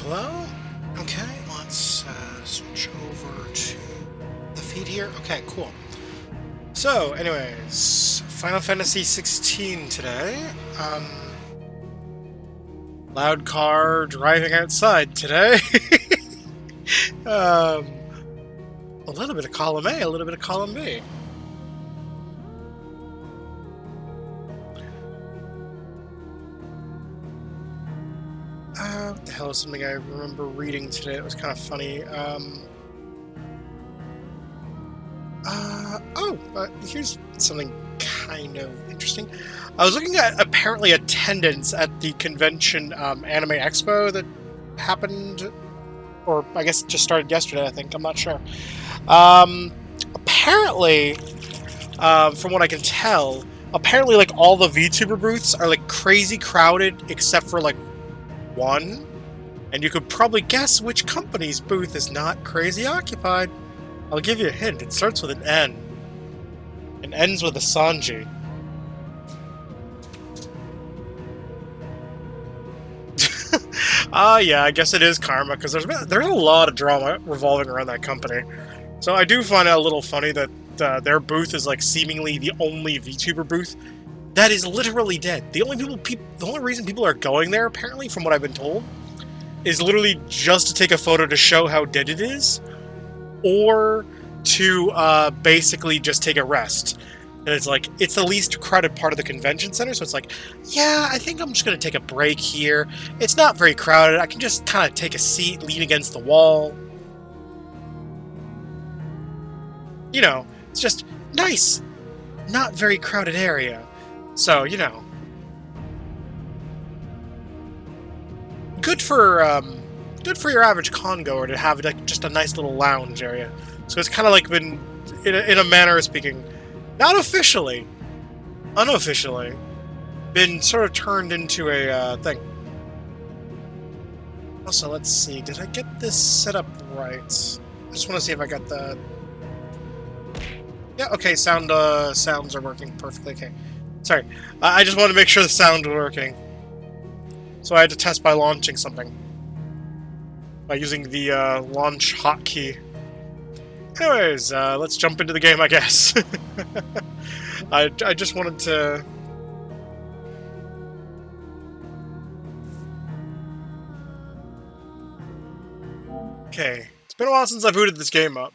Hello? Okay, let's switch over to the feed here. Okay, cool. So, anyways, Final Fantasy 16 today. Loud car driving outside today. um, a little bit of column A, a little bit of column B. What the hell is something I remember reading today that was kind of funny? Here's something kind of interesting. I was looking at apparently attendance at the convention Anime Expo that happened, or I guess it just started yesterday, I think. I'm not sure. Apparently, from what I can tell, apparently like all the VTuber booths are like crazy crowded except for like one. And you could probably guess which company's booth is not crazy occupied. I'll give you a hint. It starts with an N. And ends with a Sanji. Yeah, I guess it is Karma, because there's a lot of drama revolving around that company. So I do find it a little funny that their booth is like seemingly the only VTuber booth that is literally dead. The only reason people are going there, apparently, from what I've been told, is literally just to take a photo to show how dead it is, or to basically just take a rest. And it's like, it's the least crowded part of the convention center, so it's like, yeah, I think I'm just going to take a break here. It's not very crowded. I can just kind of take a seat, lean against the wall. You know, it's just nice, not very crowded area. So, you know. Good for your average con goer to have like just a nice little lounge area. So it's kind of like been, in a manner of speaking, not officially, unofficially, been sort of turned into a thing. Also, let's see, did I get this set up right? I just want to see if I got the... Yeah, okay, sounds are working perfectly, okay. Sorry, I just wanted to make sure the sound was working. So I had to test by launching something. By using the launch hotkey. Anyways, let's jump into the game, I guess. I just wanted to... Okay, it's been a while since I booted this game up.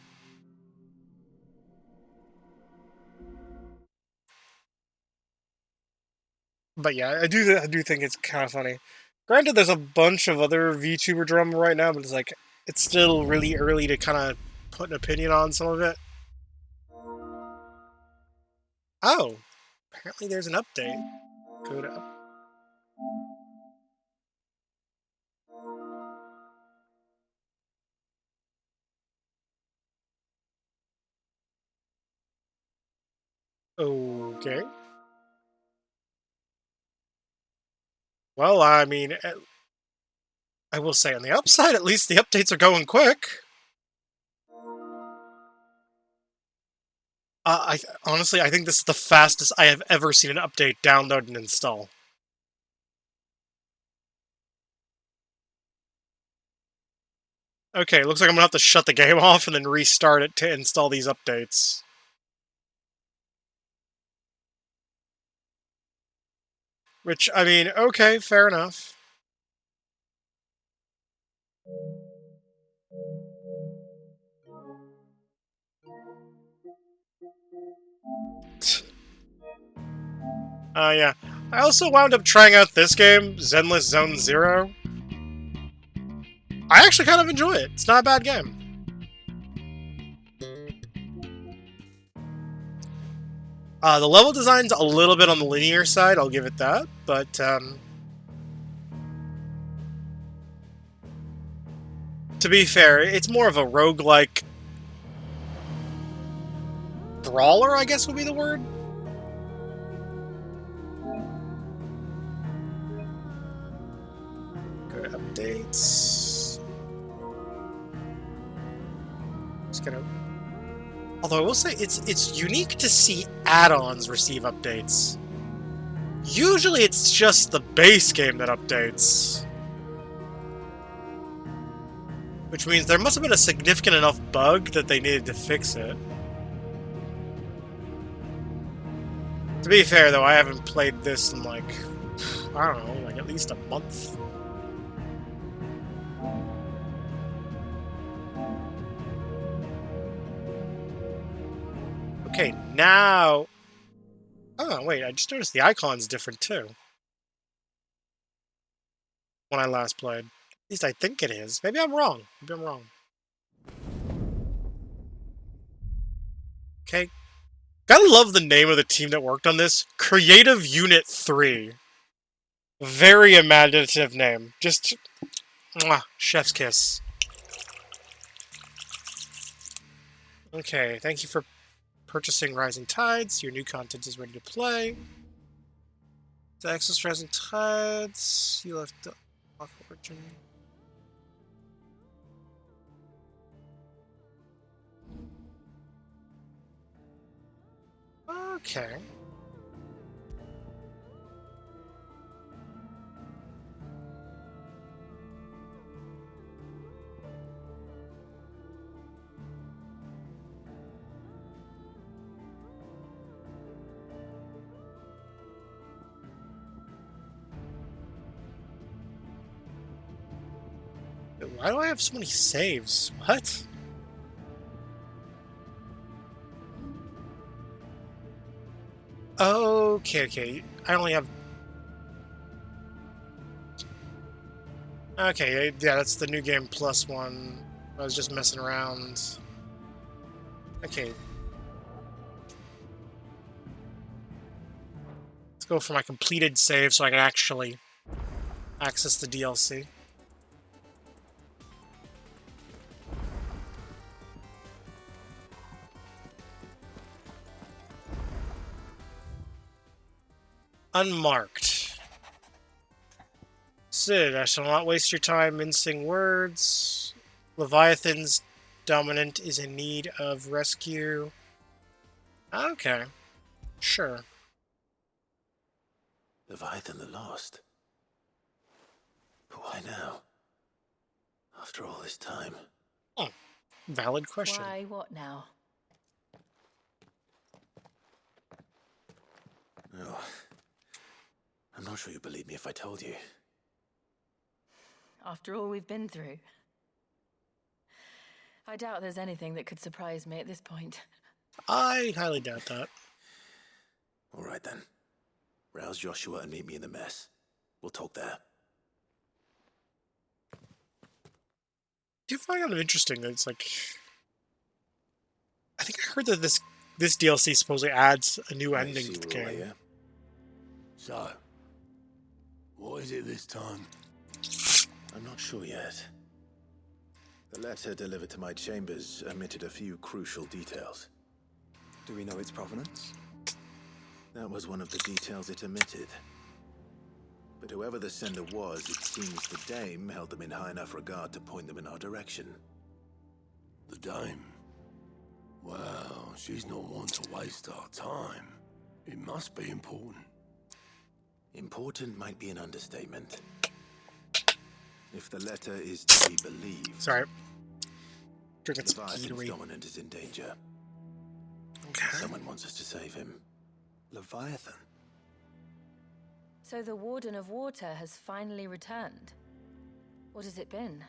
But yeah, I do think it's kind of funny. Granted, there's a bunch of other VTuber drama right now, but it's like, it's still really early to kind of put an opinion on some of it. Oh, apparently there's an update. Go to... Okay. Well, I mean, I will say on the upside, at least the updates are going quick. Honestly, I think this is the fastest I have ever seen an update download and install. Okay, looks like I'm gonna have to shut the game off and then restart it to install these updates. Which, I mean, okay, fair enough. Yeah. I also wound up trying out this game, Zenless Zone Zero. I actually kind of enjoy it. It's not a bad game. The level design's a little bit on the linear side, I'll give it that, but, to be fair, it's more of a roguelike brawler, I guess would be the word. Go to updates. Just gonna... Although I will say, it's unique to see add-ons receive updates. Usually it's just the base game that updates. Which means there must have been a significant enough bug that they needed to fix it. To be fair, though, I haven't played this in, like, I don't know, like at least a month. Okay, now... Oh, wait, I just noticed the icon's different, too. When I last played. At least I think it is. Maybe I'm wrong. Maybe I'm wrong. Okay. Gotta love the name of the team that worked on this. Creative Unit 3. Very imaginative name. Just... Mwah, chef's kiss. Okay, thank you for purchasing Rising Tides. Your new content is ready to play. To access Rising Tides, you left the off origin. Okay. Why do I have so many saves? What? Okay. I only have... Okay, yeah, that's the new game plus one. I was just messing around. Okay. Let's go for my completed save so I can actually access the DLC. Unmarked. Sid, I shall not waste your time mincing words. Leviathan's dominant is in need of rescue. Okay. Sure. Leviathan the Lost? But why now? After all this time? Oh, valid question. Why, what now? Oh, I'm not sure you'd believe me if I told you. After all we've been through. I doubt there's anything that could surprise me at this point. I highly doubt that. All right then. Rouse Joshua and meet me in the mess. We'll talk there. Do you find it interesting that it's like... I think I heard that this DLC supposedly adds a new ending to the game. So, what is it this time? I'm not sure yet. The letter delivered to my chambers omitted a few crucial details. Do we know its provenance? That was one of the details it omitted. But whoever the sender was, it seems the Dame held them in high enough regard to point them in our direction. The Dame? Well, she's not one to waste our time. It must be important. Important might be an understatement. If the letter is to be believed... Sorry. Drinking some Leviathan's Gatorade. dominant is in danger. Okay. Someone wants us to save him. Leviathan? So the Warden of Water has finally returned. What has it been?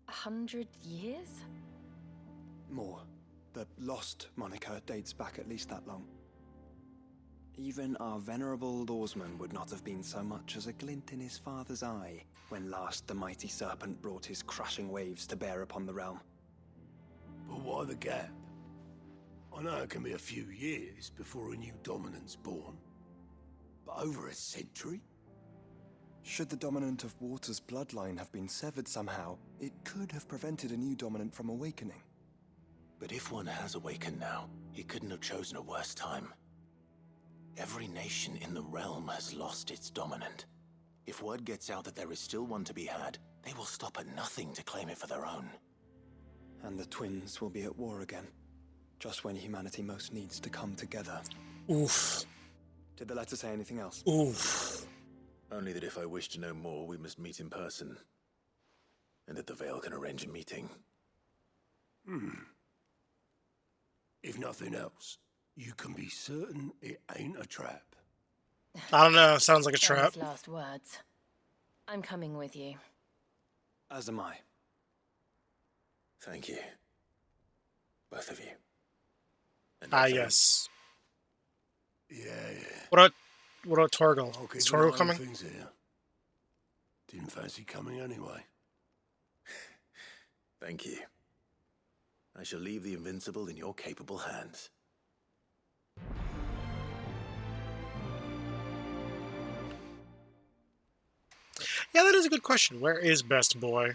100 years? More. The Lost moniker dates back at least that long. Even our venerable lawsman would not have been so much as a glint in his father's eye when last the mighty serpent brought his crushing waves to bear upon the realm. But why the gap? I know it can be a few years before a new dominant's born. But over a century? Should the dominant of Water's bloodline have been severed somehow, it could have prevented a new dominant from awakening. But if one has awakened now, he couldn't have chosen a worse time. Every nation in the realm has lost its dominant. If word gets out that there is still one to be had, they will stop at nothing to claim it for their own. And the twins will be at war again, just when humanity most needs to come together. Oof. Did the letter say anything else? Oof. Only that if I wish to know more, we must meet in person. and that the Veil can arrange a meeting. If nothing else, you can be certain it ain't a trap. I don't know. Sounds like a trap. Famous last words. I'm coming with you. As am I. Thank you. Both of you. And Ah, also, yes. Yeah. What about Torgal? I'll Is keep an eye Torgal on coming? things here. Didn't fancy coming anyway. thank you. I shall leave the Invincible in your capable hands. Yeah, that is a good question. Where is Best Boy?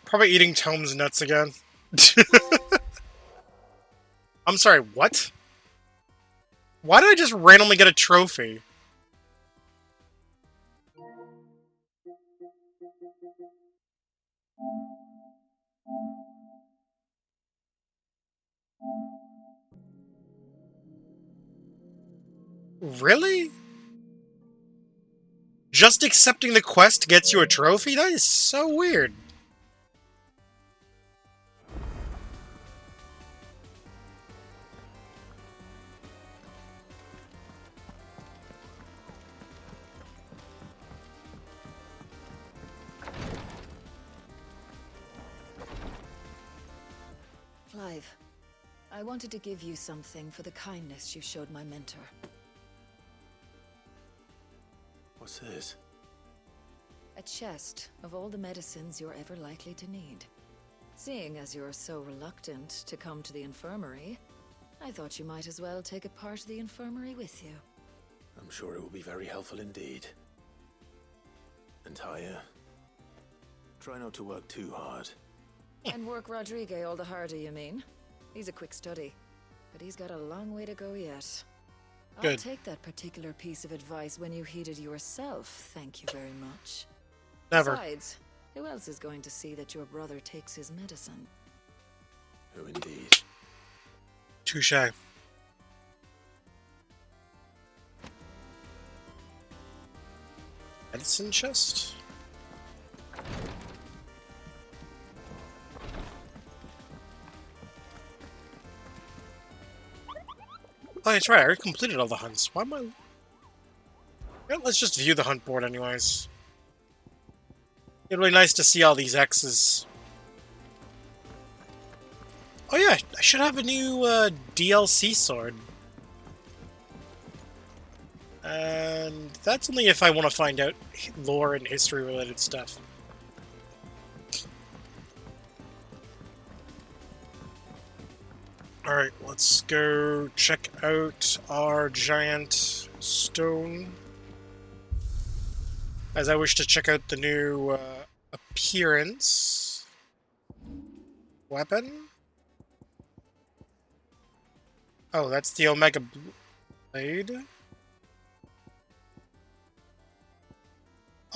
Probably eating Tome's nuts again. I'm sorry, what? Why did I just randomly get a trophy? Really? Just accepting the quest gets you a trophy? That is so weird. Clive, I wanted to give you something for the kindness you showed my mentor. What's this? A chest of all the medicines you're ever likely to need. Seeing as you're so reluctant to come to the infirmary, I thought you might as well take a part of the infirmary with you. I'm sure it will be very helpful indeed. And Taya, try not to work too hard. And work Rodrigue all the harder, you mean? He's a quick study, but he's got a long way to go yet. I'll Good. take that particular piece of advice when you heed it yourself, thank you very much. Never. Besides, who else is going to see that your brother takes his medicine? Who indeed? Touche. Medicine chest? Oh, that's right. I already completed all the hunts. Why am I... Yeah, let's just view the hunt board anyways. It'd be really nice to see all these X's. Oh yeah, I should have a new DLC sword. And that's only if I want to find out lore and history related stuff. Alright, let's go check out our giant stone. As I wish to check out the new appearance weapon. Oh, that's the Omega Blade.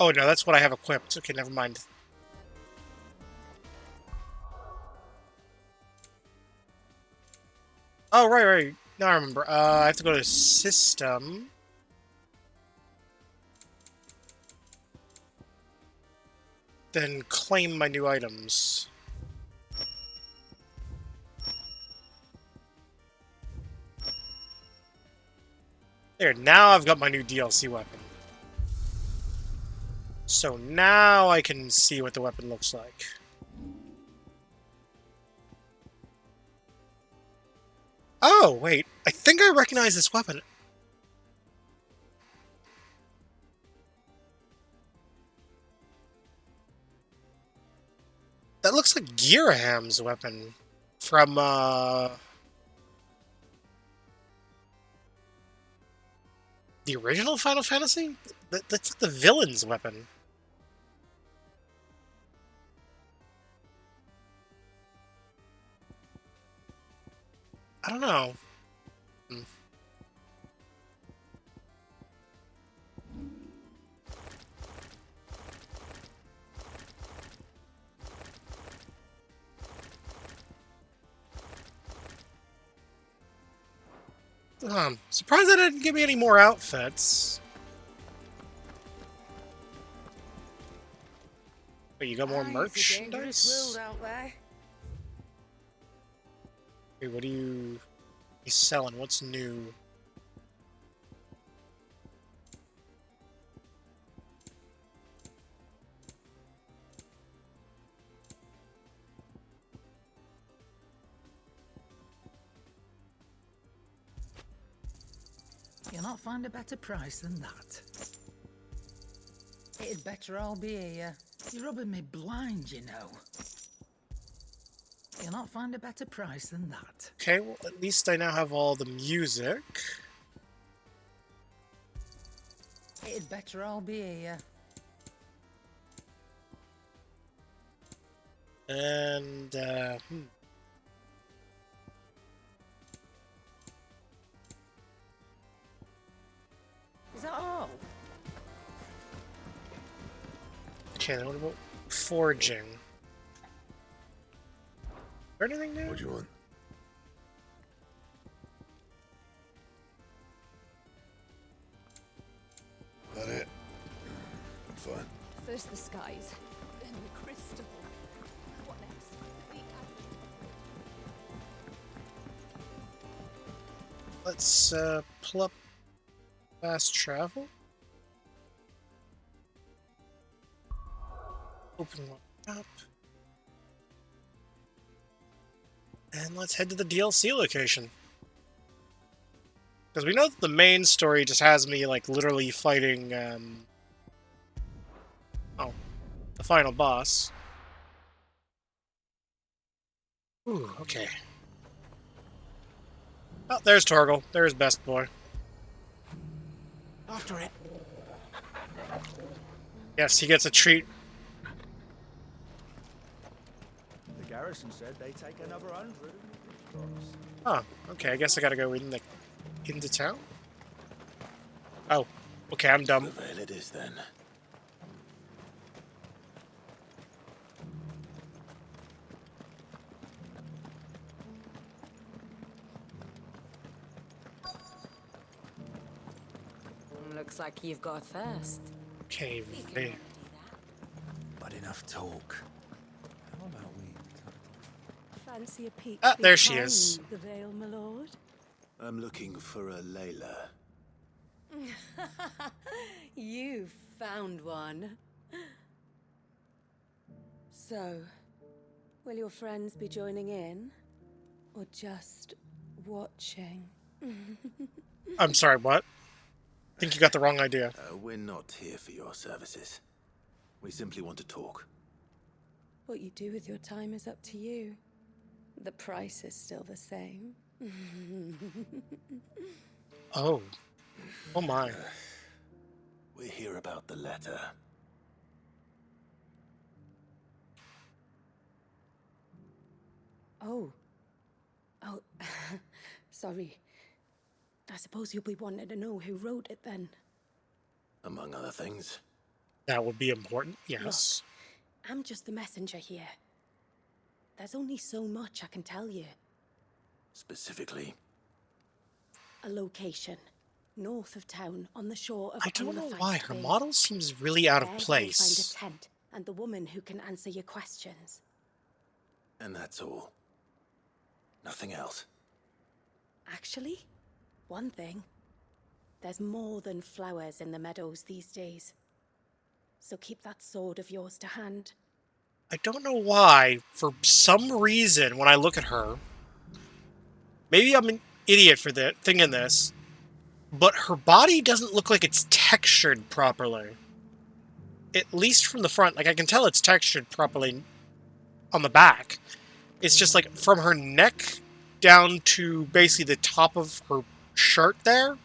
Oh no, that's what I have equipped. Okay, never mind. Oh, right. Now I remember. I have to go to System. Then claim my new items. There, now I've got my new DLC weapon. So now I can see what the weapon looks like. Oh, wait. I think I recognize this weapon. That looks like Giraham's weapon from, the original Final Fantasy? That's like the villain's weapon. I don't know. Surprised they didn't give me any more outfits. Wait, you got more It's a dangerous merchandise? world out there. Wait, what are you selling? What's new? You'll not find a better price than that. It'd better all be here. You're rubbing me blind, you know. You'll not find a better price than that. Okay, well, at least I now have all the music. It'd better all be here. And, Is that all? Okay, then what about foraging? Is there anything new? What do you want? That it? I'm fine. First the skies, then the crystal. What next? Let's, pull up fast travel. Open one up. And let's head to the DLC location. Because we know that the main story just has me, like, literally fighting, the final boss. Ooh, okay. Oh, there's Torgal. There's Best Boy. After it. Yes, he gets a treat. The garrison said they take another 100. Oh, okay, I guess I gotta go into town? Oh, okay, I'm dumb. The veil it is then. Looks like you've got a thirst. Okay, But enough talk. How about we? Fancy a peek Ah, there she is. behind the veil, my lord. I'm looking for a Layla. You found one. So, will your friends be joining in? Or just watching? I'm sorry, what? I think you got the wrong idea. We're not here for your services. We simply want to talk. What you do with your time is up to you. The price is still the same. Oh. Oh my. We're here about the letter. Oh. Oh, sorry. I suppose you'll be wanting to know who wrote it then. Among other things. That would be important, yes. I'm just the messenger here. There's only so much I can tell you. Specifically. A location. North of town, on the shore of I don't know Olafite why. Her Bay. model seems really out of There you'll place. find a tent and the woman who can answer your questions. And that's all. Nothing else. Actually, one thing. There's more than flowers in the meadows these days. So keep that sword of yours to hand. I don't know why, for some reason, when I look at her, maybe I'm an idiot for thinking this, but her body doesn't look like it's textured properly. At least from the front. Like, I can tell it's textured properly on the back. It's just like from her neck down to basically the top of her shirt there.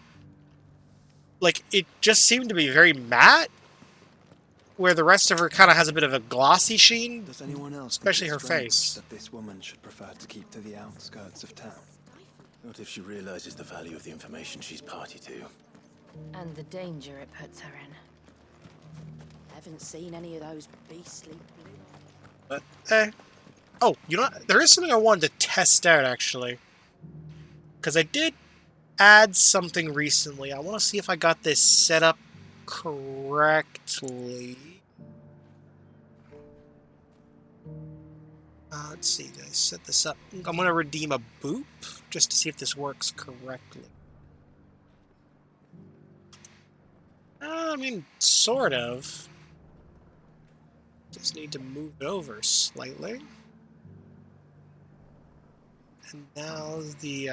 Like, it just seemed to be very matte, where the rest of her kind of has a bit of a glossy sheen. Does anyone else Especially think it's her strange face. that this woman should prefer to keep to the outskirts of town? Not if she realizes the value of the information she's party to. And the danger it puts her in. Haven't seen any of those beastly blue. But, oh, you know what? There is something I wanted to test out, actually. Because I did add something recently. I want to see if I got this set up correctly. Let's see, did I set this up? I'm going to redeem a boop just to see if this works correctly. I mean, sort of. Just need to move it over slightly. And now the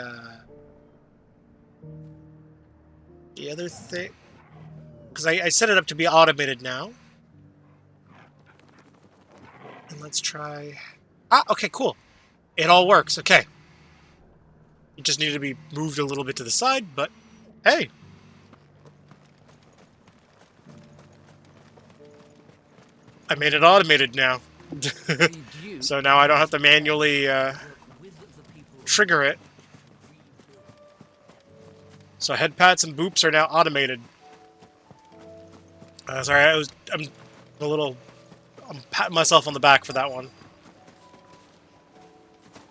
other thing, because I set it up to be automated now. And let's try. Okay, cool. It all works. Okay. It just needed to be moved a little bit to the side, but hey. I made it automated now. So now I don't have to manually trigger it. So head pats and boops are now automated. Sorry, I'm patting myself on the back for that one.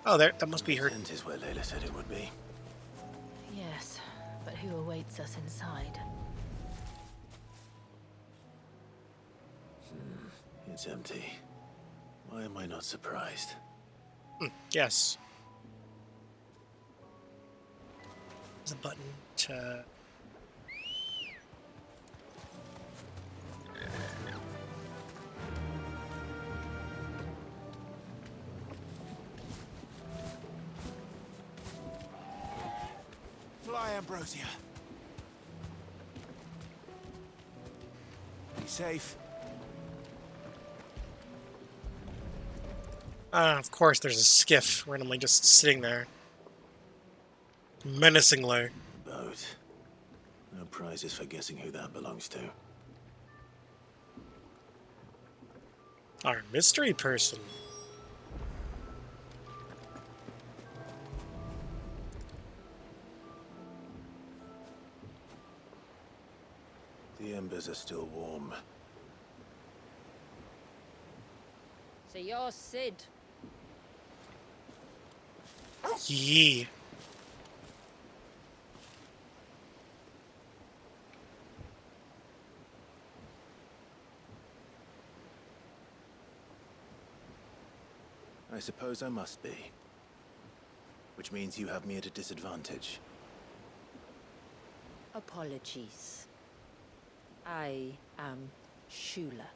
Oh, that must be her. Tent is where Layla said it would be. Yes, but who awaits us inside? It's empty. Why am I not surprised? Yes. There's a button to... Fly, Ambrosia. Be safe. Of course, there's a skiff randomly just sitting there. Menacingly. Boat. No prizes for guessing who that belongs to. Our mystery person. The embers are still warm. So you're Sid. Yee. I suppose I must be. Which means you have me at a disadvantage. Apologies. I am Shula,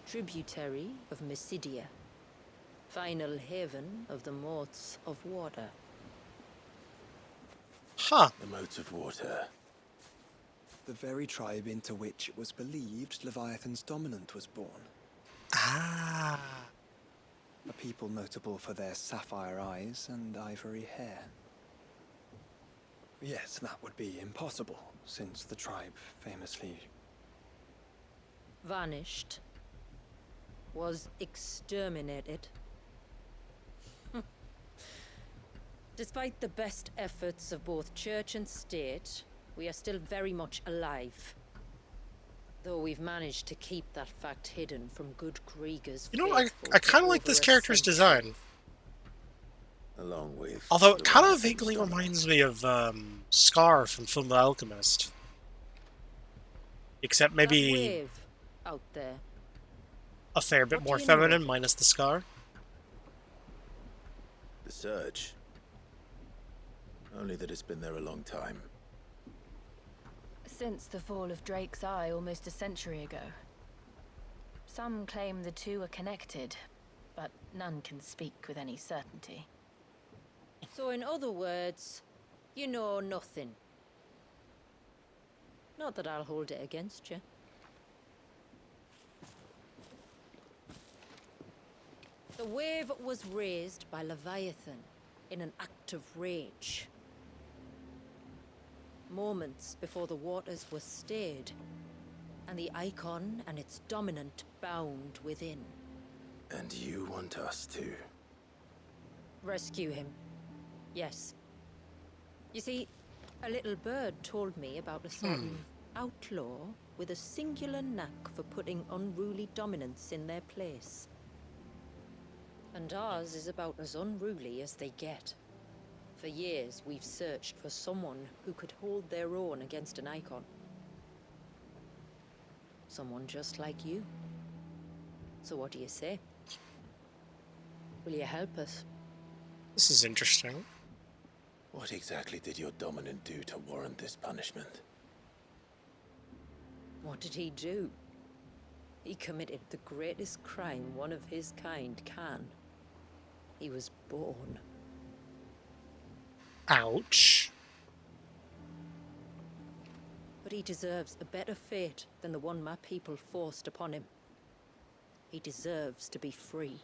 tributary of Mysidia, final haven of the Motes of Water. Huh. The Motes of Water. The very tribe into which it was believed Leviathan's dominant was born. Ah. A people notable for their sapphire eyes and ivory hair. Yet that would be impossible, since the tribe famously... Vanished. Was exterminated. Despite the best efforts of both church and state, we are still very much alive. Though we've managed to keep that fact hidden from good Kriegers. You know, I kind of like this character's design. Along with... Although it kind of vaguely reminds me of Scar from Full Metal Alchemist. Except maybe that wave out there. A fair bit What more do you know? feminine, minus the scar. The Surge. Only that it's been there a long time. Since the fall of Drake's Eye almost a century ago. Some claim the two are connected, but none can speak with any certainty. So in other words, you know nothing. Not that I'll hold it against you. The wave was raised by Leviathan in an act of rage. Moments before the waters were stayed, and the icon and its dominant bound within. And you want us to... Rescue him. Yes. You see, a little bird told me about a certain outlaw with a singular knack for putting unruly dominants in their place. And ours is about as unruly as they get. For years, we've searched for someone who could hold their own against an icon. Someone just like you. So what do you say? Will you help us? This is interesting. What exactly did your dominant do to warrant this punishment? What did he do? He committed the greatest crime one of his kind can. He was born. Ouch. But he deserves a better fate than the one my people forced upon him. He deserves to be free.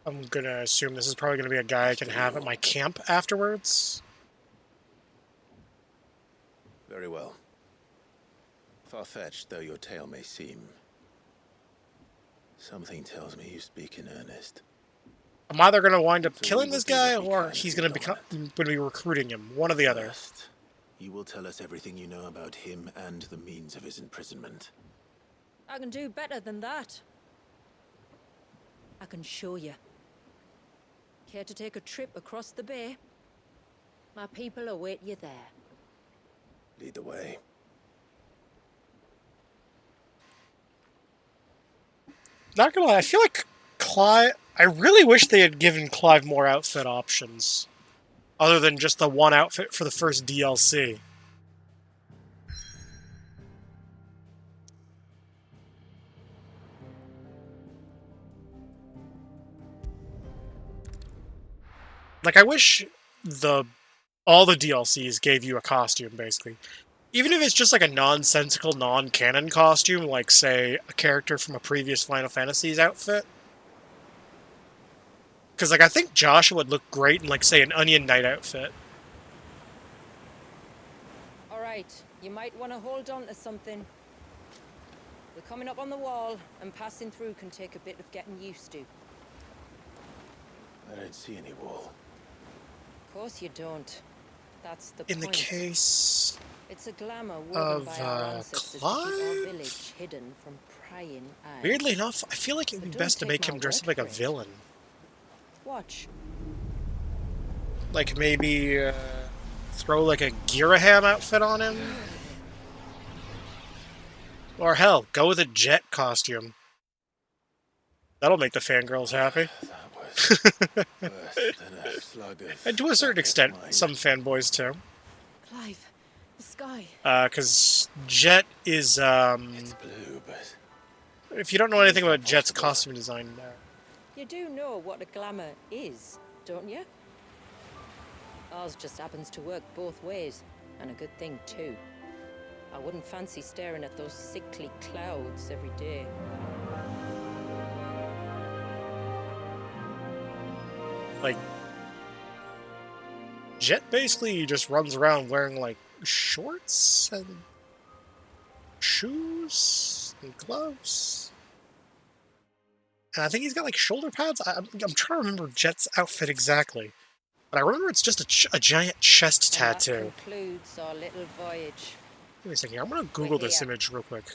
I'm gonna assume this is probably gonna be a guy I can have at my camp afterwards. Very well. Far-fetched though your tale may seem, something tells me you speak in earnest. I'm either gonna wind up killing this guy, or he's gonna be recruiting him. One or the other. First, you will tell us everything you know about him and the means of his imprisonment. I can do better than that. I can show you. Care to take a trip across the bay? My people await you there. Lead the way. Not gonna lie, I feel like Clive... I really wish they had given Clive more outfit options. Other than just the one outfit for the first DLC. Like, I wish all the DLCs gave you a costume, basically. Even if it's just like a nonsensical, non-canon costume, like, say, a character from a previous Final Fantasy's outfit. Because, like, I think Joshua would look great in, like, say, an Onion Knight outfit. Alright, you might want to hold on to something. We're coming up on the wall, and passing through can take a bit of getting used to. I don't see any wall. Of course you don't. That's the In point. the case It's a glamour woven of by our ancestors to keep Clive? our village hidden from prying eyes. Weirdly enough, I feel like it would But be don't best to take make my him dress up word like a for it. villain. Watch. Like, maybe, throw, like, a Giraham outfit on him? Or, hell, go with a Jet costume. That'll make the fangirls happy. That was worse than a slug of And to a certain blackest extent, wine. some fanboys, too. Clive, the sky. Because Jet is, It's blue, but if you don't know anything about Jet's costume design, You do know what a glamour is, don't you? Ours just happens to work both ways, and a good thing too. I wouldn't fancy staring at those sickly clouds every day. like, Jet basically just runs around wearing, like, shorts and shoes and gloves. And I think he's got, like, shoulder pads. I'm trying to remember Jet's outfit exactly. But I remember it's just a giant chest And that tattoo. concludes our little voyage. Give me a second here. I'm going to Google this here. image real quick.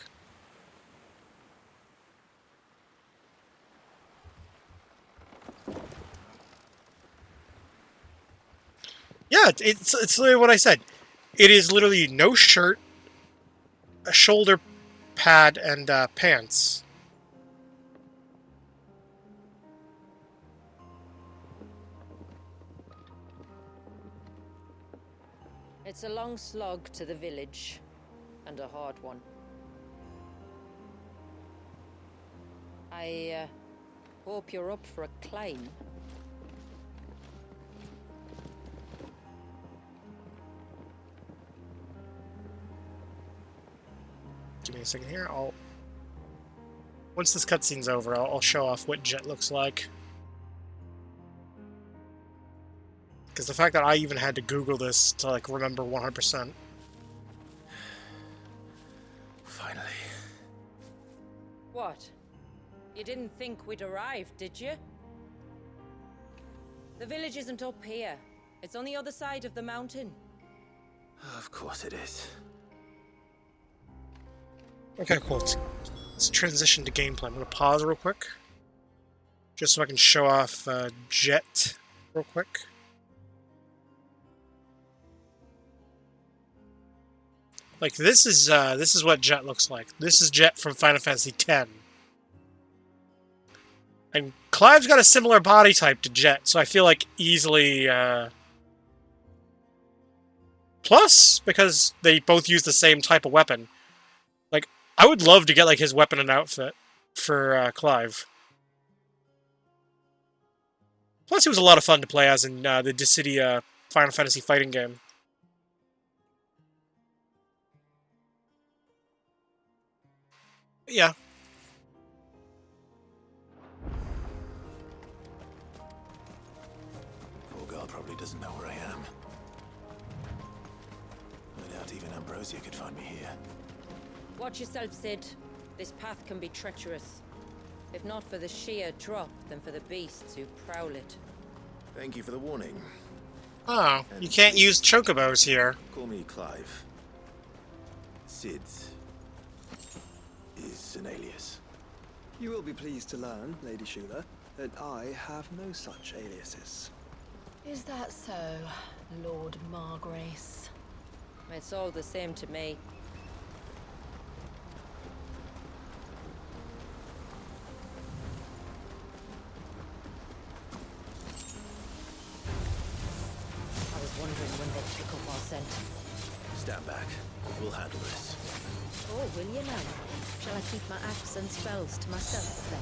Yeah, it's literally what I said. It is literally no shirt, a shoulder pad, and pants. It's a long slog to the village, and a hard one. I hope you're up for a climb. Give me a second here. Once this cutscene's over, I'll show off what Jet looks like. Because the fact that I even had to Google this to, like, remember 100%. finally. What? You didn't think we'd arrived, did you? The village isn't up here. It's on the other side of the mountain. Of course it is. Okay, cool. Let's transition to gameplay. I'm going to pause real quick. Just so I can show off Jet real quick. Like, this is what Jet looks like. This is Jet from Final Fantasy X. And Clive's got a similar body type to Jet, so I feel like easily... Plus, because they both use the same type of weapon. Like, I would love to get, like, his weapon and outfit for Clive. Plus, he was a lot of fun to play as in the Dissidia Final Fantasy fighting game. Yeah. Poor girl probably doesn't know where I am. I doubt even Ambrosia could find me here. Watch yourself, Sid. This path can be treacherous. If not for the sheer drop, then for the beasts who prowl it. Thank you for the warning. Oh, you can't use chocobos here. Call me Clive. Sid is an alias. You will be pleased to learn, Lady Shula, that I have no such aliases. Is that so, Lord Margrace? It's all the same to me. I was wondering when they'd pick up our scent. Stand back. We'll handle this. Oh, will you now? Shall I keep my axe and spells to myself then?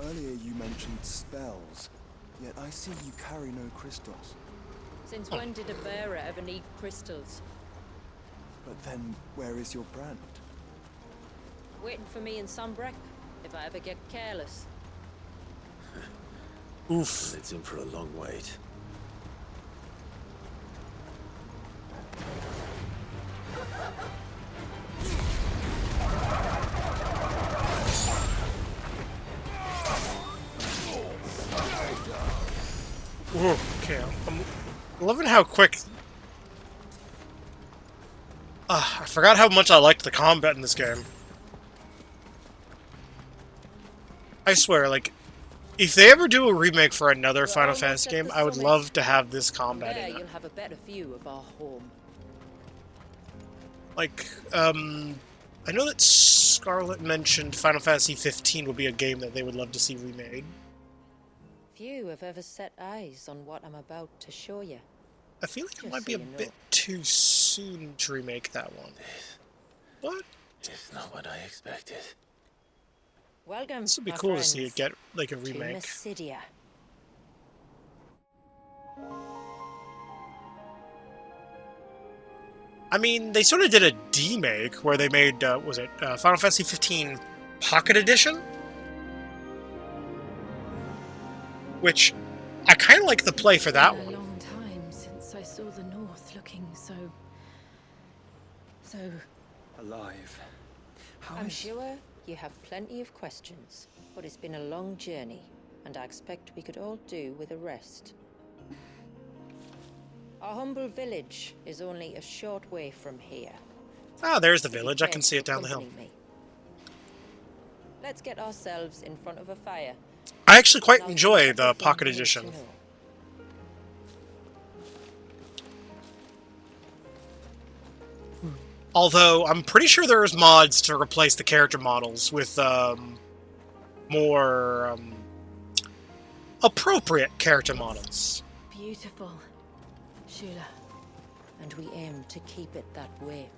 Earlier you mentioned spells, yet I see you carry no crystals. Since when did a bearer ever need crystals? But then, where is your brand? Waiting for me in Sombrek, if I ever get careless. Oof. It's in for a long wait. Ooh, okay, I'm loving how quick... I forgot how much I liked the combat in this game. I swear, like, if they ever do a remake for another Final Fantasy game, I would love to have this combat There in it. you'll have a better view of our home. Like, I know that Scarlet mentioned Final Fantasy 15 would be a game that they would love to see remade. Few have ever set eyes on what I'm about to show you. I feel like it Just might be so a you know. bit too soon to remake that one. What? It's not what I expected. Welcome, This would be my cool to see friends, it get, like, a to remake. Mysidia. I mean, they sort of did a demake where they made, was it Final Fantasy 15 Pocket Edition? Which, I kind of like the play for that It's been one. a long time since I saw the North looking so Alive. How I'm is- sure you have plenty of questions, but it's been a long journey, and I expect we could all do with a rest. Our humble village is only a short way from here. Ah, there's the If you village. I care can to see it down the hill. accompany me. Let's get ourselves in front of a fire. I actually quite and I'll enjoy tell you the everything Pocket you need to Edition. know. Although, I'm pretty sure there's mods to replace the character models with, more, appropriate character models. beautiful. Shula. And we aim to keep it that way.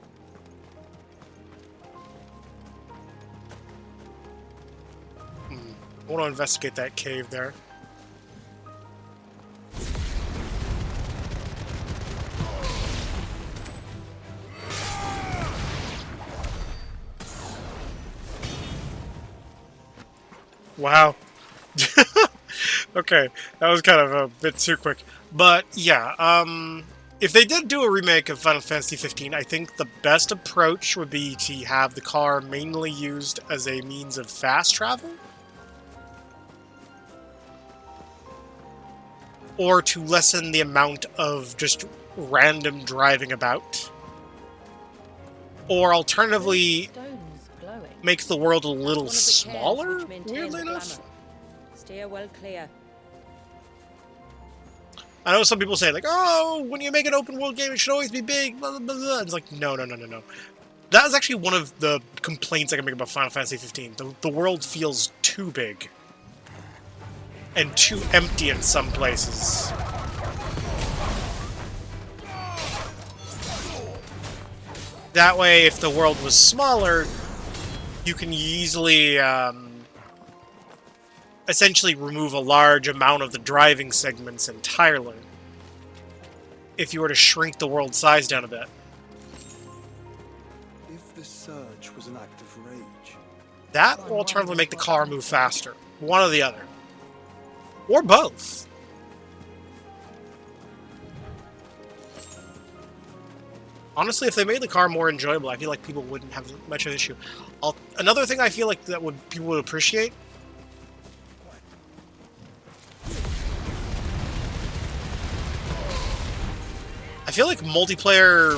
I want to investigate that cave there. Wow. Okay, that was kind of a bit too quick. But yeah, if they did do a remake of Final Fantasy 15, I think the best approach would be to have the car mainly used as a means of fast travel, or to lessen the amount of just random driving about, or alternatively Stones glowing. make the world a little One of the cairns smaller, which maintain weirdly the enough. glamour. Steer well clear. I know some people say, like, oh, when you make an open world game, it should always be big, blah, blah, blah, blah. It's like, no. That is actually one of the complaints I can make about Final Fantasy 15. The world feels too big. And too empty in some places. That way, if the world was smaller, you can easily, essentially remove a large amount of the driving segments entirely. If you were to shrink the world size down a bit. If the surge was an act of rage, That will alternatively make the car move faster. One or the other. Or both. Honestly, if they made the car more enjoyable, I feel like people wouldn't have much of an issue. Another thing I feel like that people would appreciate. I feel like multiplayer,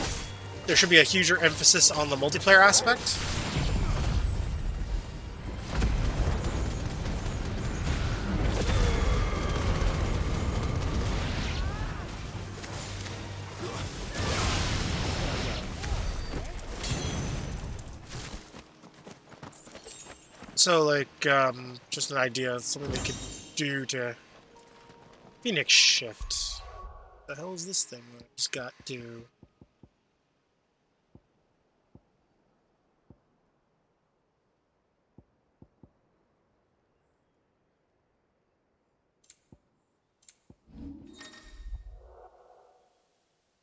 there should be a huger emphasis on the multiplayer aspect. So, like, just an idea of something they could do to Phoenix Shift. The hell is this thing that I just got to?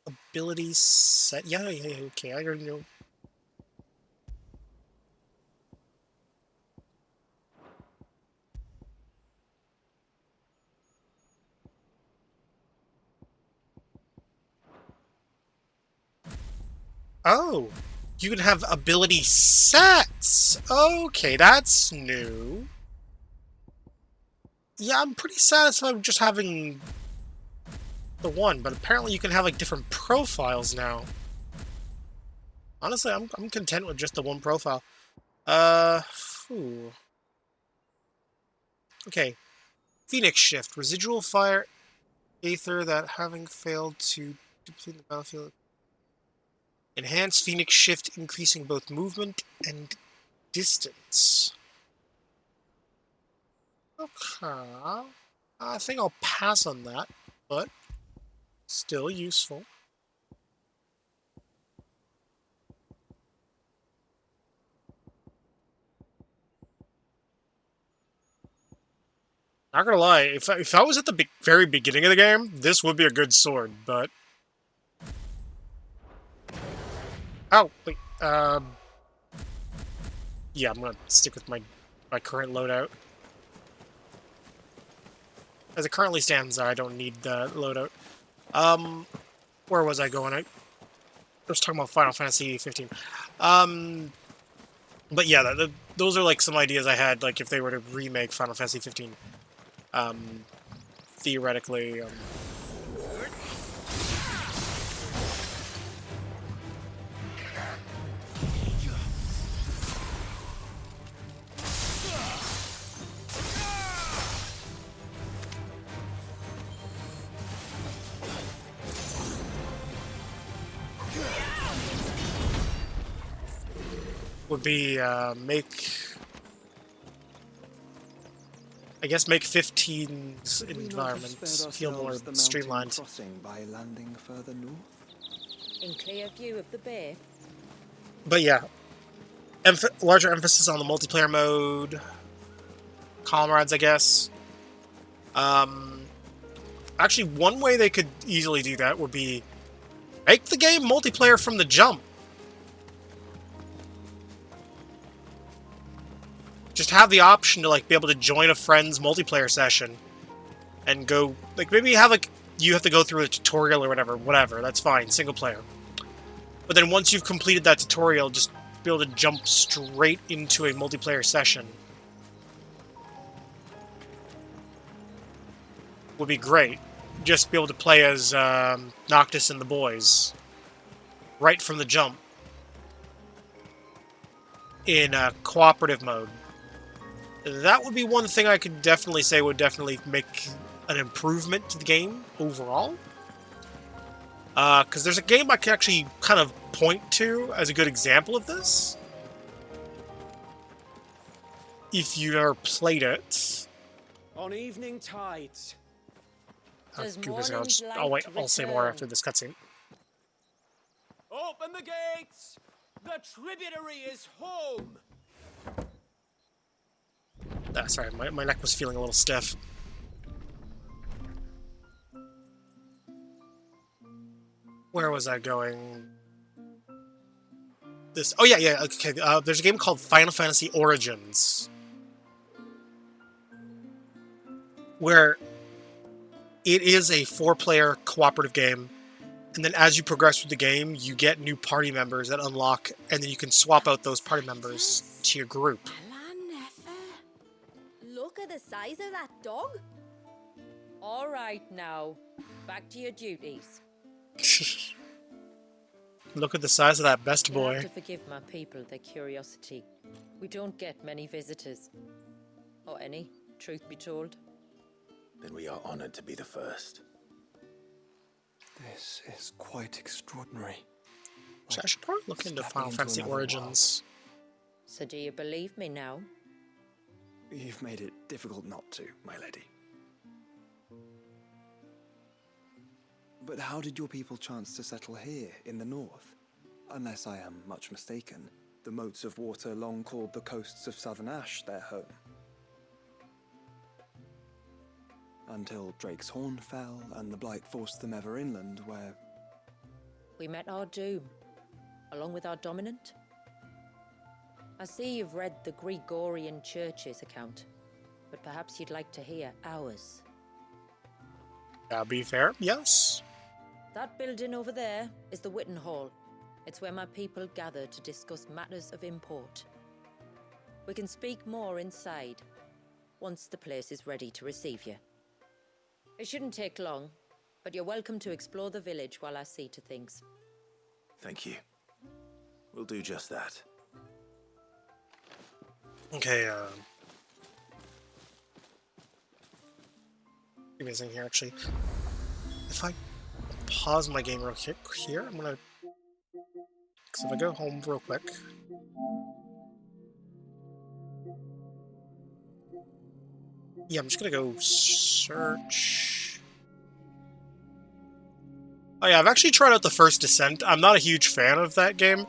Ability set. Yeah, okay, I don't know. Oh, you can have ability sets. Okay, that's new. Yeah, I'm pretty satisfied with just having the one, but apparently you can have like different profiles now. Honestly, I'm content with just the one profile. Ooh. Okay. Phoenix Shift. Residual fire aether that having failed to deplete the battlefield. Enhanced Phoenix Shift, increasing both movement and distance. Okay. I think I'll pass on that, but still useful. Not gonna lie, if I was at the very beginning of the game, this would be a good sword, but... Oh, wait, yeah, I'm gonna stick with my current loadout. As it currently stands, I don't need the loadout. Where was I going? I was talking about Final Fantasy 15. But yeah, those are like some ideas I had, like if they were to remake Final Fantasy 15. Theoretically, would be, I guess make 15's environments feel more streamlined. Crossing by landing further north? In clear view of the bay. But yeah, larger emphasis on the multiplayer mode. Comrades, I guess. Actually, one way they could easily do that would be make the game multiplayer from the jump. Just have the option to like be able to join a friend's multiplayer session and go like maybe have like you have to go through a tutorial or whatever, that's fine, single player. But then once you've completed that tutorial, just be able to jump straight into a multiplayer session would be great. Just be able to play as Noctis and the boys right from the jump in cooperative mode. That would be one thing I could definitely say would definitely make an improvement to the game overall. Because there's a game I can actually kind of point to as a good example of this. If you've ever played it. On evening tides. I'll say more after this cutscene. Open the gates! The tributary is home! Sorry, my neck was feeling a little stiff. Where was I going? Oh yeah, okay. There's a game called Final Fantasy Origins, where it is a 4-player cooperative game, and then as you progress through the game, you get new party members that unlock, and then you can swap out those party members to your group. Look at the size of that dog. All right, now, back to your duties. Look at the size of that best You have boy. to forgive my people their curiosity. We don't get many visitors. Or any, truth be told. Then we are honored to be the first. This is quite extraordinary. I should probably look into Stepping Final Fantasy another Origins. So do you believe me now? You've made it difficult not to, my lady. But how did your people chance to settle here in the north? Unless I am much mistaken, the moats of water long called the coasts of Southern Ash their home. Until Drake's Horn fell and the Blight forced them ever inland, where... We met our doom, along with our dominant. I see you've read the Gregorian Church's account, but perhaps you'd like to hear ours. That'll be fair, yes. That building over there is the Witten Hall. It's where my people gather to discuss matters of import. We can speak more inside, once the place is ready to receive you. It shouldn't take long, but you're welcome to explore the village while I see to things. Thank you. We'll do just that. Okay, give me a second here, actually. If I pause my game real quick here, I'm gonna... Because if I go home real quick... Yeah, I'm just gonna go search... Oh yeah, I've actually tried out the first Descent. I'm not a huge fan of that game.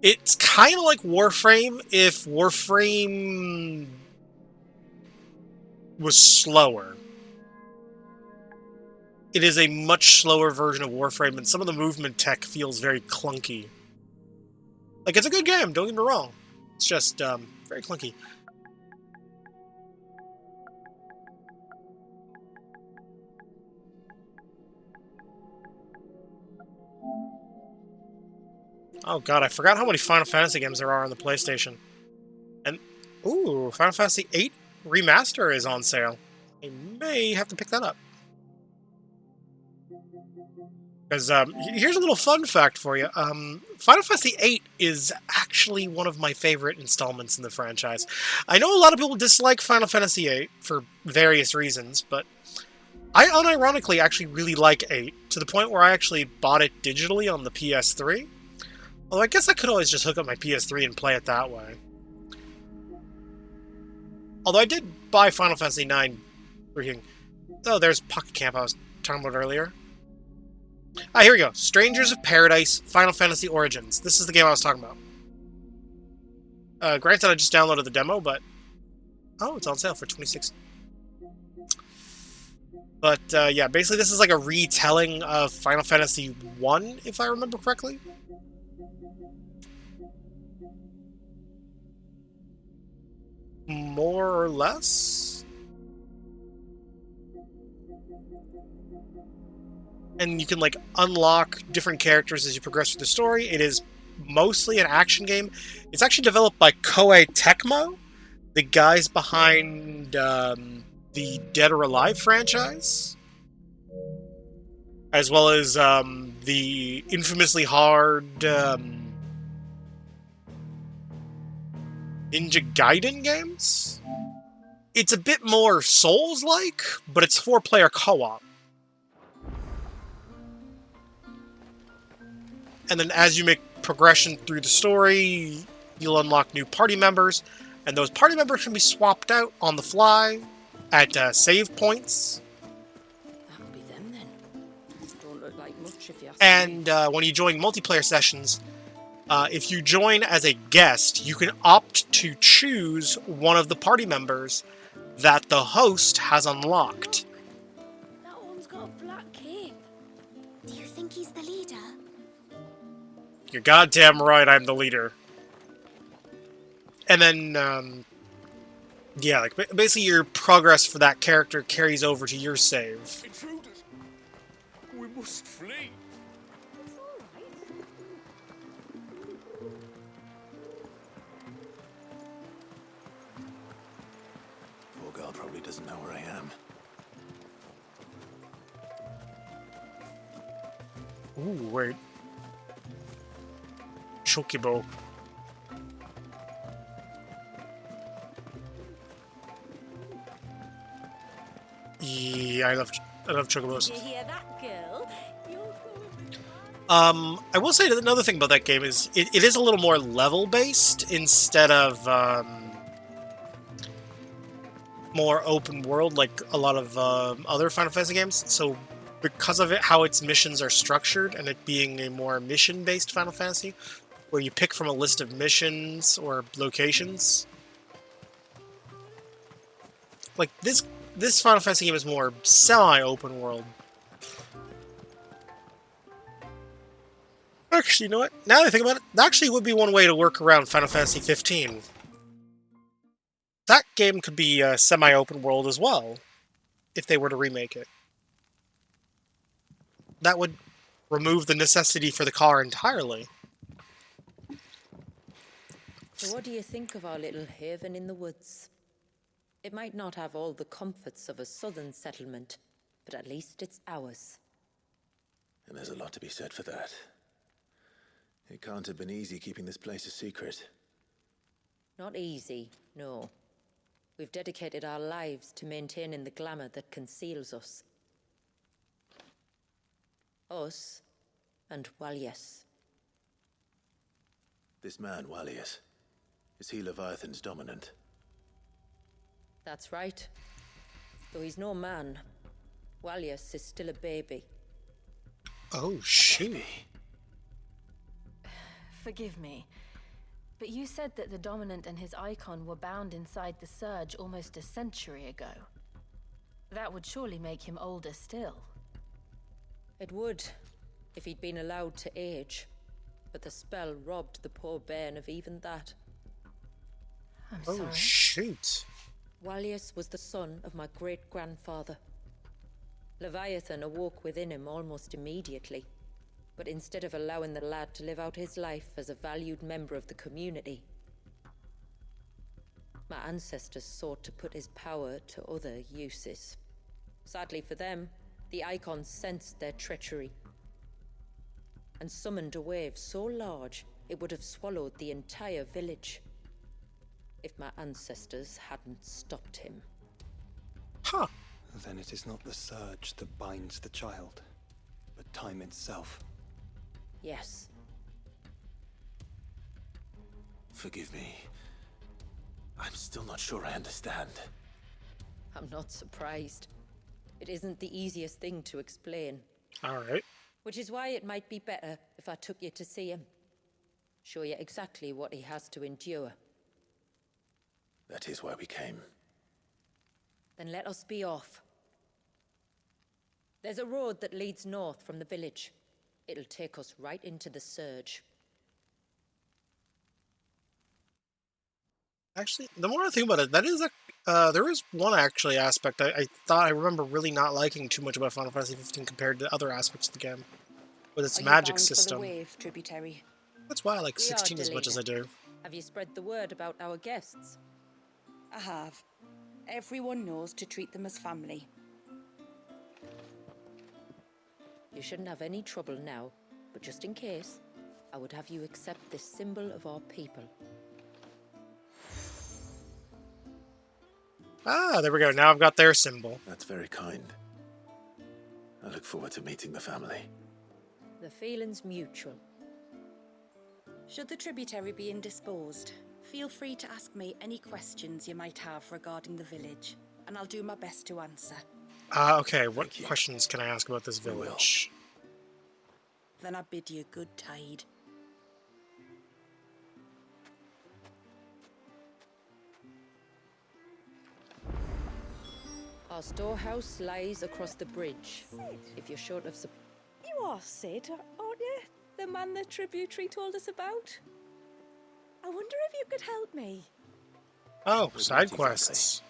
It's kind of like Warframe if Warframe was slower. It is a much slower version of Warframe, and some of the movement tech feels very clunky. Like, it's a good game, don't get me wrong. It's just, very clunky. Oh god, I forgot how many Final Fantasy games there are on the PlayStation. And, ooh, Final Fantasy VIII Remaster is on sale. I may have to pick that up. Because, here's a little fun fact for you. Final Fantasy VIII is actually one of my favorite installments in the franchise. I know a lot of people dislike Final Fantasy VIII for various reasons, but I unironically actually really like 8, to the point where I actually bought it digitally on the PS3. Although I guess I could always just hook up my PS3 and play it that way. Although I did buy Final Fantasy IX freaking... Oh, there's Pocket Camp I was talking about earlier. Ah, here we go. Strangers of Paradise, Final Fantasy Origins. This is the game I was talking about. Granted, I just downloaded the demo, but... Oh, it's on sale for $26. But, yeah, basically this is like a retelling of Final Fantasy I, if I remember correctly. More or less? and you can like unlock different characters as you progress through the story. It is mostly an action game. It's actually developed by Koei Tecmo, the guys behind the Dead or Alive franchise, as well as the infamously hard Ninja Gaiden games. It's a bit more Souls-like, but it's 4-player co-op. And then as you make progression through the story, you'll unlock new party members, and those party members can be swapped out on the fly at save points. That'll be them then. Don't look like much if you ask And when you join multiplayer sessions, if you join as a guest, you can opt to choose one of the party members that the host has unlocked. That one's got a black cape. Do you think he's the leader? You're goddamn right, I'm the leader. And then, yeah, like basically your progress for that character carries over to your save. Intruders! We must flee! Poor girl probably doesn't know where I am. Ooh, wait. Chocobo. Yeah, I love chocobos. Did you hear that, girl? I will say that another thing about that game is it is a little more level-based instead of more open world like a lot of other Final Fantasy games. So because of it, how its missions are structured, and it being a more mission-based Final Fantasy, where you pick from a list of missions or locations. Like this Final Fantasy game is more semi-open world. Actually, you know what? Now that I think about it, that actually would be one way to work around Final Fantasy 15. That game could be semi-open world as well, if they were to remake it. That would remove the necessity for the car entirely. So what do you think of our little haven in the woods? It might not have all the comforts of a southern settlement, but at least it's ours. And there's a lot to be said for that. It can't have been easy keeping this place a secret. Not easy, no. We've dedicated our lives to maintaining the glamour that conceals us. Us and Walyas. This man, Walyas, is he Leviathan's dominant? That's right. Though he's no man, Walyas is still a baby. Oh, shoot. Forgive me, but you said that the Dominant and his icon were bound inside the Surge almost a century ago. That would surely make him older still. It would, if he'd been allowed to age. But the spell robbed the poor bairn of even that. I'm sorry. Oh, shoot. Walyas was the son of my great-grandfather. Leviathan awoke within him almost immediately. But instead of allowing the lad to live out his life as a valued member of the community, my ancestors sought to put his power to other uses. Sadly for them, the Icons sensed their treachery and summoned a wave so large it would have swallowed the entire village if my ancestors hadn't stopped him. Huh. Then it is not the surge that binds the child, but time itself. Yes. Forgive me. I'm still not sure I understand. I'm not surprised. It isn't the easiest thing to explain. Alright. Which is why it might be better if I took you to see him. Show you exactly what he has to endure. That is why we came. Then let us be off. There's a road that leads north from the village. It'll take us right into the Surge. Actually, the more I think about it, that is There is one actually aspect I thought I remember really not liking too much about Final Fantasy 15 compared to other aspects of the game, with its Are magic you bound system. For the wave, tributary? That's why I like We are, 16 as much as I do. Have you spread the word about our guests? I have. Everyone knows to treat them as family. You shouldn't have any trouble now, but just in case, I would have you accept this symbol of our people. Ah, there we go. Now I've got their symbol. That's very kind. I look forward to meeting the family. The feeling's mutual. Should the tributary be indisposed, feel free to ask me any questions you might have regarding the village, and I'll do my best to answer. Okay, what questions can I ask about this village? Then I bid you good tide. Our storehouse lies across the bridge. If you're short of You are Sid, aren't you? The man the tributary told us about? I wonder if you could help me. Oh, side quests.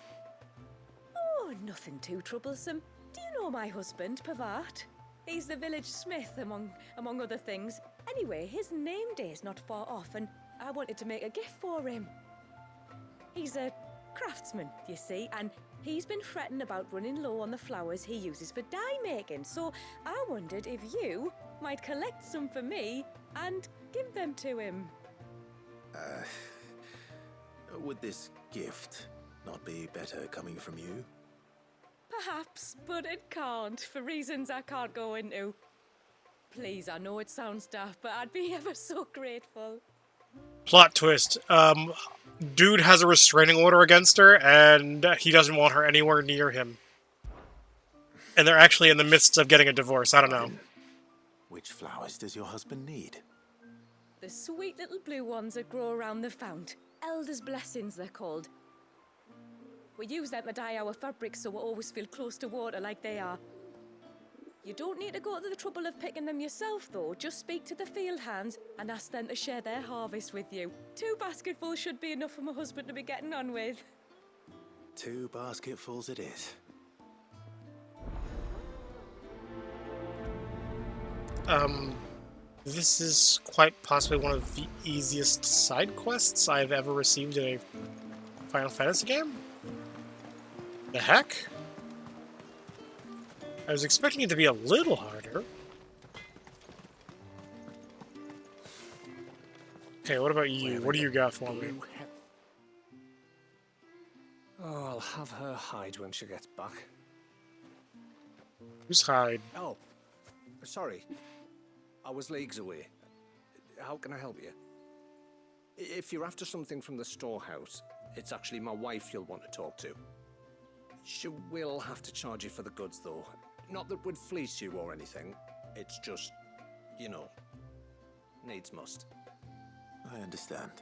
Oh, nothing too troublesome. Do you know my husband, Pavat? He's the village smith, among other things. Anyway, his name day's not far off, and I wanted to make a gift for him. He's a craftsman, you see, and he's been fretting about running low on the flowers he uses for dye making, so I wondered if you might collect some for me and give them to him. Would this gift not be better coming from you? Perhaps, but it can't, for reasons I can't go into. Please, I know it sounds daft, but I'd be ever so grateful. Plot twist. Dude has a restraining order against her, and he doesn't want her anywhere near him. And they're actually in the midst of getting a divorce. I don't know. Which flowers does your husband need? The sweet little blue ones that grow around the fount. Elder's blessings, they're called. We use them to dye our fabrics so we always feel close to water like they are. You don't need to go to the trouble of picking them yourself, though. Just speak to the field hands and ask them to share their harvest with you. 2 basketfuls should be enough for my husband to be getting on with. 2 basketfuls it is. This is quite possibly one of the easiest side quests I've ever received in a Final Fantasy game. The heck? I was expecting it to be a little harder. Okay, what about you? What do you got for me? Oh, I'll have her hide when she gets back. Who's hide? Oh, sorry. I was leagues away. How can I help you? If you're after something from the storehouse, it's actually my wife you'll want to talk to. She will have to charge you for the goods, though. Not that we'd fleece you or anything. It's just, you know, needs must. I understand.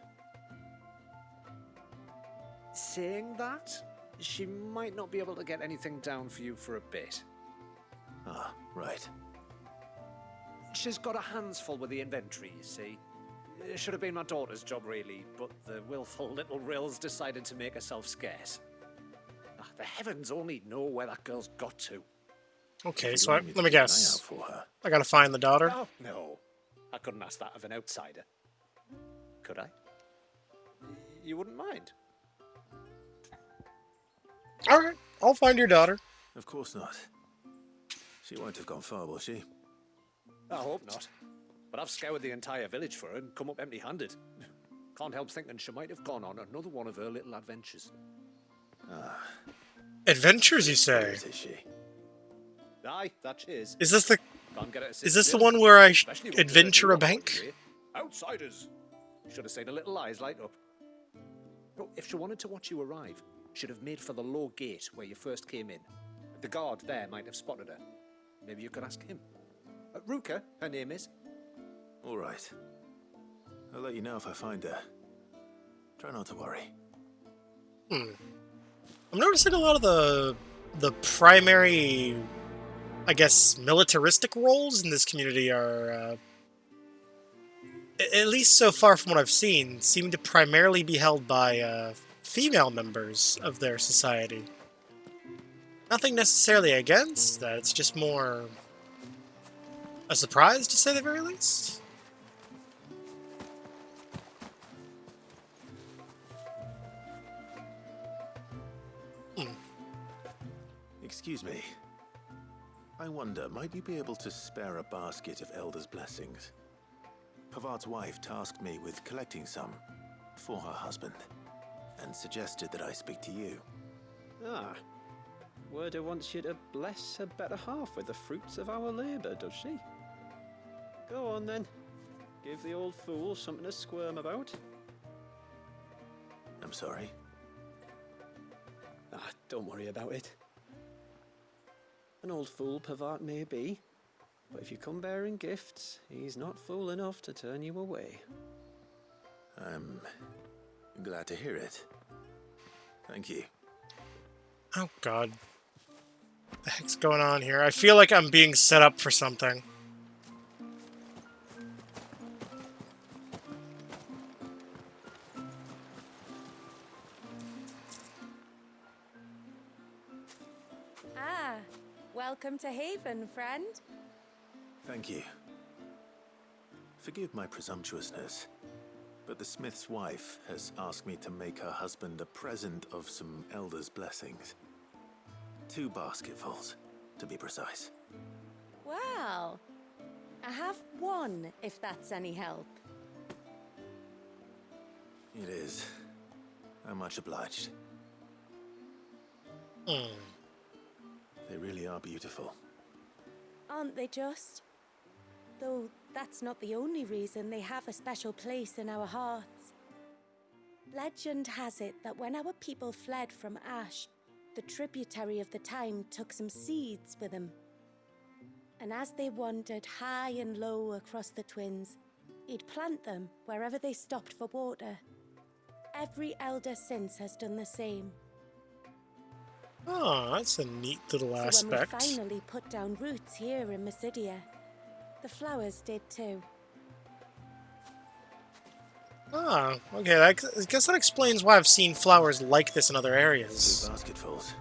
Saying that, she might not be able to get anything down for you for a bit. Ah, right. She's got her hands full with the inventory, you see. It should have been my daughter's job, really, but the willful little Rills decided to make herself scarce. The heavens only know where that girl's got to. Okay, so let me guess. I gotta find the daughter? Oh, no. I couldn't ask that of an outsider. Could I? You wouldn't mind? Alright, I'll find your daughter. Of course not. She won't have gone far, will she? I hope not. But I've scoured the entire village for her and come up empty-handed. Can't help thinking she might have gone on another one of her little adventures. Ah. Adventures, you say? Is she? Aye, that she is. Is this the... Can't get her to sit Is this the still, one where I especially when adventure you're a bank? here. Outsiders! Should have seen her little eyes light up. Oh, if she wanted to watch you arrive, she'd have made for the low gate where you first came in. The guard there might have spotted her. Maybe you could ask him. Ruka, her name is. All right. I'll let you know if I find her. Try not to worry. I'm noticing a lot of the primary, I guess, militaristic roles in this community are, at least so far from what I've seen, seem to primarily be held by female members of their society. Nothing necessarily against that, it's just more a surprise, to say the very least. Excuse me. I wonder, might you be able to spare a basket of Elder's blessings? Pavard's wife tasked me with collecting some for her husband, and suggested that I speak to you. Ah. Werda wants you to bless her better half with the fruits of our labour, does she? Go on then. Give the old fool something to squirm about. I'm sorry. Ah, don't worry about it. An old fool Pavard may be, but if you come bearing gifts, he's not fool enough to turn you away. I'm glad to hear it. Thank you. Oh god. What the heck's going on here? I feel like I'm being set up for something. Ah, welcome to Haven, friend. Thank you. Forgive my presumptuousness, but the smith's wife has asked me to make her husband a present of some Elder's blessings. 2 basketfuls, to be precise. Well, I have one, if that's any help. It is. I'm much obliged. They really are beautiful. Aren't they just? Though that's not the only reason they have a special place in our hearts. Legend has it that when our people fled from Ash, the tributary of the time took some seeds with them. And as they wandered high and low across the Twins, he'd plant them wherever they stopped for water. Every elder since has done the same. Oh, that's a neat little aspect. So when we finally put down roots here in Mysidia, the flowers did too. Ah, okay, I guess that explains why I've seen flowers like this in other areas. 2 basketfuls.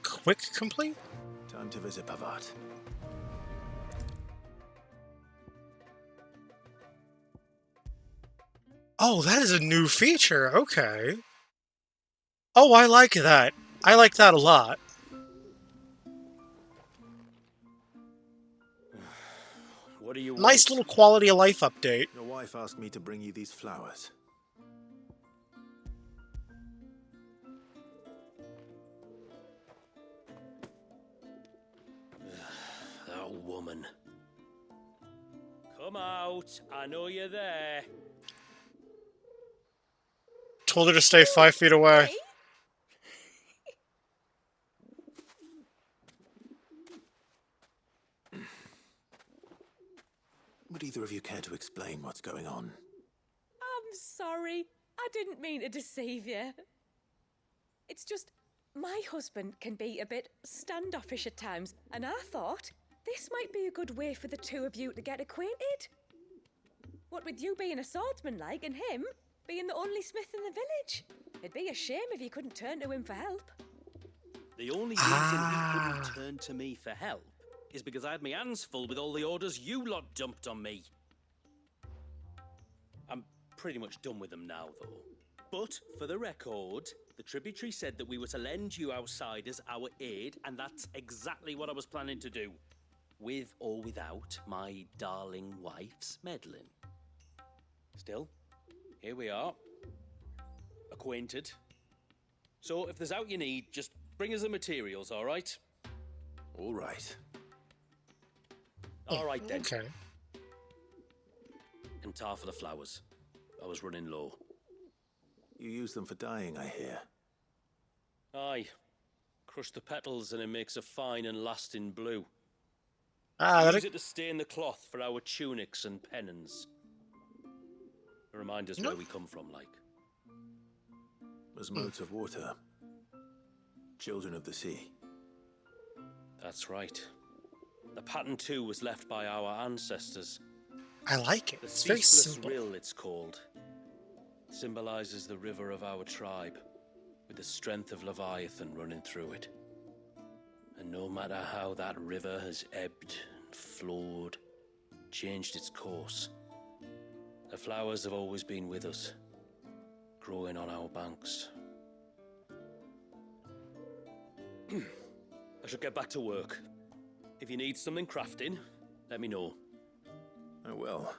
Quick complete? Time to visit Pavard. Oh, that is a new feature, okay. Oh, I like that. I like that a lot. What do you want? Nice little quality of life update. Your wife asked me to bring you these flowers. That woman. Come out. I know you're there. Told her to stay 5 feet away. Would either of you care to explain what's going on? I'm sorry. I didn't mean to deceive you. It's just, my husband can be a bit standoffish at times, and I thought this might be a good way for the 2 of you to get acquainted. What with you being a swordsman like, and him being the only smith in the village. It'd be a shame if you couldn't turn to him for help. The only reason he couldn't turn to me for help is because I had my hands full with all the orders you lot dumped on me. I'm pretty much done with them now, though. But, for the record, the tributary said that we were to lend you outsiders our aid, and that's exactly what I was planning to do. With or without my darling wife's meddling. Still, here we are. Acquainted. So, if there's out you need, just bring us the materials, all right? All right. All right, then. Okay. And tar for the flowers. I was running low. You use them for dyeing, I hear. Aye. Crush the petals and it makes a fine and lasting blue. Use it to stain the cloth for our tunics and pennons. Remind us where we come from, like. As modes of water. Children of the sea. That's right. The pattern too was left by our ancestors. I like it. The It's very Ceaseless simple. Rill, it's called. Symbolizes the river of our tribe, with the strength of Leviathan running through it. And no matter how that river has ebbed and flowed, changed its course, the flowers have always been with us, growing on our banks. I should get back to work. If you need something crafting, let me know. I will.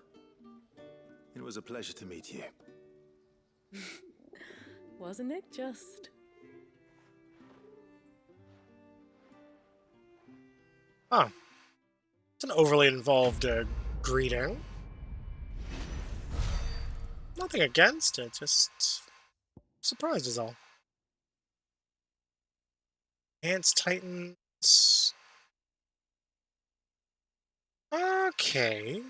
It was a pleasure to meet you. Wasn't it just? Oh. It's an overly involved greeting. Nothing against it, just surprised is all. Ants, Titans. Okay.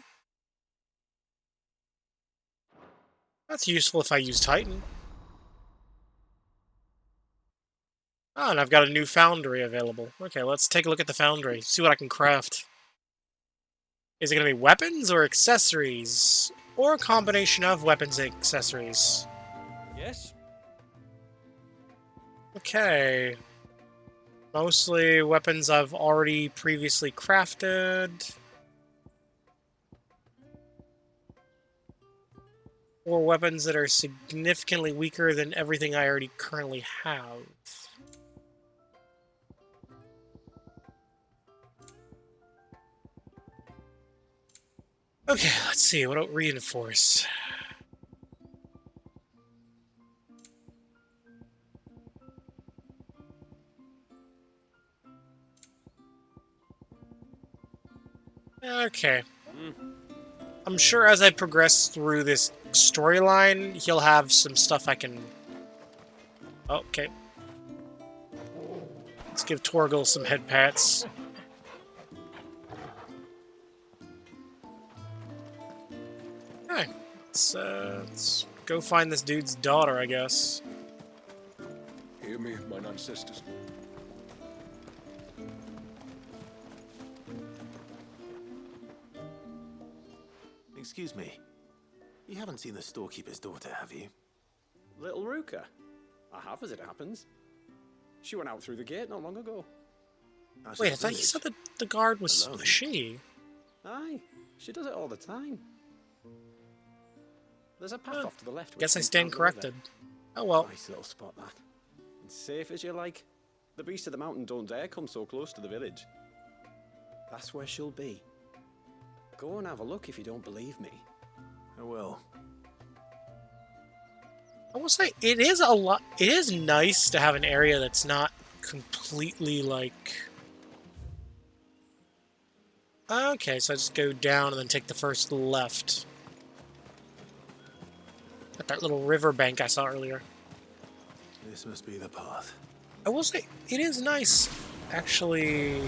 That's useful if I use Titan. Ah, and I've got a new foundry available. Okay, let's take a look at the foundry, see what I can craft. Is it going to be weapons or accessories? Or a combination of weapons and accessories? Yes? Okay. Mostly weapons I've already previously crafted. Or weapons that are significantly weaker than everything I already currently have. Okay, let's see. What about reinforce? Okay. I'm sure as I progress through this storyline, he'll have some stuff I can... Oh, okay. Let's give Torgal some head pats. Alright, let's go find this dude's daughter, I guess. Hear me, mine ancestors. Excuse me. You haven't seen the storekeeper's daughter, have you? Little Ruka? I have, as it happens. She went out through the gate not long ago. Wait, I thought you said that the guard was Alone. a she. Aye, she does it all the time. There's a path off to the left. Guess I which stand leads down the corrected. river. Oh well. Nice little spot, that. And safe as you like. The beasts of the mountain don't dare come so close to the village. That's where she'll be. Go and have a look if you don't believe me. I will. I will say, it is a lot. It is nice to have an area that's not completely like... Okay, so I just go down and then take the first left. At that little river bank I saw earlier. This must be the path. I will say, it is nice, actually...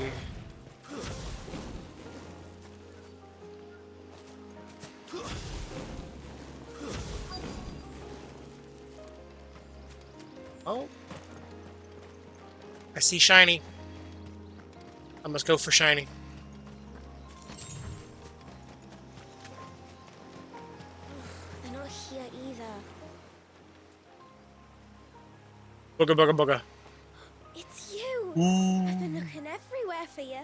Oh. I see shiny. I must go for shiny. They're not here either. Booga booga booga. It's you! Ooh. I've been looking everywhere for you.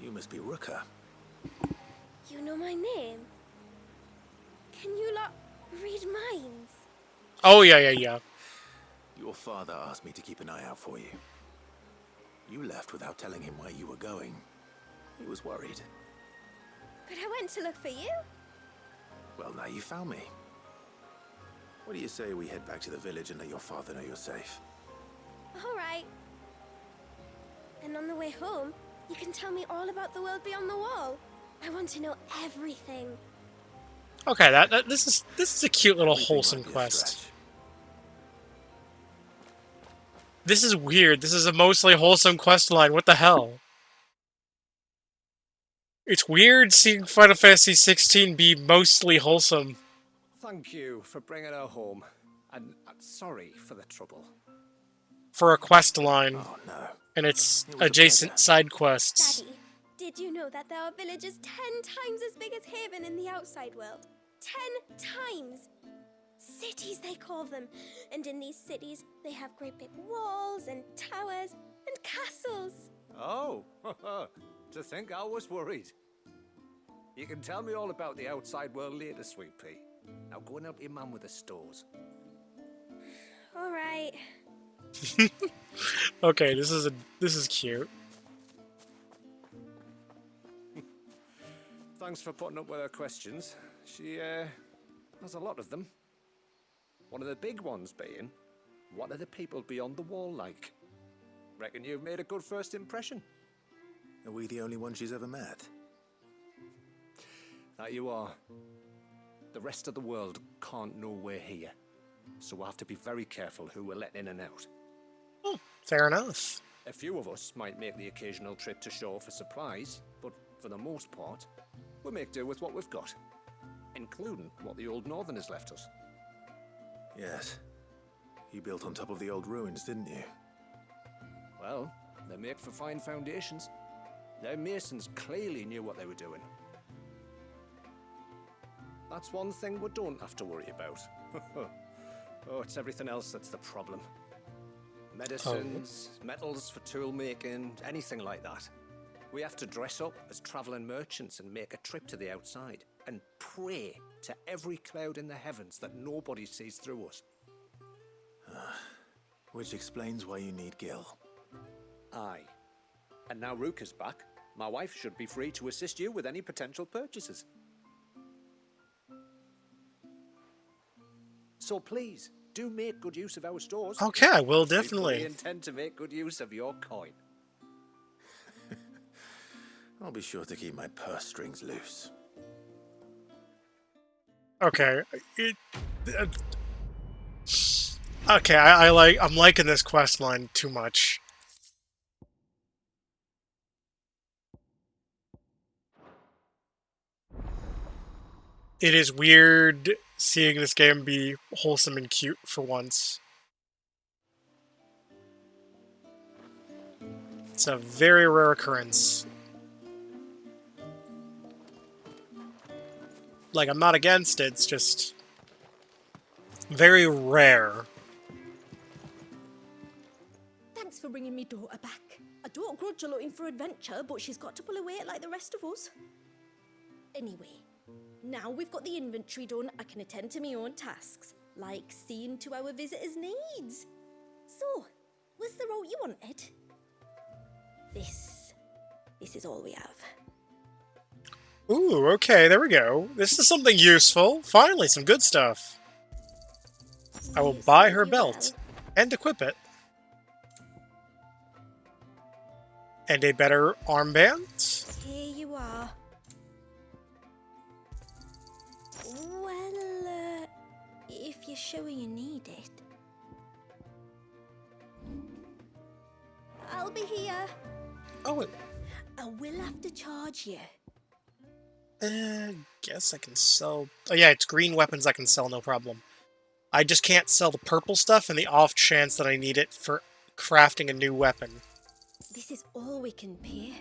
You must be Ruka. You know my name? Can you lot read minds? Oh, yeah. Your father asked me to keep an eye out for you. You left without telling him where you were going. He was worried. But I went to look for you. Well, now you found me. What do you say we head back to the village and let your father know you're safe? All right. And on the way home, you can tell me all about the world beyond the wall. I want to know everything. Okay, this is a cute little wholesome quest. This is weird. This is a mostly wholesome quest line. What the hell? It's weird seeing Final Fantasy 16 be mostly wholesome. Thank you for bringing her home. And sorry for the trouble. For a quest line. Oh, no. And it's adjacent side quests. Daddy, Did you know that there are villages 10 times as big as Haven in the outside world? 10 times! Cities, they call them. And in these cities, they have great big walls and towers and castles. Oh, to think I was worried. You can tell me all about the outside world later, Sweet Pea. Now go and help your mum with the stores. All right. Okay, this is cute. Thanks for putting up with her questions. She has a lot of them. One of the big ones being, what are the people beyond the wall like? Reckon you've made a good first impression. Are we the only one she's ever met? That you are. The rest of the world can't know we're here, so we'll have to be very careful who we're letting in and out. Oh, fair enough. A few of us might make the occasional trip to shore for supplies, but for the most part, we'll make do with what we've got, including what the old Northerners left us. Yes. You built on top of the old ruins, didn't you? Well, they make for fine foundations. Their masons clearly knew what they were doing. That's one thing we don't have to worry about. Oh, it's everything else that's the problem. Medicines, metals for tool making, anything like that. We have to dress up as traveling merchants and make a trip to the outside and pray to every cloud in the heavens that nobody sees through us. Which explains why you need Gil. Aye. And now Ruka's back, my wife should be free to assist you with any potential purchases. So please, do make good use of our stores. Okay, I will We definitely. fully intend to make good use of your coin. I'll be sure to keep my purse strings loose. Okay. Okay, I'm liking this quest line too much. It is weird seeing this game be wholesome and cute for once. It's a very rare occurrence. Like, I'm not against it, it's just very rare. Thanks for bringing me daughter back. I don't grudge her looking for adventure, but she's got to pull her weight like the rest of us. Anyway, now we've got the inventory done, I can attend to my own tasks, like seeing to our visitors' needs. So, what's the route you wanted? This is all we have. Ooh, okay, there we go. This is something useful. Finally, some good stuff. I will buy her belt and equip it. And a better armband. Here you are. Well, if you're sure you need it. I'll be here. Oh, I will have to charge you. Guess I can sell... Oh yeah, it's green weapons I can sell, no problem. I just can't sell the purple stuff in the off chance that I need it for crafting a new weapon. This is all we can pay.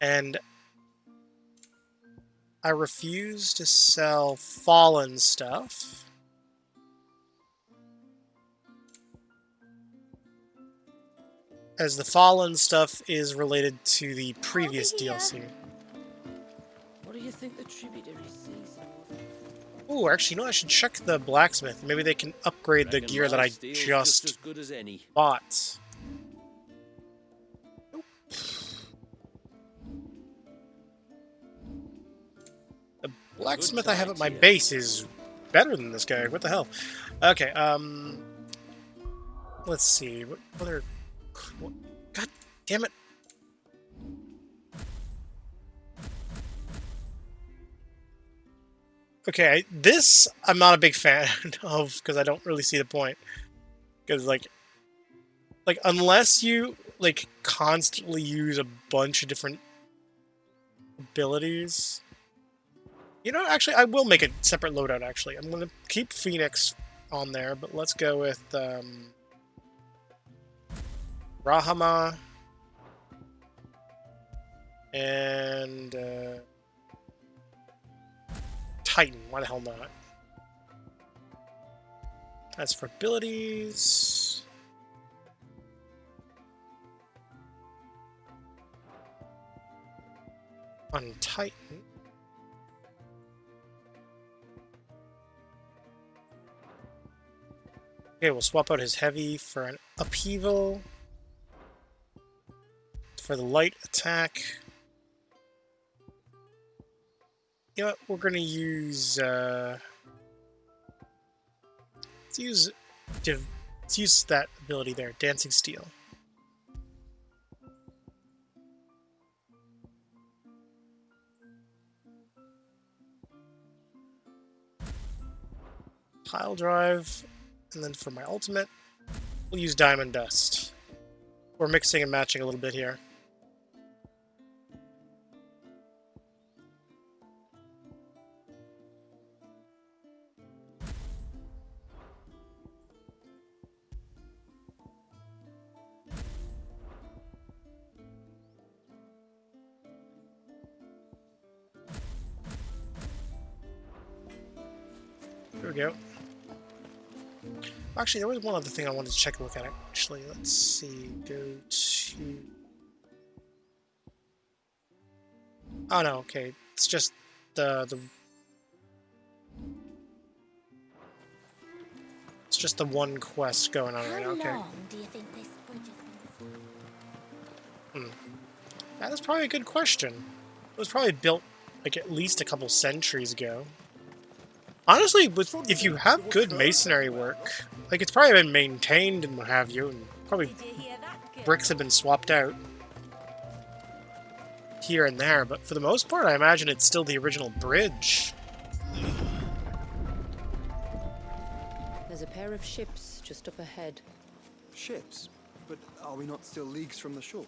And I refuse to sell fallen stuff. As the fallen stuff is related to the previous DLC. What do you think the tributary sees? Ooh, actually, you know, I should check the blacksmith. Maybe they can upgrade the Reckon gear that my I steel's just as good as any. bought. The blacksmith I have at my base is better than this guy. What the hell? Okay, let's see. What other... God damn it. Okay, this I'm not a big fan of because I don't really see the point. Because like unless you like constantly use a bunch of different abilities. You know, actually, I will make a separate loadout. Actually, I'm gonna keep Phoenix on there, but let's go with Rahama. And Titan. Why the hell not? As for abilities, on Titan, okay, we'll swap out his heavy for an upheaval. For the light attack, you know what, we're gonna use let's use that ability there, Dancing Steel. Pile drive, and then for my ultimate, we'll use Diamond Dust. We're mixing and matching a little bit here. There we go. Actually, there was one other thing I wanted to check a look at. Actually, let's see. Go to. Oh no, okay. It's just the. It's just the one quest going on right now. Okay. How long do you think this bridge has been? That is probably a good question. It was probably built like at least a couple centuries ago. Honestly, if you have good masonry work, like it's probably been maintained and what have you, and probably bricks have been swapped out here and there, but for the most part, I imagine it's still the original bridge. There's a pair of ships just up ahead. Ships? But are we not still leagues from the shore?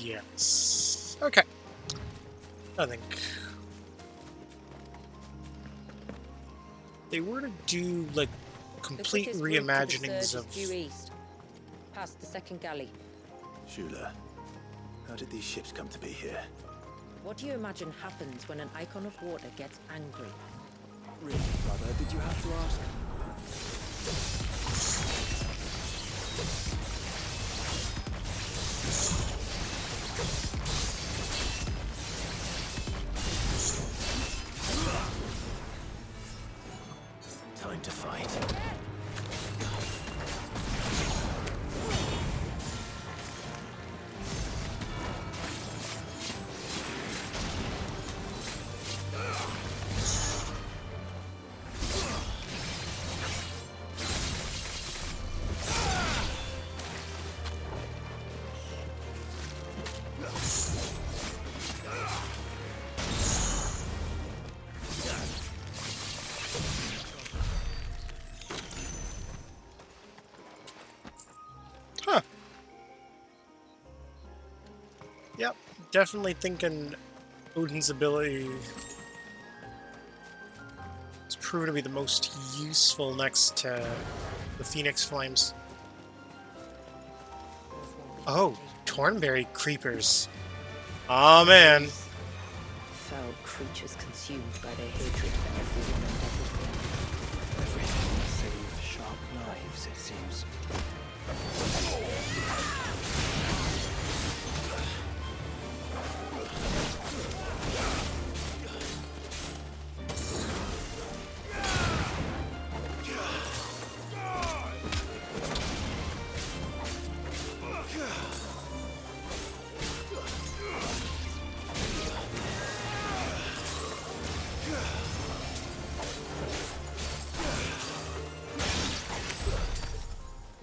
Yes. Okay. I think they were to do like complete reimaginings of. Due east, past the second galley. Shula, how did these ships come to be here? What do you imagine happens when an icon of water gets angry? Really, brother, did you have to ask? Time to fight. Yep, definitely thinking Odin's ability is proven to be the most useful next to the Phoenix Flames. Oh, Tornberry creepers. Oh man. Foul creatures consumed by their hatred for everyone and everything. Everything save sharp knives. lives, it seems.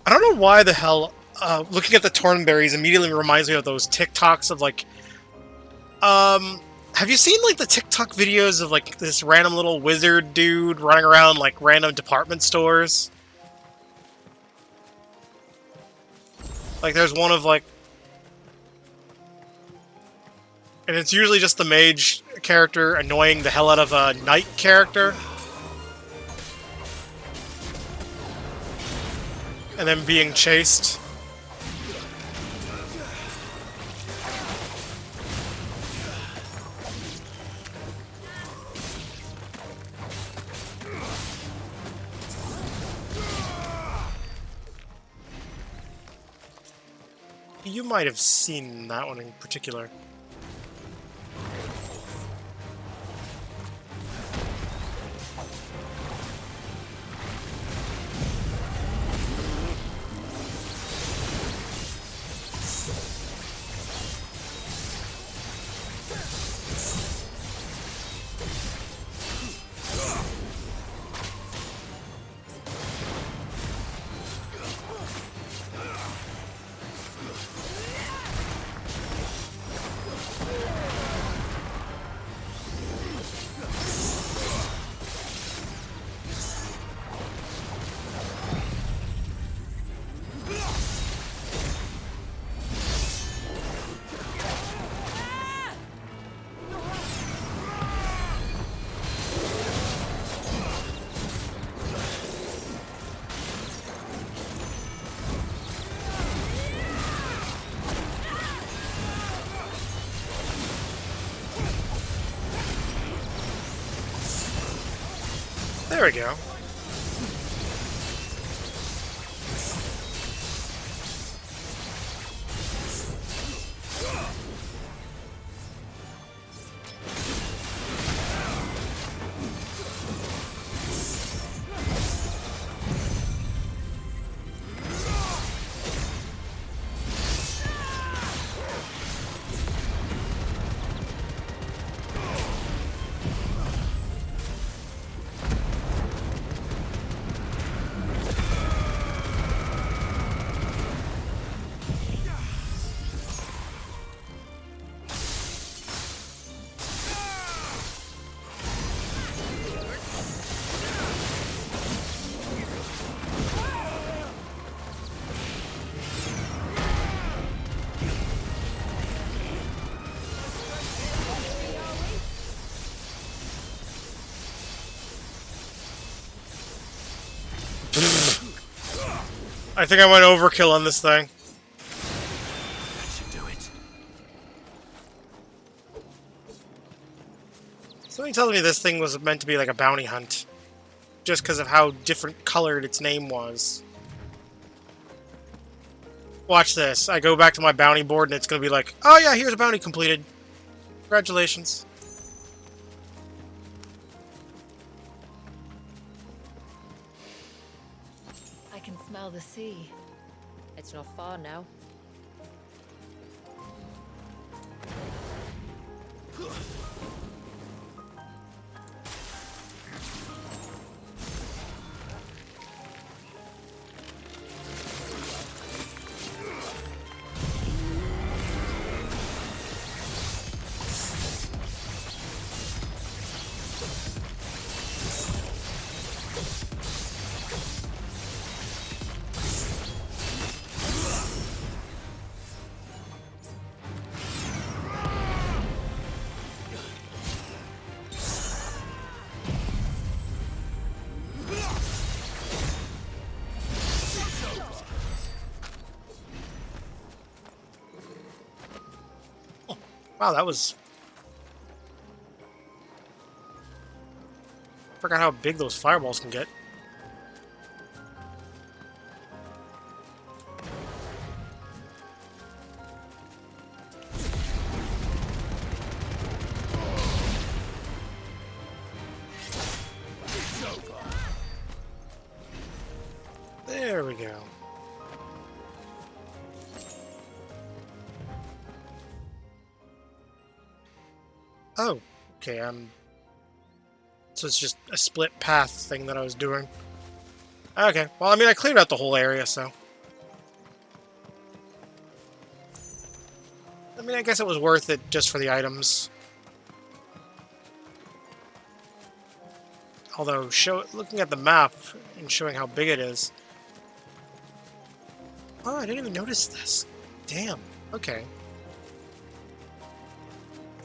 I don't know why the hell looking at the Tornberries immediately reminds me of those TikToks of like have you seen like the TikTok videos of like this random little wizard dude running around like random department stores? Like there's one of like, and it's usually just the mage character annoying the hell out of a knight character. And then being chased. You might have seen that one in particular. There we go. I think I went overkill on this thing. That should do it. Something tells me this thing was meant to be like a bounty hunt. Just because of how different colored its name was. Watch this. I go back to my bounty board and it's going to be like, oh yeah, here's a bounty completed. Congratulations. I can smell the sea. It's not far now. Wow, that was... Forgot how big those fireballs can get. There we go. Oh, okay, so it's just a split path thing that I was doing. Okay, well, I mean, I cleared out the whole area, so... I mean, I guess it was worth it just for the items. Although, looking at the map and showing how big it is... Oh, I didn't even notice this. Damn, okay.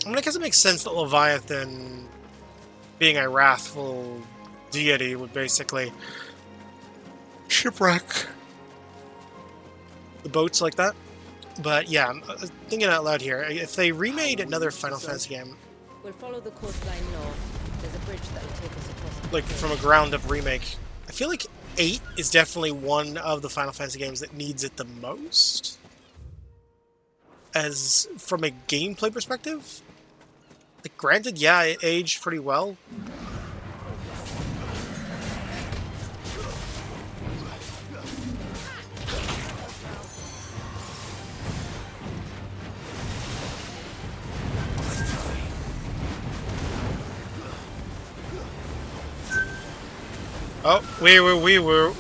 I mean, I guess it makes sense that Leviathan, being a wrathful deity, would basically shipwreck the boats like that. But yeah, I'm thinking out loud here. If they remade another Final Fantasy game, We'll follow the coastline north. There's a bridge that'll take us across. like from a ground-up remake, I feel like 8 is definitely one of the Final Fantasy games that needs it the most. As from a gameplay perspective, like, granted, yeah, it aged pretty well. Oh, we were.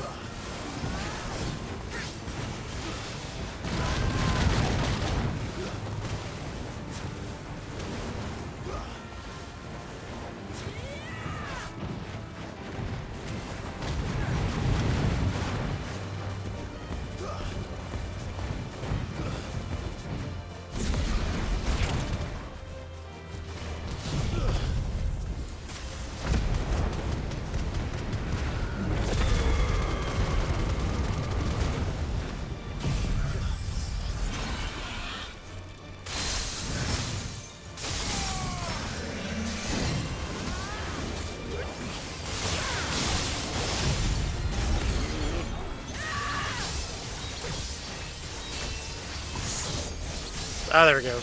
Ah, there we go.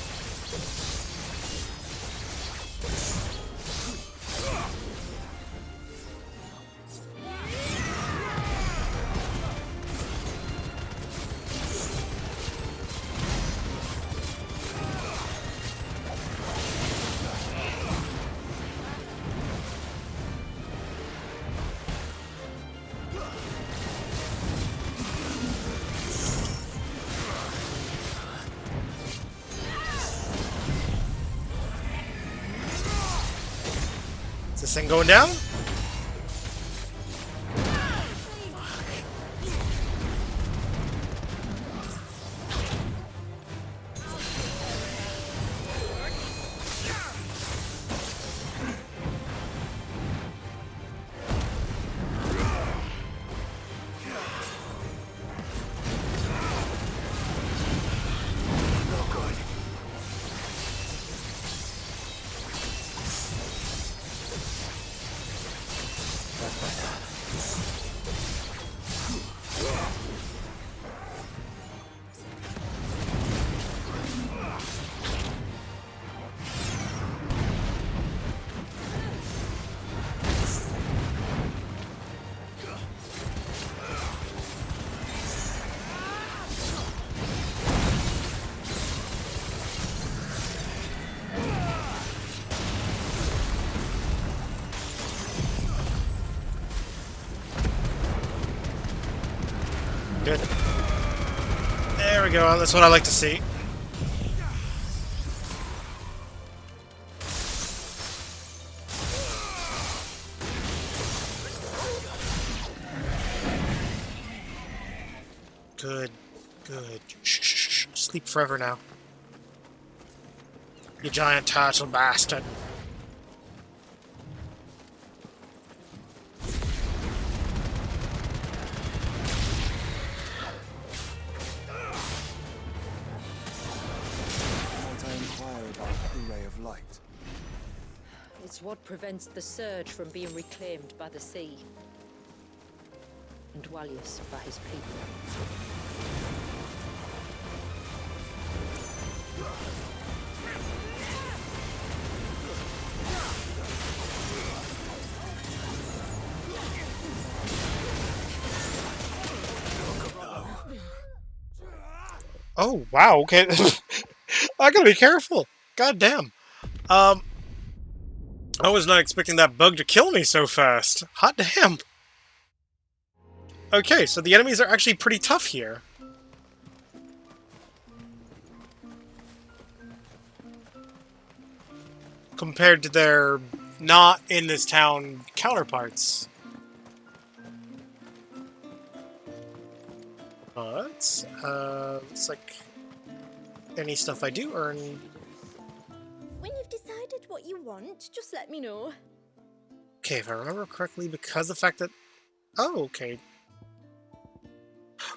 Is this thing going down? Good. There we go. That's what I like to see. Good. Good. Shh, shh, shh. Sleep forever now. You giant turtle bastard. It's what prevents the surge from being reclaimed by the sea. And Dwalius by his people. Oh, wow, okay. I gotta be careful. God damn. I was not expecting that bug to kill me so fast. Hot damn. Okay, so the enemies are actually pretty tough here. Compared to their not in this town counterparts. But, it's like any stuff I do earn. When you've decided what you want, just let me know. Okay, if I remember correctly, because the fact that... Oh, okay.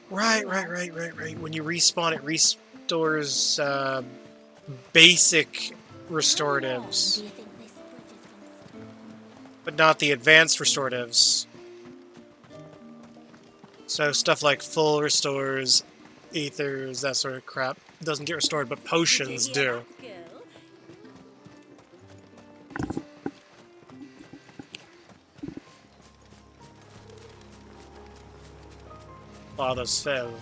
Right. When you respawn, it restores, basic restoratives. But not the advanced restoratives. So stuff like full restores, ethers, that sort of crap doesn't get restored, but potions do. Fathers fell.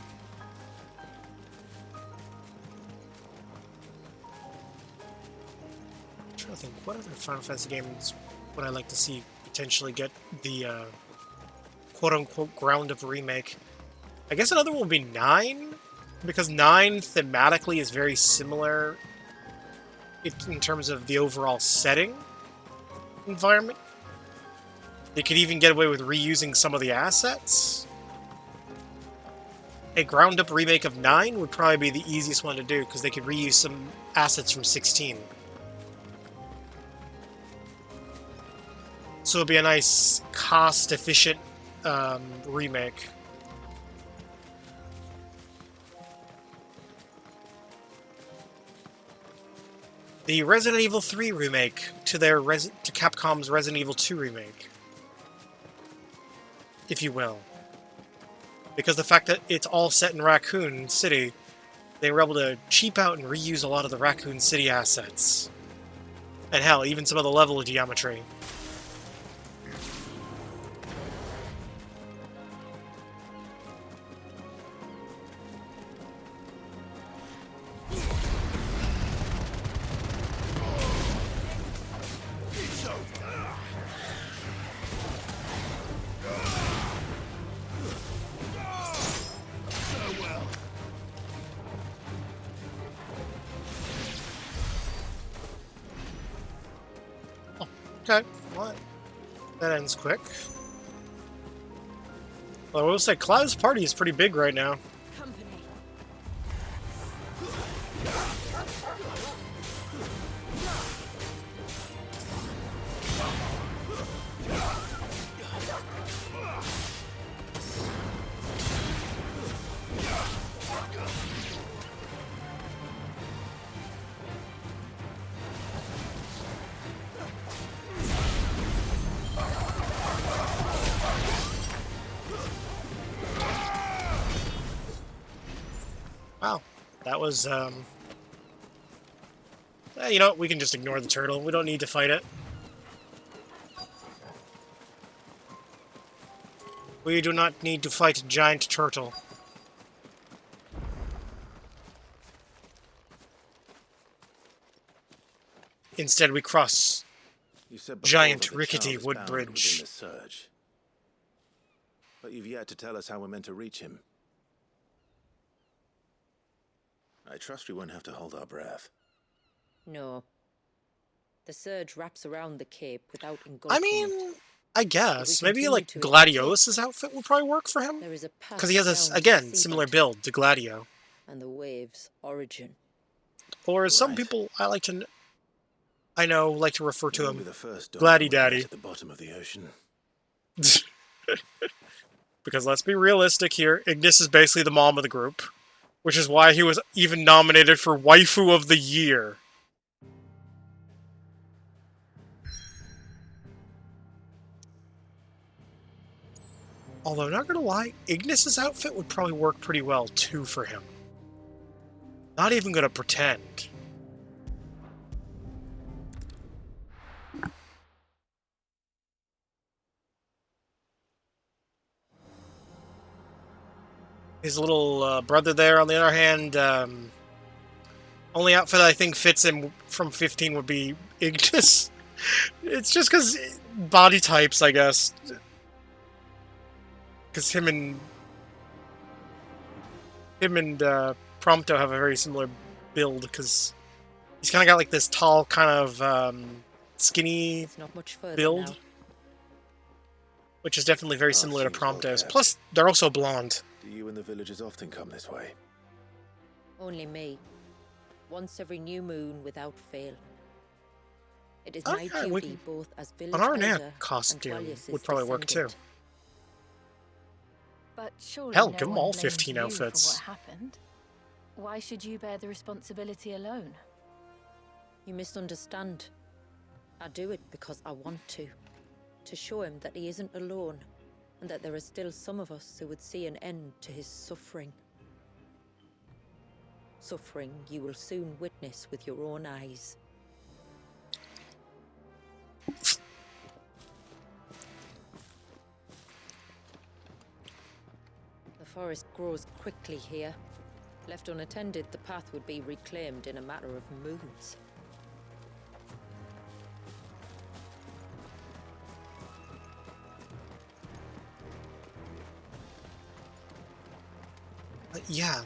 I'm trying to think, what other Final Fantasy games would I like to see potentially get the quote-unquote ground of remake? I guess another one would be 9, because 9 thematically is very similar in terms of the overall setting environment. They could even get away with reusing some of the assets. A ground-up remake of 9 would probably be the easiest one to do, because they could reuse some assets from 16. So it'd be a nice, cost-efficient remake. The Resident Evil 3 remake to Capcom's Resident Evil 2 remake, if you will. Because the fact that it's all set in Raccoon City, they were able to cheap out and reuse a lot of the Raccoon City assets. And hell, even some of the level geometry. Okay, well, that ends quick. Well, I will say, Cloud's party is pretty big right now. Wow, that was, you know what, we can just ignore the turtle. We don't need to fight it. We do not need to fight a giant turtle. Instead, we cross You said before giant, that the rickety child is wood bound bridge. within the surge. But you've yet to tell us how we're meant to reach him. I trust we won't have to hold our breath. No. The surge wraps around the cape without engulfing I it. mean, I guess. Maybe, continue like, to Gladiolus' outfit would probably work for him. There is a path Because he has, down to again, the similar seabed build to Gladio. and the wave's origin. Or as some people like to refer to You'll him, be the first Gladdy domino we met Daddy. at the bottom of the ocean. Because let's be realistic here, Ignis is basically the mom of the group. Which is why he was even nominated for Waifu of the Year. Although, not gonna lie, Ignis's outfit would probably work pretty well, too, for him. Not even gonna pretend. his little brother there, on the other hand, only outfit I think fits him from 15 would be Ignis. It's just because body types, I guess. Because him and Prompto have a very similar build, because he's kind of got like this tall, kind of skinny It's not much further build, now. which is definitely very similar to seems well Prompto's. kept. Plus, they're also blonde. Do you and the villagers often come this way? Only me. Once every new moon without fail. It is Oh, my yeah, we duty can- both as village An Arnett elder and costume Tullius's would probably work too. descendant. But surely Hell, no give 'em one all blames 15 you for outfits. what happened. Why should you bear the responsibility alone? You misunderstand. I do it because I want to. To show him that he isn't alone, and that there are still some of us who would see an end to his suffering. Suffering you will soon witness with your own eyes. The forest grows quickly here. Left unattended, the path would be reclaimed in a matter of moons. Yeah,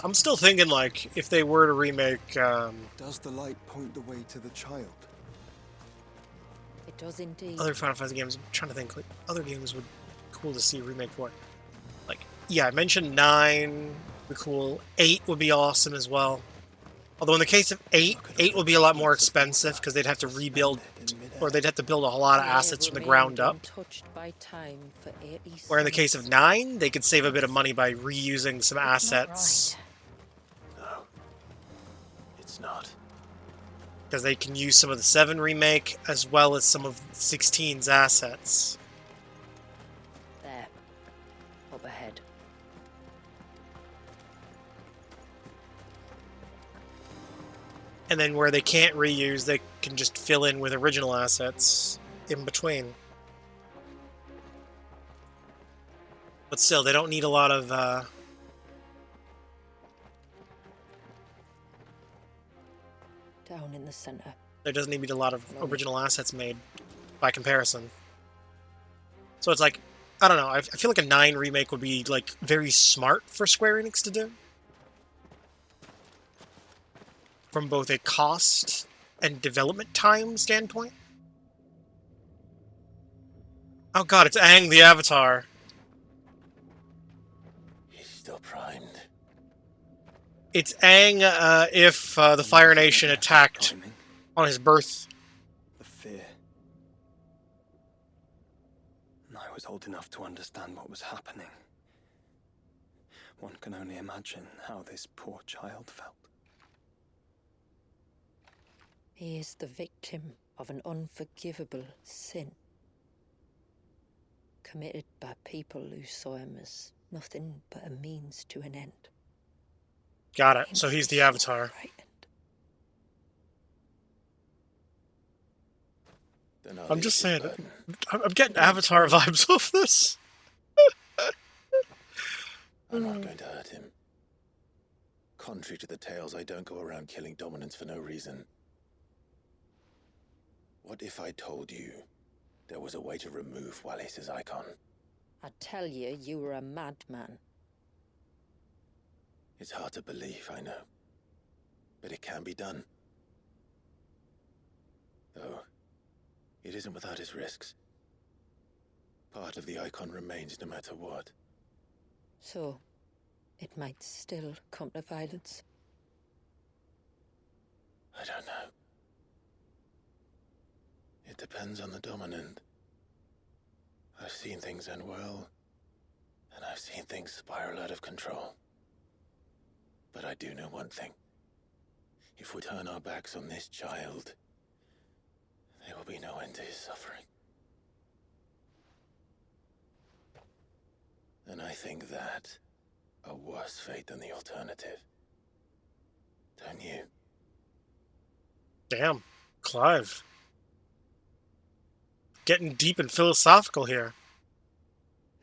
I'm still thinking, like, if they were to remake, Does the light point the way to the child? It does indeed. other Final Fantasy games, I'm trying to think, like, other games would be cool to see a remake for. Like, yeah, I mentioned 9 would be cool. 8 would be awesome as well. Although in the case of 8, 8 would be a lot more expensive because they'd have to rebuild, or they'd have to build a lot of assets from the ground up. Untouched by time for 80 Where in the case of summers. 9, they could save a bit of money by reusing some assets. No. It's not. Because they can use some of the 7 remake as well as some of 16's assets. There. Up ahead. And then where they can't reuse, they can just fill in with original assets in between. But still, they don't need a lot of, Down in the center. there doesn't need to be a lot of original assets made by comparison. So it's like, I don't know, I feel like a 9 remake would be, like, very smart for Square Enix to do. From both a cost and development time standpoint. Oh god, it's Aang the Avatar. He's still primed. It's Aang if the Fire Nation attacked on his birth. The fear. And I was old enough to understand what was happening. One can only imagine how this poor child felt. He is the victim of an unforgivable sin. Committed by people who saw him as nothing but a means to an end. Got it. So he's the Avatar. I'm just saying, I'm getting Avatar vibes off this. I'm not going to hurt him. Contrary to the tales, I don't go around killing dominants for no reason. What if I told you there was a way to remove Wallace's icon? I tell you, you were a madman. It's hard to believe, I know. But it can be done. Though, it isn't without its risks. Part of the icon remains no matter what. So, it might still come to violence. I don't know. It depends on the dominant. I've seen things end well, and I've seen things spiral out of control. But I do know one thing. If we turn our backs on this child, there will be no end to his suffering. And I think that a worse fate than the alternative. Don't you? Damn, Clive. Getting deep and philosophical here.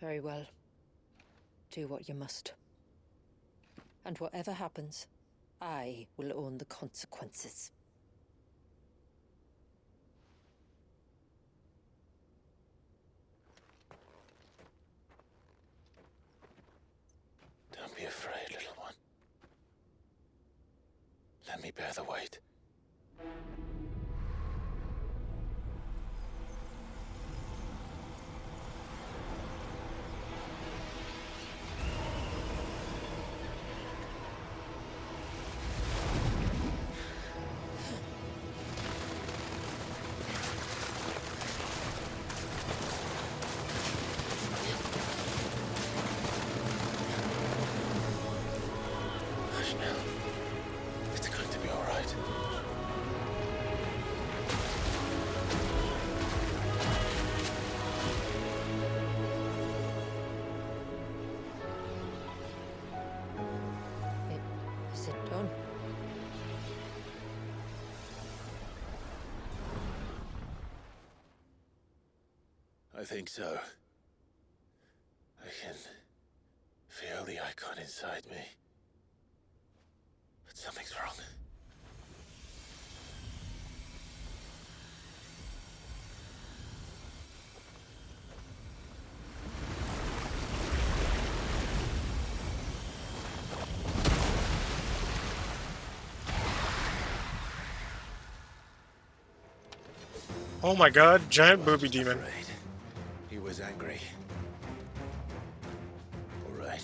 Very well. Do what you must. And whatever happens, I will own the consequences. Don't be afraid, little one. Let me bear the weight. It's going to be all right. Is it done? I think so. I can feel the icon inside me. But something's wrong. Oh my god, giant booby demon. He was angry. All right.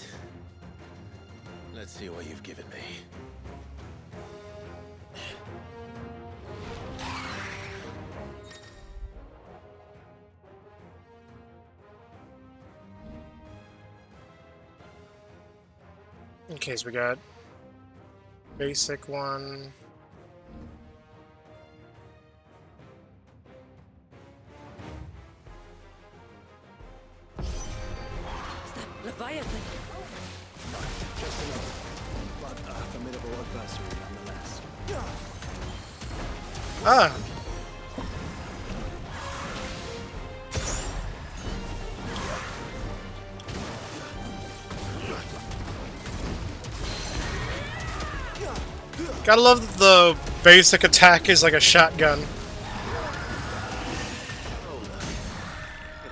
Let's see what you've given me. Okay, so we got basic one. Leviathan! Just another, but a formidable adversary nonetheless. Ah! Gotta love that the basic attack is like a shotgun. It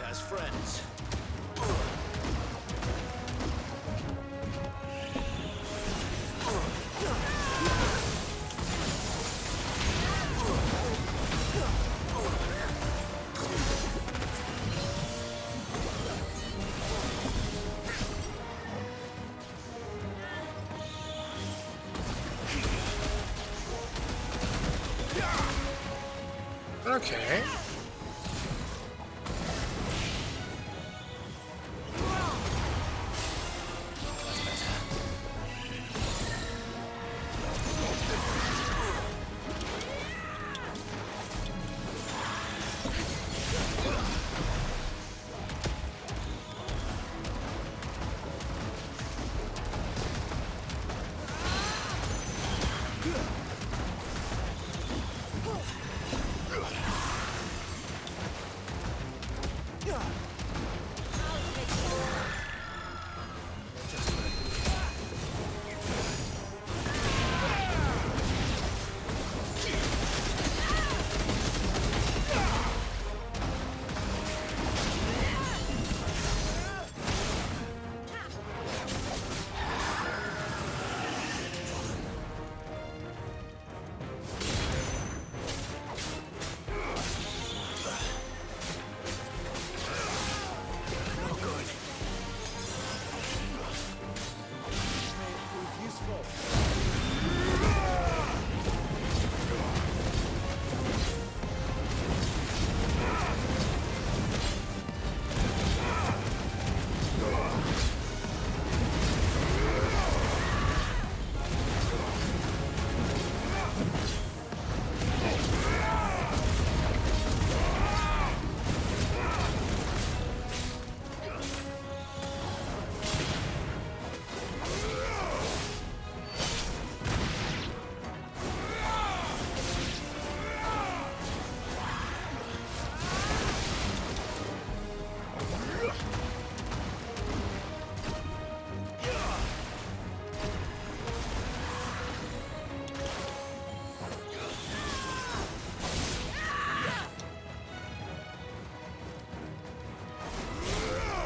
has friends. Okay.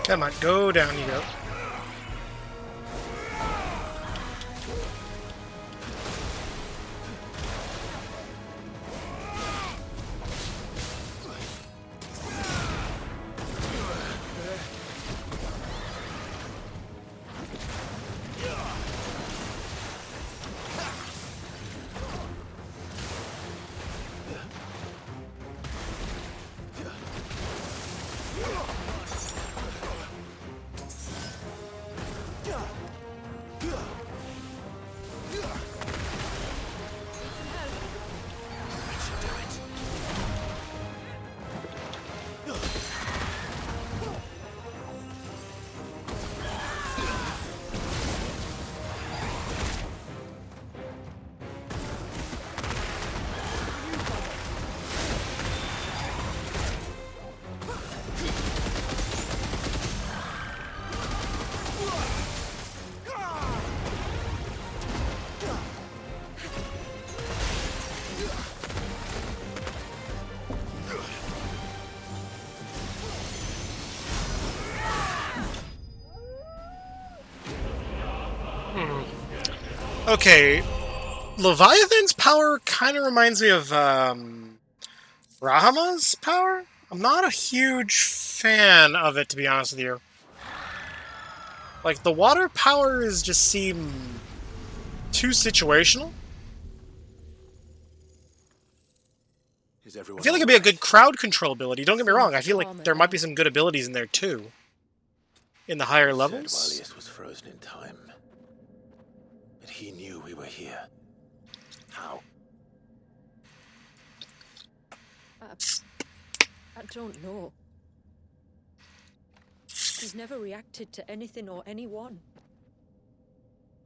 Come on, go down you go. Okay, Leviathan's power kind of reminds me of Rahama's power. I'm not a huge fan of it, to be honest with you. Like, the water powers just seem too situational. I feel like it'd be a good crowd control ability. Don't get me wrong, I feel like there might be some good abilities in there too. In the higher levels. Valius was frozen in time. But he knew we were here. How? I don't know. He's never reacted to anything or anyone.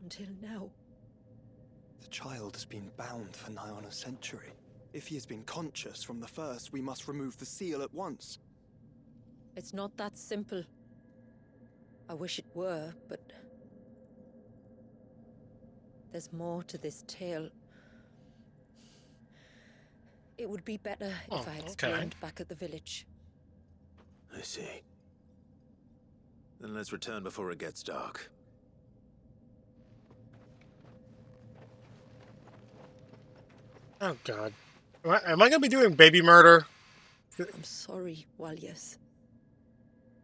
Until now. The child has been bound for nigh on a century. If he has been conscious from the first, we must remove the seal at once. It's not that simple. I wish it were, but... there's more to this tale. It would be better if I explained back at the village. I see. Then let's return before it gets dark. Oh god. Am I gonna be doing baby murder? I'm sorry, Valius.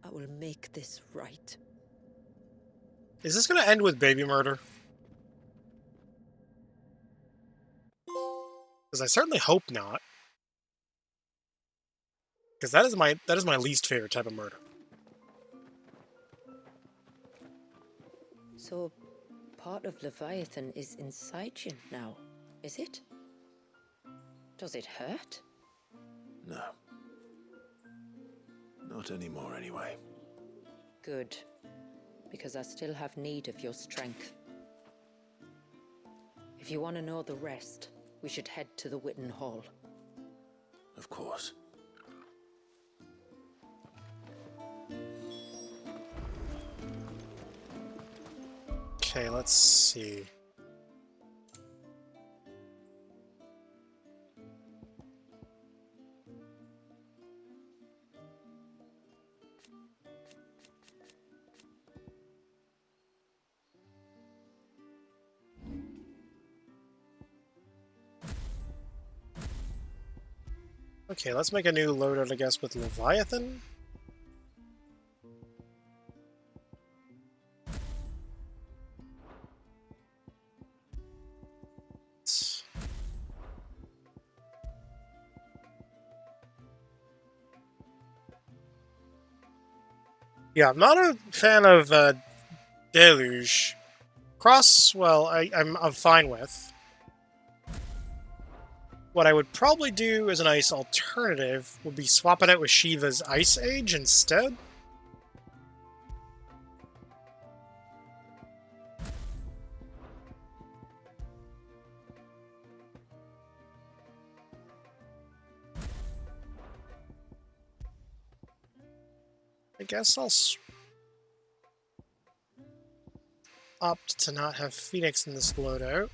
I will make this right. Is this gonna end with baby murder? Because I certainly hope not. Because that is my least favorite type of murder. So, part of Leviathan is inside you now, is it? Does it hurt? No. Not anymore, anyway. Good. Because I still have need of your strength. If you want to know the rest, we should head to the Witten Hall. Of course. Okay, let's see. Okay, let's make a new loadout, I guess, with Leviathan. Yeah, I'm not a fan of Deluge. Cross, well, I'm fine with. What I would probably do as a nice alternative would be swap it out with Shiva's Ice Age instead. I guess I'll opt to not have Phoenix in this loadout.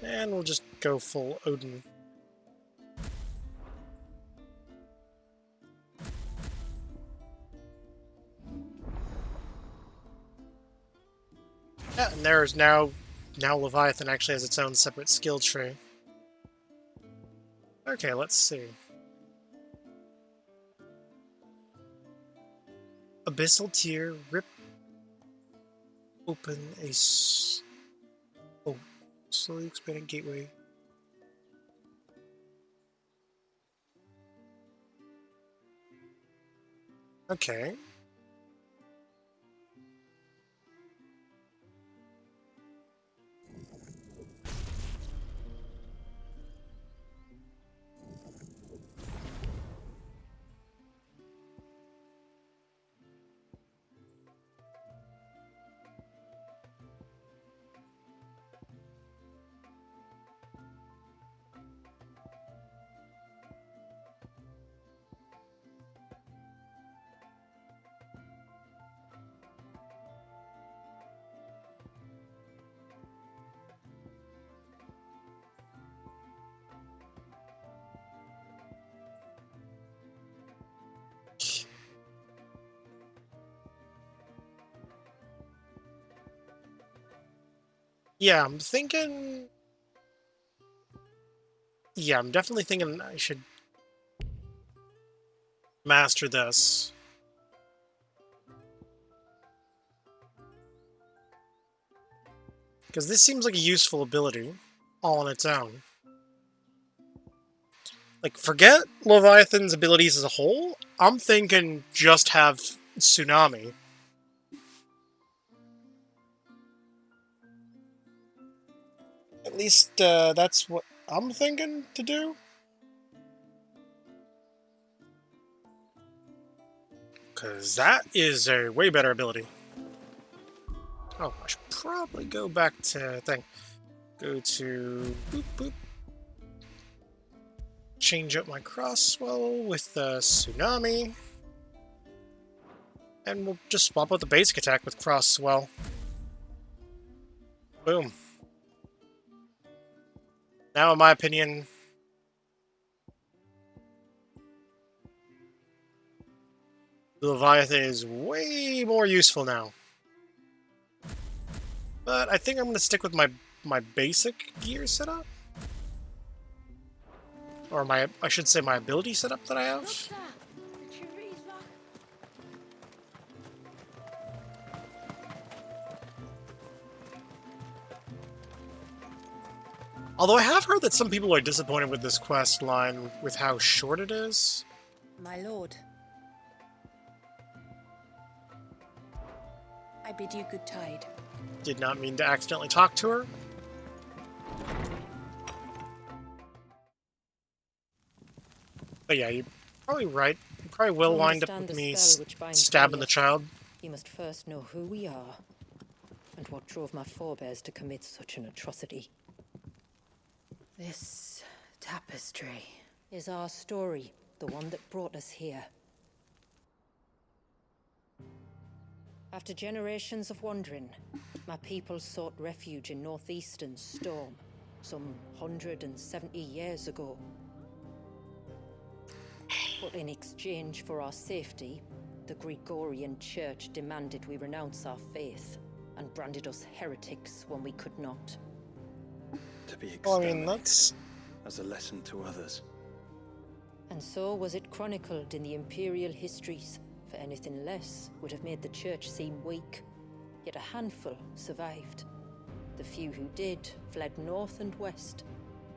And we'll just go full Odin. Yeah, and there's now Leviathan actually has its own separate skill tree. Okay, let's see. Abyssal tier, rip open a slowly expanding gateway. Okay. Yeah, I'm thinking... Yeah, I'm definitely thinking I should master this. Because this seems like a useful ability, all on its own. Like, forget Leviathan's abilities as a whole. I'm thinking just have Tsunami. At least, that's what I'm thinking to do. Because that is a way better ability. Oh, I should probably go back to thing. Go to boop boop. Change up my Crosswell with the Tsunami. And we'll just swap out the basic attack with Crosswell. Boom. Now, in my opinion, the Leviathan is way more useful now. But I think I'm going to stick with my basic gear setup. Or I should say my ability setup that I have. Although I have heard that some people are disappointed with this quest line with how short it is. My lord. I bid you good tide. Did not mean to accidentally talk to her. But yeah, you're probably right. You probably will wind up with me stabbing the child. You must first know who we are, and what drove my forebears to commit such an atrocity. This tapestry is our story, the one that brought us here. After generations of wandering, my people sought refuge in northeastern Storm, some 170 years ago. But in exchange for our safety, the Gregorian Church demanded we renounce our faith, and branded us heretics when we could not. To be Well, I mean, that's... as a lesson to others. And so was it chronicled in the imperial histories, for anything less would have made the church seem weak. Yet a handful survived. The few who did fled north and west,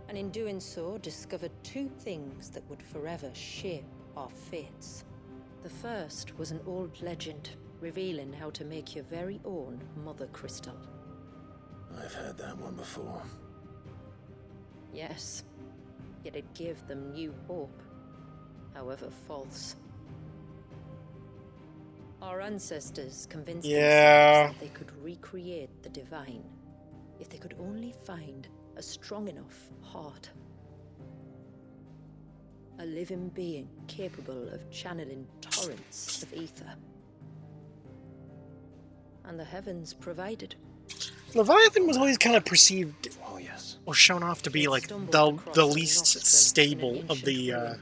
and in doing so discovered two things that would forever shape our fates. The first was an old legend, revealing how to make your very own Mother Crystal. I've heard that one before. Yes, yet it gave them new hope, however false. Our ancestors convinced themselves that they could recreate the divine, if they could only find a strong enough heart. A living being capable of channeling torrents of ether. And the heavens provided. Leviathan was always kind of perceived Oh, yes. or shown off to be like Stumbled across the a least nostrum in an stable of ancient the. ruin,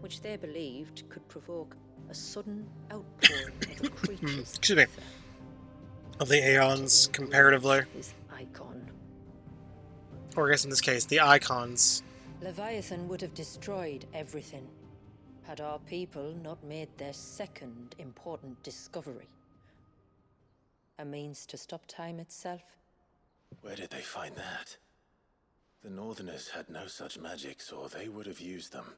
which they believed could provoke a sudden outpouring of a creature's Excuse me. Of the Aeons comparatively, his icon. or I guess in this case, the Icons. Leviathan would have destroyed everything had our people not made their second important discovery. A means to stop time itself. Where did they find that? The Northerners had no such magics, or they would have used them.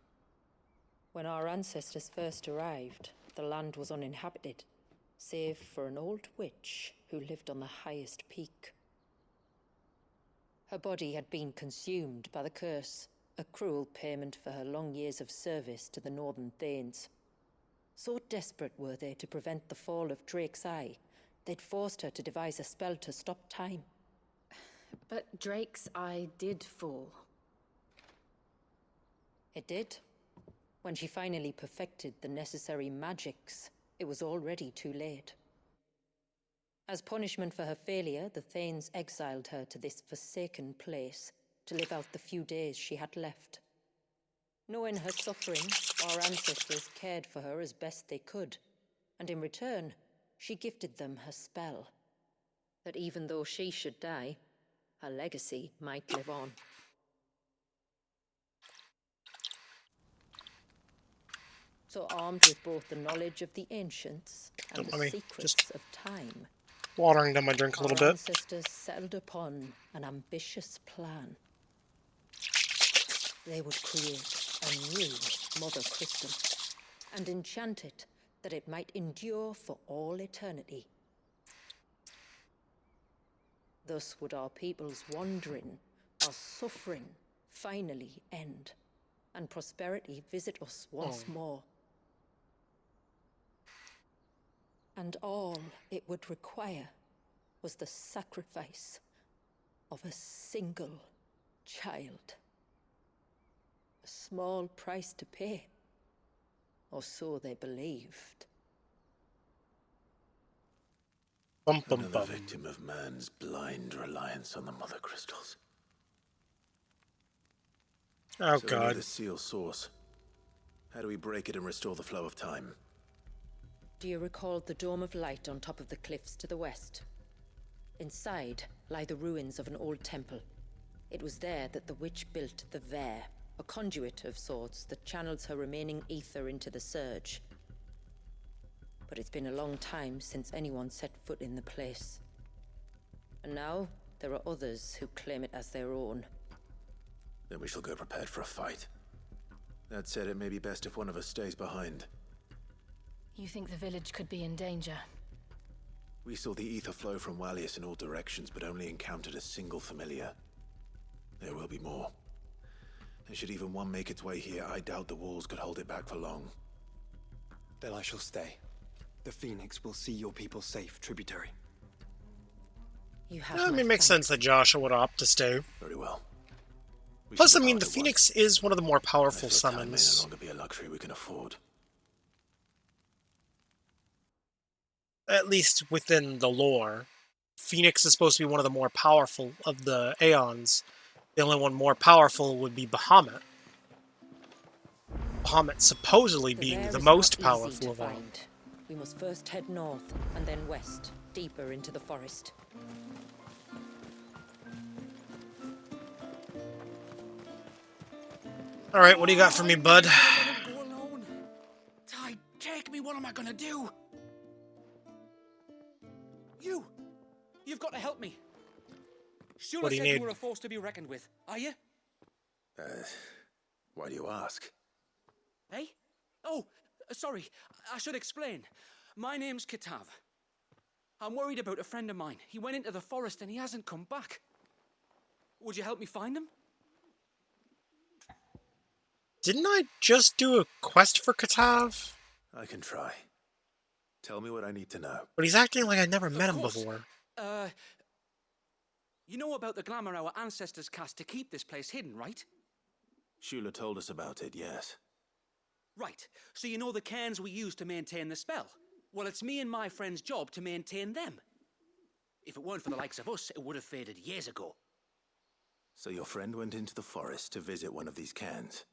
When our ancestors first arrived, the land was uninhabited, save for an old witch who lived on the highest peak. Her body had been consumed by the curse, a cruel payment for her long years of service to the Northern Thanes. So desperate were they to prevent the fall of Drake's Eye, they'd forced her to devise a spell to stop time. But Drake's Eye did fall. It did. When she finally perfected the necessary magics, it was already too late. As punishment for her failure, the Thanes exiled her to this forsaken place to live out the few days she had left. Knowing her suffering, our ancestors cared for her as best they could, and in return, she gifted them her spell. That even though she should die, her legacy might live on. So armed with both the knowledge of the ancients and the secrets of time, Watering down my drink a little our bit. ancestors settled upon an ambitious plan. They would create a new Mother Crystal and enchant it that it might endure for all eternity. Thus would our people's wandering, our suffering, finally end, and prosperity visit us once more. And all it would require was the sacrifice of a single child. A small price to pay, or so they believed. Another victim of man's blind reliance on the Mother Crystals. Oh, so God. The seal source. How do we break it and restore the flow of time? Do you recall the Dome of Light on top of the cliffs to the west? Inside lie the ruins of an old temple. It was there that the witch built the Vare, a conduit of sorts that channels her remaining ether into the Surge. But it's been a long time since anyone set foot in the place. And now, there are others who claim it as their own. Then we shall go prepared for a fight. That said, it may be best if one of us stays behind. You think the village could be in danger? We saw the ether flow from Wallius in all directions, but only encountered a single familiar. There will be more. And should even one make its way here, I doubt the walls could hold it back for long. Then I shall stay. The Phoenix will see your people safe, tributary. You have I mean, it makes sense that Joshua would opt to stay. Very well. Plus, I mean, the Phoenix is one of the more powerful summons. May no longer be a luxury we can afford. At least within the lore. Phoenix is supposed to be one of the more powerful of the Aeons. The only one more powerful would be Bahamut. Bahamut supposedly being the most powerful of all. We must first head north and then west, deeper into the forest. Alright, what do you got for me, bud? Go alone. Ty, take me. What am I gonna do? You've got to help me. Shula What do you said you need? were a force to be reckoned with. Are you? Why do you ask? Eh? Oh, sorry. I should explain. My name's Kitav. I'm worried about a friend of mine. He went into the forest and he hasn't come back. Would you help me find him? Didn't I just do a quest for Katav? I can try. Tell me what I need to know. But he's acting like I never met him before. You know about the glamour our ancestors cast to keep this place hidden, right? Shula told us about it, yes. Right. So you know the cairns we use to maintain the spell? Well, it's me and my friend's job to maintain them. If it weren't for the likes of us, it would have faded years ago. So your friend went into the forest to visit one of these cairns?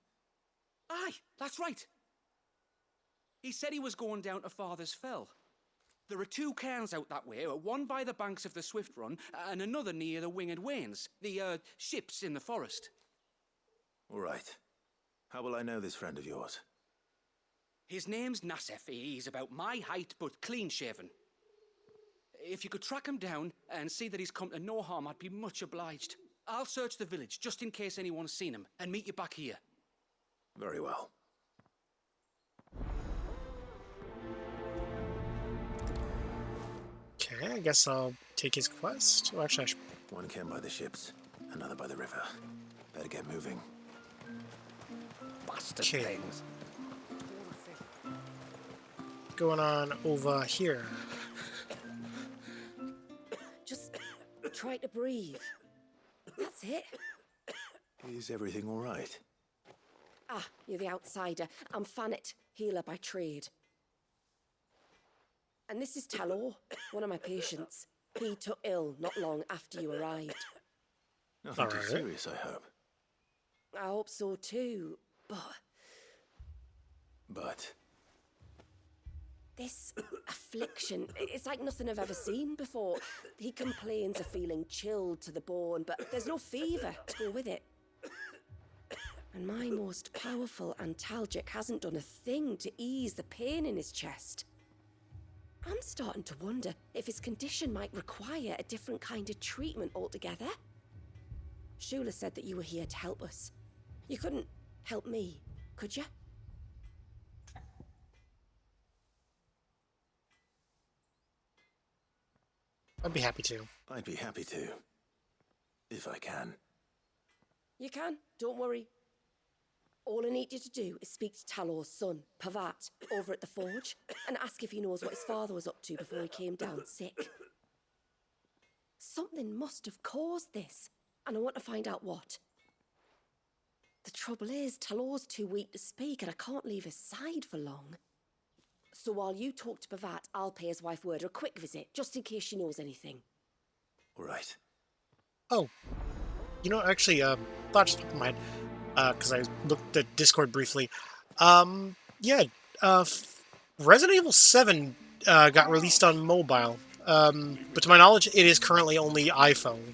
Aye, that's right. He said he was going down to Father's Fell. There are 2 cairns out that way, one by the banks of the Swift Run, and another near the Winged Wains, the ships in the forest. All right. How will I know this friend of yours? His name's Nassef. He's about my height, but clean-shaven. If you could track him down and see that he's come to no harm, I'd be much obliged. I'll search the village, just in case anyone's seen him, and meet you back here. Very well. Okay, I guess I'll take his quest. Well, actually, I should... One cairn by the ships, another by the river. Better get moving. Bastard Okay. things. Going on over here. Just try to breathe. That's it. Is everything all right? Ah, you're the outsider. I'm Fannet, healer by trade. And this is Talor, one of my patients. He took ill not long after you arrived. Nothing too Alright. serious, I hope. I hope so too, but But this affliction, it's like nothing I've ever seen before. He complains of feeling chilled to the bone, but there's no fever to go with it. And my most powerful antalgic hasn't done a thing to ease the pain in his chest. I'm starting to wonder if his condition might require a different kind of treatment altogether. Shula said that you were here to help us. You couldn't help me, could you? I'd be happy to. I'd be happy to. If I can. You can, don't worry. All I need you to do is speak to Talor's son, Pavat, over at the forge, and ask if he knows what his father was up to before he came down sick. Something must have caused this, and I want to find out what. The trouble is, Talor's too weak to speak, and I can't leave his side for long. So while you talk to Pavat, I'll pay his wife word a quick visit, just in case she knows anything. All right. Oh, you know, actually, thought just popped in my head, because I looked at Discord briefly. Yeah, Resident Evil 7 got released on mobile, but to my knowledge, it is currently only iPhone.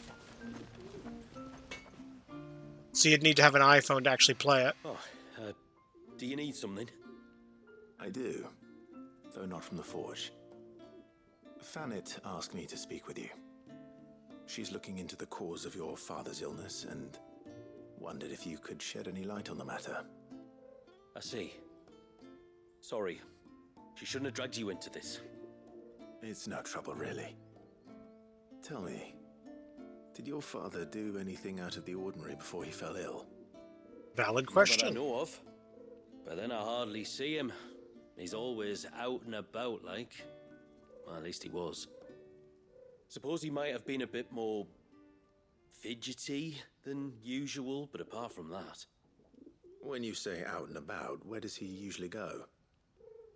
So you'd need to have an iPhone to actually play it. Oh, do you need something? I do, though not from the forge. Fannet asked me to speak with you. She's looking into the cause of your father's illness and wondered if you could shed any light on the matter. I see. Sorry. She shouldn't have dragged you into this. It's no trouble, really. Tell me, did your father do anything out of the ordinary before he fell ill? Valid Not question. that I know of. But then I hardly see him. He's always out and about, like. Well, at least he was. Suppose he might have been a bit more fidgety than usual, but apart from that... When you say out and about, where does he usually go?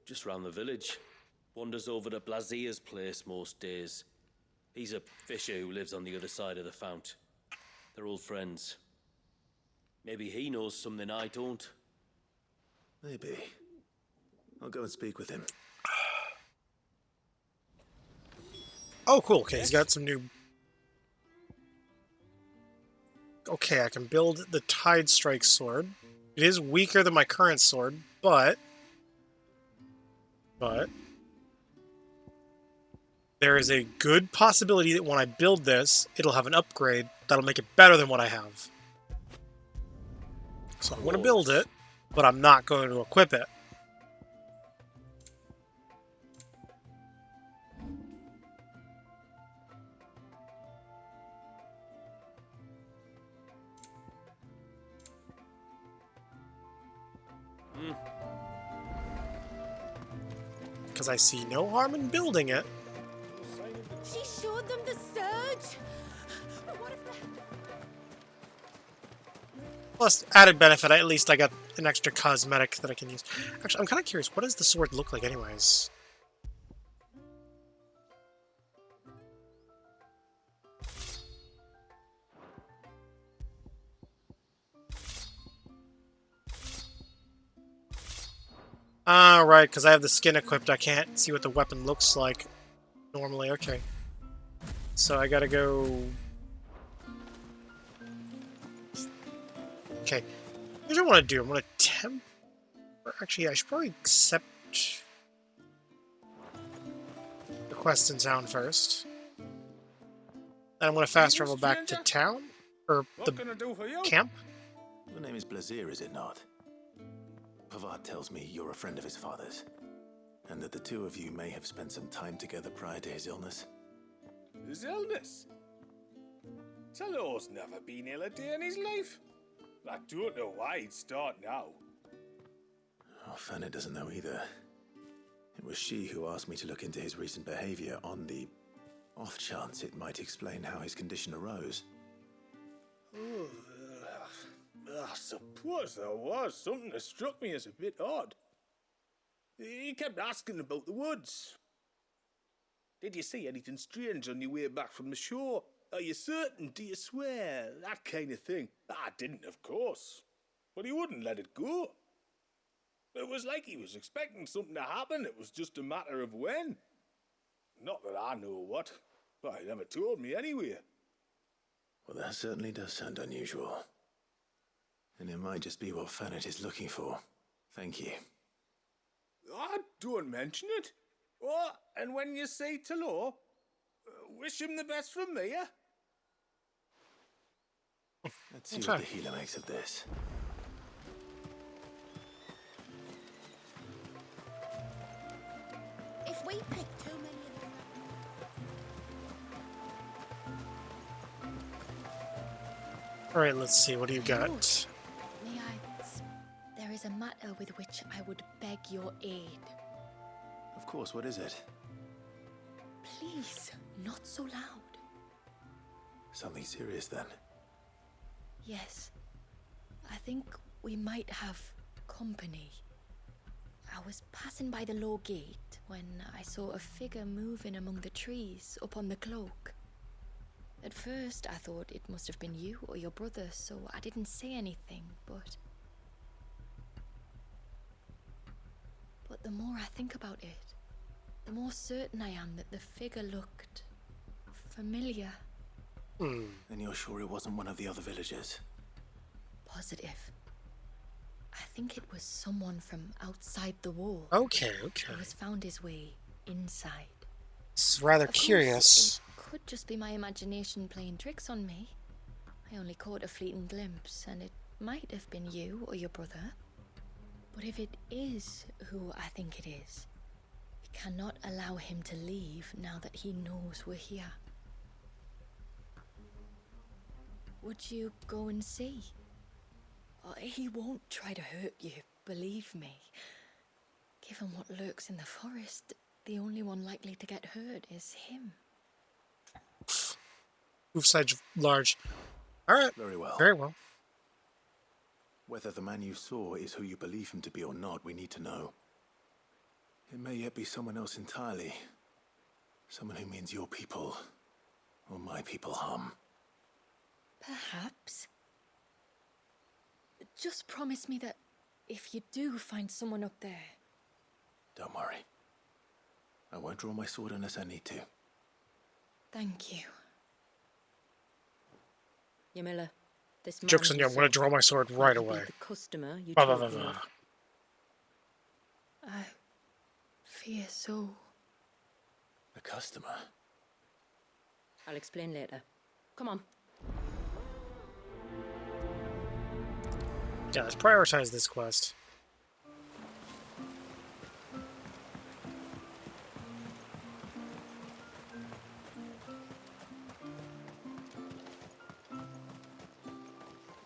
Just round the village. Wanders over to Blazier's place most days. He's a fisher who lives on the other side of the fount. They're old friends. Maybe he knows something I don't. Maybe. I'll go and speak with him. Oh, cool. Okay, he's got some new... Okay, I can build the Tide Strike sword. It is weaker than my current sword, but... there is a good possibility that when I build this, it'll have an upgrade that'll make it better than what I have. So I'm going to build it, but I'm not going to equip it. Because I see no harm in building it. She showed them the surge! But what if the... Plus, added benefit, at least I got an extra cosmetic that I can use. Actually, I'm kind of curious, what does the sword look like anyways? Ah, right, because I have the skin equipped, I can't see what the weapon looks like normally. Okay. So I gotta go... Okay. Here's what I want to do. I'm going to Actually, I should probably accept the quest in town first. Then I'm going to fast travel back to town, or the camp. Your name is Blazir, is it not? Pavad tells me you're a friend of his father's, and that the two of you may have spent some time together prior to his illness. His illness? Talor's never been ill a day in his life. I don't know why he'd start now. Oh, Fanny doesn't know either. It was she who asked me to look into his recent behavior on the off chance it might explain how his condition arose. I suppose there was something that struck me as a bit odd. He kept asking about the woods. Did you see anything strange on your way back from the shore? Are you certain? Do you swear? That kind of thing. I didn't, of course. But he wouldn't let it go. It was like he was expecting something to happen. It was just a matter of when. Not that I know what, but he never told me anyway. Well, that certainly does sound unusual. And it might just be what Fanet is looking for. Thank you. Don't mention it. Oh, and when you say Talor, wish him the best from me, yeah? Let's see what the healer makes of this. If we pick too many of the... Alright, let's see. What do you got? May I... There is a matter with which I would beg your aid. Of course, what is it? Please, not so loud. Something serious, then? Yes. I think we might have company. I was passing by the low gate when I saw a figure moving among the trees up on the cloak. At first, I thought it must have been you or your brother, so I didn't say anything, but the more I think about it, the more certain I am that the figure looked familiar. And you're sure it wasn't one of the other villagers? Positive. I think it was someone from outside the wall. Okay. Who has found his way inside. This is rather Of course, curious. it could just be my imagination playing tricks on me. I only caught a fleeting glimpse, and it might have been you or your brother. But if it is who I think it is, we cannot allow him to leave now that he knows we're here. Would you go and see? Oh, he won't try to hurt you, believe me. Given what lurks in the forest, the only one likely to get hurt is him. Move size large. Alright. Very well. Very well. Whether the man you saw is who you believe him to be or not, we need to know. It may yet be someone else entirely. Someone who means your people, or my people, harm. Perhaps. Just promise me that if you do find someone up there... Don't worry. I won't draw my sword unless I need to. Thank you. Ymilla, this man Joke's on you, I'm who going to said draw my sword right he'd be away. The customer you Blah, told blah, me blah, of. I fear so. The customer? I'll explain later. Come on. Yeah, let's prioritize this quest.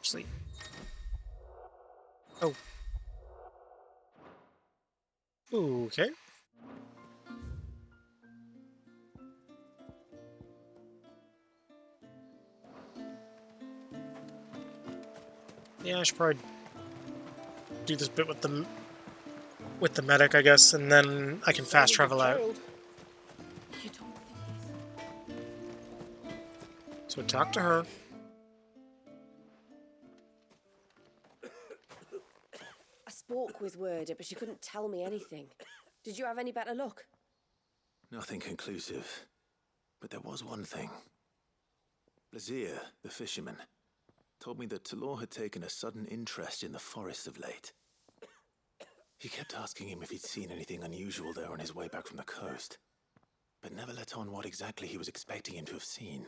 Sleep. Oh. Okay. Yeah, I should probably do this bit with the medic, I guess, and then I can fast travel out. So talk to her. spoke with Werder, but she couldn't tell me anything. Did you have any better luck? Nothing conclusive. But there was one thing. Blazir, the fisherman, told me that Talor had taken a sudden interest in the forest of late. He kept asking him if he'd seen anything unusual there on his way back from the coast, but never let on what exactly he was expecting him to have seen.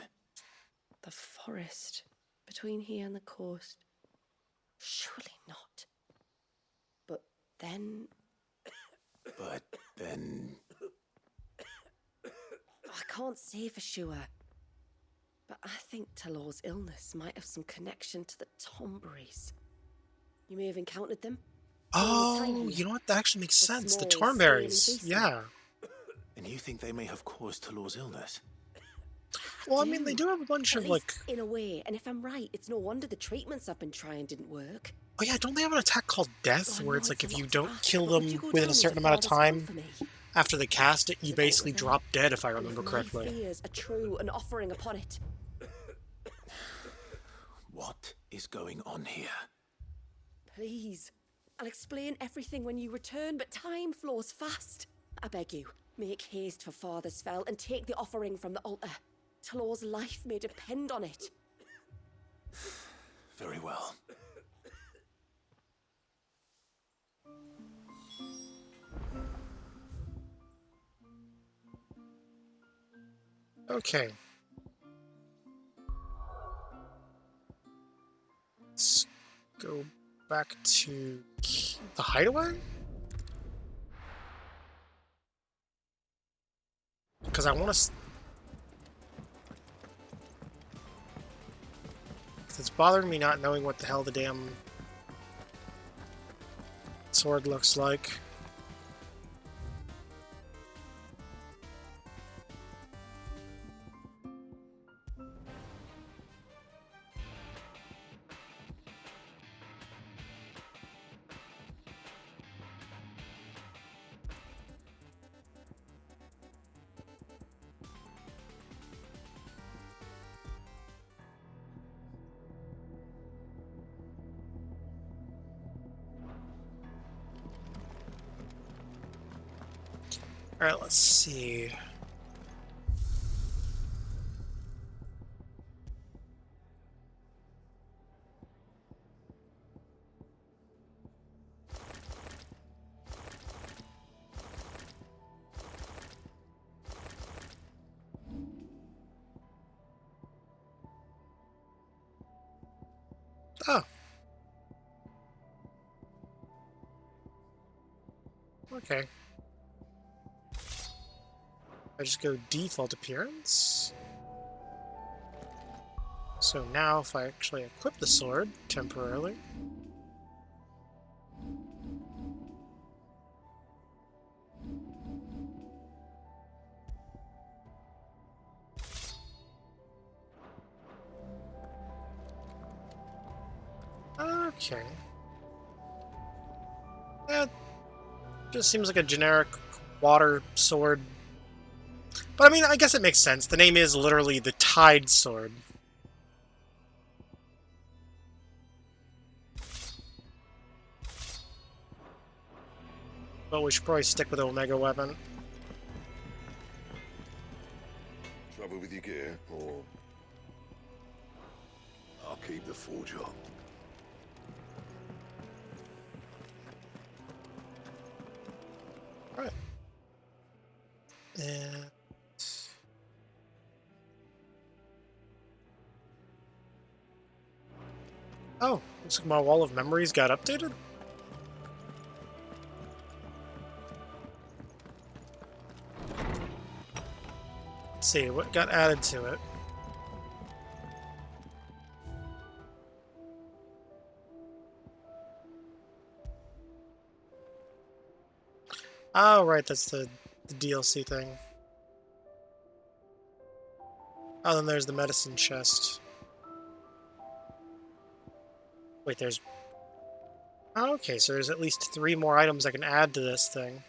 The forest between here and the coast. Surely not. But then... I can't say for sure. But I think Talor's illness might have some connection to the Tomberries. You may have encountered them. Oh, you know what? That actually makes sense. The small, Tornberries. scaly Yeah. And you think they may have caused Talor's illness? Well, I mean, they do have a bunch of, like... In a way, and if I'm right, it's no wonder the treatments I've been trying didn't work. Oh yeah, don't they have an attack called Death, where it's like if you don't kill but would them you go within down a certain into amount of Father's time Well for me? after they cast it, you basically drop dead, if I remember My correctly. fears are true, an offering upon it. What is going on here? Please. I'll explain everything when you return, but time flows fast. I beg you, make haste for Father's Fell and take the offering from the altar. Talor's life may depend on it. Very well. Okay. Let's go back to the hideaway? Because I want to... It's bothering me not knowing what the hell the damn sword looks like. Alright, let's see. Oh. Okay. I just go default appearance. So now if I actually equip the sword temporarily. Okay. That just seems like a generic water sword. But I mean, I guess it makes sense. The name is literally the Tide Sword. But we should probably stick with Omega Weapon. Trouble with your gear, or... I'll keep the forge up. Right. And... Oh, looks like my wall of memories got updated. Let's see, what got added to it? Oh, right, that's the DLC thing. Oh, then there's the medicine chest. Wait, there's... Oh, okay, so there's at least 3 more items I can add to this thing.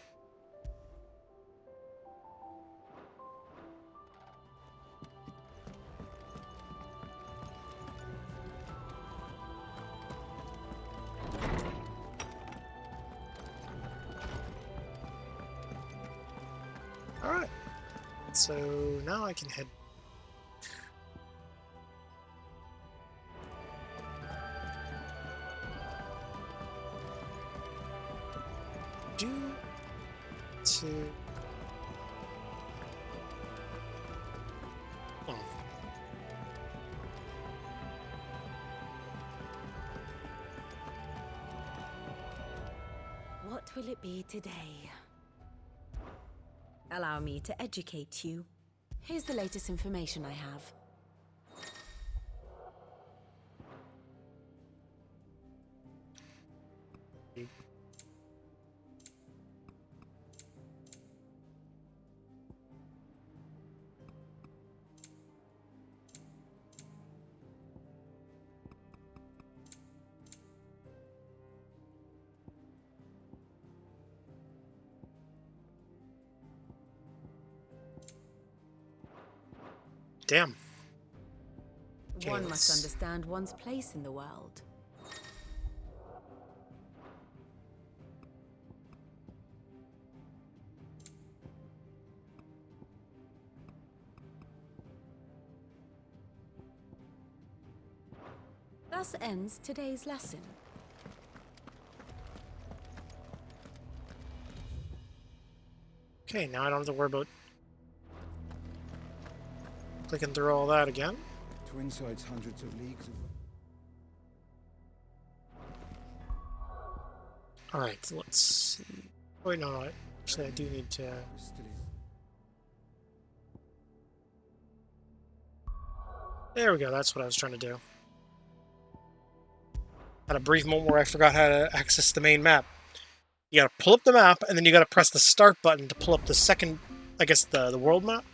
Alright. So now I can head. To. Oh. What will it be today? Allow me to educate you. Here's the latest information I have. Damn. One must understand one's place in the world. Thus ends today's lesson. Okay, now I don't have to worry about clicking through all that again. Twinside's hundreds of leagues. Alright, let's see. Wait, no, actually I do need to... There we go, that's what I was trying to do. Had a brief moment where I forgot how to access the main map. You gotta pull up the map, and then you gotta press the start button to pull up the second, I guess, the world map.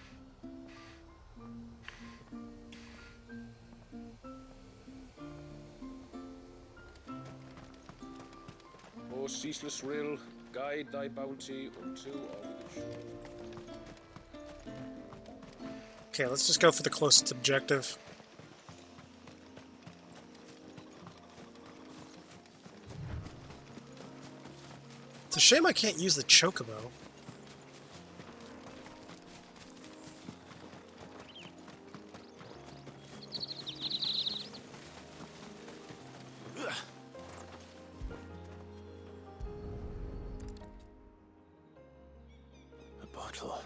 O ceaseless rill, guide thy bounty unto our withered shore. Okay, let's just go for the closest objective. It's a shame I can't use the chocobo. A bottle.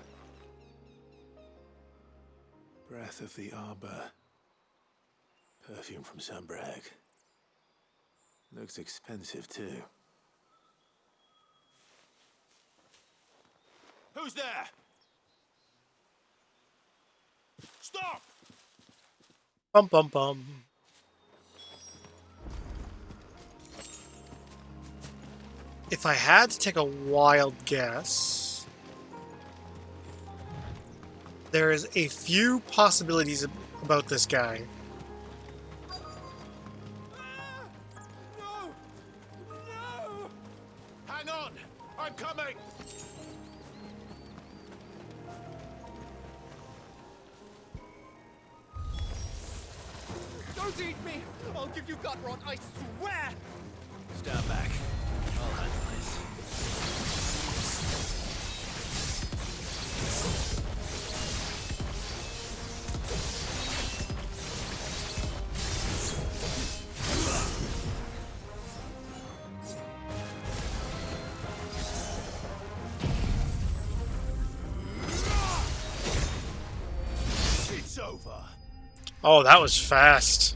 Breath of the Arbor. Perfume from Sunbrag. Looks expensive too. Who's there? Stop! Bum bum bum. If I had to take a wild guess, there is a few possibilities about this guy. No! No! Hang on! I'm coming! Don't eat me! I'll give you gut rot, I swear! Stand back. I'll handle this. It's over. Oh, that was fast.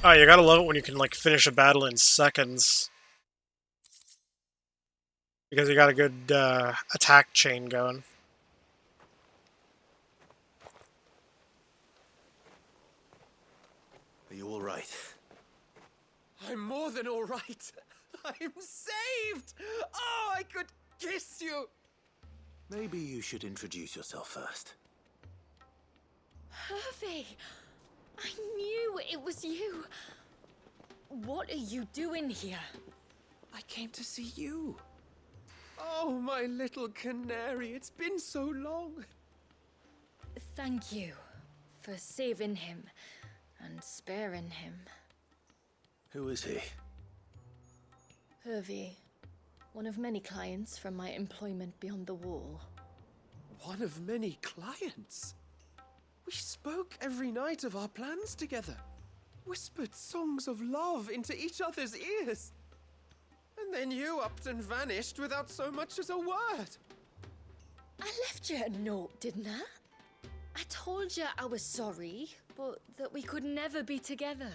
Oh, you gotta love it when you can, like, finish a battle in seconds. Because you got a good, attack chain going. Are you all right? I'm more than all right. I'm saved! Oh, I could kiss you! Maybe you should introduce yourself first. Hervey! I knew it was you. What are you doing here? I came to see you. Oh, my little canary, it's been so long. Thank you for saving him and sparing him. Who is he? Hervey, One of many clients from my employment beyond the wall. One of many clients? We spoke every night of our plans together. Whispered songs of love into each other's ears. And then you upped and vanished without so much as a word. I left you a note, didn't I? I told you I was sorry, but that we could never be together.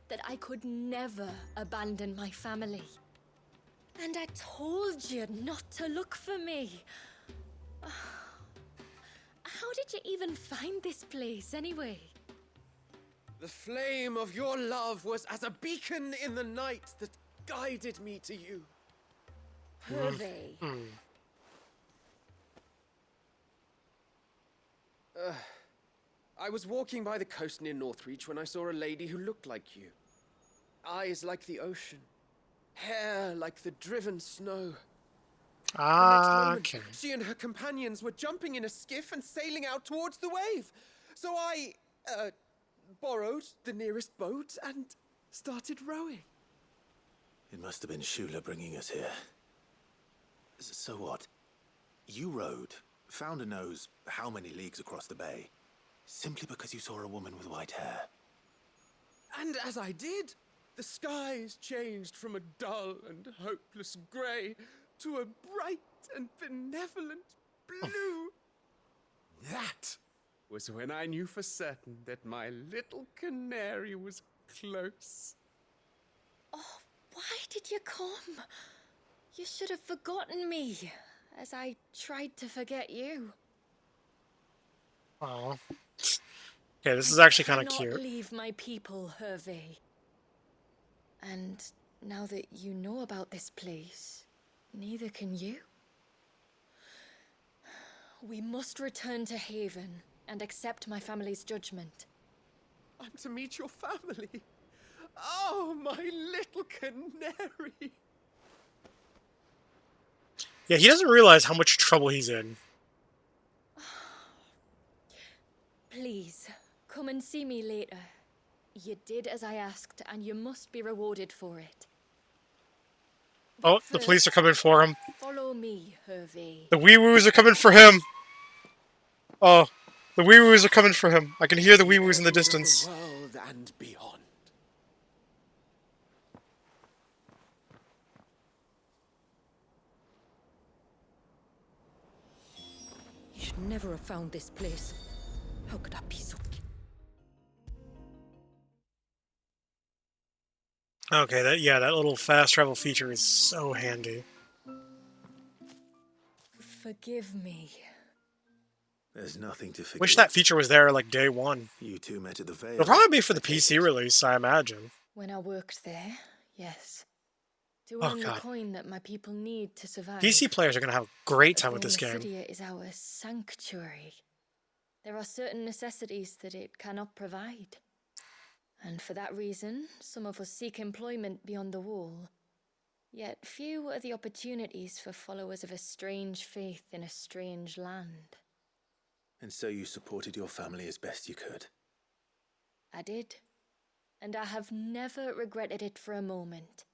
That I could never abandon my family. And I told you not to look for me. How did you even find this place, anyway? The flame of your love was as a beacon in the night that guided me to you. Hervé. I was walking by the coast near Northreach when I saw a lady who looked like you. Eyes like the ocean. Hair like the driven snow. Okay. She and her companions were jumping in a skiff and sailing out towards the wave. So I, borrowed the nearest boat and started rowing. It must have been Shula bringing us here. So what? You rowed, found a nose how many leagues across the bay, simply because you saw a woman with white hair. And as I did, the skies changed from a dull and hopeless grey to a bright and benevolent blue. That was when I knew for certain that my little canary was close. Oh, why did you come? You should have forgotten me, as I tried to forget you. Oh. Okay, this is actually kind of I cute. cannot leave my people, Hervé. And now that you know about this place, neither can you. We must return to Haven and accept my family's judgment. I'm to meet your family. Oh, my little canary. Yeah, he doesn't realize how much trouble he's in. Please, come and see me later. You did as I asked, and you must be rewarded for it. Oh, the police are coming for him. Follow me, Hervé. The wee-woos are coming for him. Oh, the wee-woos are coming for him. I can hear the wee-woos in the distance. World and beyond. You should never have found this place. How could I be so... Okay, that little fast travel feature is so handy. Forgive me. There's nothing to forgive. Wish that feature was there like day one. You two met at the Vale. It'll probably be for the PC release, I imagine. When I worked there, yes. To Oh, earn the God. coin that my people need to survive. PC players are going to have a great time with this game. Cydia is our sanctuary. There are certain necessities that it cannot provide. And for that reason, some of us seek employment beyond the wall. Yet few are the opportunities for followers of a strange faith in a strange land. And so you supported your family as best you could. I did. And I have never regretted it for a moment.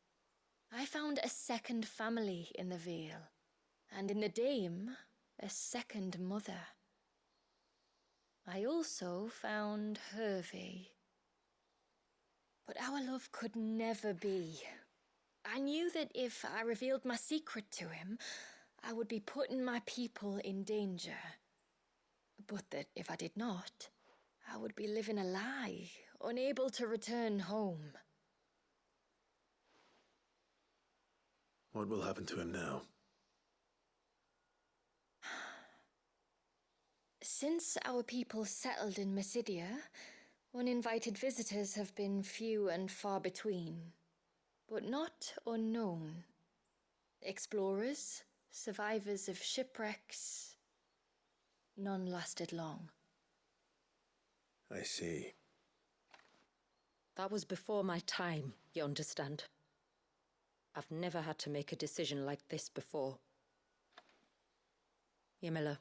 I found a second family in the Vale. And in the Dame, a second mother. I also found Hervé. But our love could never be. I knew that if I revealed my secret to him, I would be putting my people in danger. But that if I did not, I would be living a lie, unable to return home. What will happen to him now? Since our people settled in Mysidia, uninvited visitors have been few and far between, but not unknown. Explorers, survivors of shipwrecks, none lasted long. I see. That was before my time, you understand? I've never had to make a decision like this before. Ymila,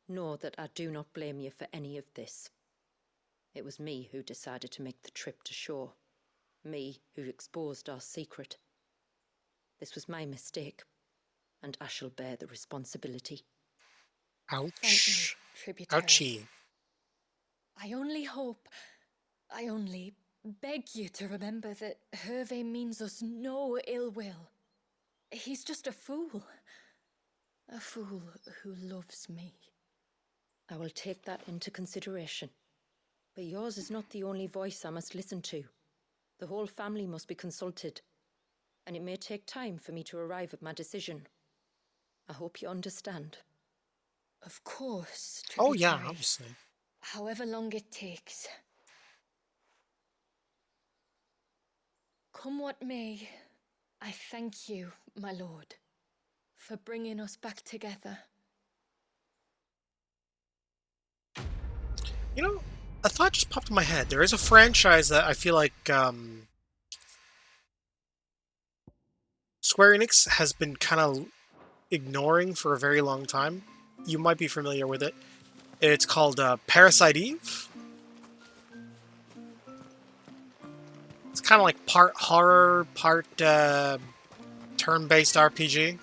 know that I do not blame you for any of this. It was me who decided to make the trip to shore. Me who exposed our secret. This was my mistake. and I shall bear the responsibility. Thank you, Ouch. tributary. Ouchie. I only beg you to remember that Hervé means us no ill will. He's just a fool. A fool who loves me. I will take that into consideration. But yours is not the only voice I must listen to. The whole family must be consulted, and it may take time for me to arrive at my decision. I hope you understand. Of course, Oh, yeah, tributary. obviously. However long it takes. Come what may, I thank you, my lord, for bringing us back together. You know, a thought just popped in my head. There is a franchise that I feel like Square Enix has been kind of ignoring for a very long time. You might be familiar with it. It's called Parasite Eve. It's kind of like part horror, part turn-based RPG.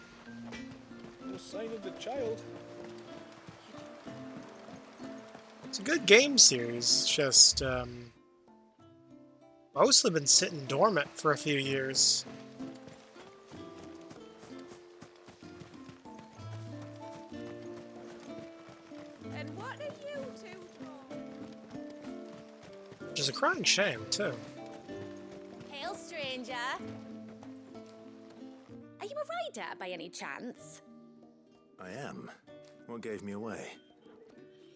No sign of the child. It's a good game series. It's just mostly been sitting dormant for a few years. And what are you two for? Which is a crying shame, too. Hail, stranger. Are you a rider by any chance? I am. What gave me away?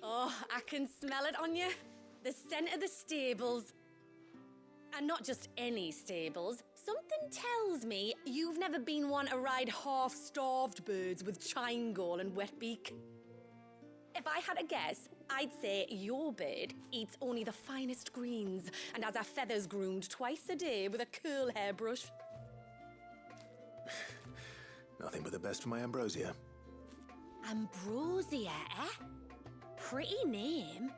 Oh, I can smell it on you. The scent of the stables. And not just any stables. Something tells me you've never been one to ride half-starved birds with chine gall and wet beak. If I had a guess, I'd say your bird eats only the finest greens and has her feathers groomed twice a day with a curl hairbrush. Nothing but the best for my Ambrosia. Ambrosia, eh? Pretty name.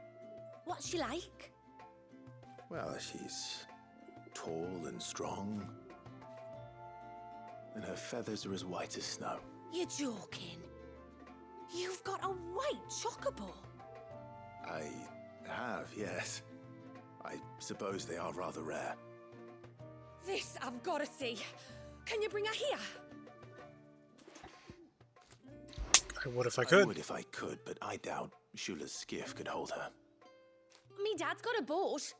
What's she like? Well, she's tall and strong. And her feathers are as white as snow. You're joking. You've got a white chocobo. I have, yes. I suppose they are rather rare. This I've got to see. Can you bring her here? I would if I could. I would if I could, but I doubt Shula's skiff could hold her. Me dad's got a boat.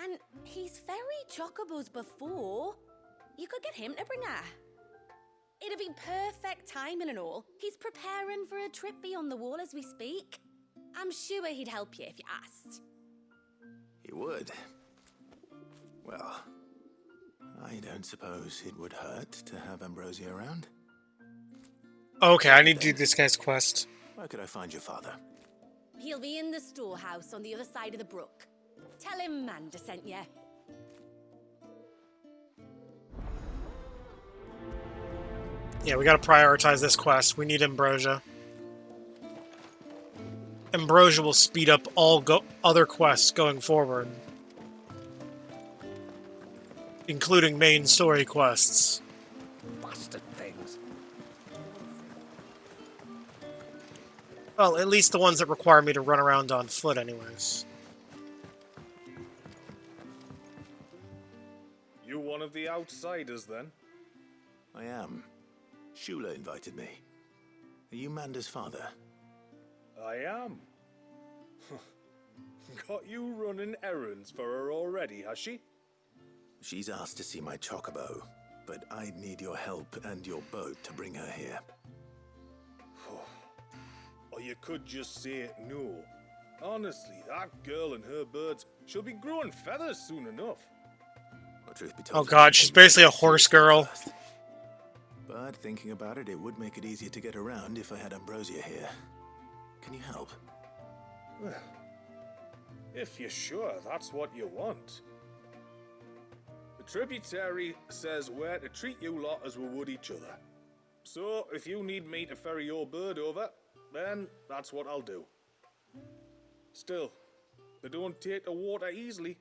And he's ferried chocobos before. You could get him to bring her. It'd be perfect timing and all. He's preparing for a trip beyond the wall as we speak. I'm sure he'd help you if you asked. He would. Well, I don't suppose it would hurt to have Ambrosia around. Okay, I need to do this guy's quest. Where could I find your father? He'll be in the storehouse on the other side of the brook. Tell him Manda sent you. Yeah, we gotta prioritize this quest. We need Ambrosia. Ambrosia will speed up all other quests going forward. Including main story quests. Bastard things. Well, at least the ones that require me to run around on foot anyways. You one of the outsiders, then? I am. Shula invited me. Are you Manda's father? I am. Got you running errands for her already, has she? She's asked to see my chocobo, but I'd need your help and your boat to bring her here. Or you could just say no. Honestly, that girl and her birds, she'll be growing feathers soon enough. Well, truth be Oh told, god, she's basically a horse girl. but thinking about it, it would make it easier to get around if I had Ambrosia here. Can you help? Well, if you're sure that's what you want. The tributary says we're to treat you lot as we would each other. So, if you need me to ferry your bird over, then that's what I'll do. Still, they don't take to water easily.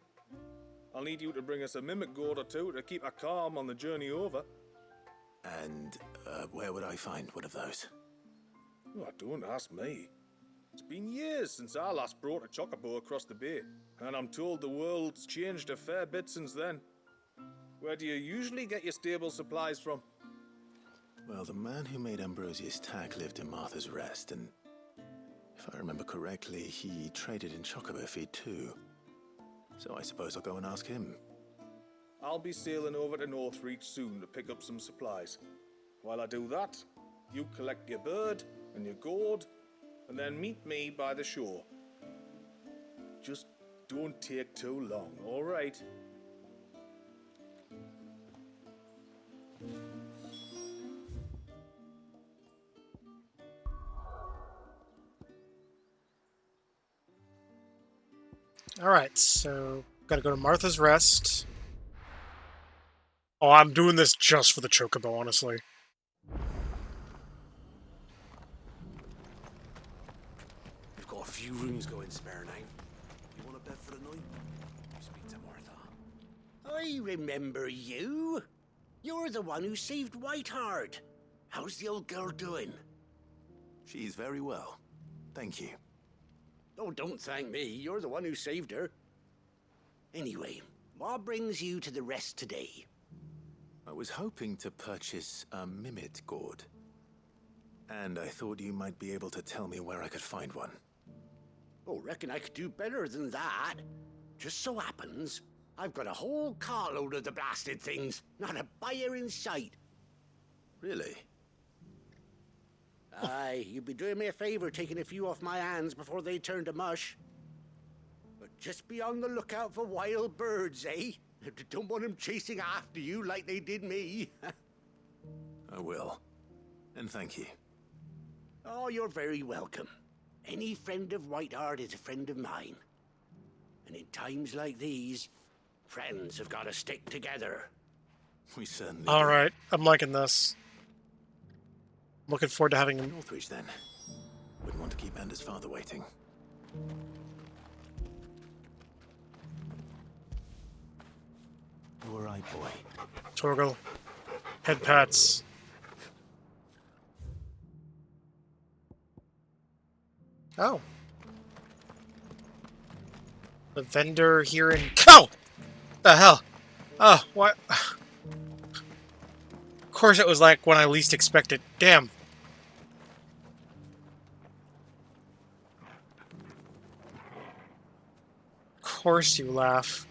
I'll need you to bring us a mimic gourd or two to keep her calm on the journey over. And Where would I find one of those? Oh, don't ask me. It's been years since I last brought a chocobo across the bay, and I'm told the world's changed a fair bit since then. Where do you usually get your stable supplies from? Well, the man who made Ambrosius tack lived in Martha's Rest, and if I remember correctly, he traded in chocobo feed too. So I suppose I'll go and ask him. I'll be sailing over to Northreach soon to pick up some supplies. While I do that, you collect your bird and your gourd, and then meet me by the shore. Just don't take too long, all right? Alright, so gotta go to Martha's Rest. Oh, I'm doing this just for the chocobo, honestly. We've got a few rooms going spare now. You want a bed for the night? Speak to Martha. I remember you. You're the one who saved Whiteheart. How's the old girl doing? She's very well. Thank you. Oh, don't thank me. You're the one who saved her. Anyway, what brings you to the Rest today? I was hoping to purchase a Mimit gourd. And I thought you might be able to tell me where I could find one. Oh, reckon I could do better than that. Just so happens, I've got a whole carload of the blasted things. Not a buyer in sight. Really? Aye, you'd be doing me a favor taking a few off my hands before they turn to mush. But just be on the lookout for wild birds, eh? Don't want them chasing after you like they did me. I will. And thank you. Oh, you're very welcome. Any friend of Whiteheart is a friend of mine. And in times like these, friends have got to stick together. We certainly Alright, I'm liking this. Looking forward to having him. Northreach, then. Wouldn't want to keep Anders' father waiting. You alright, boy? Torgal. Head pats. Oh. The vendor here in... Oh! The hell? Oh, what? Of course it was like when I least expected. Damn. Of course you laugh.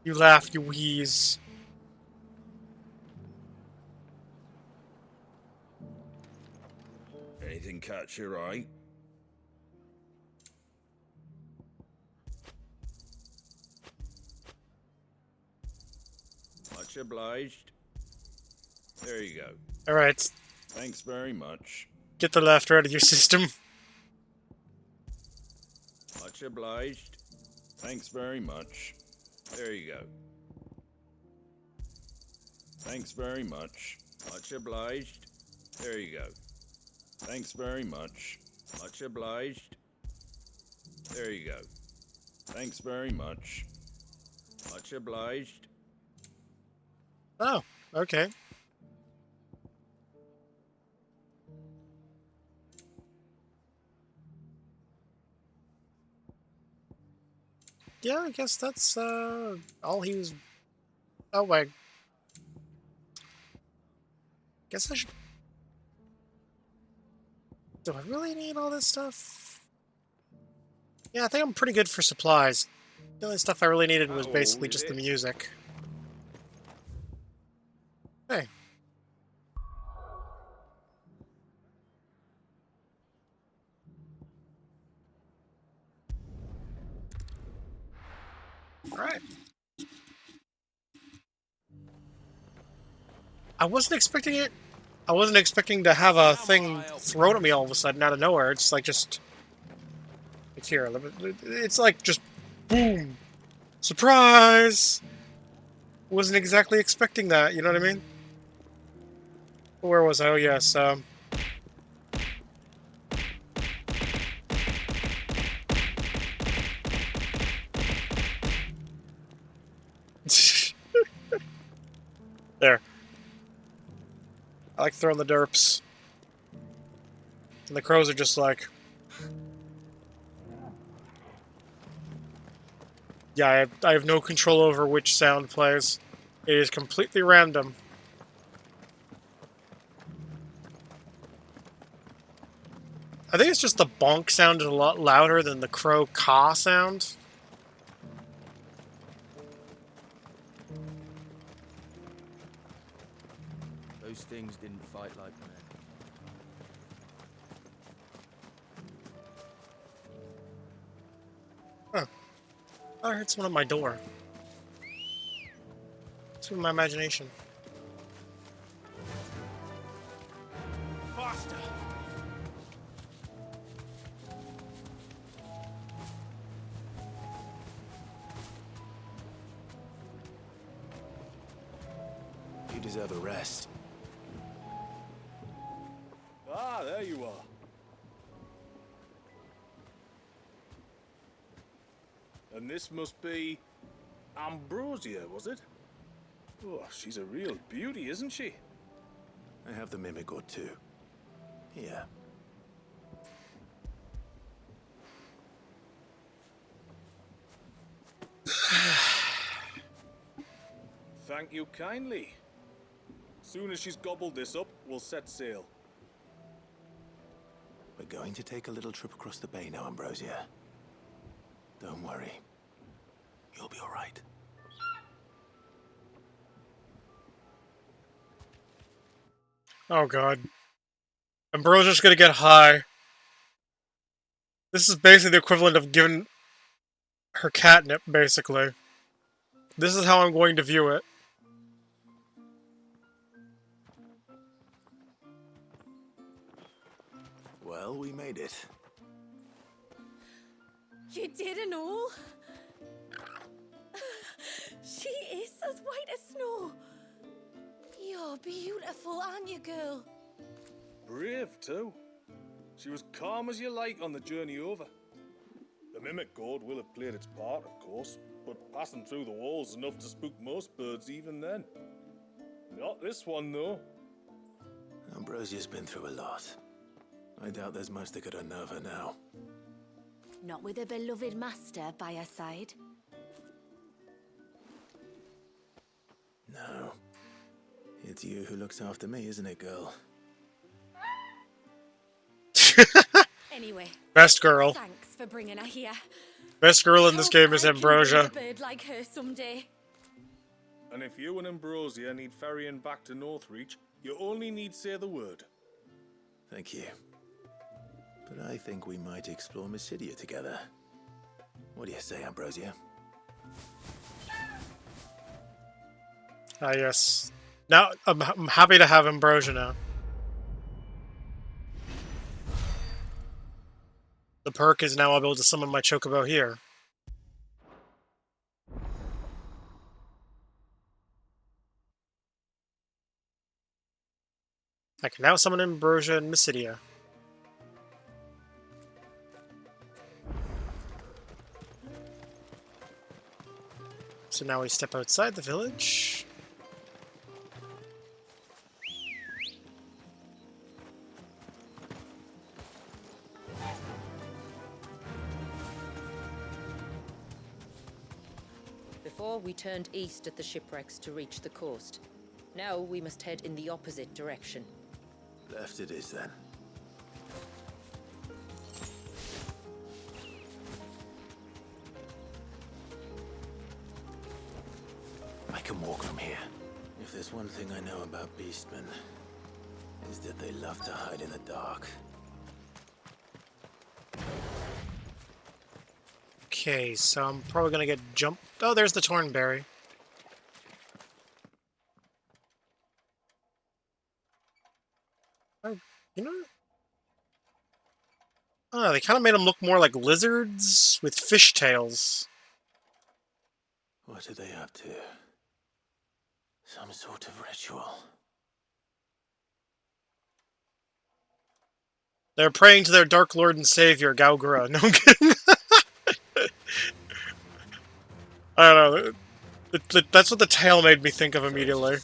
You laugh, you wheeze. Anything catch your eye? Much obliged. There you go. Alright. Thanks very much. Get the laughter out of your system. Much obliged. Thanks very much. There you go. Thanks very much. Much obliged. There you go. Thanks very much. Much obliged. There you go. Thanks very much. Much obliged. Oh, okay. Yeah, I guess that's all he was. Oh wait. Guess I should. Do I really need all this stuff? Yeah, I think I'm pretty good for supplies. The only stuff I really needed was basically just the music. Hey. Alright. I wasn't expecting it. I wasn't expecting to have a thing thrown at me all of a sudden out of nowhere. It's like just... It's here. It's like just... Boom! Surprise! Wasn't exactly expecting that, you know what I mean? Where was I? Oh, yes, There. I like throwing the derps. And the crows are just like... Yeah, I have no control over which sound plays. It is completely random. I think it's just the bonk sound is a lot louder than the crow caw sound. Those things didn't fight like men. Huh. I heard someone at my door. It's in my imagination. Faster! You deserve a rest. Ah, there you are. And this must be Ambrosia, was it? Oh, she's a real beauty, isn't she? I have the mimic or two. Here. Thank you kindly. Soon as she's gobbled this up, we'll set sail. We're going to take a little trip across the bay now, Ambrosia. Don't worry. You'll be all right. Oh god. Ambrosia's gonna get high. This is basically the equivalent of giving her catnip, basically. This is how I'm going to view it. Well, we made it. You didn't know? She is as white as snow. You're beautiful, aren't you, girl? Brave, too. She was calm as you like on the journey over. The mimic gourd will have played its part, of course, but passing through the walls enough to spook most birds even then. Not this one, though. Ambrosia's been through a lot. I doubt there's much that could unnerve her now. Not with a beloved master by her side. No. It's you who looks after me, isn't it, girl? Anyway. Best girl. Thanks for bringing her here. Best girl in this game is I can breed Ambrosia. a bird like her someday. And if you and Ambrosia need ferrying back to Northreach, you only need say the word. Thank you. But I think we might explore Mysidia together. What do you say, Ambrosia? Ah, yes. Now, I'm happy to have Ambrosia now. The perk is now able to summon my Chocobo here. I can now summon Ambrosia and Mysidia. So now we step outside the village. Before, we turned east at the shipwrecks to reach the coast. Now we must head in the opposite direction. Left it is, then. I can walk from here. If there's one thing I know about beastmen, is that they love to hide in the dark. Okay, so I'm probably gonna get jumped. Oh, there's the Tornberry. Oh, you know? Oh, they kind of made them look more like lizards with fish tails. What are they up to? Some sort of ritual. They're praying to their Dark Lord and Savior, Gaugura. No, I'm kidding. I don't know. That's what the tail made me think of immediately.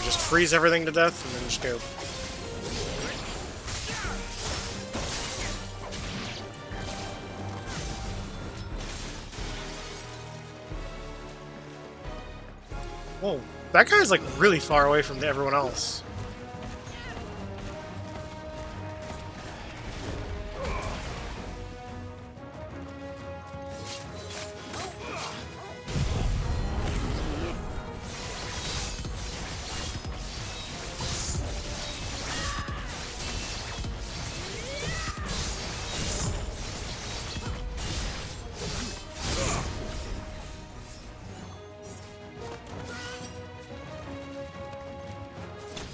just freeze everything to death and then just go. Whoa, that guy's like really far away from everyone else.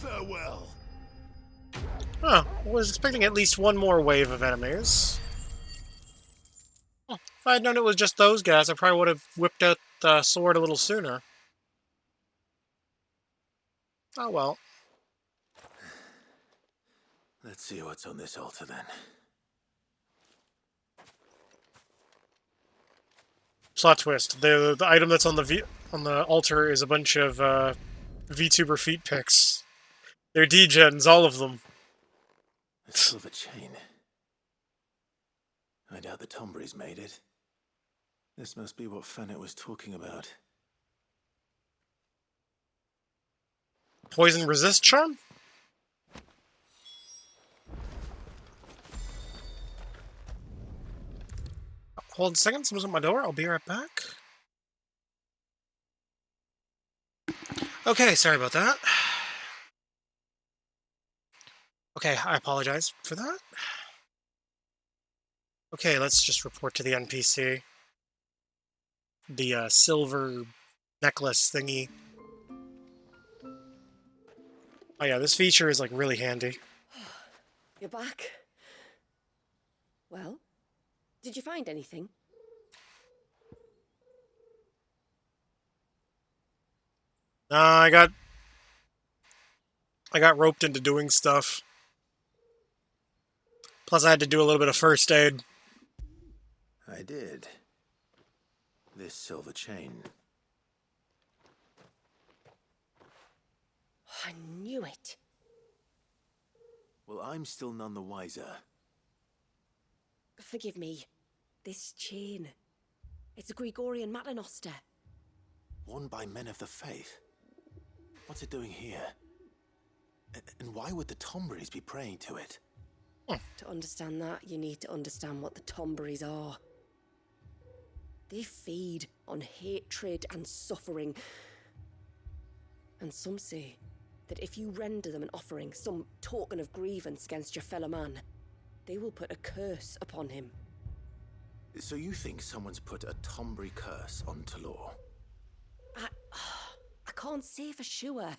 Farewell. Huh, was expecting at least one more wave of enemies. Huh, if I had known it was just those guys, I probably would have whipped out the sword a little sooner. Oh well. Let's see what's on this altar then. Plot twist: the item that's on the altar is a bunch of VTuber feet pics. They're degens, all of them. A silver chain. I doubt the Tomberries made it. This must be what Fennec was talking about. Poison resist charm? Hold a second, someone's at my door. I'll be right back. Okay, sorry about that. Okay, I apologize for that. Okay, let's just report to the NPC. The silver necklace thingy. Oh yeah, this feature is like really handy. You're back. Well, did you find anything? I got roped into doing stuff. Plus, I had to do a little bit of first aid. I did. This silver chain. I knew it. Well, I'm still none the wiser. Forgive me. This chain. It's a Gregorian Maternoster. Worn by men of the faith. What's it doing here? And why would the Tomberries be praying to it? To understand that, you need to understand what the Tomberries are. They feed on hatred and suffering. And some say that if you render them an offering, some token of grievance against your fellow man, they will put a curse upon him. So you think someone's put a Tomberry curse on Talor? I can't say for sure.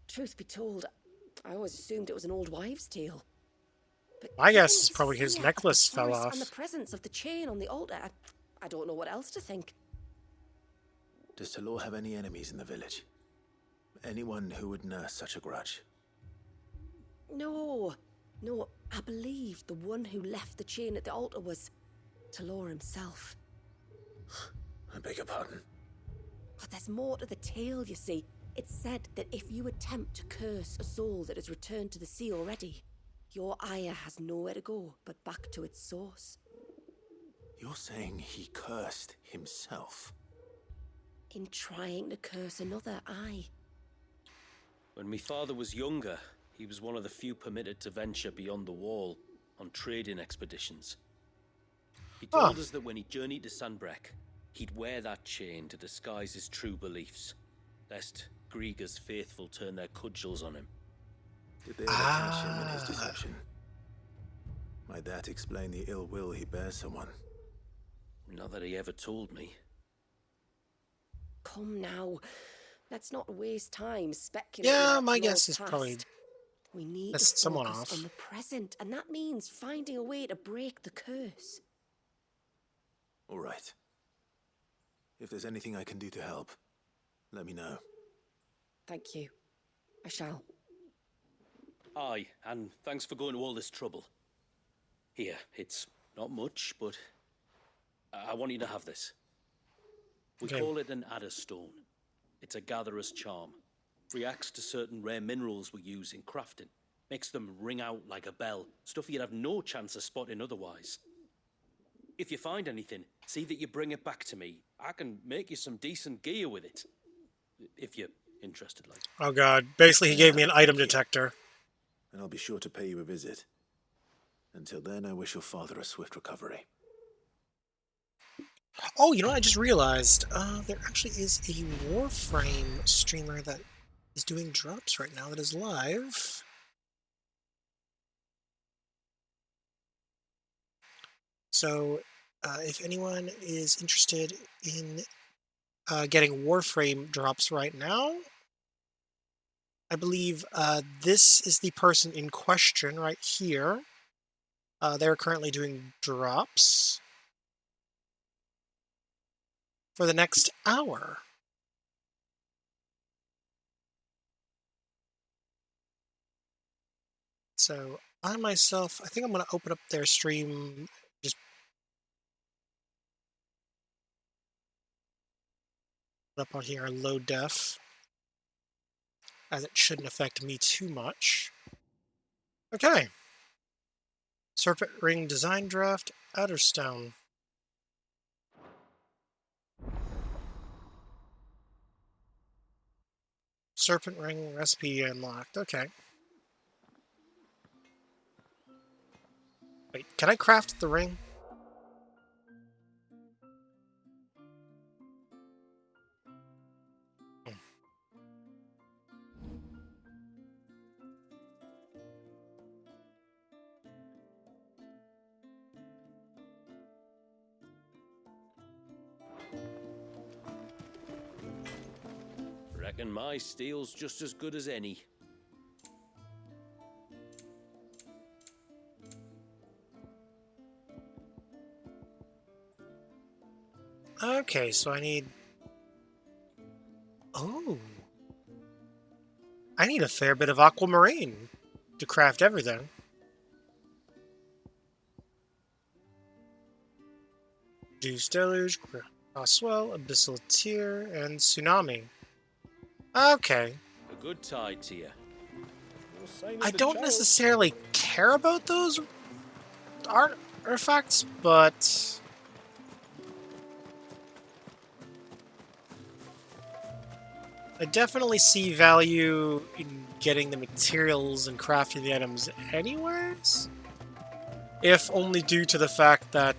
Truth be told, I always assumed it was an old wives' tale. But my guess is probably his necklace fell off. And the presence of the chain on the altar, I don't know what else to think. Does Talor have any enemies in the village? Anyone who would nurse such a grudge? No, I believe the one who left the chain at the altar was Talor himself. I beg your pardon. But there's more to the tale, you see. It's said that if you attempt to curse a soul that has returned to the sea already, your ire has nowhere to go but back to its source. You're saying he cursed himself? In trying to curse another, aye. When my father was younger, he was one of the few permitted to venture beyond the wall on trading expeditions. He told us that when he journeyed to Sanbreque, he'd wear that chain to disguise his true beliefs, lest Grieger's faithful turn their cudgels on him. Did they ever catch him in his deception? Might that explain the ill will he bears someone? Not that he ever told me. Come now, let's not waste time speculating. Yeah, about my Talor's guess is past. probably we need to pissed someone focus off. on the present, and that means finding a way to break the curse. All right. If there's anything I can do to help, let me know. Thank you. I shall. Aye, and thanks for going to all this trouble. Here, it's not much, but I want you to have this. We Okay. call it an Adder Stone. It's a gatherer's charm. reacts to certain rare minerals we use in crafting. Makes them ring out like a bell, stuff you'd have no chance of spotting otherwise. If you find anything, see that you bring it back to me. I can make you some decent gear with it. If you're interested, like. Oh god. Basically, he gave me an item detector. And I'll be sure to pay you a visit. Until then, I wish your father a swift recovery. Oh, you know what I just realized? There actually is a Warframe streamer that is doing drops right now that is live. So, if anyone is interested in getting Warframe drops right now, I believe this is the person in question right here. They're currently doing drops for the next hour. So, I myself, I think I'm going to open up their stream. Just up on here in low def, as it shouldn't affect me too much. Okay. Serpent Ring Design Draft, Outerstone. Serpent Ring recipe unlocked. Okay. Wait, can I craft the ring? Reckon my steel's just as good as any. Okay, so I need... Oh. I need a fair bit of aquamarine to craft everything. Deus Deluge, Crosswell, Abyssal Tear, and Tsunami. Okay. A good tide to you. I don't necessarily care about those artifacts, but... I definitely see value in getting the materials and crafting the items anyways. If only due to the fact that,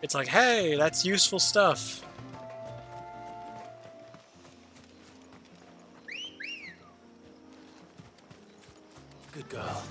it's like, hey, that's useful stuff. Good girl.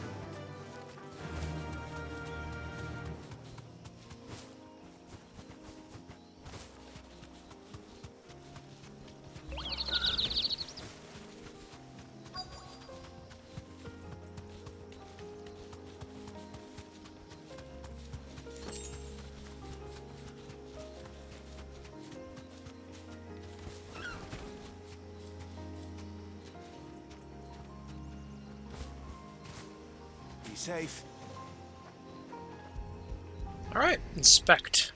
Safe. All right, inspect.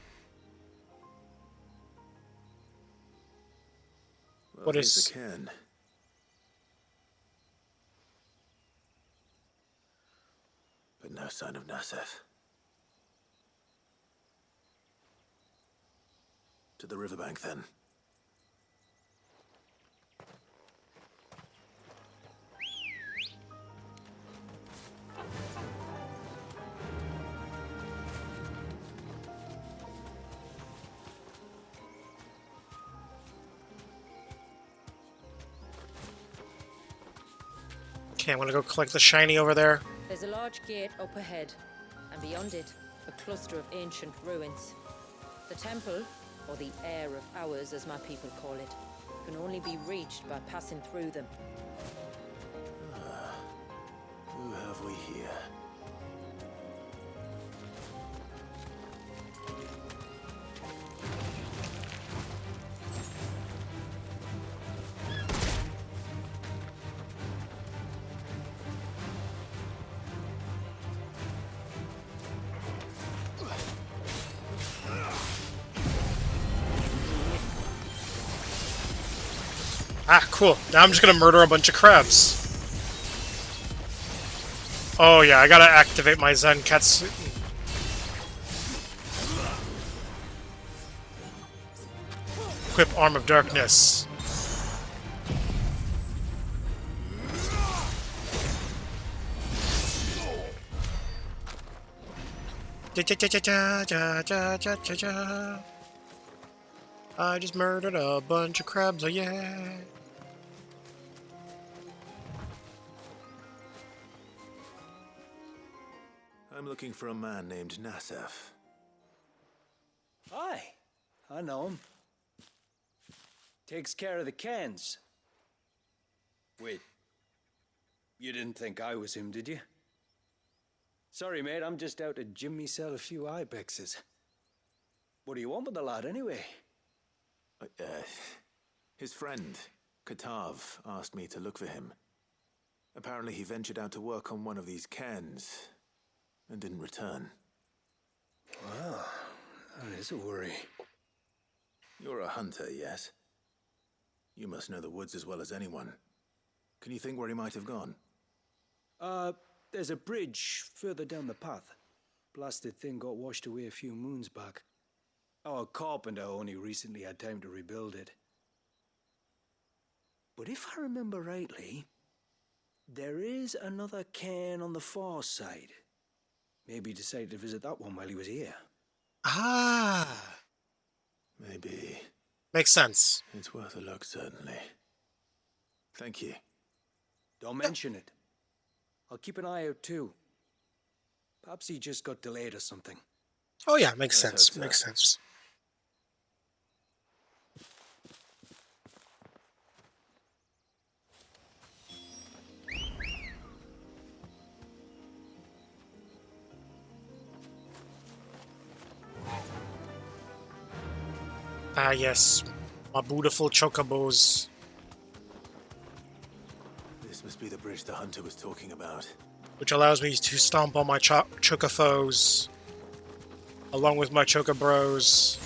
Well, What here's is- the can. But no sign of Nasef. To the riverbank, then. Okay, I'm gonna go collect the shiny over there. There's a large gate up ahead, and beyond it, a cluster of ancient ruins. The temple, or the Heir of Hours as my people call it, can only be reached by passing through them. Who have we here? Ah, cool. Now I'm just gonna murder a bunch of crabs. Oh yeah, I gotta activate my Zenketsu. Equip Arm of Darkness. I just murdered a bunch of crabs, oh yeah. I'm looking for a man named Nassef. Aye, I know him. Takes care of the cans. Wait, you didn't think I was him, did you? Sorry, mate, I'm just out to gym myself a few ibexes. What do you want with the lad, anyway? His friend, Katav, asked me to look for him. Apparently he ventured out to work on one of these cans and didn't return. Well, that is a worry. You're a hunter, yes? You must know the woods as well as anyone. Can you think where he might have gone? There's a bridge further down the path. Blasted thing got washed away a few moons back. Our carpenter only recently had time to rebuild it. But if I remember rightly, there is another cairn on the far side. Maybe he decided to visit that one while he was here. Ah. Maybe. Makes sense. It's worth a look, certainly. Thank you. Don't mention it. I'll keep an eye out too. Perhaps he just got delayed or something. Oh yeah, makes sense. Makes sense. Ah yes, my beautiful chocobos. This must be the bridge the hunter was talking about. Which allows me to stomp on my chocofos, along with my chocobros.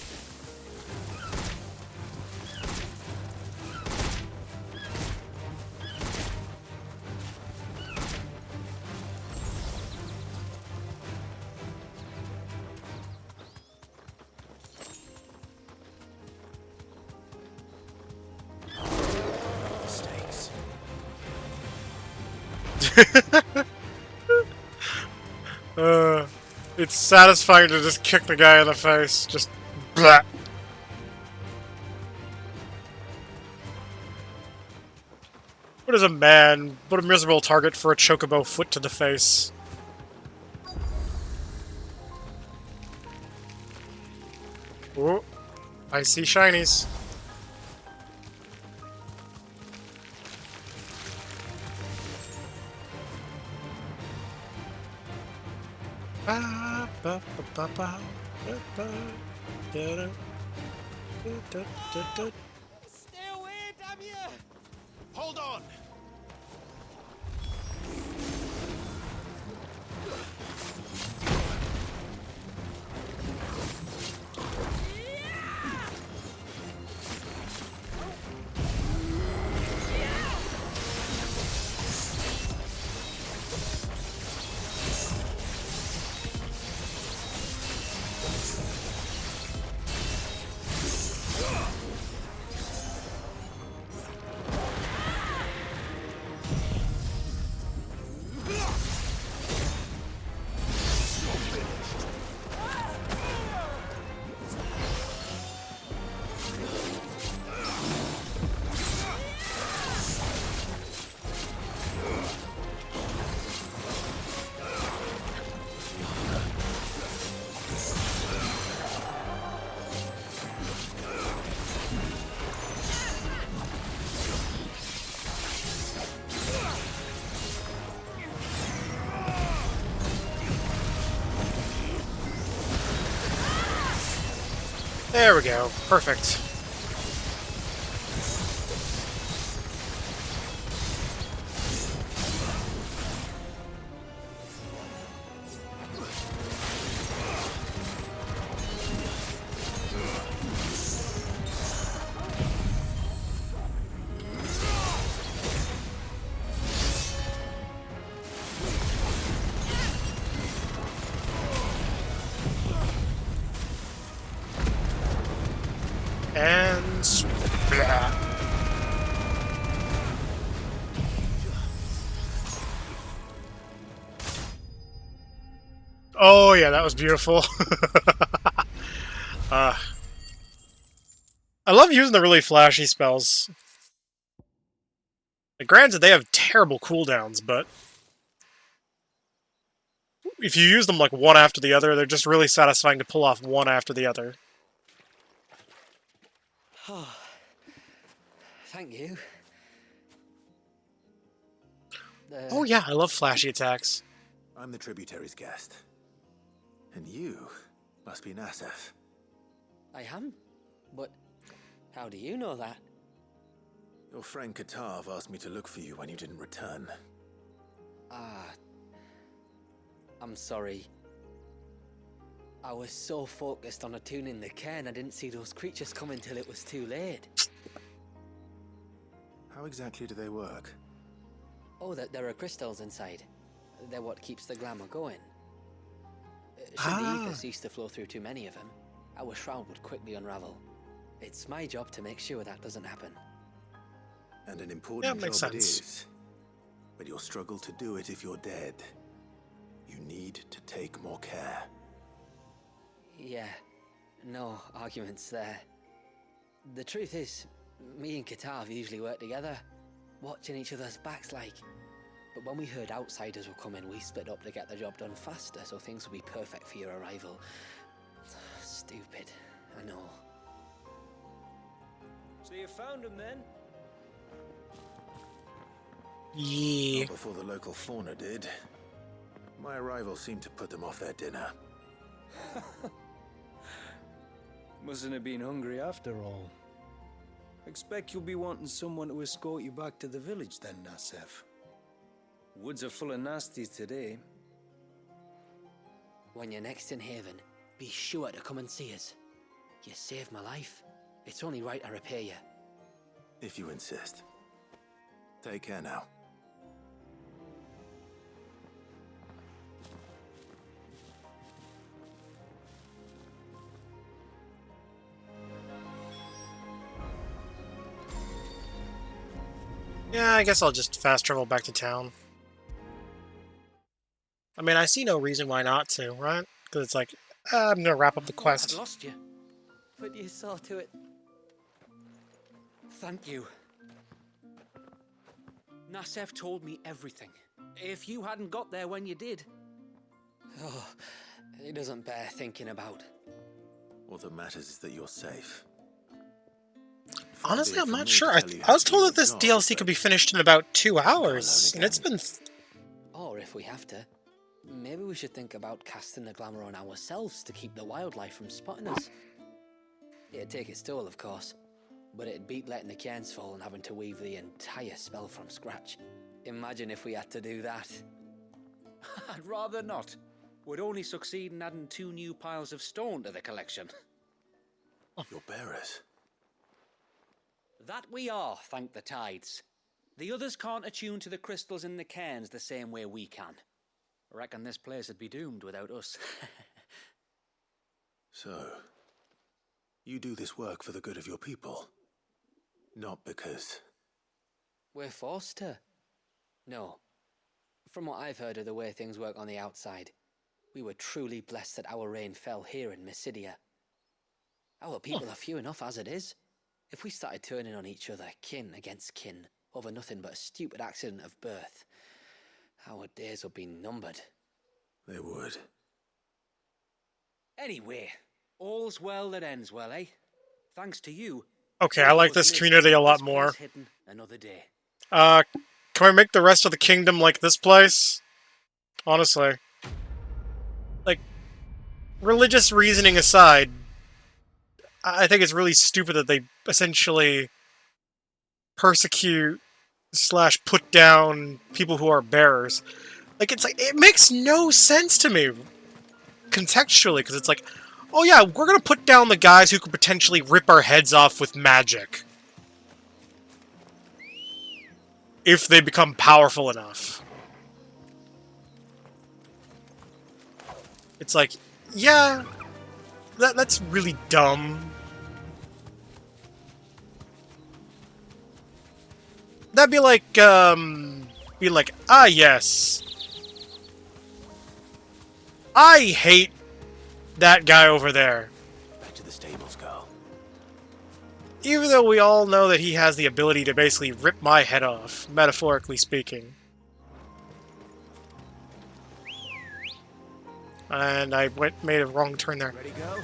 It's satisfying to just kick the guy in the face. Just blah. What is a man? What a miserable target for a chocobo foot to the face. Oh, I see shinies. Stay away, damn you! Hold on! There we go. Perfect. And... Blah. Oh yeah, that was beautiful. I love using the really flashy spells. Like, granted, they have terrible cooldowns, but if you use them like one after the other, they're just really satisfying to pull off one after the other. Oh, thank you. Oh yeah, I love flashy attacks. I'm the tributary's guest. And you must be Nasef. I am? But how do you know that? Your friend Katav asked me to look for you when you didn't return. Ah, I'm sorry. I was so focused on attuning the cairn, I didn't see those creatures coming till it was too late. How exactly do they work? Oh, there are crystals inside. They're what keeps the glamour going. Should the ether cease to flow through too many of them, our shroud would quickly unravel. It's my job to make sure that doesn't happen. And an important makes job it sense. is. But you'll struggle to do it if you're dead. You need to take more care. Yeah, no arguments there. The truth is, me and Katav usually work together, watching each other's backs like. But when we heard outsiders were coming, we split up to get the job done faster, so things would be perfect for your arrival. Stupid, I know. So you found him then? Yeah. Not before the local fauna did. My arrival seemed to put them off their dinner. Mustn't have been hungry after all. Expect you'll be wanting someone to escort you back to the village then, Nasef. Woods are full of nasties today. When you're next in Haven, be sure to come and see us. You saved my life. It's only right I repay you. If you insist. Take care now. Yeah, I guess I'll just fast travel back to town. I mean, I see no reason why not to, right? Because it's like, I'm gonna wrap up the quest. I'd lost you, but you saw to it. Thank you. Nasef told me everything. If you hadn't got there when you did... Oh, it doesn't bear thinking about. All that matters is that you're safe. Honestly, I'm not sure. I was told that this DLC could be finished in about 2 hours, and it's been... Or if we have to, maybe we should think about casting the glamour on ourselves to keep the wildlife from spotting us. It'd take its toll, of course, but it'd beat letting the cairns fall and having to weave the entire spell from scratch. Imagine if we had to do that. I'd rather not. Would only succeed in adding 2 new piles of stone to the collection. Your bearers. That we are, thank the tides. The others can't attune to the crystals in the cairns the same way we can. I reckon this place would be doomed without us. So, you do this work for the good of your people? Not because... We're forced to. No. From what I've heard of the way things work on the outside, we were truly blessed that our rain fell here in Mysidia. Our people are few enough as it is. If we started turning on each other, kin against kin, over nothing but a stupid accident of birth, our days would be numbered. They would. Anyway, all's well that ends well, eh? Thanks to you. Okay, I like this community a lot more. Another day. Can we make the rest of the kingdom like this place? Honestly. Like, religious reasoning aside, I think it's really stupid that they essentially persecute / put down people who are bearers. Like, it's like, it makes no sense to me contextually, because it's like, oh yeah, we're gonna put down the guys who could potentially rip our heads off with magic. If they become powerful enough. It's like, yeah, that's really dumb. That'd be like, ah, yes. I hate that guy over there. Back to the stables, girl. Even though we all know that he has the ability to basically rip my head off, metaphorically speaking. And I made a wrong turn there. Ready, go?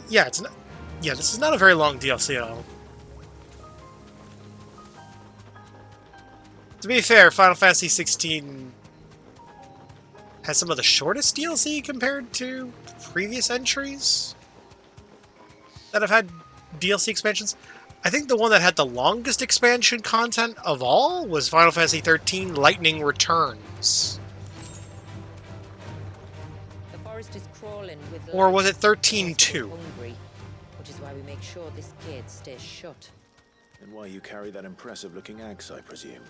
Yeah, it's not, yeah, this is not a very long DLC at all. To be fair, Final Fantasy XVI has some of the shortest DLC compared to previous entries that have had DLC expansions. I think the one that had the longest expansion content of all was Final Fantasy XIII Lightning Returns. The forest is crawling with Or was life. it 13-2? Hungry, which is why we make sure this gate stays shut. And why you carry that impressive-looking axe, I presume.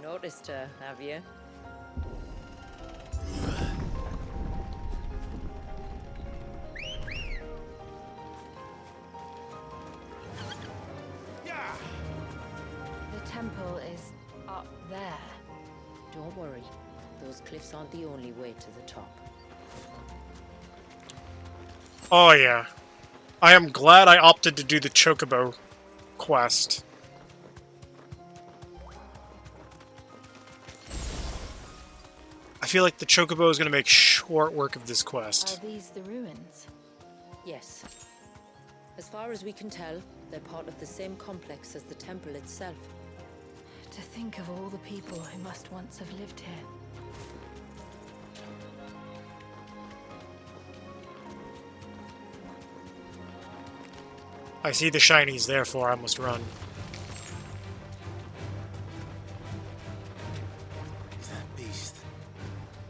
Noticed her, have you? The temple is up there. Don't worry. Those cliffs aren't the only way to the top. Oh yeah. I am glad I opted to do the Chocobo quest. I feel like the Chocobo is going to make short work of this quest. Are these the ruins? Yes. As far as we can tell, they're part of the same complex as the temple itself. To think of all the people who must once have lived here. I see the shinies, therefore I must run. Is that beast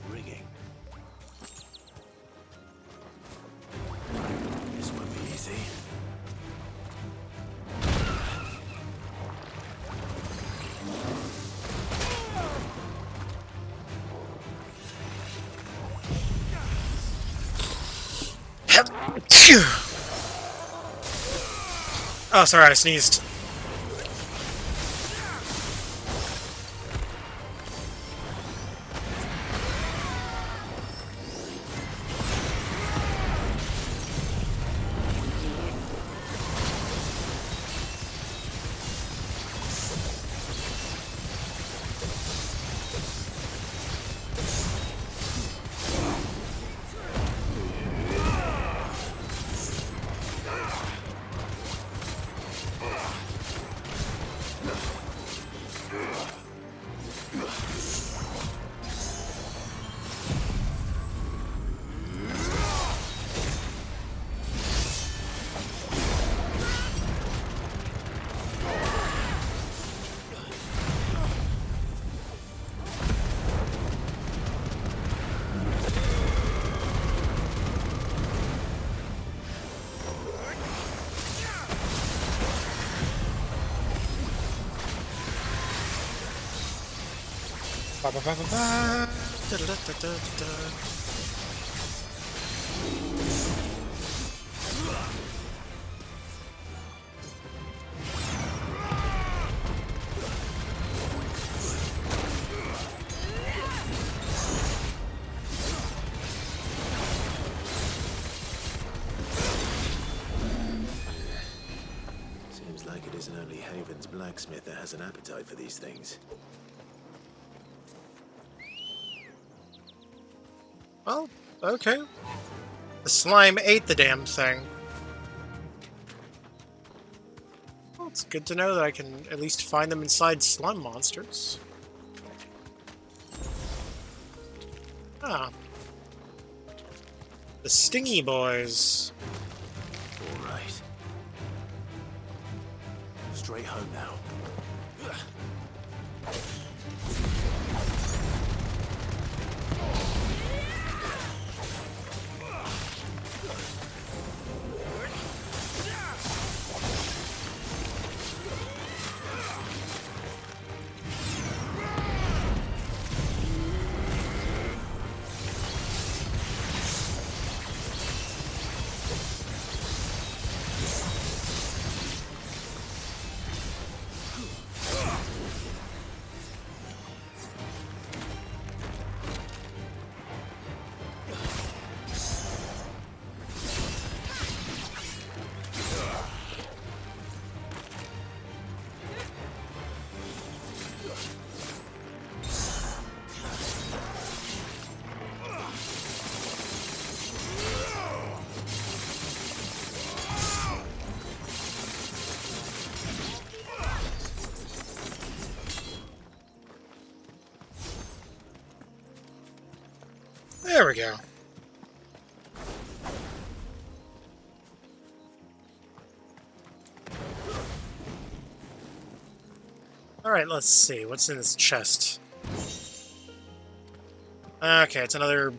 rigging? This won't be easy. Oh, sorry, I sneezed. Ba, ba, ba, ba, ba. Da, da, da, da, da, da. Seems like it isn't only Haven's blacksmith that has an appetite for these things. Well, okay. The slime ate the damn thing. Well, it's good to know that I can at least find them inside slime monsters. Ah. The Stingy Boys. All right. Straight home now. There we go. Alright, let's see. What's in this chest? Okay, it's another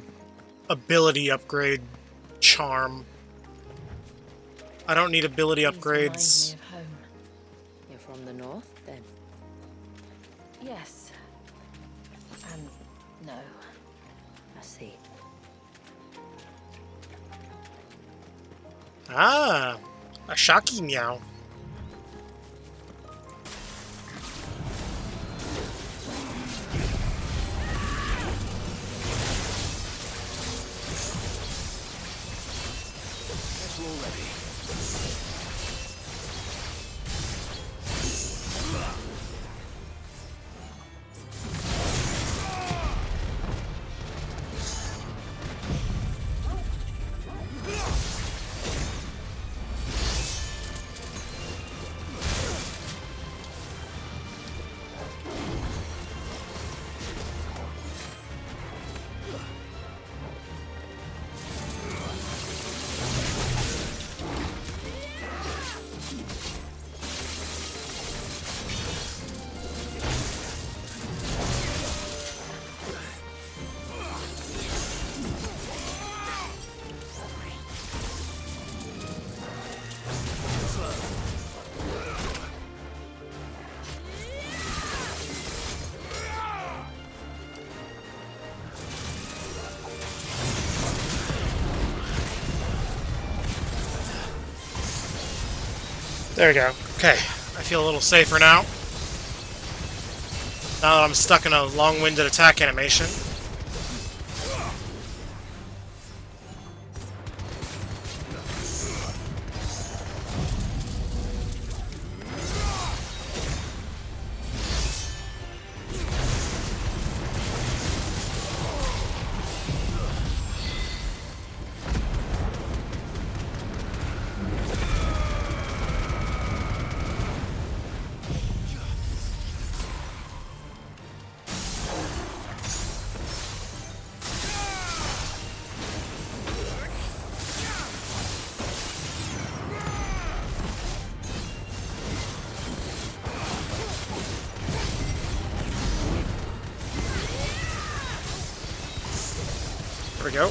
ability upgrade charm. I don't need ability upgrades. Reminds me of home. You're from the north, then? Yes. And no. I see. Ah, a Shaki Meow. There we go. Okay, I feel a little safer now. Now that I'm stuck in a long-winded attack animation. There we go.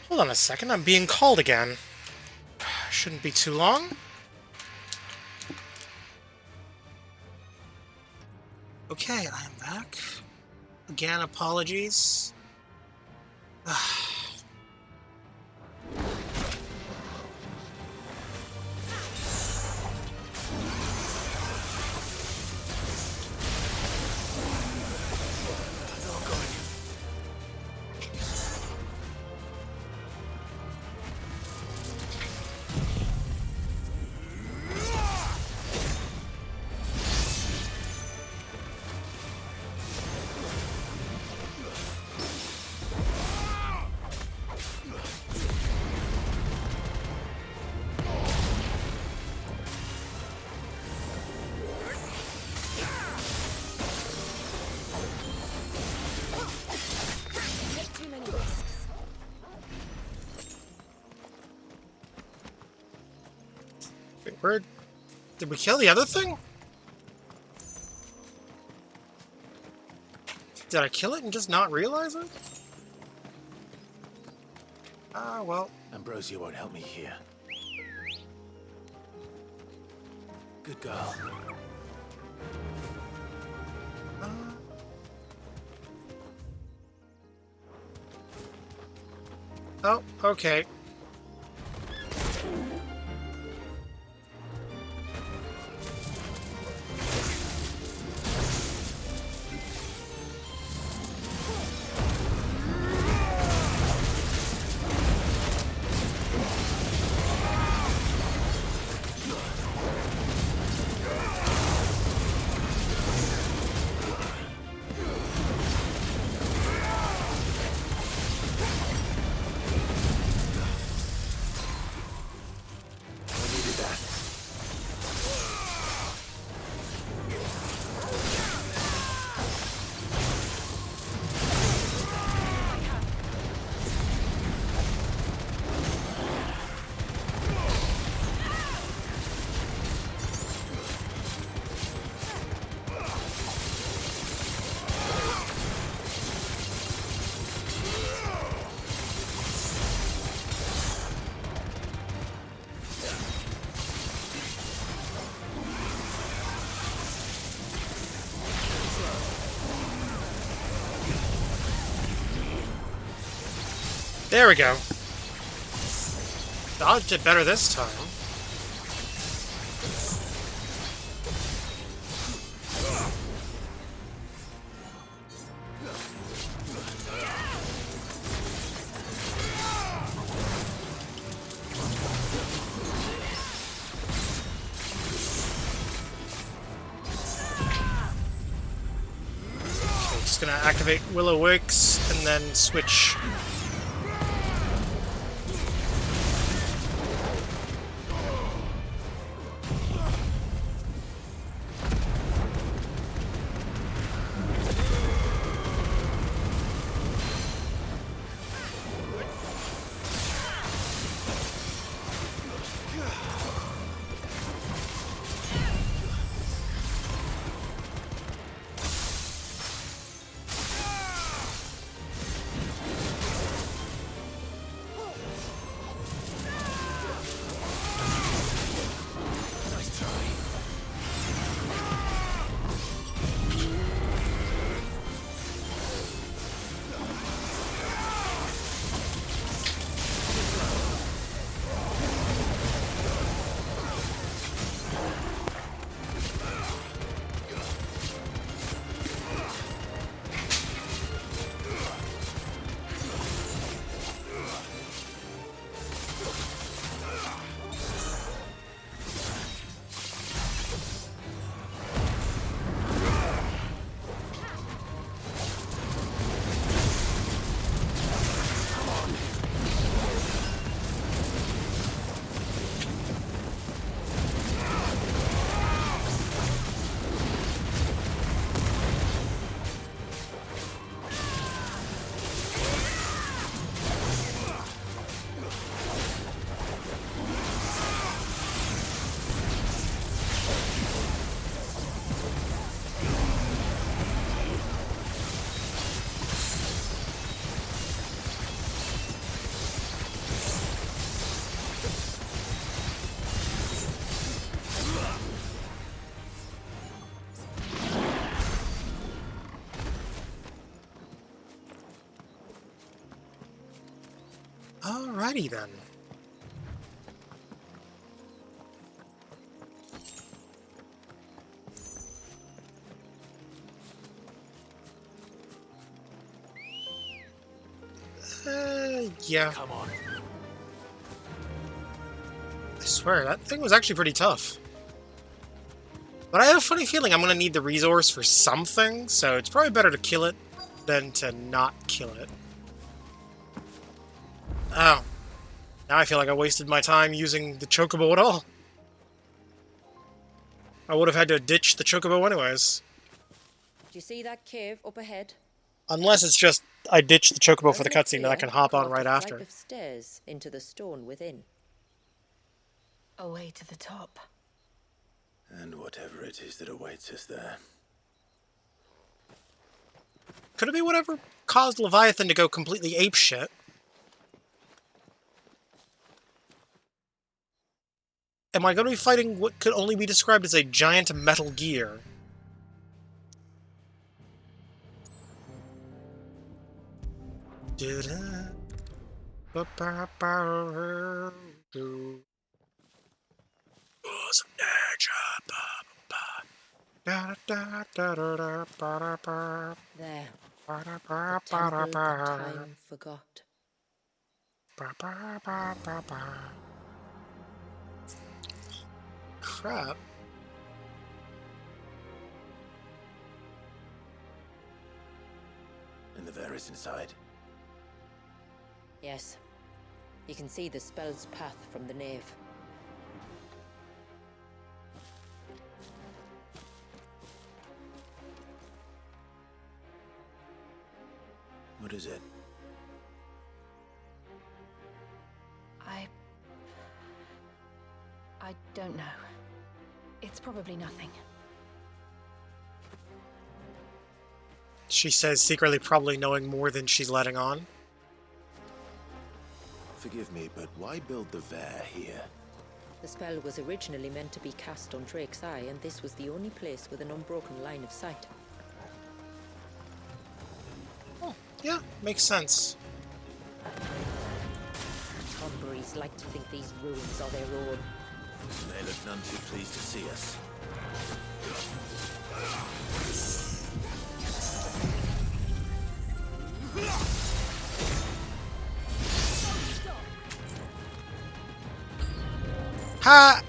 Hold on a second, I'm being called again. Shouldn't be too long. Okay, I am back. Again, apologies. Wait, where... Did we kill the other thing? Did I kill it and just not realize it? Ah, well. Ambrosia won't help me here. Good girl. Oh, okay. There we go. Dodged it better this time. Okay, just gonna activate Will-O-Wisp and then switch. Alrighty then. Yeah. Come on. I swear, that thing was actually pretty tough. But I have a funny feeling I'm gonna need the resource for something, so it's probably better to kill it than to not kill it. Oh. Now I feel like I wasted my time using the Chocobo at all. I would have had to ditch the Chocobo anyways. Do you see that cave up ahead? Unless it's just I ditch the Chocobo for the Over cutscene that I here, can hop on carved right a flight after. of stairs into the stone within. Away to the top. And whatever it is that awaits us there. Could it be whatever caused Leviathan to go completely apeshit? Am I going to be fighting what could only be described as a giant Metal Gear? There. The temple that time forgot. Crap. And the Ver is inside. Yes. You can see the spell's path from the nave. What is it? I don't know. It's probably nothing. She says, secretly probably knowing more than she's letting on. Forgive me, but why build the Ver here? The spell was originally meant to be cast on Drake's Eye, and this was the only place with an unbroken line of sight. Oh, yeah, makes sense. Tonberries like to think these ruins are their own. They look none too pleased to see us. Ha!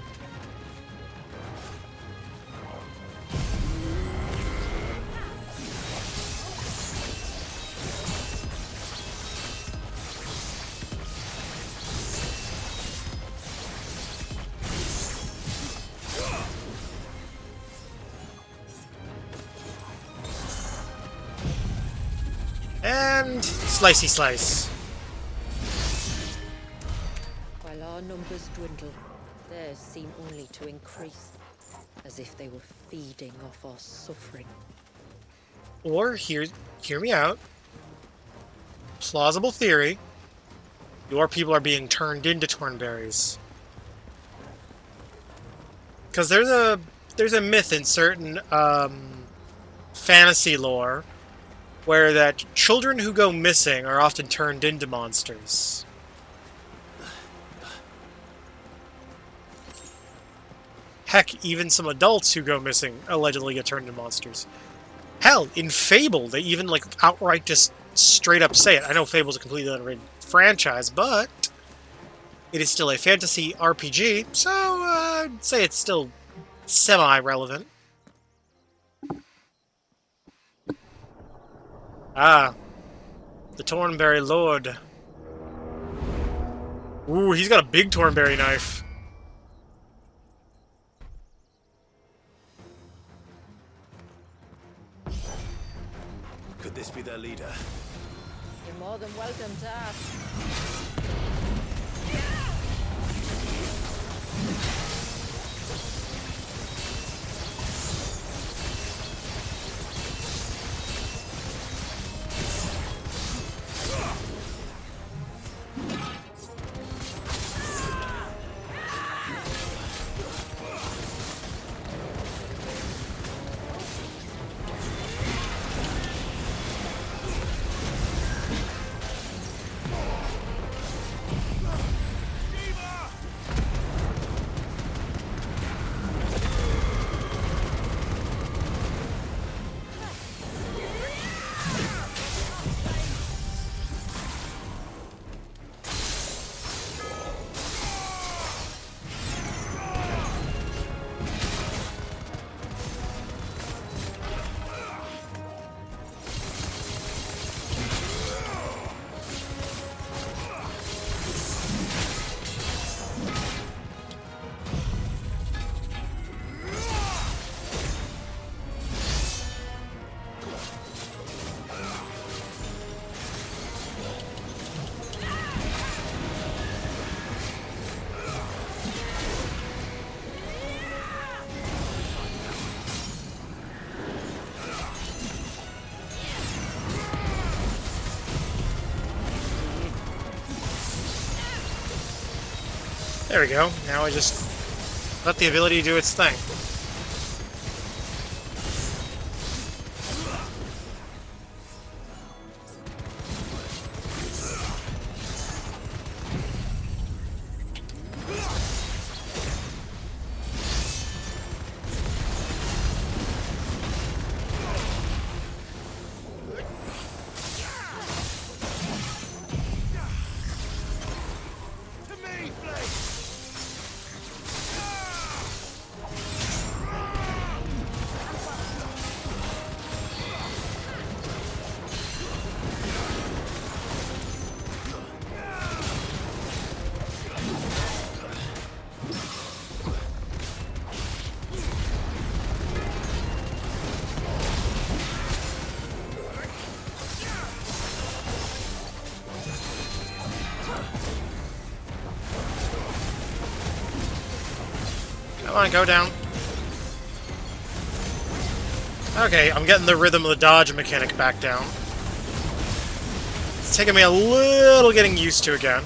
And slicey slice. While our numbers dwindle, theirs seem only to increase, as if they were feeding off our suffering. Or hear me out. Plausible theory. Your people are being turned into Tornberries. Because there's a myth in certain fantasy lore where that children who go missing are often turned into monsters. Heck, even some adults who go missing allegedly get turned into monsters. Hell, in Fable, they even like outright just straight up say it. I know Fable's a completely unrated franchise, but it is still a fantasy RPG, so I'd say it's still semi-relevant. Ah, the Tornberry Lord. Ooh, he's got a big Tornberry knife. Could this be their leader? You're more than welcome to ask. There we go. Now I just let the ability do its thing. Come on, go down. Okay, I'm getting the rhythm of the dodge mechanic back down. It's taking me a little getting used to again.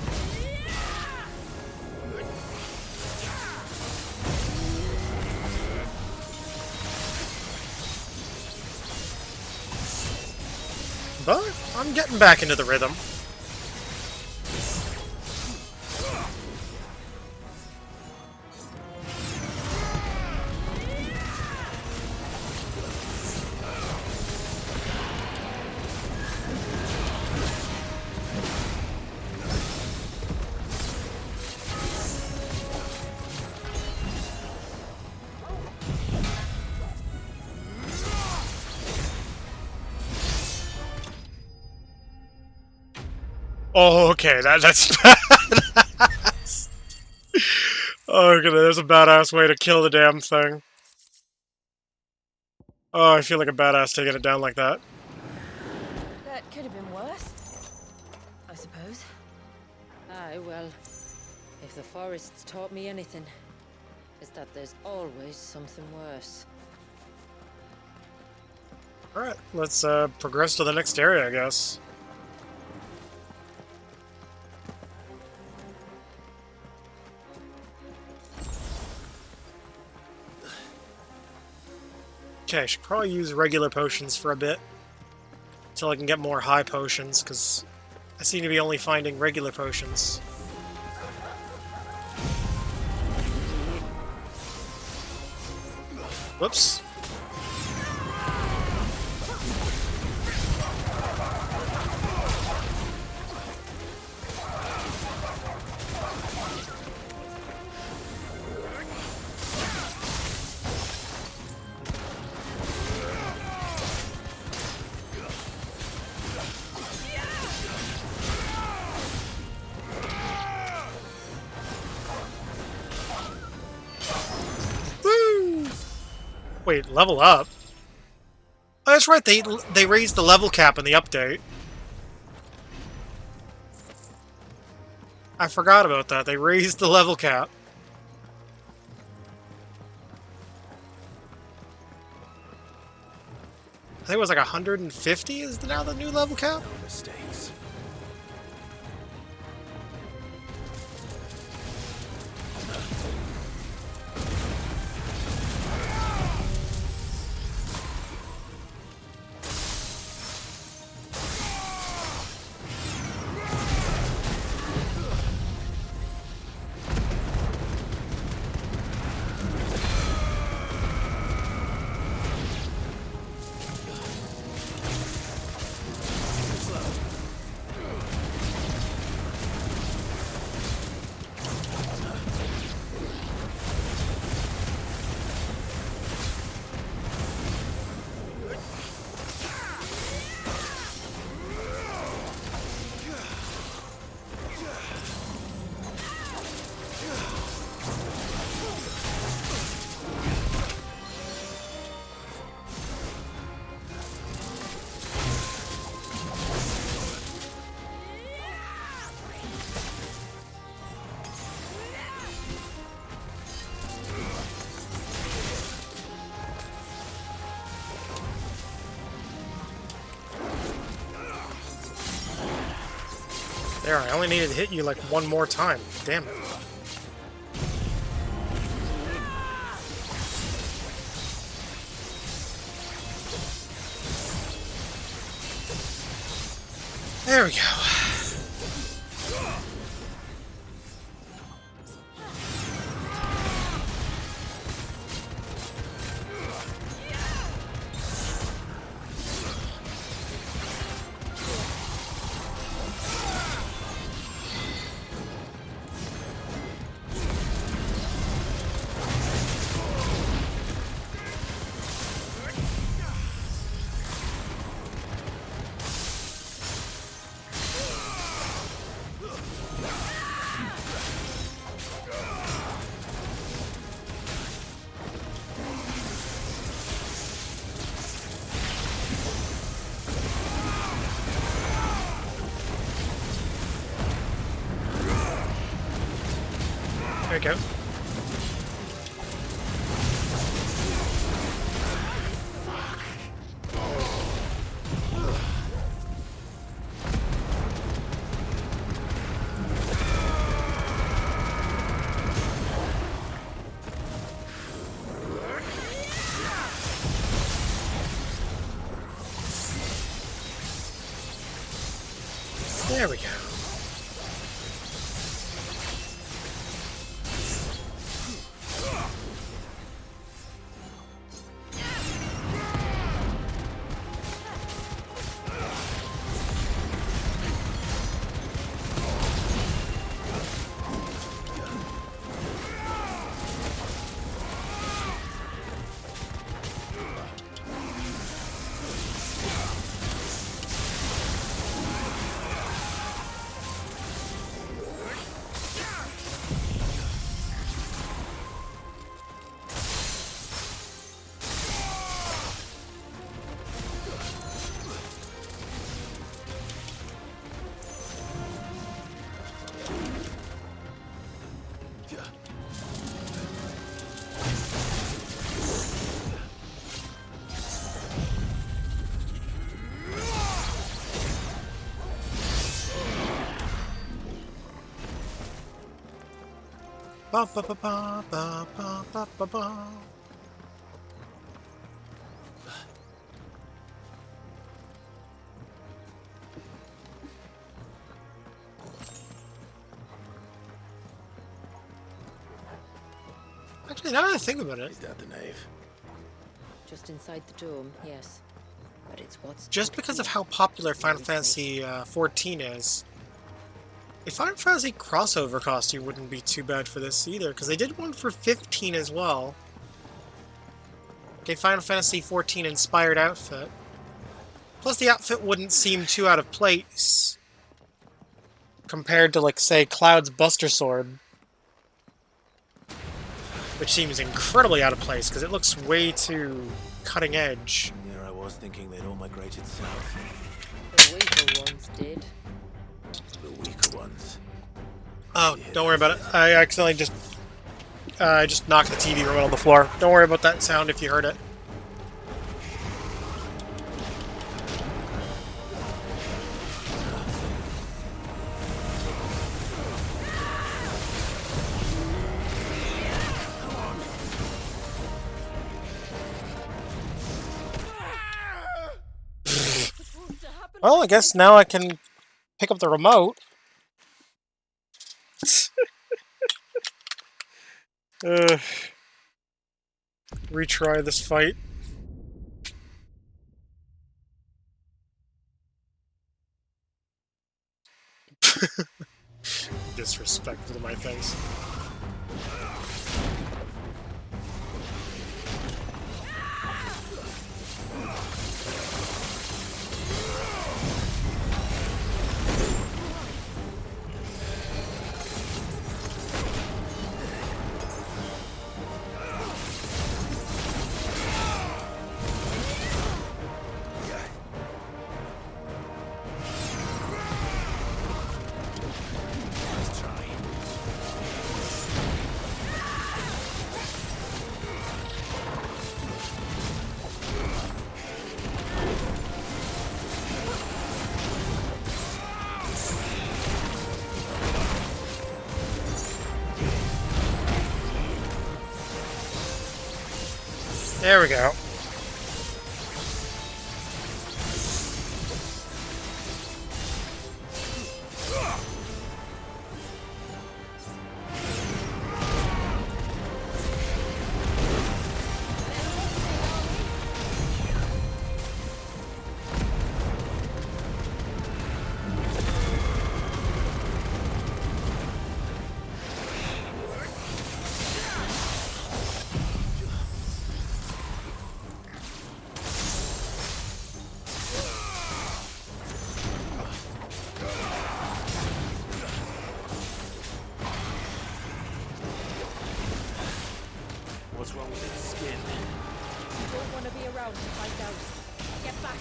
But I'm getting back into the rhythm. Oh, okay, that's badass. Oh, okay, there's a badass way to kill the damn thing. Oh, I feel like a badass taking it down like that. That could have been worse, I suppose. Aye, well, if the forest's taught me anything, it's that there's always something worse. Alright, let's progress to the next area, I guess. Okay, I should probably use regular potions for a bit. Until I can get more high potions, because I seem to be only finding regular potions. Whoops. Wait, level up? Oh, that's right, they raised the level cap in the update. I forgot about that. They raised the level cap. I think it was like 150 is now the new level cap? No mistakes. There, I only needed to hit you like one more time. Damn it. There we go. There we go. There we go. Ba ba ba ba ba ba ba ba ba. Actually, now that I think about it, Is that the nave? Just inside the dome, yes. But it's what's just because of how popular Final Fantasy XIV is, a Final Fantasy crossover costume wouldn't be too bad for this either, because they did one for 15 as well. A Final Fantasy XIV inspired outfit. Plus the outfit wouldn't seem too out of place compared to, like, say, Cloud's Buster Sword, which seems incredibly out of place because it looks way too cutting edge. There I was thinking they'd all migrated south. The weaker ones did. The weaker ones. Oh, don't worry about it. I accidentally just knocked the TV remote on the floor. Don't worry about that sound if you heard it. Well, I guess now I can pick up the remote. Retry this fight. Disrespectful to my face. There we go. What's wrong with its skin? You don't want to be around to find out. Get back.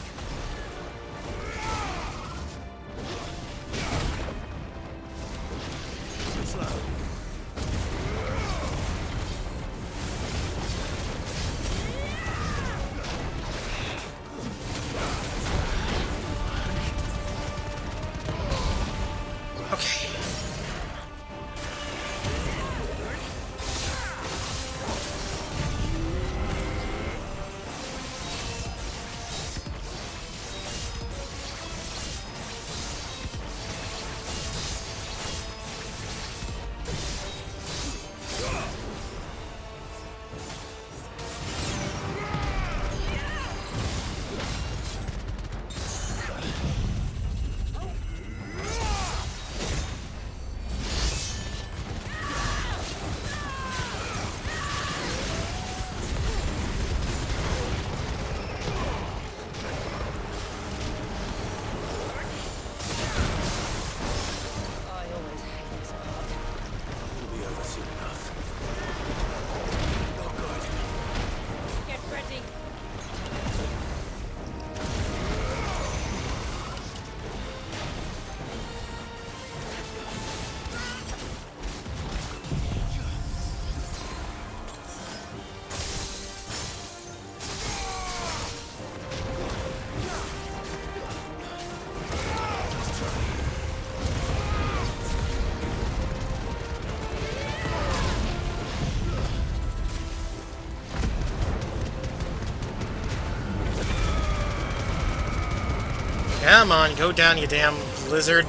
Okay. Come on, go down, you damn lizard.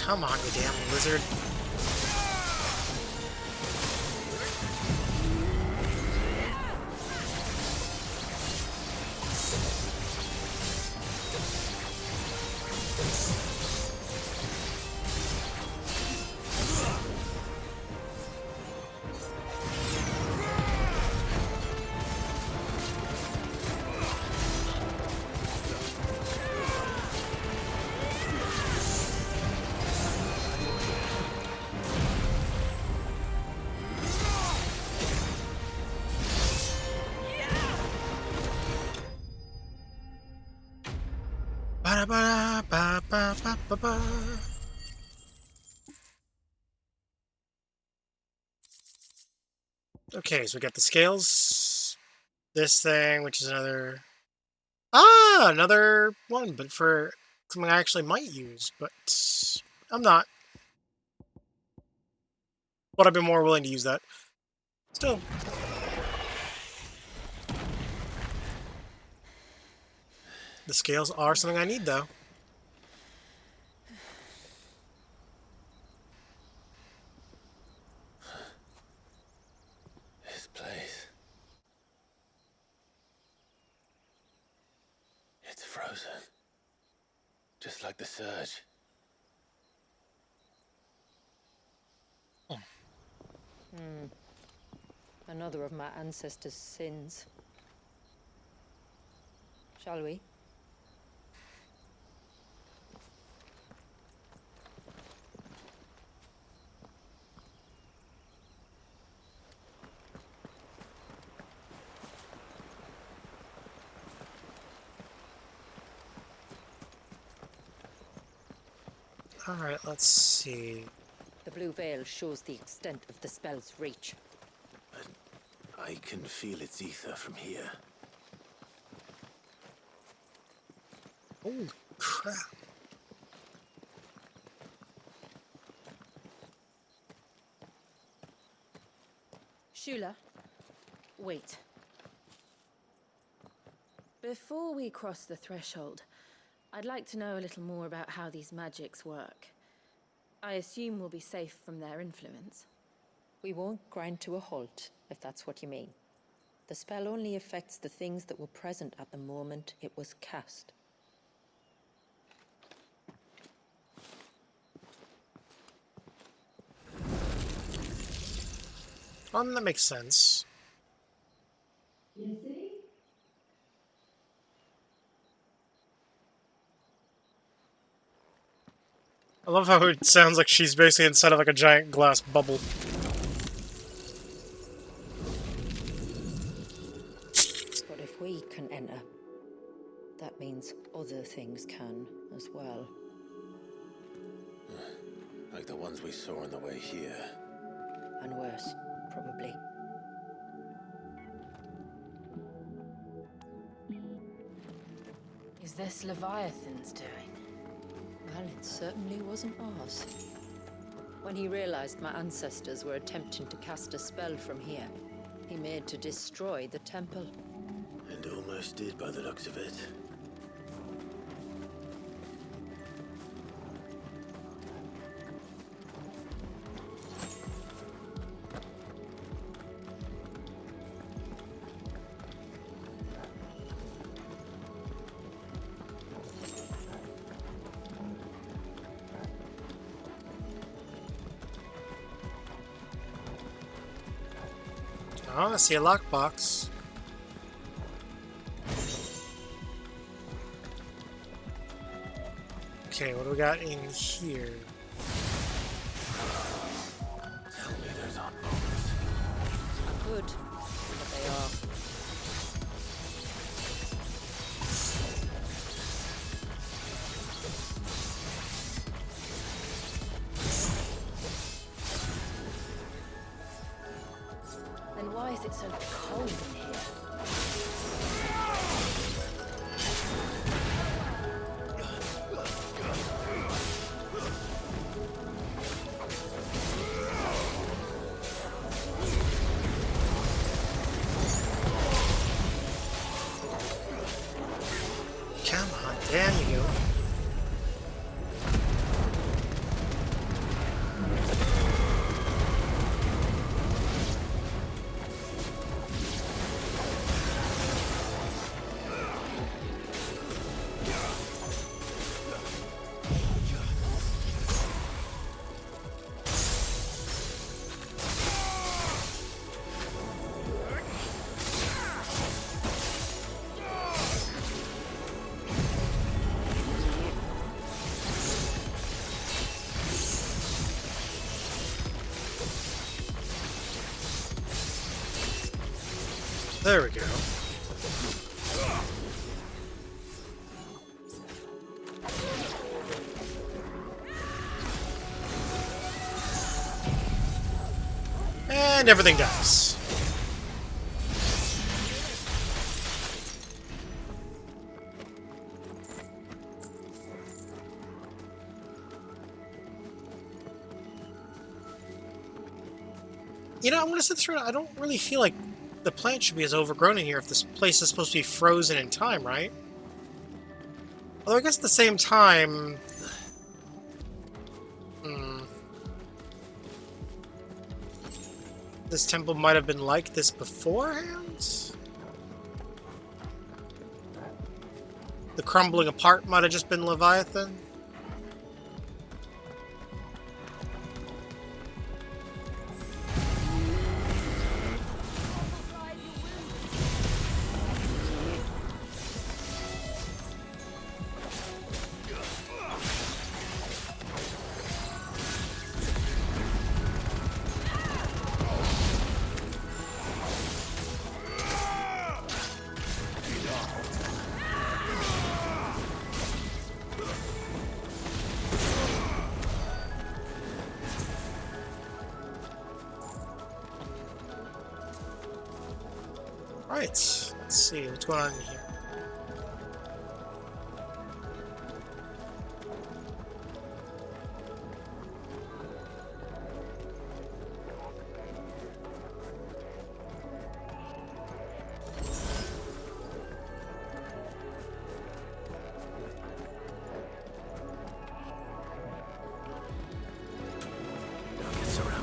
Come on, you damn lizard. Ba-da-ba-da-ba-ba-ba-ba-ba. Okay, so we got the scales. This thing, which is another... Ah, another one, but for something I actually might use, but I'm not. But I've been more willing to use that. Still. The scales are something I need, though. This place. It's frozen. Just like the surge. Another of my ancestors' sins. Shall we? Alright, let's see. The blue veil shows the extent of the spell's reach. But I can feel its ether from here. Holy crap. Shula, wait. Before we cross the threshold, I'd like to know a little more about how these magics work. I assume we'll be safe from their influence. We won't grind to a halt, if that's what you mean. The spell only affects the things that were present at the moment it was cast. That makes sense. I love how it sounds like she's basically inside of like a giant glass bubble. we can enter, that means other things can as well. Like the ones we saw on the way here. And worse, probably. Is this Leviathan's doing? Well, it certainly wasn't ours. When he realized my ancestors were attempting to cast a spell from here, he made to destroy the temple. And almost did by the looks of it. Oh, I see a lockbox. Okay, what do we got in here? Tell me those aren't bombers. Good, but they are. Then why is it so cold in here? Come on, there you go. There we go. And everything dies. You know, I'm gonna say this right now, I don't really feel like the plant should be as overgrown in here if this place is supposed to be frozen in time, right? Although I guess at the same time... This temple might have been like this beforehand? The crumbling apart might have just been Leviathan? Right, let's see what's going on in here. Don't get surrounded.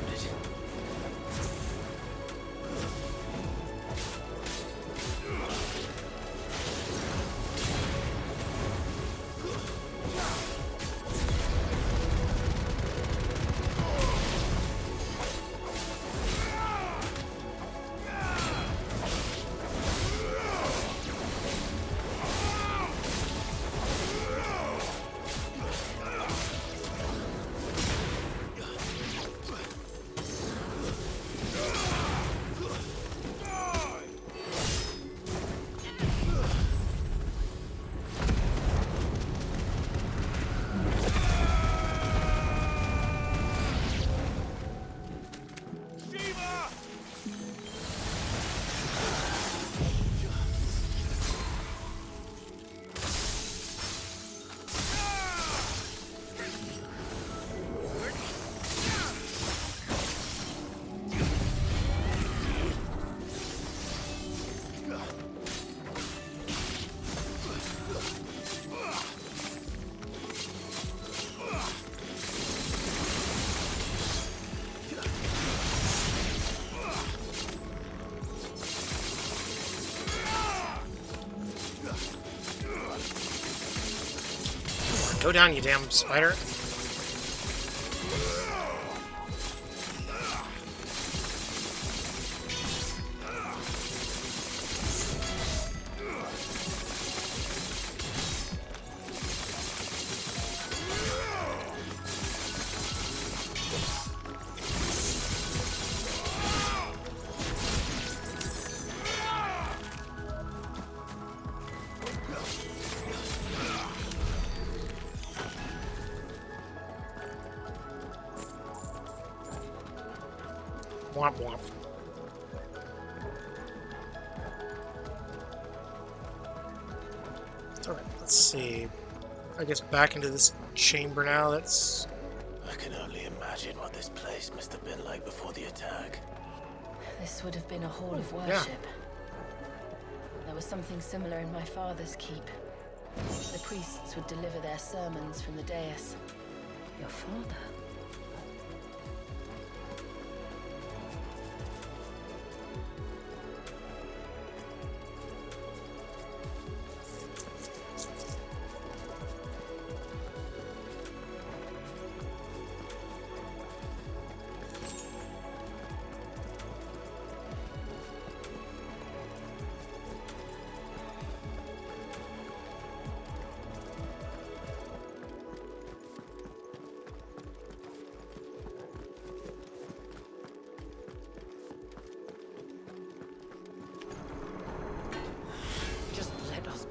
Go down, you damn spider. Womp womp. Alright, let's see. I guess back into this chamber now. That's... I can only imagine what this place must have been like before the attack. This would have been a hall of worship. There was something similar in my father's keep. The priests would deliver their sermons from the dais. Your father?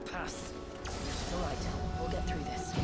Pass. It's all right. We'll get through this.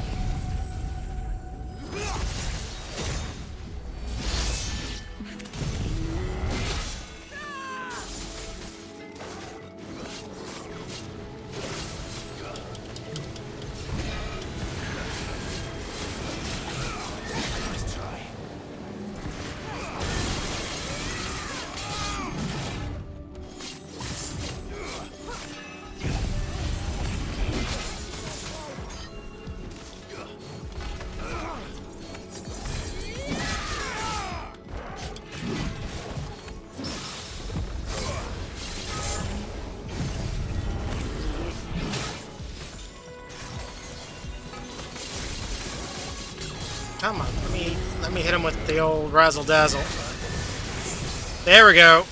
Come on, let me hit him with the old razzle dazzle. There we go.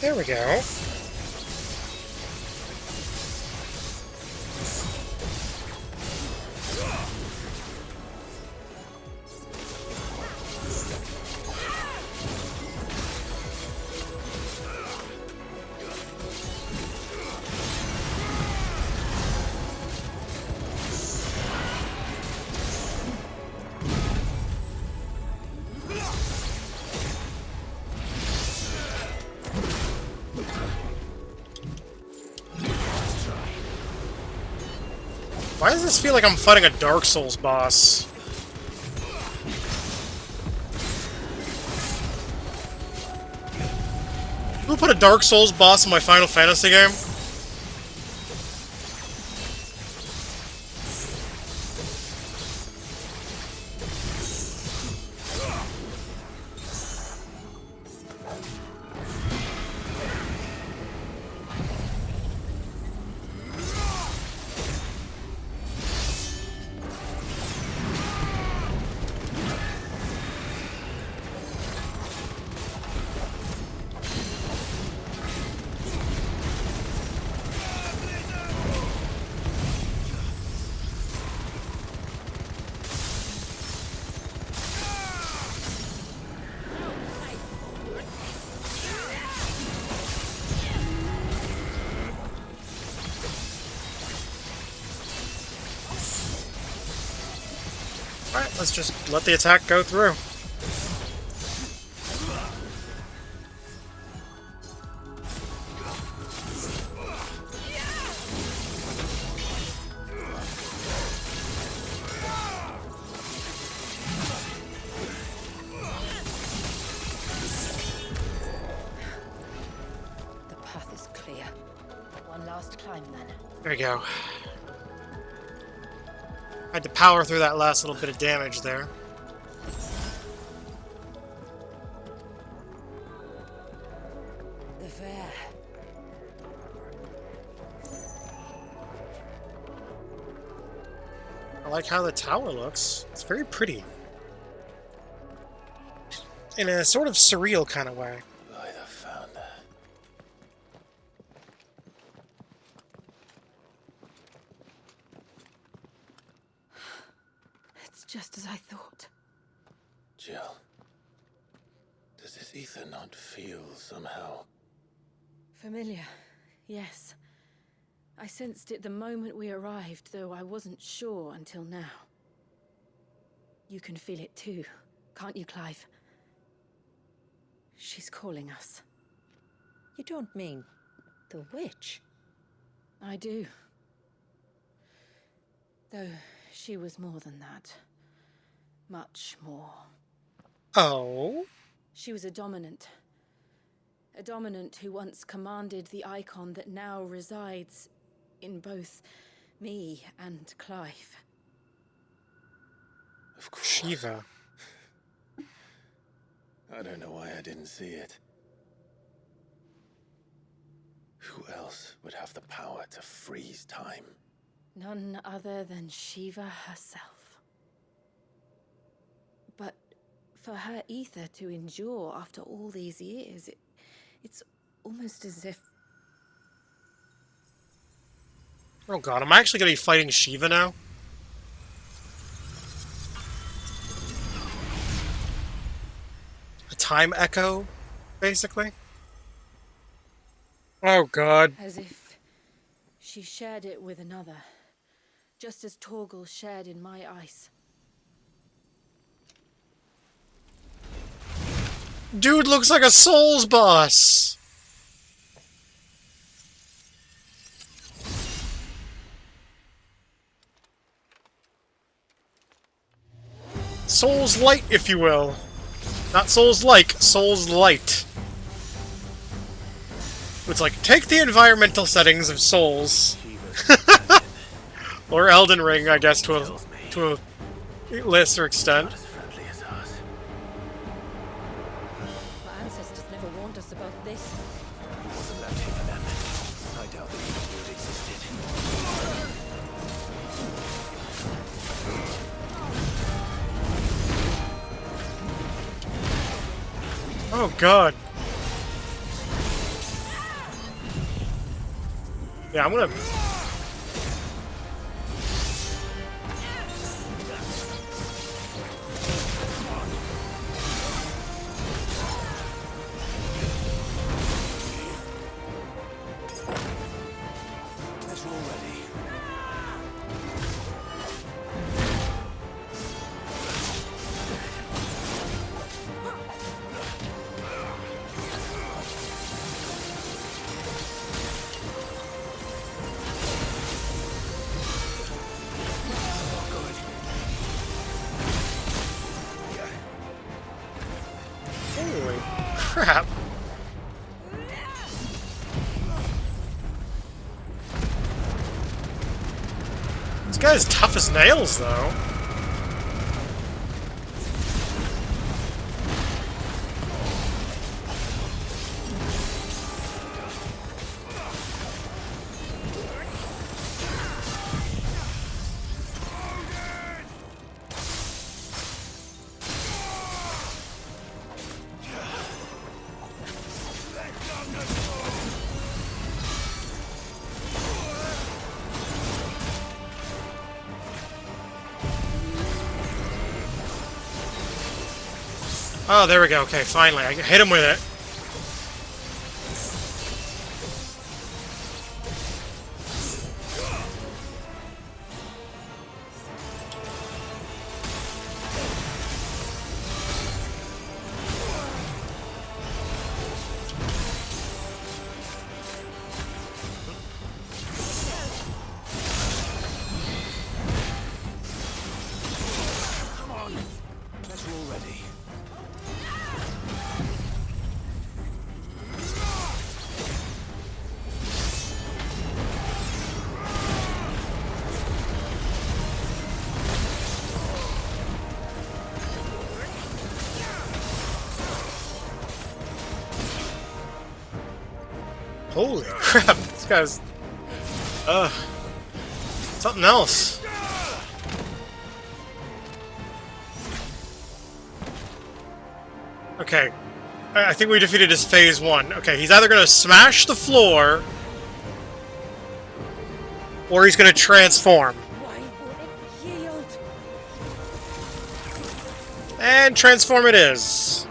There we go. Why does this feel like I'm fighting a Dark Souls boss? Who put a Dark Souls boss in my Final Fantasy game? Alright, let's just let the attack go through. The path is clear. One last climb then. There we go. Had to power through that last little bit of damage there. The fair. I like how the tower looks. It's very pretty. In a sort of surreal kind of way. By the founder. It's just as I thought. Jill. Does this ether not feel somehow? Familiar, yes. I sensed it the moment we arrived, though I wasn't sure until now. You can feel it too, can't you, Clive? She's calling us. You don't mean the witch? I do. Though she was more than that. Much more. Oh? She was a dominant. A dominant who once commanded the icon that now resides in both me and Clive. Of course. Shiva. I don't know why I didn't see it. Who else would have the power to freeze time? None other than Shiva herself. But for her ether to endure after all these years, it's almost as if... Oh god, am I actually going to be fighting Shiva now? A time echo, basically? Oh god. As if she shared it with another, just as Torgal shared in my ice. Dude looks like a Souls boss! Souls Light, if you will. Not Souls like, Souls Light. It's like, take the environmental settings of Souls. Or Elden Ring, I guess, to a lesser extent. My ancestors never warned us about this. He wasn't left here for them. I doubt that evil would existed. Oh god. Yeah, I'm gonna... Guess we're all ready. Holy crap. This guy's tough as nails, though. Oh, there we go. Okay, finally. I hit him with it. Holy crap, this guy's... something else. Okay. I think we defeated his phase 1. Okay, he's either gonna smash the floor... or he's gonna transform. And transform it is.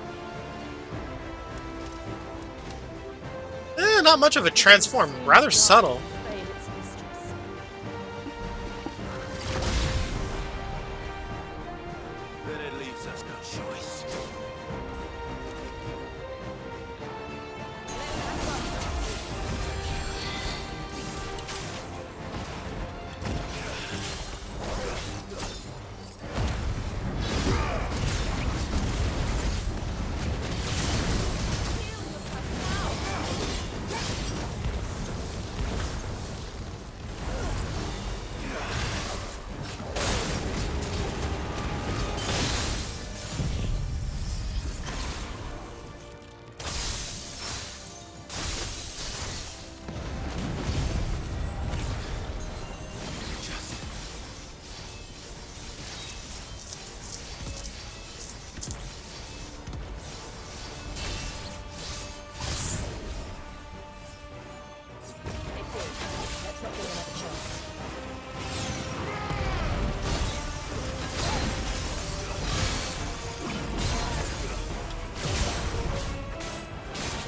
Not much of a transform. Rather subtle. Then it leaves us no choice.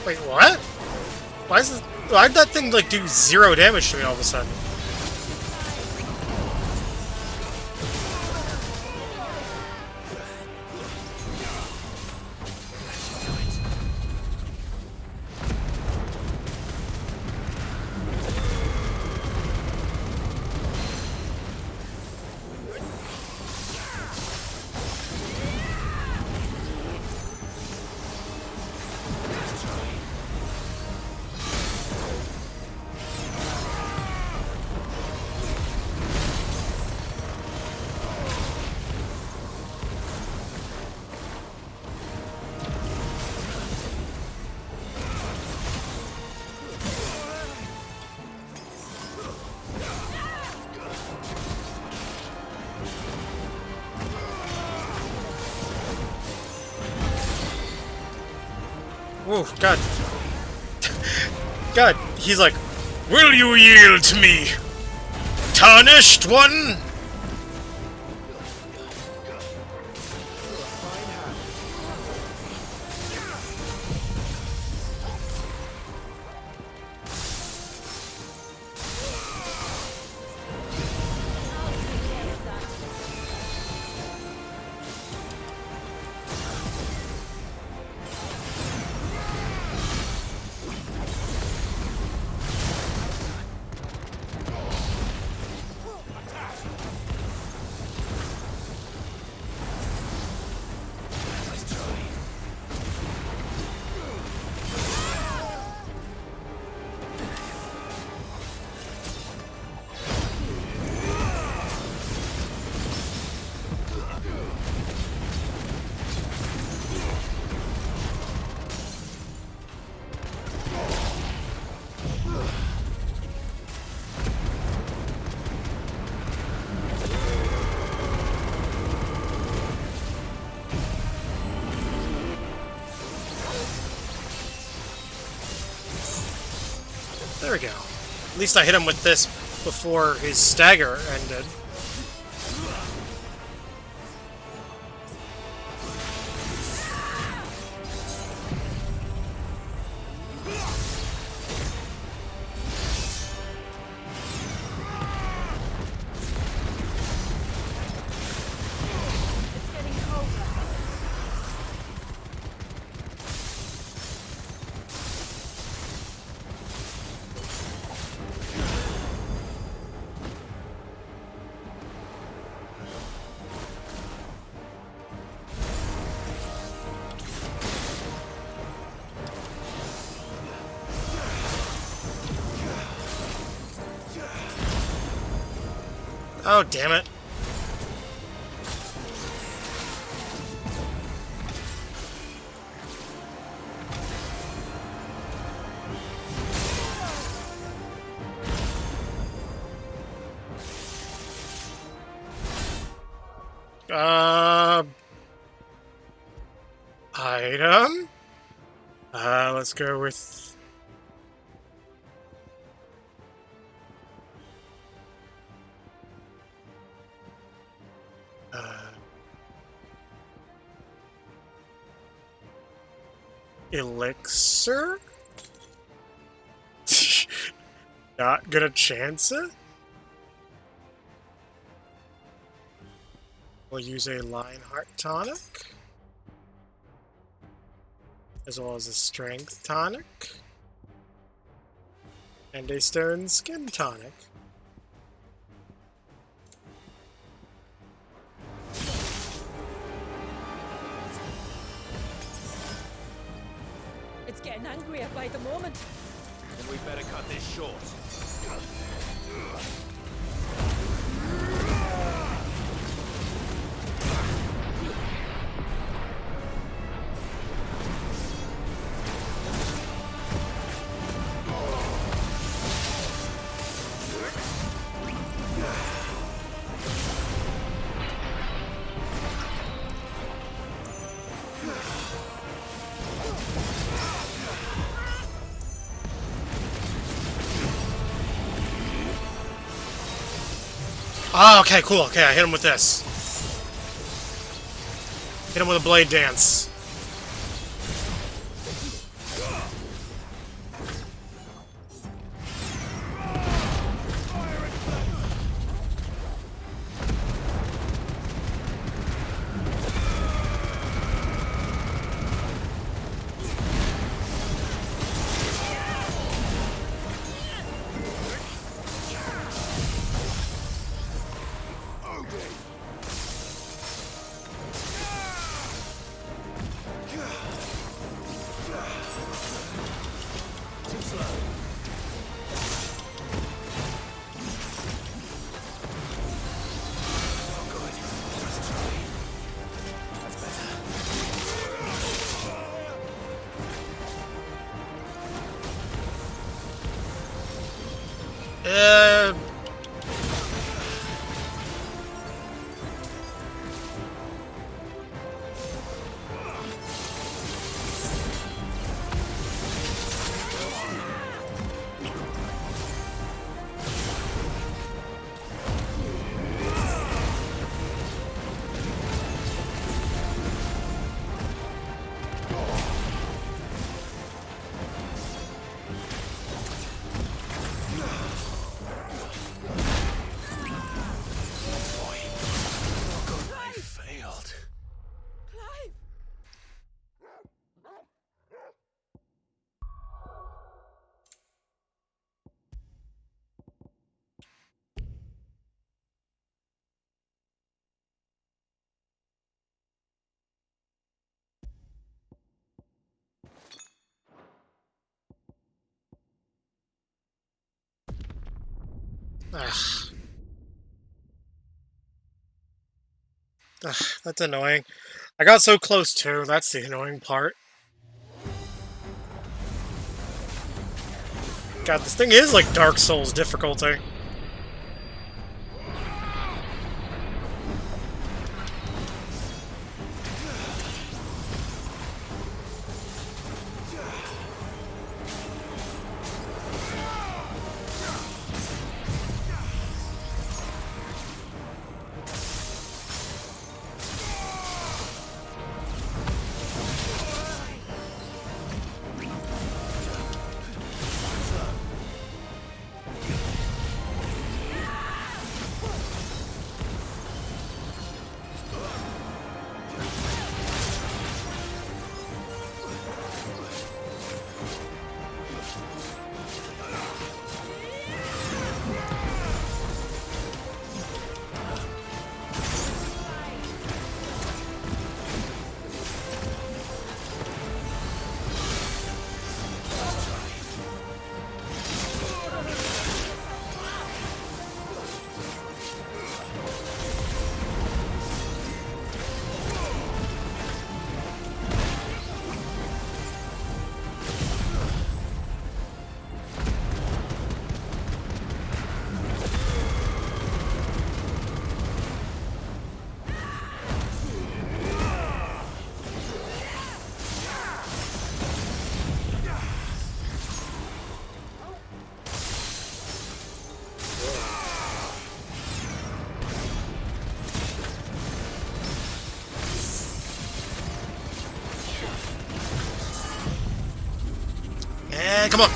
Wait, what? Why'd that thing, like, do 0 damage to me all of a sudden? Oh, God. God, he's like, will you yield to me, tarnished one? There we go. At least I hit him with this before his stagger ended. Oh, damn it. Tatum. Let's go with... Elixir? Not gonna chance it? We'll use a Lionheart tonic, as well as a Strength tonic, and a Stone Skin tonic. It's getting angrier by the moment. Then we better cut this short. Oh, okay, cool. Okay, I hit him with this. Hit him with a Blade Dance. Ugh, that's annoying. I got so close too, that's the annoying part. God, this thing is like Dark Souls difficulty. Come on.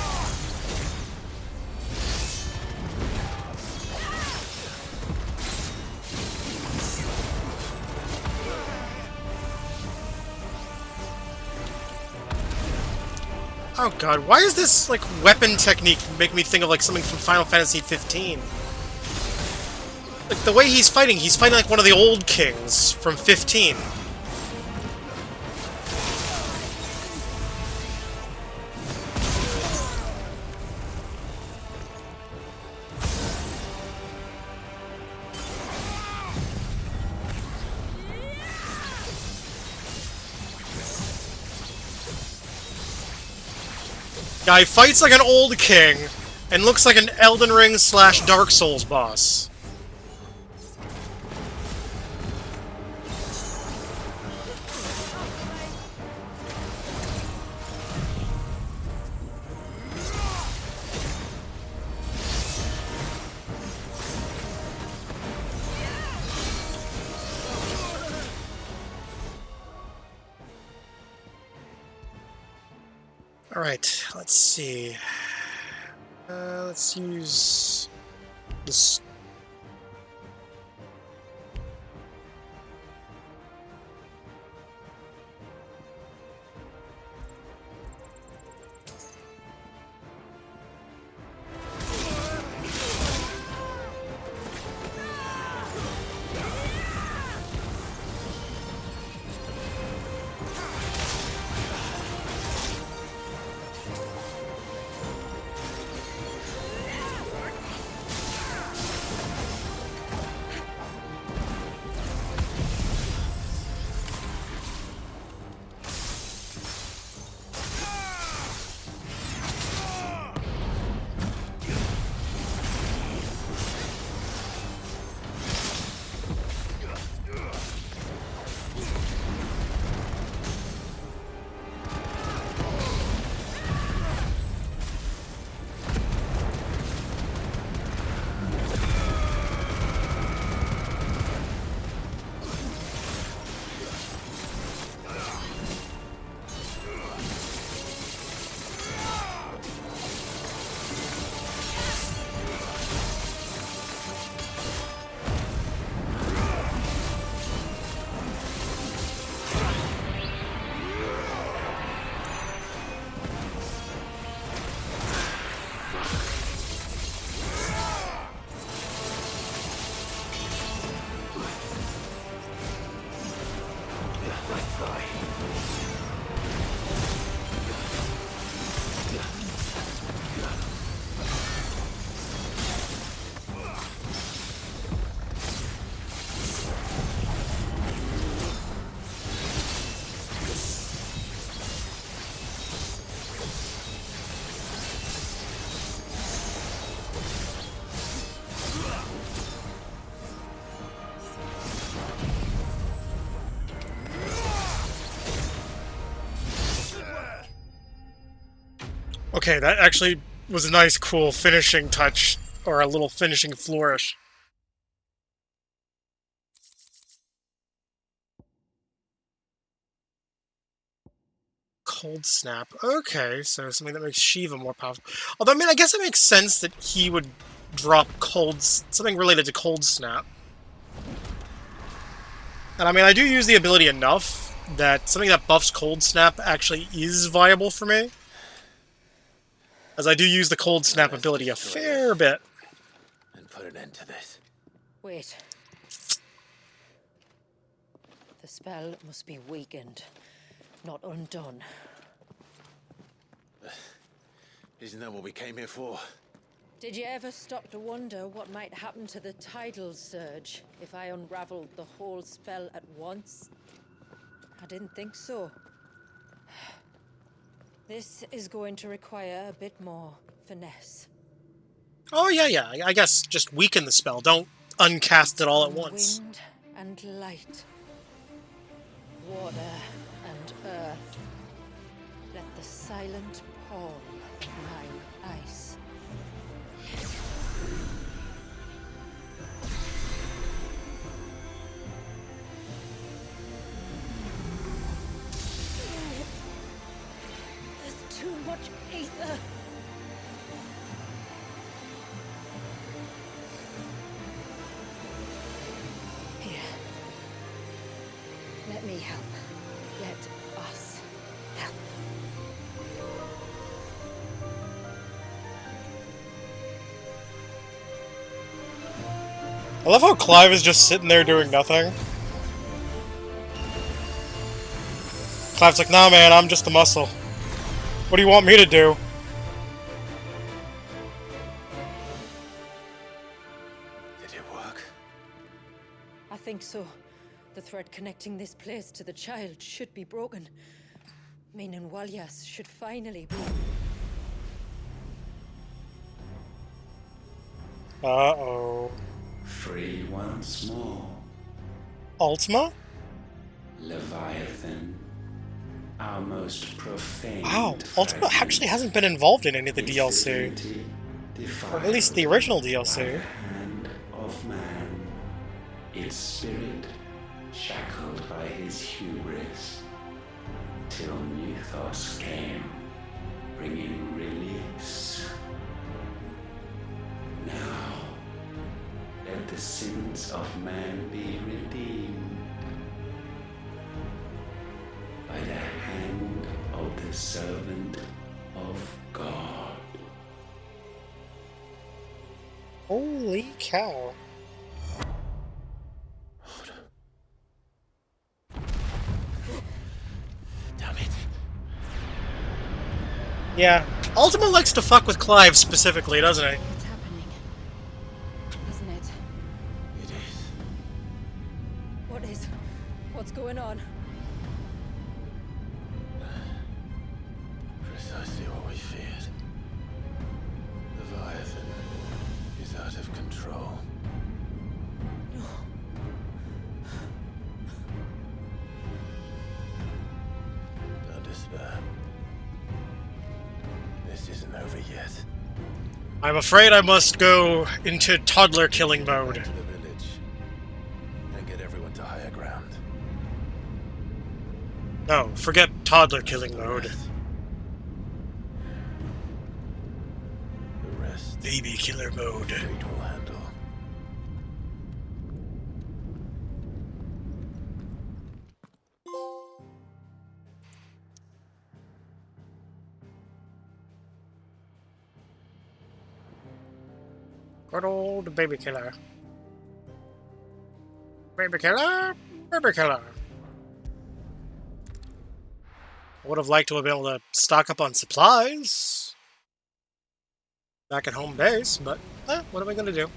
Oh god, why is this, like, weapon technique make me think of, like, something from Final Fantasy 15? Like, the way he's fighting like one of the old kings from 15. Guy fights like an old king, and looks like an Elden Ring / Dark Souls boss. Alright, let's see. Let's use this. Okay, that actually was a nice, cool finishing touch, or a little finishing flourish. Cold Snap. Okay, so something that makes Shiva more powerful. Although, I mean, I guess it makes sense that he would drop something related to Cold Snap. And I mean, I do use the ability enough that something that buffs Cold Snap actually is viable for me. As I do use the Cold Snap ability a fair bit. And put an end to this. Wait. The spell must be weakened, not undone. Isn't that what we came here for? Did you ever stop to wonder what might happen to the tidal surge if I unraveled the whole spell at once? I didn't think so. This is going to require a bit more finesse. Oh, yeah. I guess just weaken the spell. Don't uncast it all at once. Wind and light. Water and earth. Let the silent pall of mine ice. There's too much ether. Let me help. Let us help. I love how Clive is just sitting there doing nothing. Clive's like, nah man, I'm just a muscle. What do you want me to do? Did it work? I think so. The thread connecting this place to the child should be broken. Meaning Walyas should finally be... Uh-oh. Free once more. Ultima? Leviathan. Our most profane. Wow, Ultima actually hasn't been involved in any of the DLC. Or at least the original DLC. Hand of man. Its spirit shackled by his hubris. Till Mythos came, bringing release. Now, let the sins of man be redeemed by the hand of the servant of God. Holy cow. Damn it. Yeah, Ultima likes to fuck with Clive specifically, doesn't he? It's happening. Isn't it? It is. What is? What's going on? Precisely what we feared. Leviathan is out of control. Don't despair. This isn't over yet. I'm afraid I must go into toddler killing mode. To the village and get everyone to higher ground. No, forget toddler killing mode. The rest, Baby killer mode. fate will handle. Good old baby killer. Baby killer, baby killer. I would have liked to have been able to stock up on supplies back at home base, but what am I gonna do?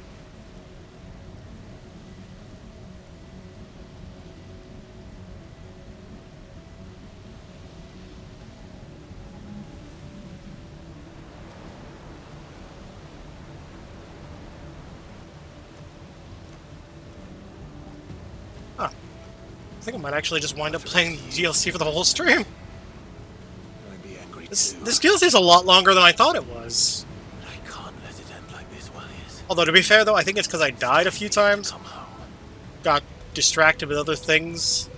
Huh. I think I might actually just wind up playing DLC for the whole stream. This DLC is a lot longer than I thought it was. I can't let it end like this, Walyas. Although, to be fair, though, I think it's because I died a few times. Got distracted with other things.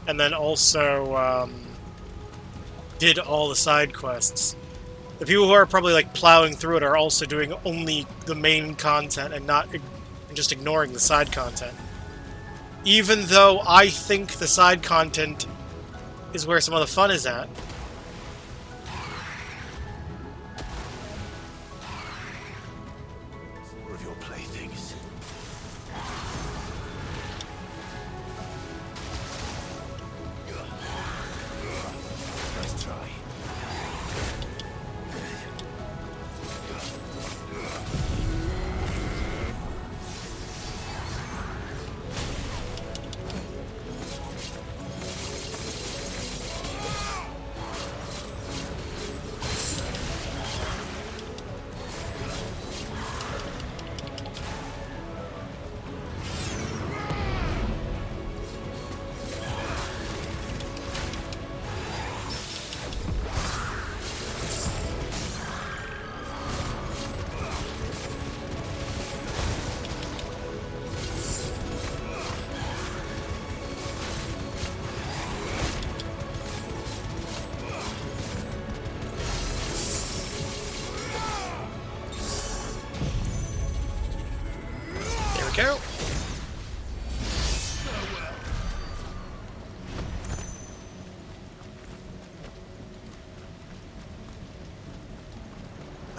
And then also, did all the side quests. The people who are probably, like, plowing through it are also doing only the main content and not just ignoring the side content. Even though I think the side content is where some of the fun is at. More of your playthings. Nice try.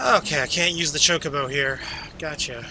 Okay, I can't use the chocobo here. Gotcha.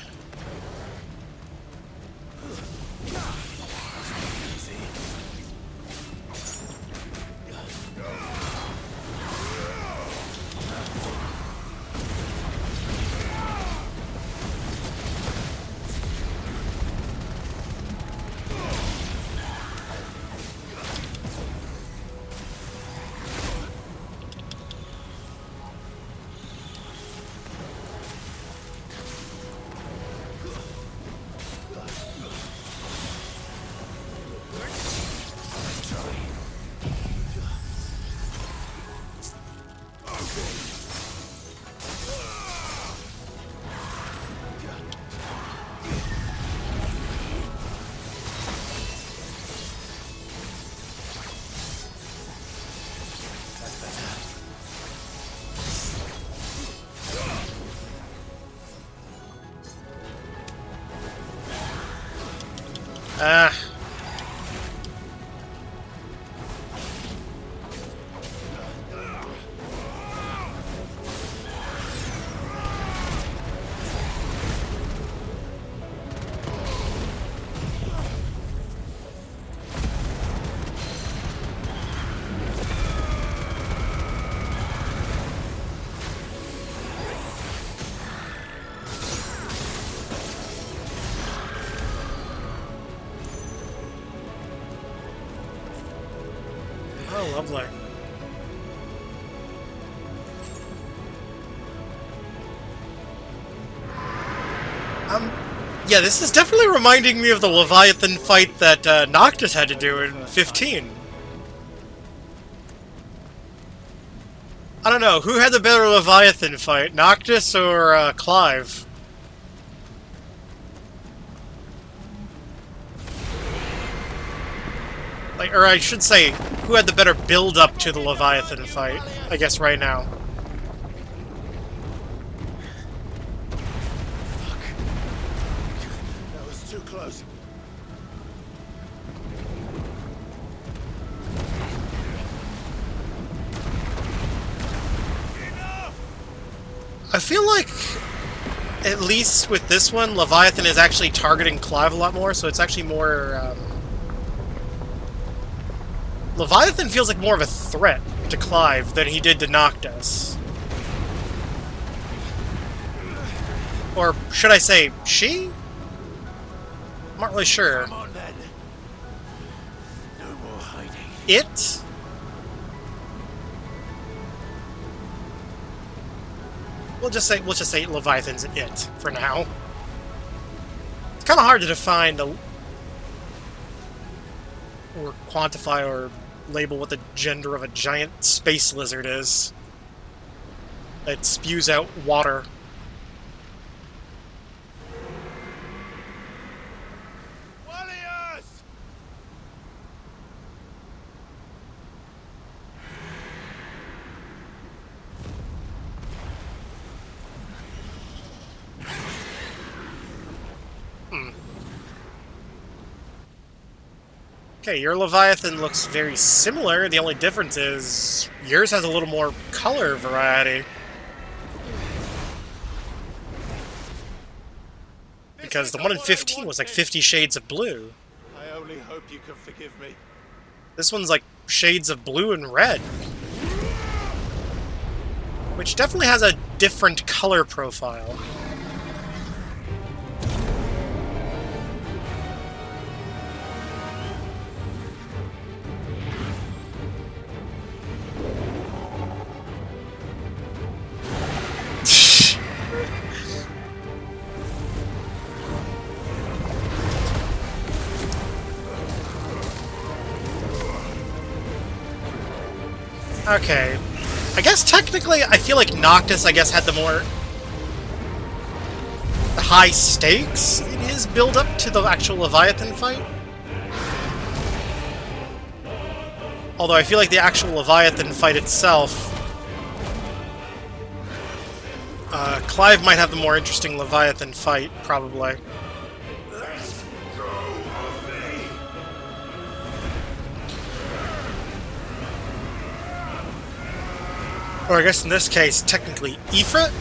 Ah. Oh, lovely. Yeah, this is definitely reminding me of the Leviathan fight that Noctis had to do in 15. I don't know, who had the better Leviathan fight, Noctis or Clive? Like, or I should say, who had the better build-up to the Leviathan fight, I guess, right now. That was too close. I feel like, at least with this one, Leviathan is actually targeting Clive a lot more, so it's actually more, Leviathan feels like more of a threat to Clive than he did to Noctis. Or should I say, she? I'm not really sure. Come on, then. No more hiding. It? We'll just say Leviathan's it for now. It's kind of hard to define or quantify or label what the gender of a giant space lizard is that spews out water. Okay, your Leviathan looks very similar. The only difference is yours has a little more color variety. Because the one in 15 was like 50 shades of blue. I only hope you can forgive me. This one's like shades of blue and red. Which definitely has a different color profile. Okay. I guess technically, I feel like Noctis, had the more high stakes in his build-up to the actual Leviathan fight. Although I feel like the actual Leviathan fight itself, Clive might have the more interesting Leviathan fight, probably. Or I guess in this case, technically, Ifrit?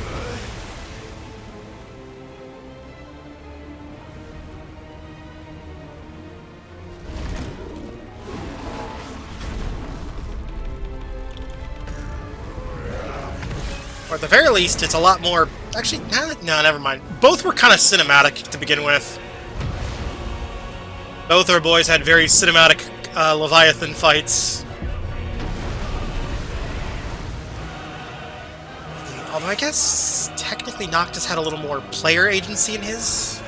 Or at the very least, it's a lot more... Actually, no, never mind. Both were kind of cinematic to begin with. Both our boys had very cinematic Leviathan fights. Although I guess, technically, Noctis had a little more player agency in his.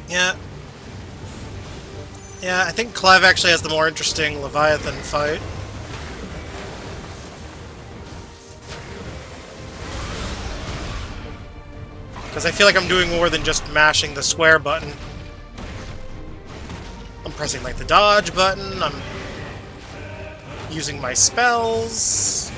Yeah. Yeah, I think Clev actually has the more interesting Leviathan fight. Because I feel like I'm doing more than just mashing the square button. I'm pressing like the dodge button, I'm using my spells.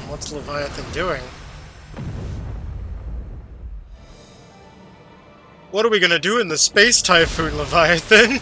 What's Leviathan doing? What are we gonna do in the Space Typhoon, Leviathan?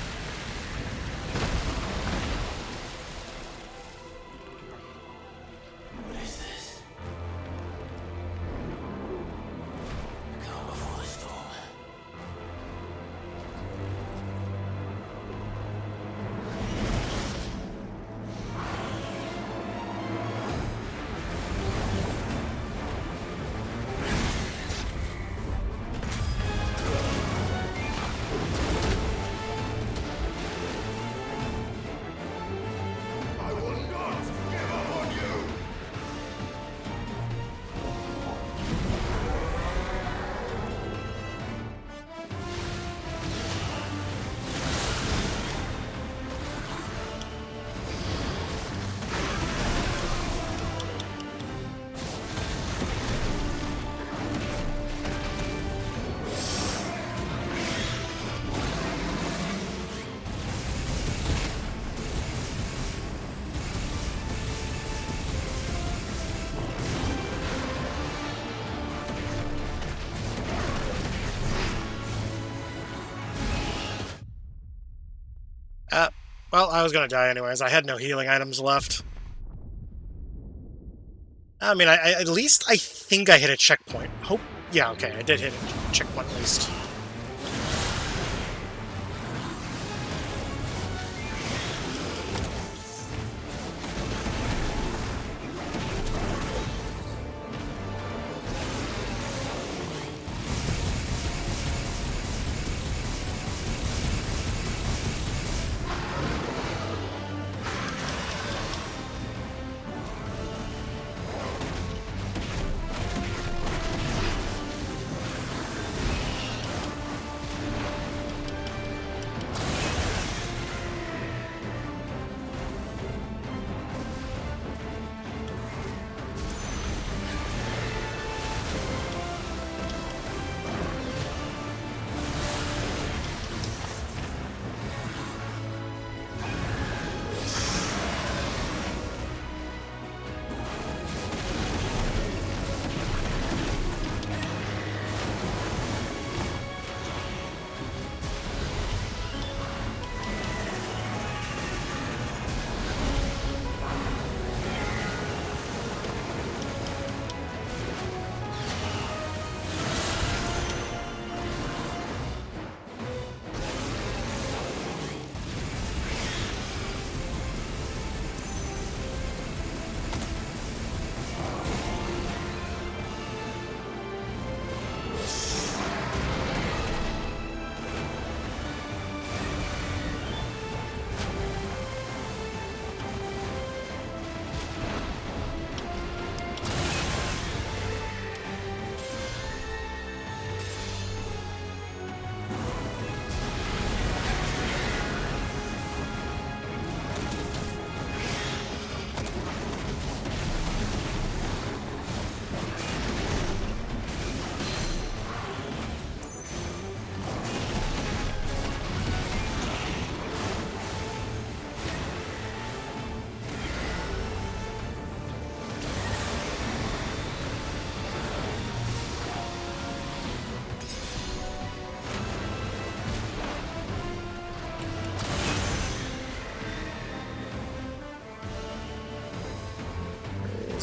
Well, I was gonna die anyways. I had no healing items left. I mean, at least I think I hit a checkpoint. Hope. Yeah, okay, I did hit a checkpoint at least.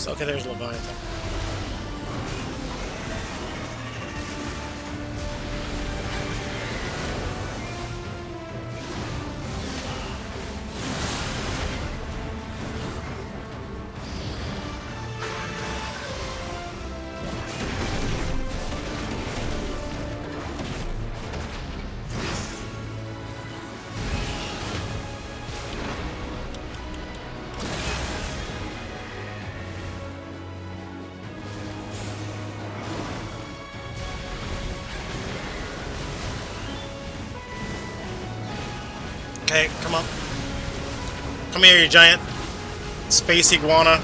Okay, there's Leviathan. Okay, come on. Come here, you giant space iguana.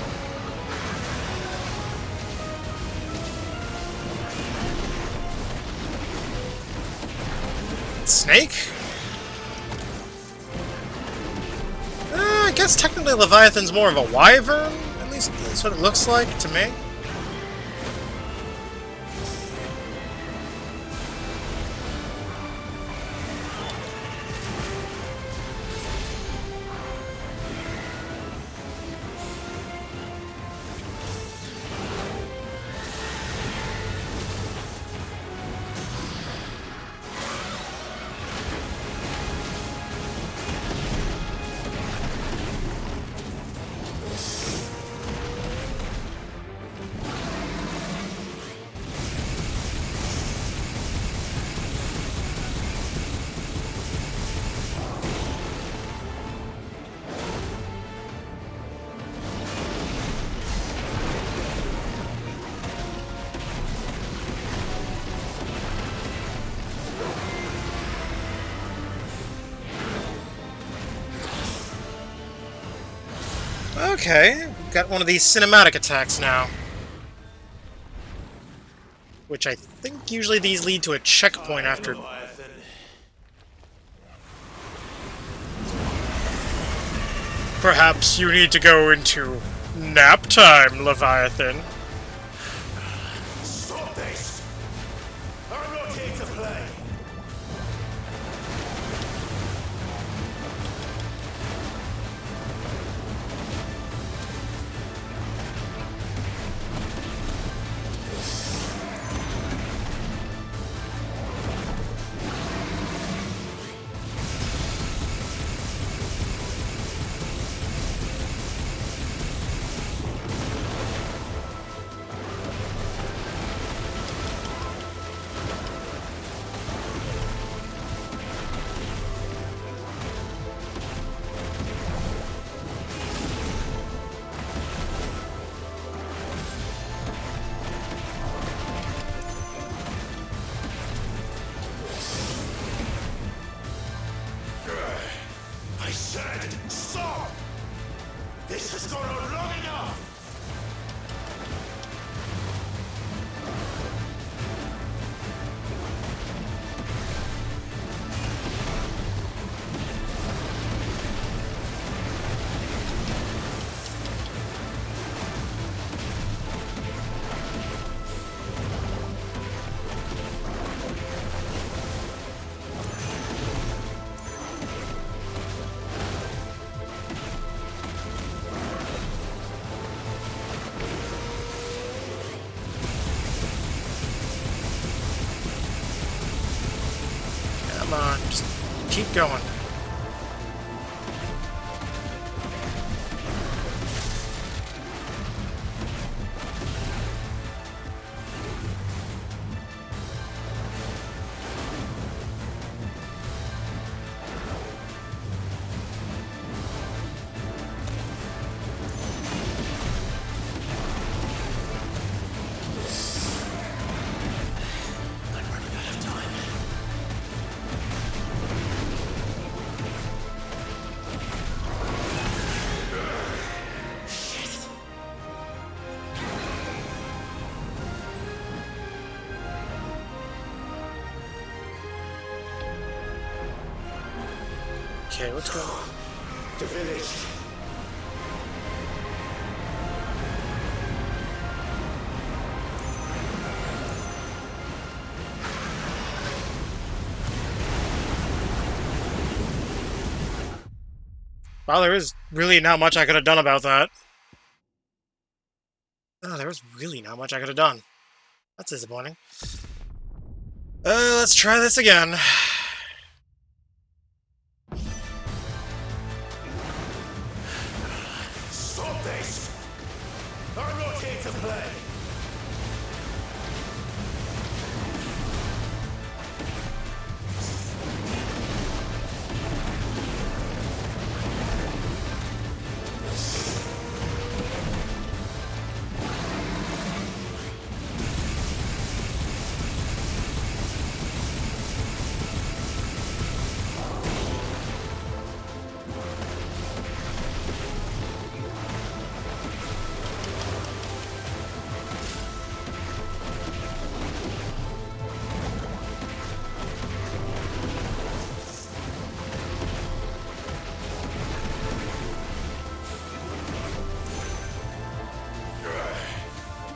Snake? I guess technically Leviathan's more of a wyvern. At least that's what it looks like to me. Okay, got one of these cinematic attacks now. Which I think usually these lead to a checkpoint after... Perhaps you need to go into nap time, Leviathan. Stop this! I'm not here to play! This has gone on long enough! Come on, just keep going. Okay, let's go. The village. Wow, there is really not much I could have done about that. Oh, there was really not much I could have done. That's disappointing. Let's try this again. Stop this! I'm not here to play!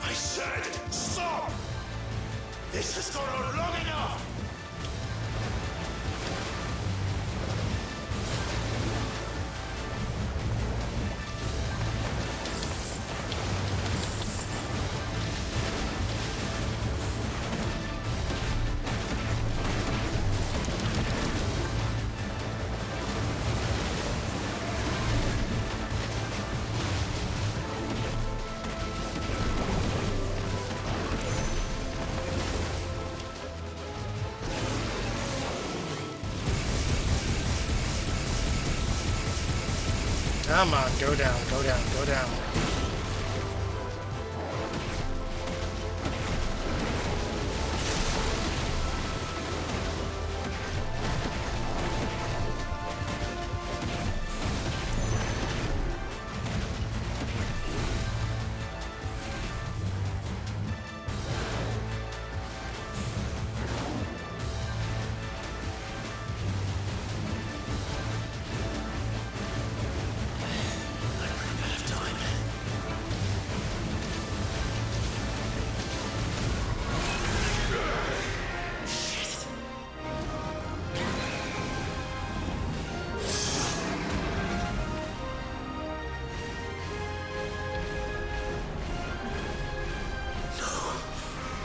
I said, stop! This has gone on long enough! Come on, go down, go down, go down.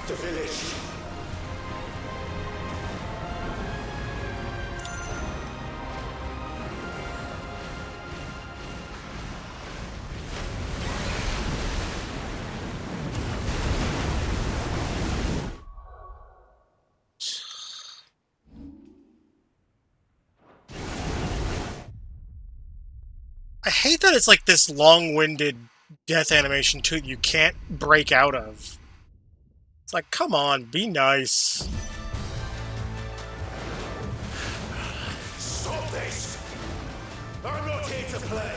The village. I hate that it's like this long-winded death animation too that you can't break out of. It's like, come on, be nice. Stop this! I'm not here to play!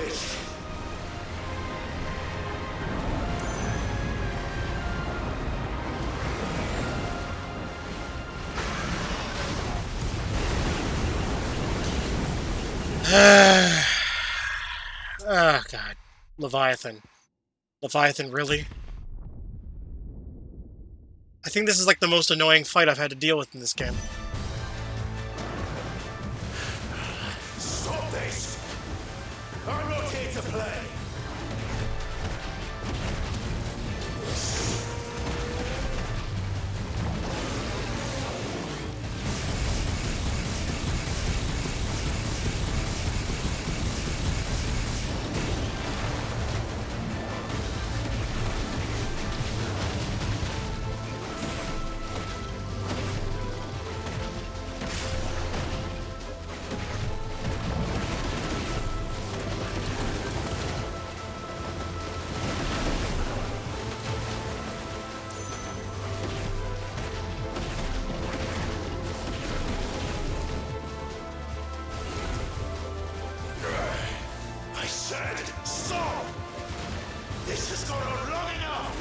village. Oh, God. Leviathan. Leviathan, really? I think this is like the most annoying fight I've had to deal with in this game. Stop this! I'm not here to play! I said, stop! This has gone on long enough!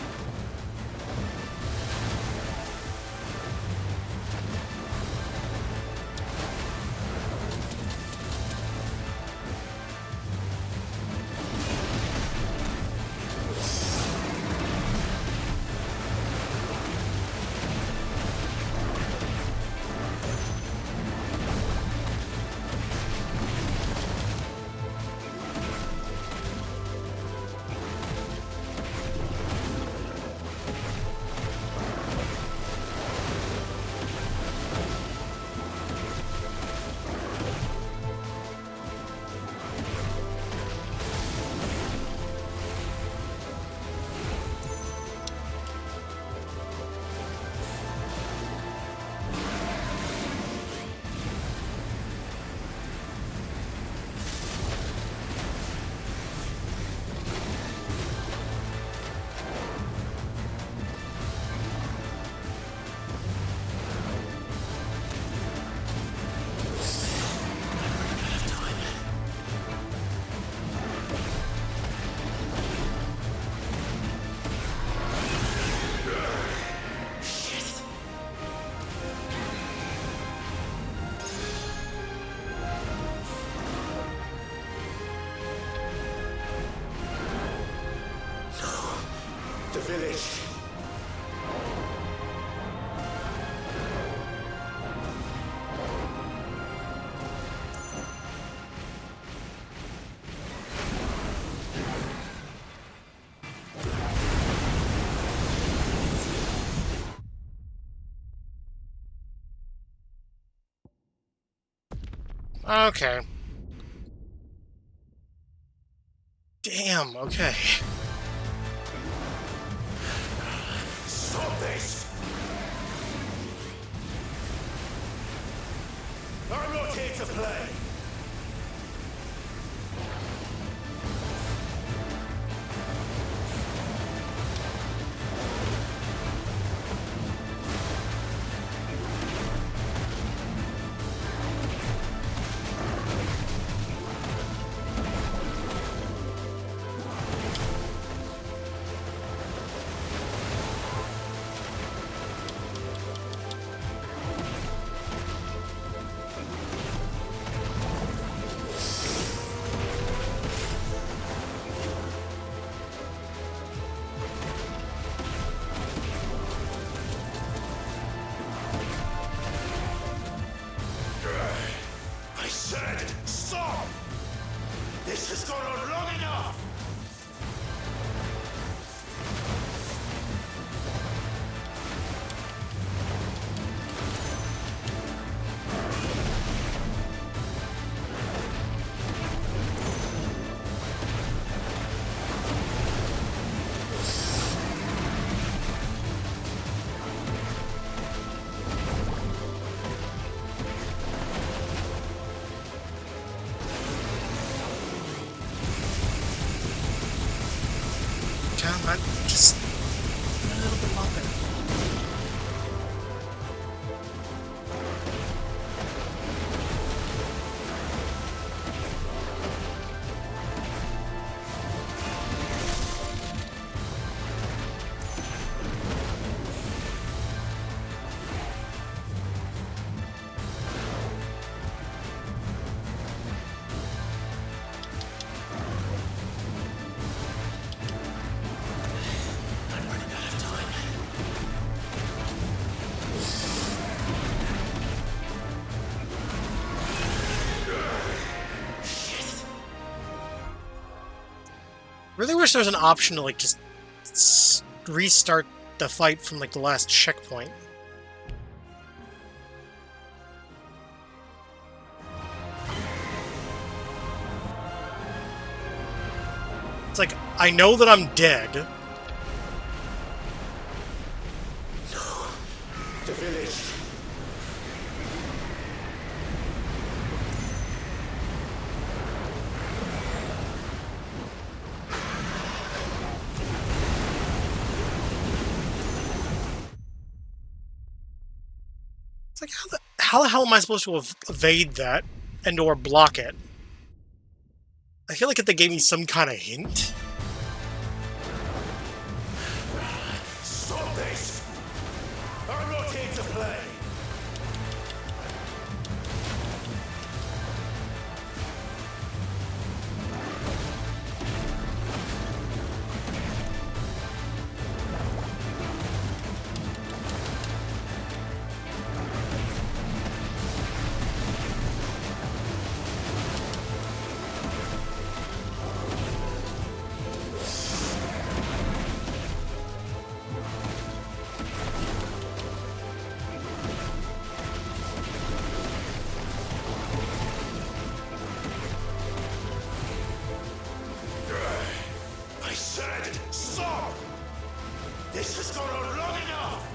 The village. Okay. Damn, okay. Stop this! I'm not here to play! really wish there was an option to, like, just restart the fight from, like, the last checkpoint. It's like, I know that I'm dead. The village. It's like, how the hell am I supposed to evade that and or block it? I feel like if they gave me some kind of hint. Stop this! I'm not here to play. I said stop! This has gone on long enough!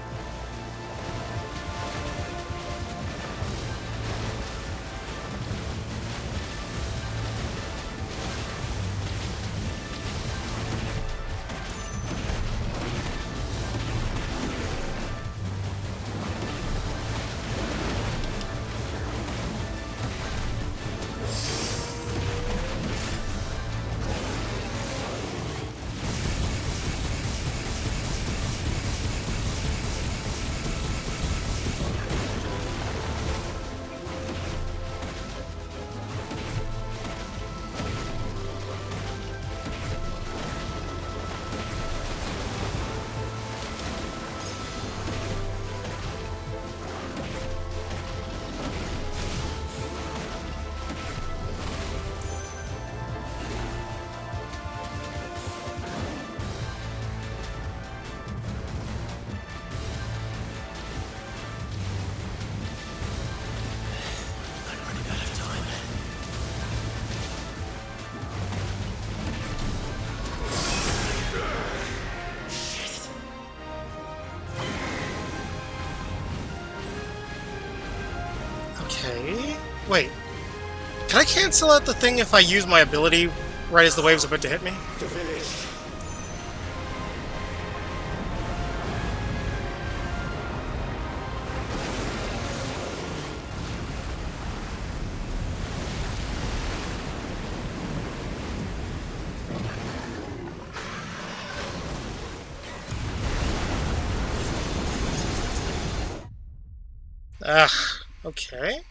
Okay. Wait. Can I cancel out the thing if I use my ability right as the wave's about to hit me? The village. Ugh. Okay.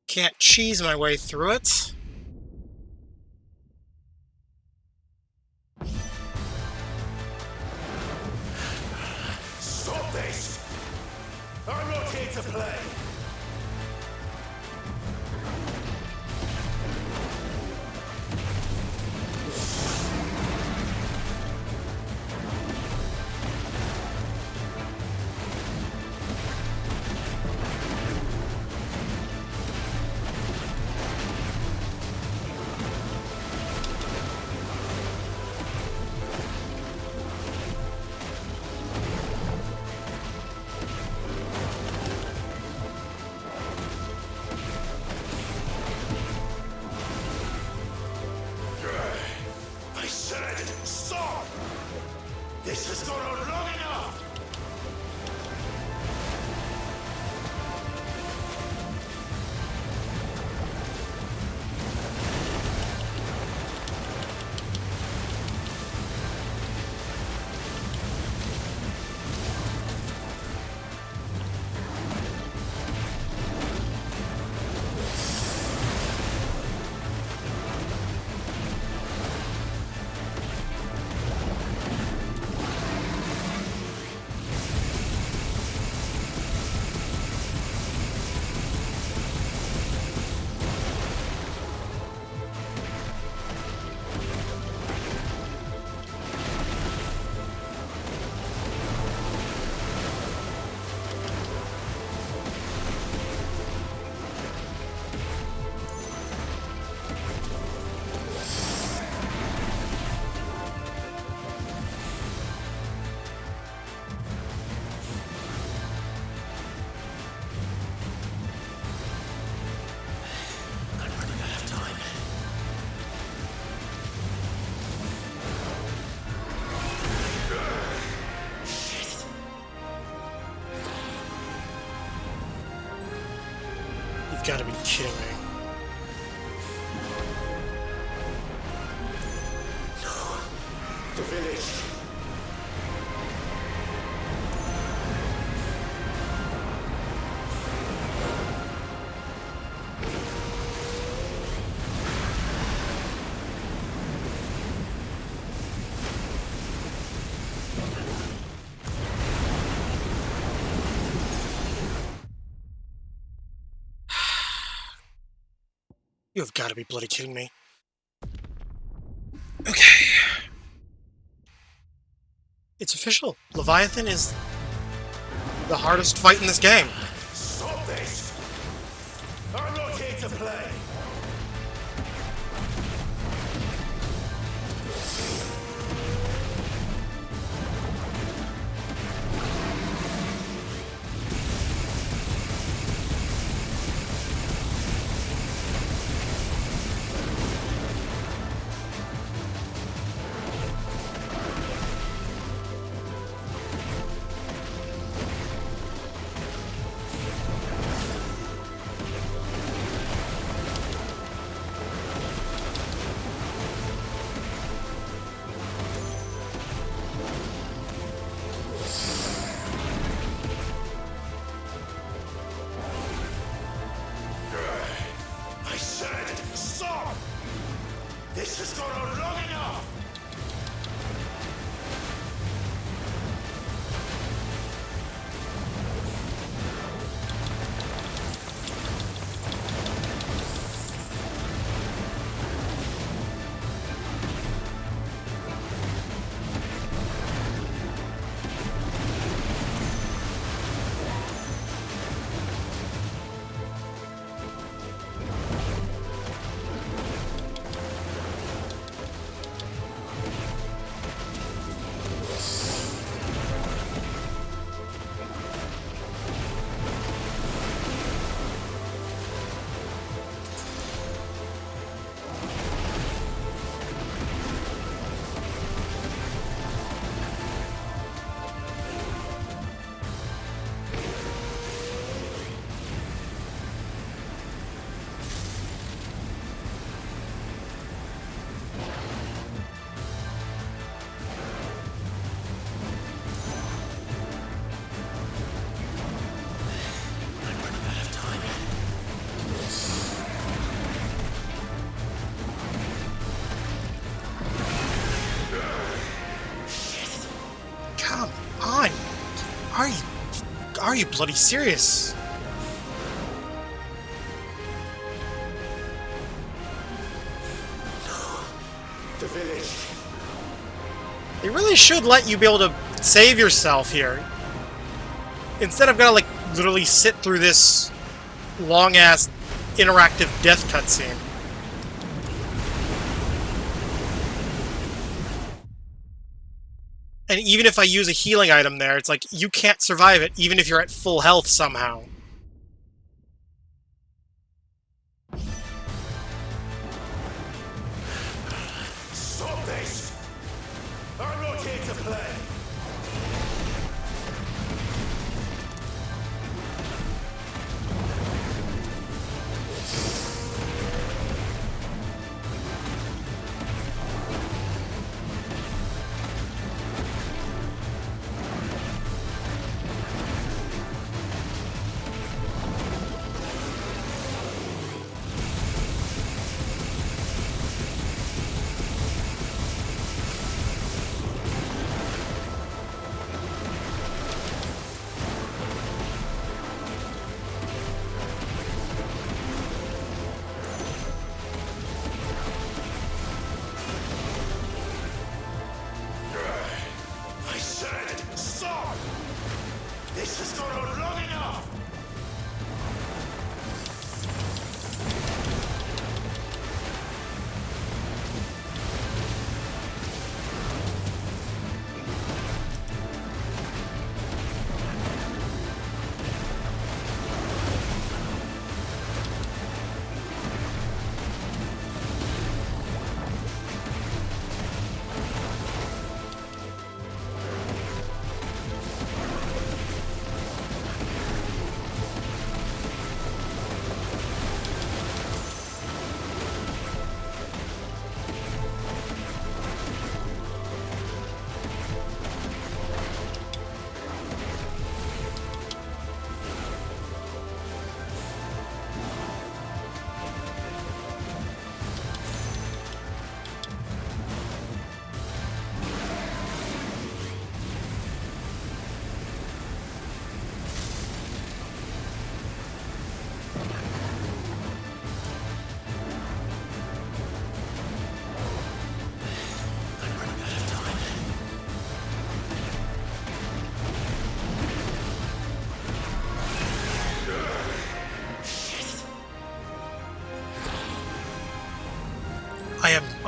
Can't cheese my way through it. Stop this! I'm not here to play! gotta be kidding me. The village. You have got to be bloody kidding me. Okay. It's official. Leviathan is the hardest fight in this game. Stop this! I'm not here to play! This has gone on long enough! Come on! Are you bloody serious? The village. They really should let you be able to save yourself here. Instead of gotta, like, literally sit through this long-ass interactive death cutscene. And even if I use a healing item there, it's like, you can't survive it, even if you're at full health somehow. Stop this! I'm not here to play! I said, stop! This has gone on long enough!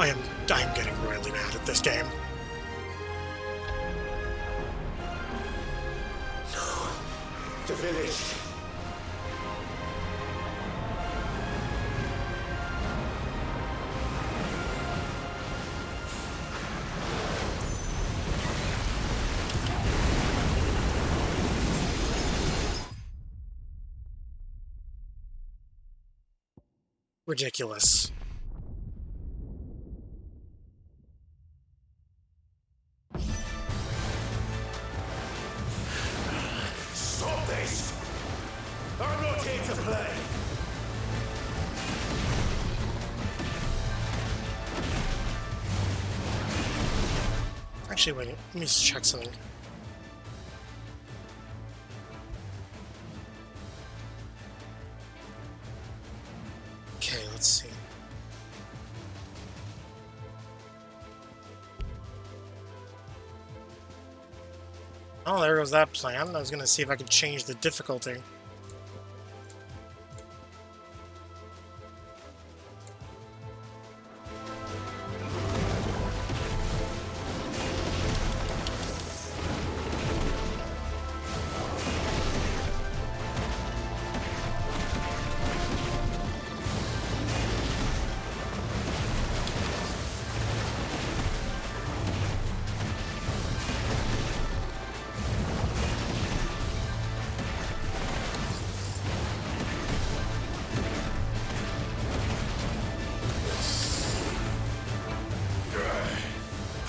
I am getting really mad at this game. No. The village. Ridiculous. Stop this! I'm not here to play! Actually, wait, let me just check something. Okay, let's see. Oh, there goes that plan. I was gonna see if I could change the difficulty.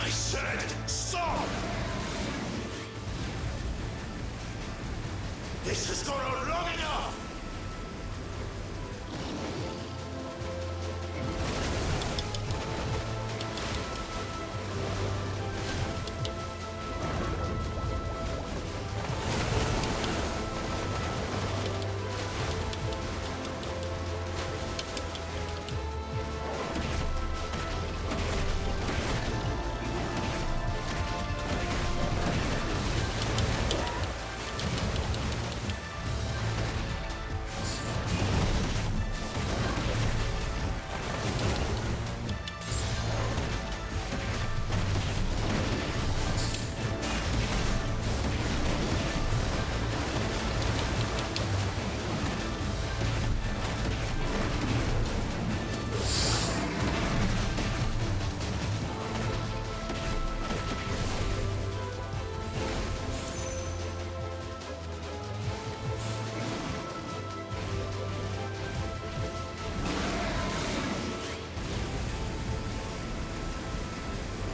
I said stop! This has gone on long enough!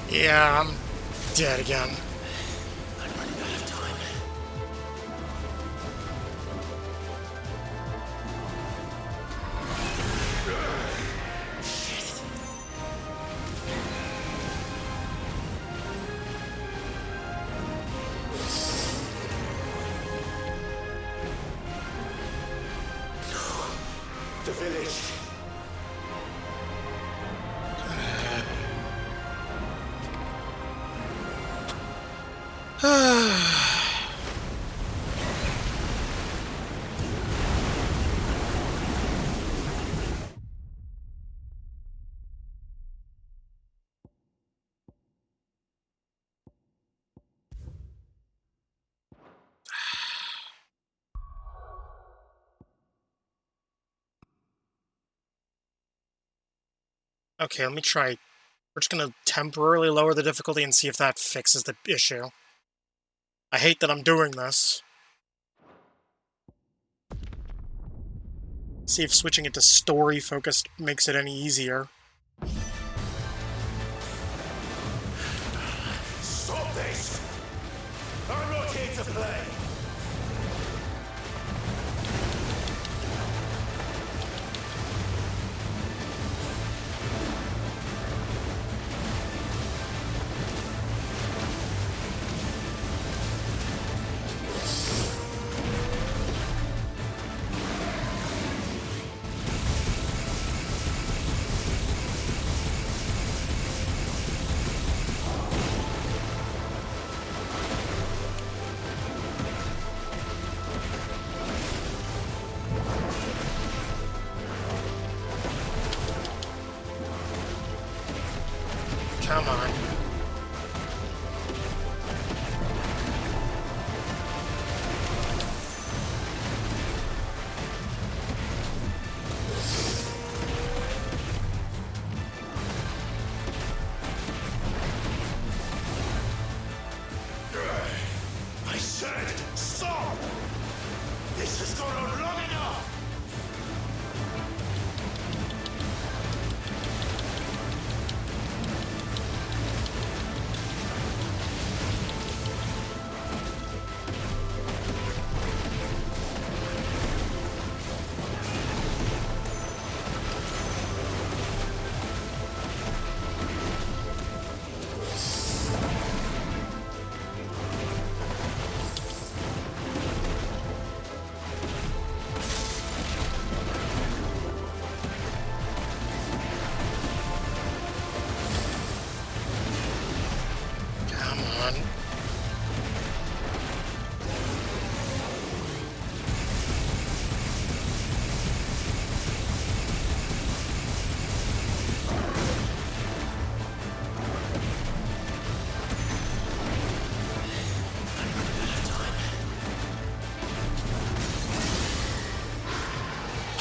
Yeah, I'm dead again. I'm running out of time. Shit. No. The village. Okay, let me try. We're just gonna temporarily lower the difficulty and see if that fixes the issue. I hate that I'm doing this. See if switching it to story-focused makes it any easier. Stop this! I'm not here to play!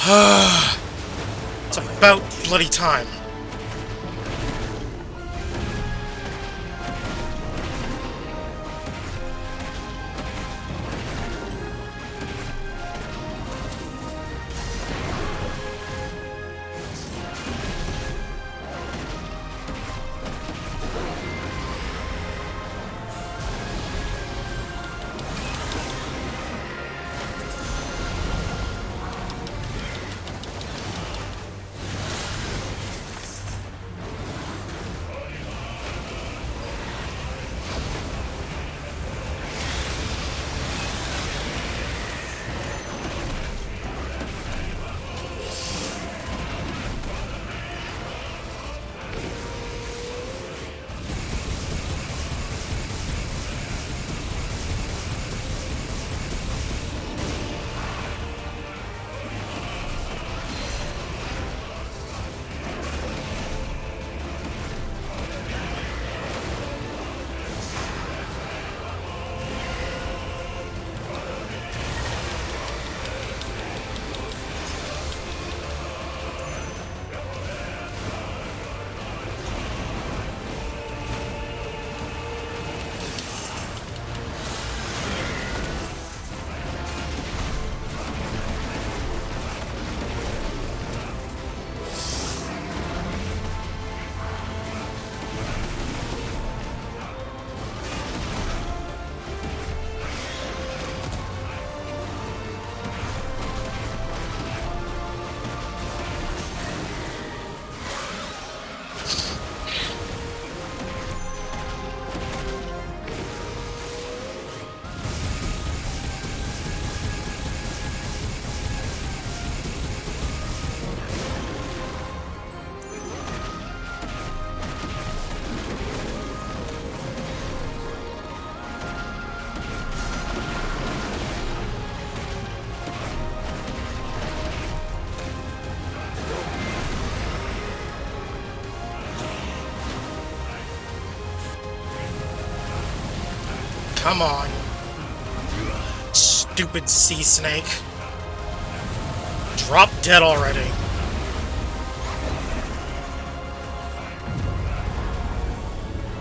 It's about bloody time. Come on. Stupid sea snake. Drop dead already.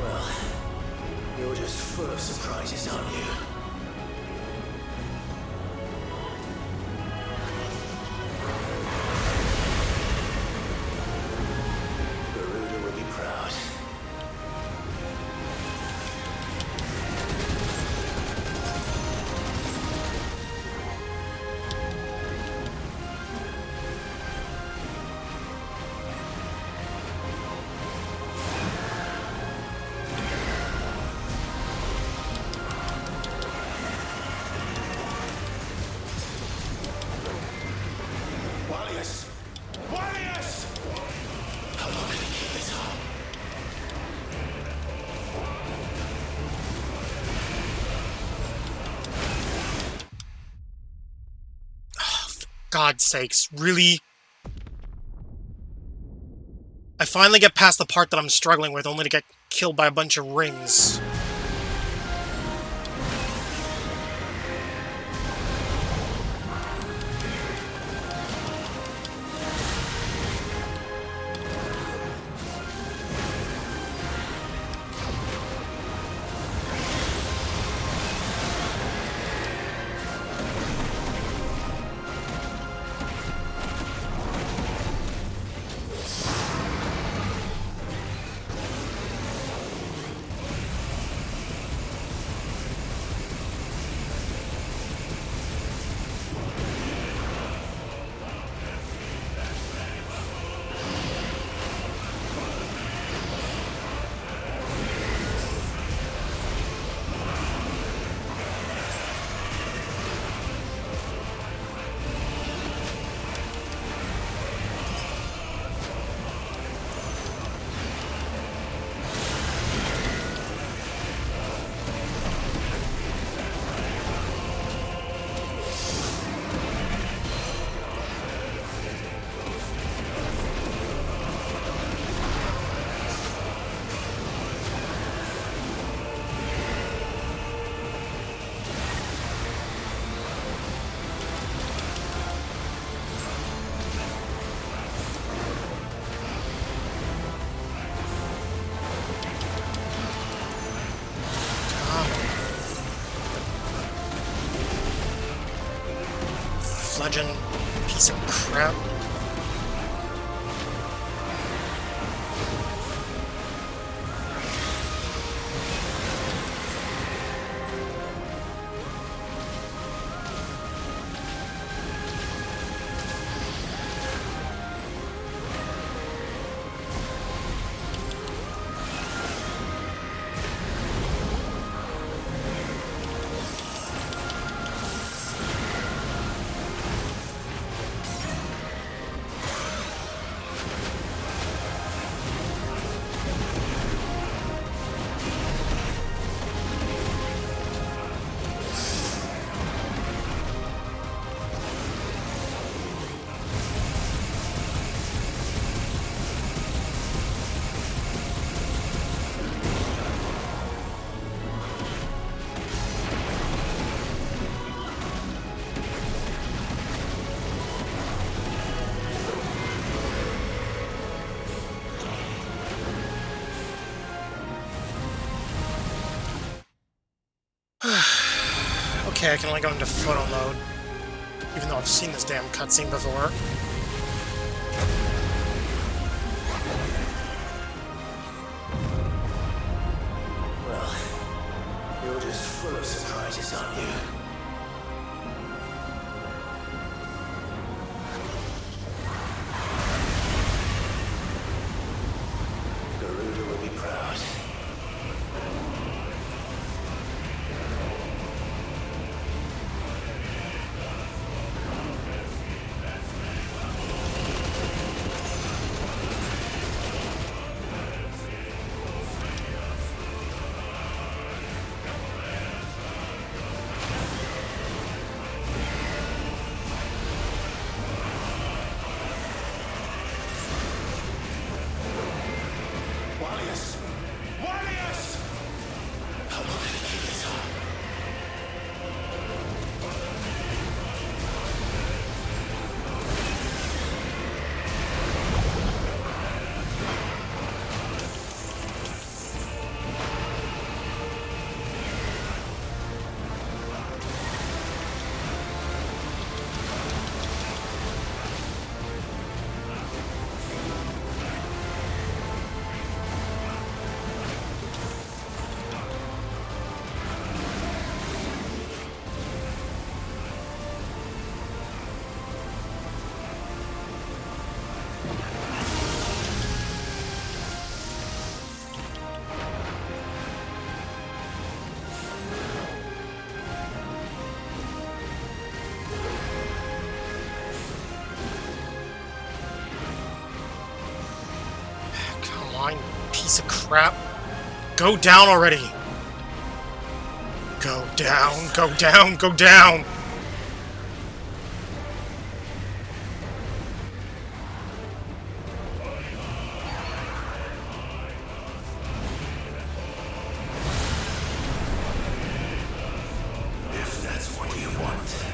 Well, you're just full of surprises, aren't you? Garuda will be proud. Wallius! Wallius! How long can he keep this up? God's sakes, really? I finally get past the part that I'm struggling with, only to get killed by a bunch of rings. fledging piece of crap. Okay, I can only go into photo mode, even though I've seen this damn cutscene before. Well, you're just full of surprises, aren't you? Garuda will be proud. Piece of crap. Go down already. Go down, go down, go down. If that's what you want.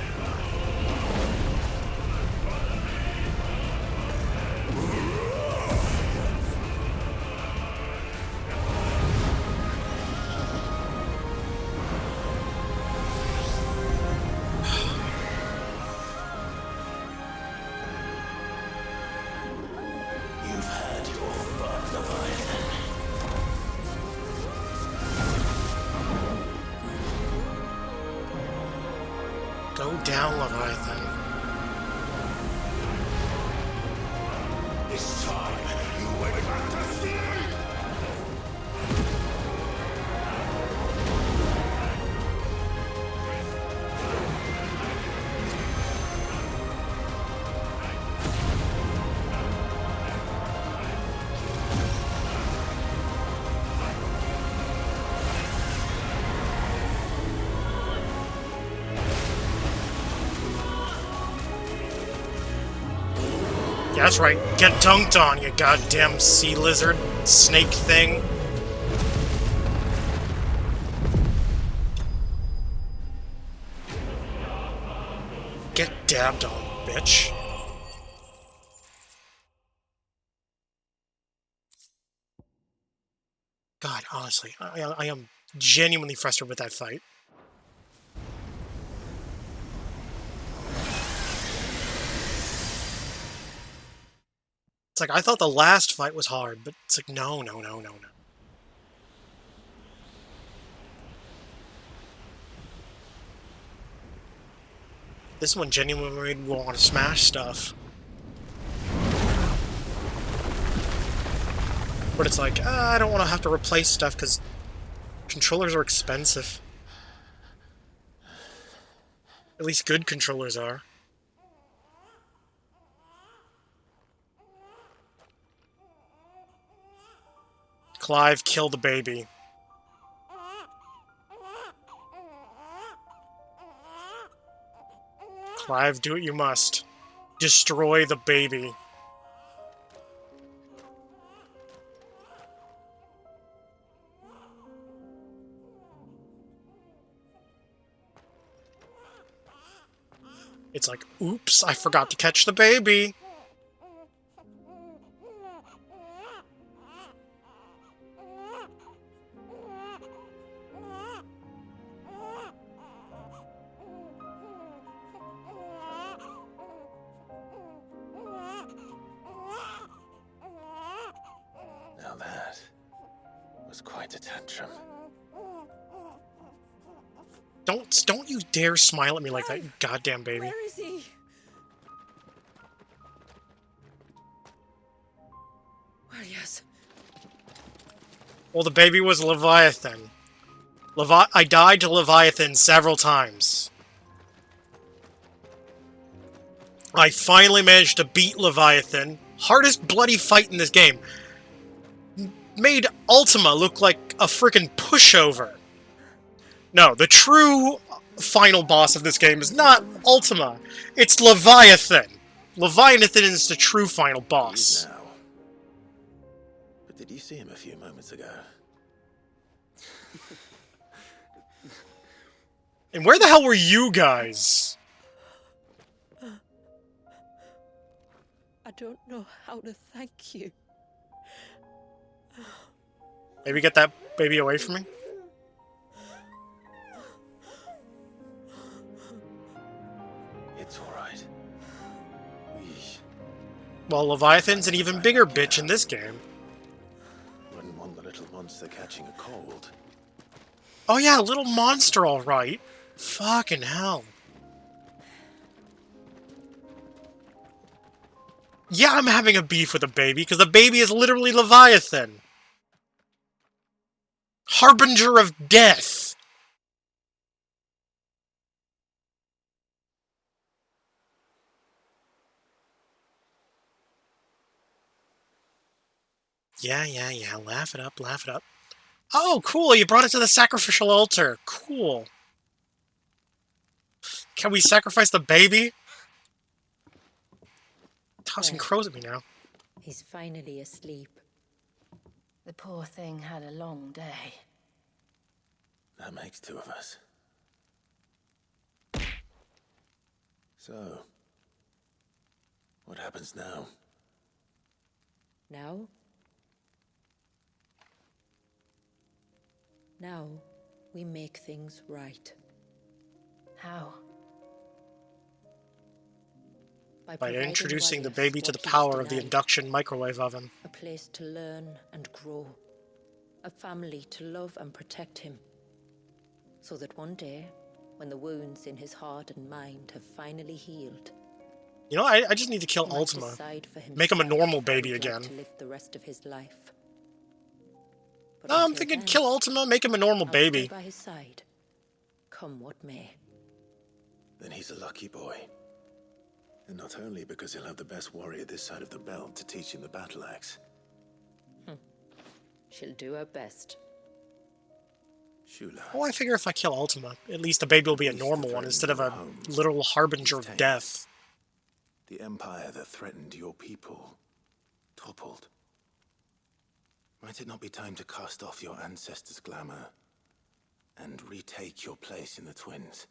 You've had your fun, Leviathan. Go down, Leviathan. This time, you went back to sleep! Yeah, that's right. Get dunked on, you goddamn sea lizard snake thing. Get dabbed on, bitch. God, honestly, I am genuinely frustrated with that fight. It's like, I thought the last fight was hard, but it's like, no. This one genuinely made me want to smash stuff. But it's like, I don't want to have to replace stuff because controllers are expensive. At least good controllers are. Clive, kill the baby. Clive, do what you must. Destroy the baby. It's like, oops, I forgot to catch the baby. Now that was quite a tantrum. Don't you dare smile at me like that, you goddamn baby. Where is he? Well, yes. Well, the baby was Leviathan. I died to Leviathan several times. I finally managed to beat Leviathan. Hardest bloody fight in this game. Made Ultima look like a freaking pushover. No, the true final boss of this game is not Ultima. It's Leviathan. Leviathan is the true final boss. Now. But did you see him a few moments ago? And where the hell were you guys? I don't know how to thank you. Maybe get that baby away from me? It's alright. Well, Leviathan's an even bigger bitch in this game. Wouldn't want the little monster catching a cold. Oh yeah, little monster, alright. Fucking hell. Yeah, I'm having a beef with a baby, because the baby is literally Leviathan. Harbinger of death. Yeah, laugh it up, laugh it up. Oh, cool, you brought it to the sacrificial altar. Cool. Can we sacrifice the baby? Tossing crows at me now. He's finally asleep. The poor thing had a long day. That makes two of us. So, what happens now? Now? Now, we make things right. How? By introducing the baby to the power of the induction microwave oven. A place to learn and grow. A family to love and protect him. So that one day, when the wounds in his heart and mind have finally healed, you know, I just need to kill Ultima. Make him a normal baby again. To live the rest of his life. But No, I'm thinking kill Ultima, make him a normal I'll baby. stay by his side, come what may. Then he's a lucky boy. And not only because he'll have the best warrior this side of the belt to teach him the battle axe. She'll do her best. Shula. Well, I figure if I kill Ultima, at least the baby will be a normal one instead of a literal harbinger of death. The empire that threatened your people toppled. Might it not be time to cast off your ancestors' glamour and retake your place in the Twins?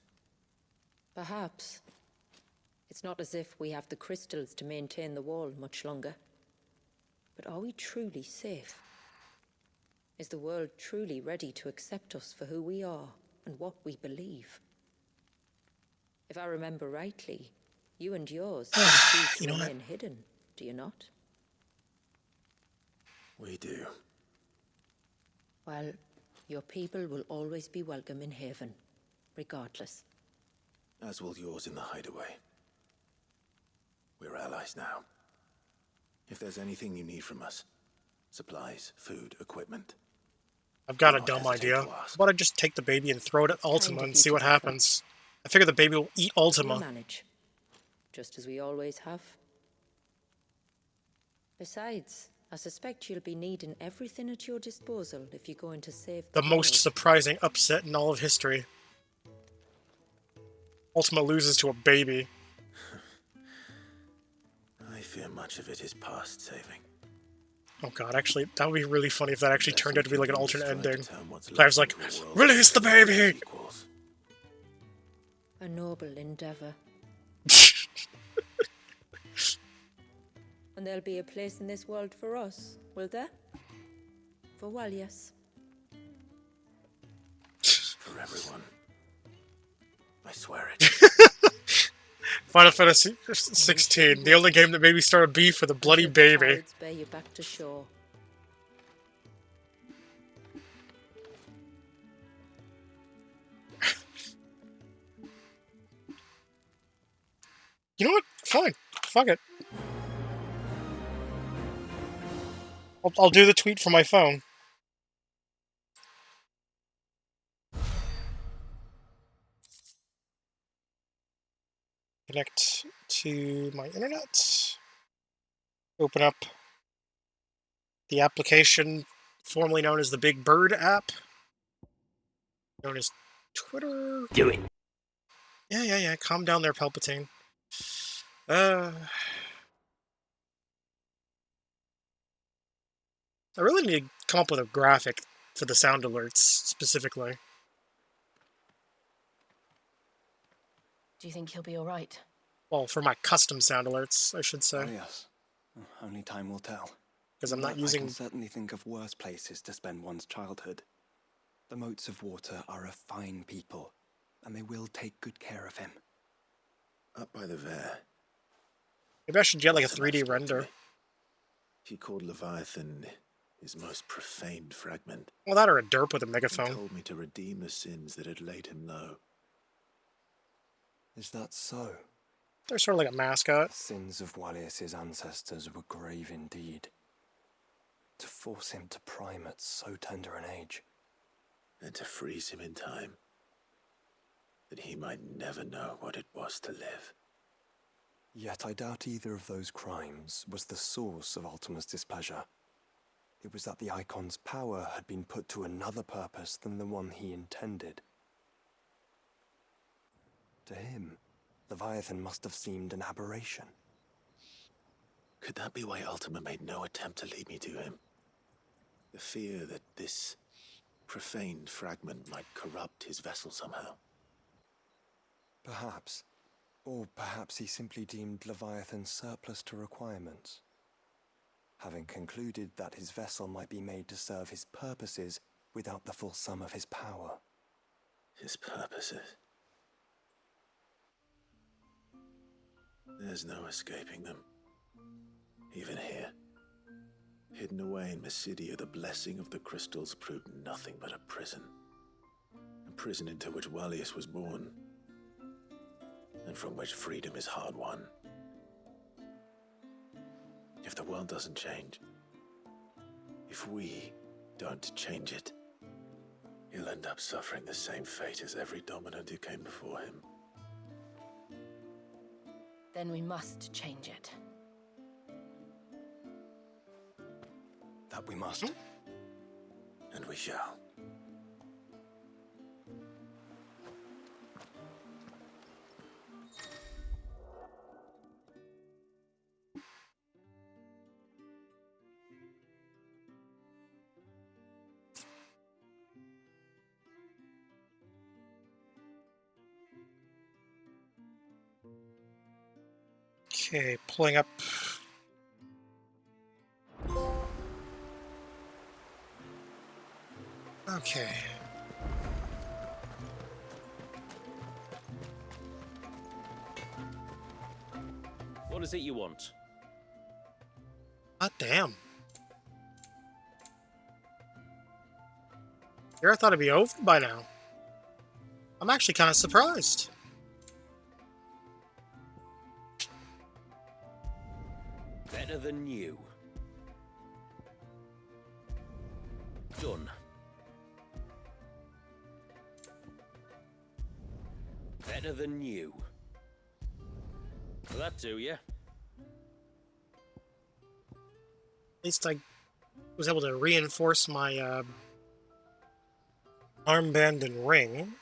Perhaps. It's not as if we have the crystals to maintain the wall much longer. But are we truly safe? Is the world truly ready to accept us for who we are and what we believe? If I remember rightly, you and yours choose to remain hidden, do you not? We do. Well, your people will always be welcome in Haven, regardless. As will yours in the hideaway. We're allies now. If there's anything you need from us, supplies, food, equipment. I've got a dumb idea. How about I just take the baby and throw it at Ultima and see what happens? I figure the baby will eat Ultima. We'll manage, just as we always have. Besides, I suspect you'll be needing everything at your disposal if you're going to save The most surprising upset in all of history. Ultima loses to a baby. I fear much of it is past saving. Oh god, actually, that would be really funny if that actually turned out to be like an alternate ending. Claire's like, release the baby! A noble endeavor. And there'll be a place in this world for us, will there? For Walias. For everyone. I swear it. Final Fantasy 16, the only game that made me start a beef with a bloody baby. Tides bear you back to shore. You know what? Fine. Fuck it. I'll do the tweet from my phone. Connect to my internet. Open up the application formerly known as the Big Bird app. Known as Twitter. Do it. Yeah. Calm down there, Palpatine. I really need to come up with a graphic for the sound alerts, specifically. Do you think he'll be alright? Well, for my custom sound alerts, I should say. Oh, yes. Only time will tell. Because I'm not using... I can certainly think of worse places to spend one's childhood. The Moats of Water are a fine people, and they will take good care of him. Up by the Vare. Maybe I should get like a 3D render. He called Leviathan his most profaned fragment. Well, that or a derp with a megaphone. He told me to redeem the sins that had laid him low. Is that so? They're sort of like a mascot. The sins of Walias's ancestors were grave indeed. To force him to prime at so tender an age. And to freeze him in time. That he might never know what it was to live. Yet I doubt either of those crimes was the source of Ultima's displeasure. It was that the Icon's power had been put to another purpose than the one he intended. To him, Leviathan must have seemed an aberration. Could that be why Ultima made no attempt to lead me to him? The fear that this profaned fragment might corrupt his vessel somehow. Perhaps. Or perhaps he simply deemed Leviathan surplus to requirements. Having concluded that his vessel might be made to serve his purposes without the full sum of his power. His purposes? There's no escaping them. Even here. Hidden away in Mysidia, the blessing of the crystals proved nothing but a prison. A prison into which Walias was born. And from which freedom is hard won. If the world doesn't change, if we don't change it, he'll end up suffering the same fate as every dominant who came before him. Then we must change it. That we must. And we shall. Okay, pulling up. Okay. What is it you want? God damn. Here, I thought it'd be over by now. I'm actually kind of surprised. Better than new. Done. Better than new. Will that do ya? At least I was able to reinforce my armband and ring.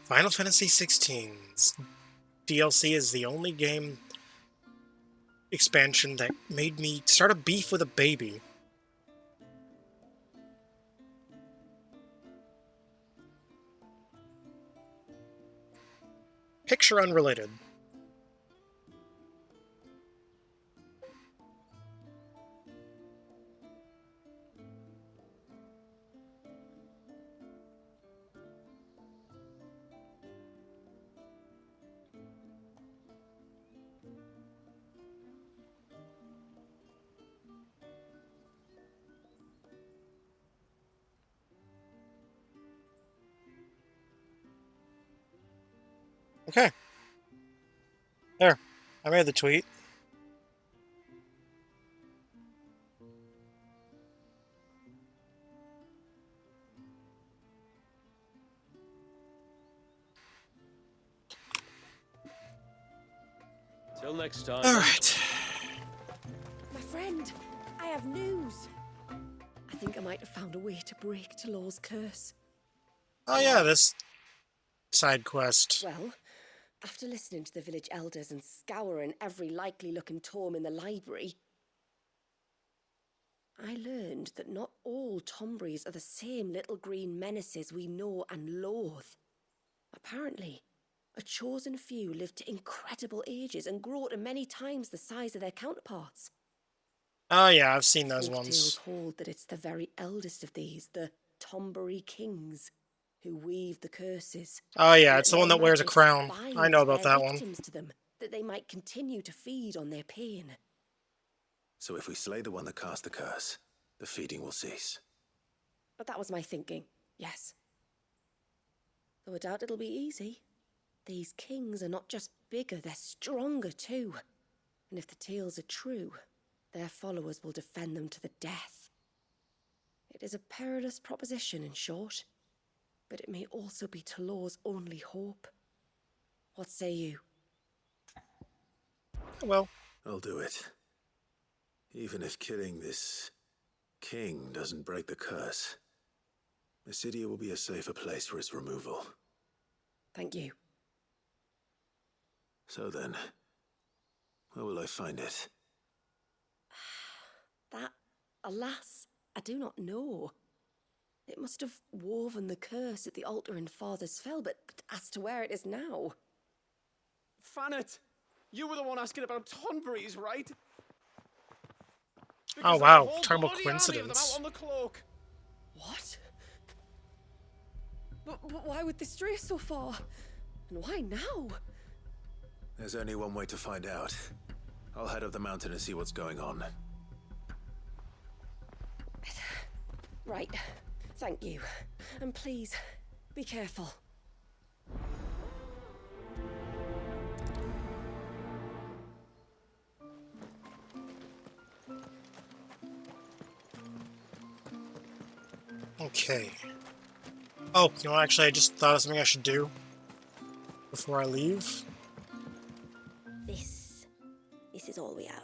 Final Fantasy XVI's DLC is the only game expansion that made me start a beef with a baby. Picture unrelated. Okay. There. I made the tweet. Till next time. All right. My friend, I have news. I think I might have found a way to break Talor's curse. Oh yeah, this side quest. Well, after listening to the village elders and scouring every likely-looking tome in the library, I learned that not all Tombries are the same little green menaces we know and loathe. Apparently, a chosen few live to incredible ages and grow to many times the size of their counterparts. Oh yeah, I've seen those ones. Folktales hold that it's the very eldest of these, the Tombury Kings, who weave the curses. Oh yeah, it's the one that wears a crown. I know about that one. To them, that they might continue to feed on their pain. So if we slay the one that cast the curse, the feeding will cease. But that was my thinking, yes. Though I doubt it'll be easy. These kings are not just bigger, they're stronger too. And if the tales are true, their followers will defend them to the death. It is a perilous proposition, in short. But it may also be Talor's only hope. What say you? Well, I'll do it. Even if killing this king doesn't break the curse, Mysidia will be a safer place for its removal. Thank you. So then, where will I find it? That, alas, I do not know. It must have woven the curse at the altar in Father's Fell, but as to where it is now... Fanet, you were the one asking about Tonbury's, right? Oh wow, terrible coincidence. Out on the cloak. What? But why would they stray so far? And why now? There's only one way to find out. I'll head up the mountain and see what's going on. Right. Thank you. And please, be careful. Okay. Oh, you know what, actually, I just thought of something I should do before I leave. This is all we have.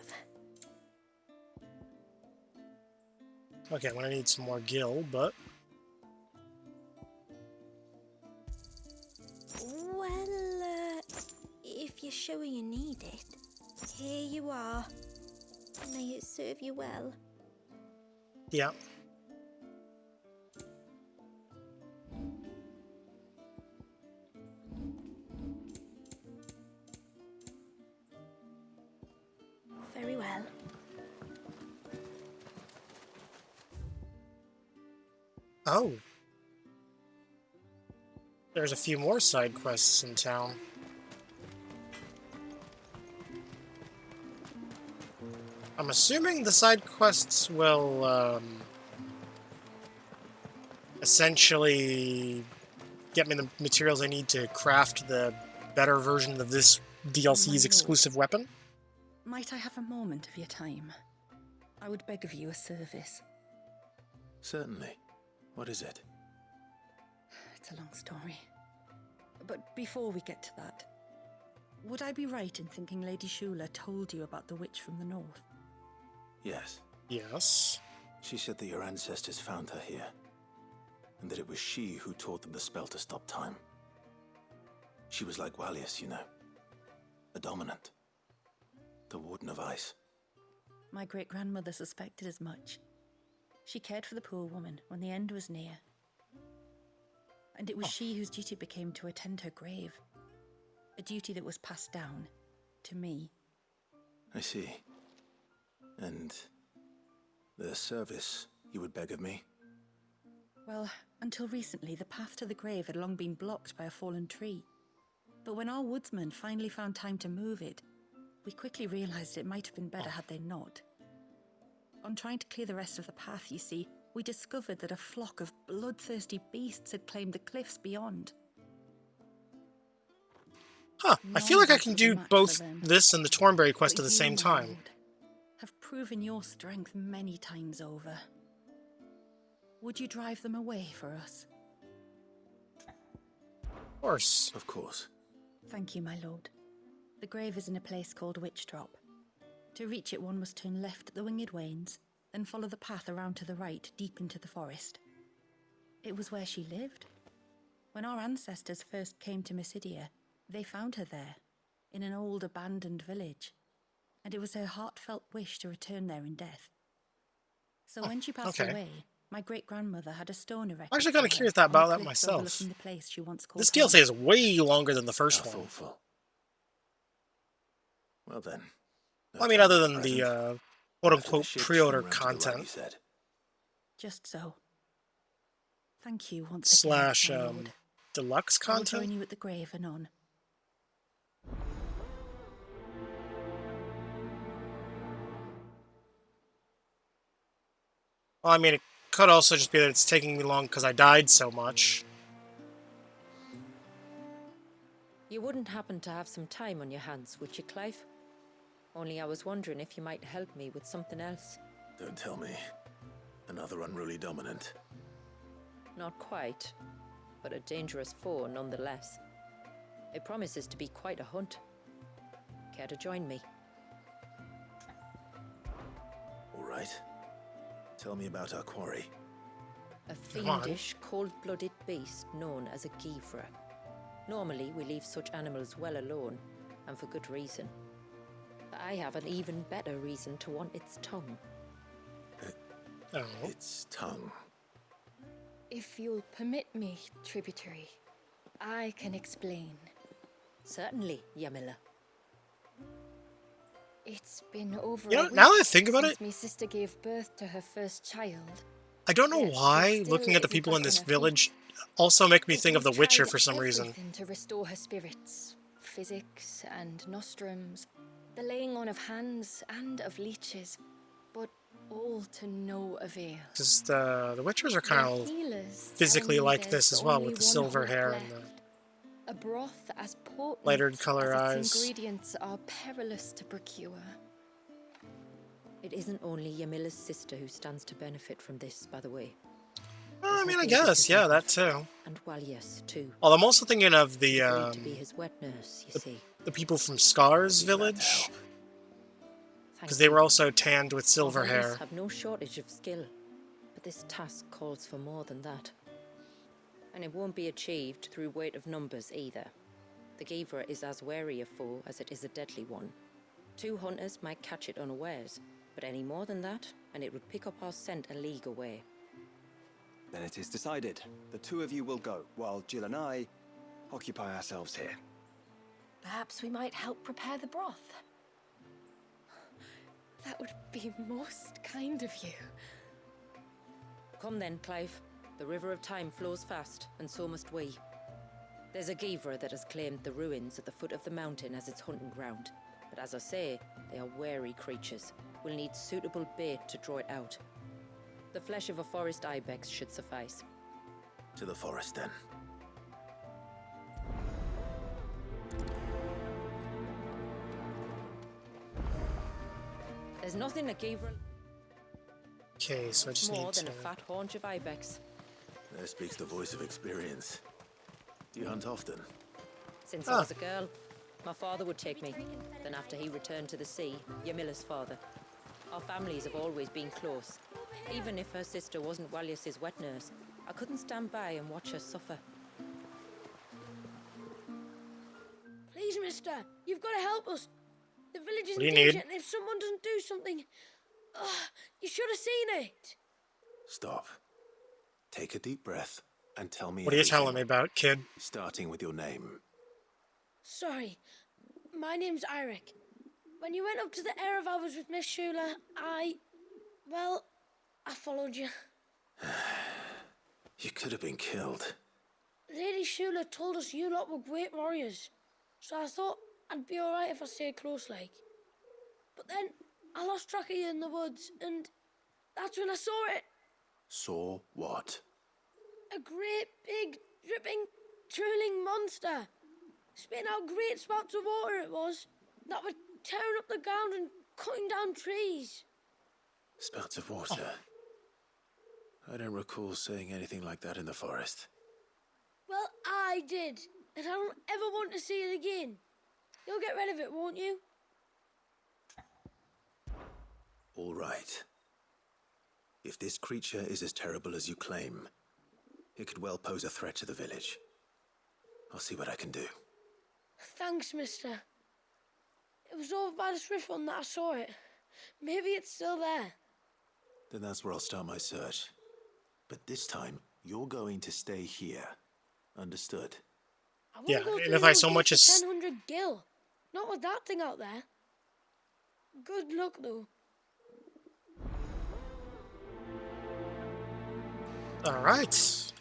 Okay, I'm gonna need some more gil, but... Well, if you're sure you need it, here you are. May it serve you well. Yeah. Very well. Oh. There's a few more side quests in town. I'm assuming the side quests will essentially get me the materials I need to craft the better version of this DLC's exclusive weapon. Might I have a moment of your time? I would beg of you a service. Certainly. What is it? It's a long story. But before we get to that, would I be right in thinking Lady Shula told you about the witch from the north? Yes. Yes. She said that your ancestors found her here, and that it was she who taught them the spell to stop time. She was like Walius, you know. A dominant. The Warden of Ice. My great-grandmother suspected as much. She cared for the poor woman when the end was near. And it was she whose duty became to attend her grave. A duty that was passed down to me. I see. And the service you would beg of me? Well, until recently, the path to the grave had long been blocked by a fallen tree. But when our woodsmen finally found time to move it, we quickly realized it might have been better had they not. On trying to clear the rest of the path, you see, we discovered that a flock of bloodthirsty beasts had claimed the cliffs beyond. Huh, I feel like I can do both this and the Tornberry quest at the same time. Have proven your strength many times over. Would you drive them away for us? Of course. Of course. Thank you, my lord. The grave is in a place called Witch Drop. To reach it, one must turn left at the Winged Wains, then follow the path around to the right, deep into the forest. It was where she lived. When our ancestors first came to Mysidia, they found her there, in an old abandoned village, and it was her heartfelt wish to return there in death. So when she passed away, my great-grandmother had a stone erected. I'm actually kind of curious about that myself. This DLC is way longer than the first one. Well then. I mean, other than the quote-unquote pre-order content. Just so. Thank you once slash again, my lord. Deluxe I'll content. join you at the grave anon. Well, I mean, it could also just be that it's taking me long because I died so much. You wouldn't happen to have some time on your hands, would you, Clive? Only I was wondering if you might help me with something else. Don't tell me. Another unruly dominant. Not quite, but a dangerous foe nonetheless. It promises to be quite a hunt. Care to join me? All right. Tell me about our quarry. A fiendish, cold-blooded beast known as a Givra. Normally, we leave such animals well alone, and for good reason. But I have an even better reason to want its tongue. Its tongue. If you'll permit me, Tributary, I can explain. Certainly, Yamila. It's been over You know, a now that I week think about since it, my sister gave birth to her first child. I don't know Yet she why still looking at the isn't people in back this on her feet. village also make me think of The We've Witcher tried for some reason. everything to restore her spirits, physics and nostrums, the laying on of hands and of leeches, but all to no avail. Because the Witchers are kind of Healers physically tell me like there's this as well, only with the one silver hope hair left. and the A broth as potent lighted color as eyes. its ingredients are perilous to procure. It isn't only Yamila's sister who stands to benefit from this, by the way. I mean, I guess, yeah, that too. And Walius, too. Well, I'm also thinking of Agreed the to be his wet nurse, you see. the people from Scar's village, because they were also tanned with silver Walius hair. have no shortage of skill, but this task calls for more than that. And it won't be achieved through weight of numbers either. The Givra is as wary a foe as it is a deadly one. 2 hunters might catch it unawares, but any more than that, and it would pick up our scent a league away. Then it is decided. The 2 of you will go, while Jill and I occupy ourselves here. Perhaps we might help prepare the broth. That would be most kind of you. Come then, Clive. The River of Time flows fast, and so must we. There's a Givra that has claimed the ruins at the foot of the mountain as its hunting ground. But as I say, they are wary creatures, we'll need suitable bait to draw it out. The flesh of a forest ibex should suffice. To the forest, then. There's nothing that gave Okay, so I just more need than to... a fat haunch of ibex. There speaks the voice of experience. Do you hunt often? Since I was a girl, my father would take me. Then after he returned to the sea, Yamila's father. Our families have always been close. Even if her sister wasn't Walius's wet nurse, I couldn't stand by and watch her suffer. Please, mister, you've got to help us. The village is What do in you danger, need? and if someone doesn't do something... you should have seen it. Stop. Take a deep breath and tell me What are you everything, telling me about, kid? starting with your name. Sorry, my name's Eirik. When you went up to the Ereval with Miss Shula, I followed you. You could have been killed. Lady Shula told us you lot were great warriors, so I thought I'd be alright if I stayed close like. But then I lost track of you in the woods, and that's when I saw it. Saw what? A great, big, dripping, drooling monster. Spitting out great spouts of water it was, that were tearing up the ground and cutting down trees. Spouts of water. I don't recall seeing anything like that in the forest. Well, I did, and I don't ever want to see it again. You'll get rid of it, won't you? All right. If this creature is as terrible as you claim, it could well pose a threat to the village. I'll see what I can do. Thanks, mister. It was over by the Swift one that I saw it. Maybe it's still there. Then that's where I'll start my search. But this time, you're going to stay here. Understood? I won't Yeah, go and through if I those so much gates as- for 1000 gil. Not with that thing out there. Good luck, though. All right.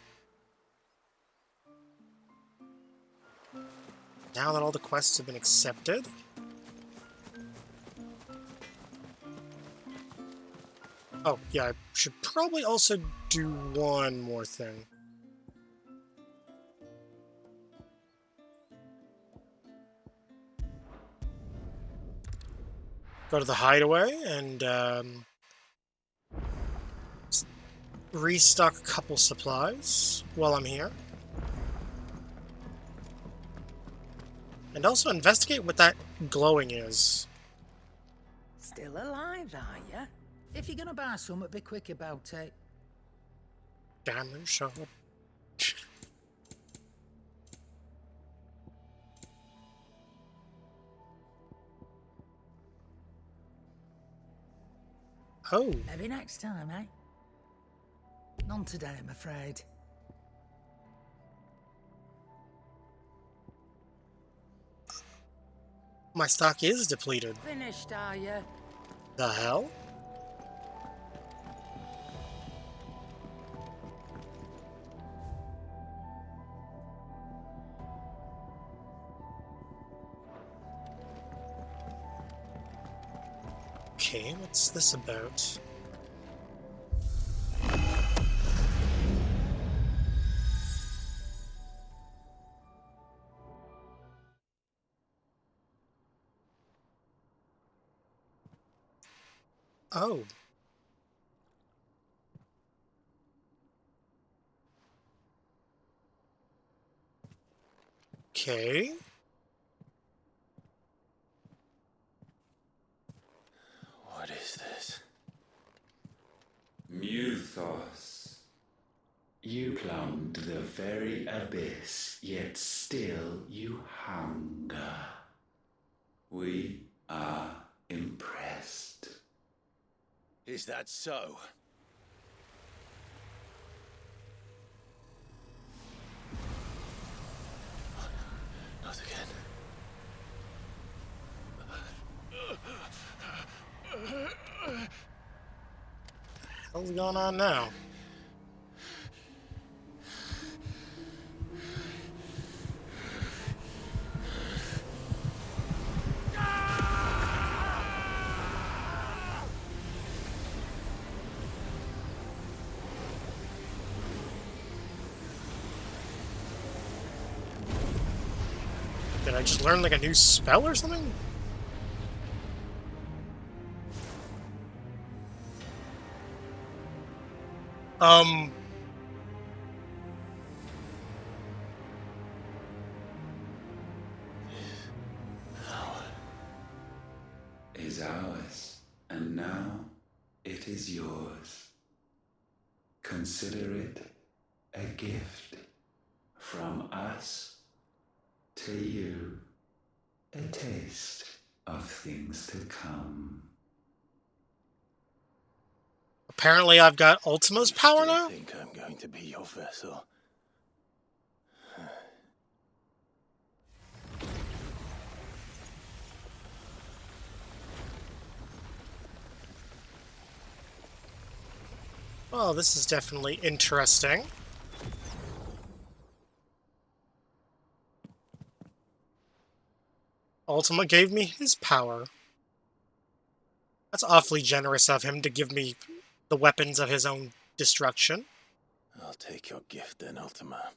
Now that all the quests have been accepted, oh yeah, I should probably also do one more thing. Go to the hideaway and restock a couple supplies while I'm here. And also investigate what that glowing is. Still alive, are ya? If you're gonna buy something, be quick about it. Damn it, shut up. Oh. Maybe next time, eh? None today, I'm afraid. My stock is depleted. Finished, are ya? The hell? Okay, what's this about? Oh. Okay. What is this? Muthos. You plumbed the very abyss, yet still you hunger. We are impressed. Is that so? Not again. What's going on now? Did I just learn like a new spell or something? Is ours, and now it is yours. Consider it a gift from us to you, a taste of things to come. Apparently I've got Ultima's power now? I think I'm going to be your vessel. Oh, this is definitely interesting. Ultima gave me his power. That's awfully generous of him to give me the weapons of his own destruction. I'll take your gift then, Ultima.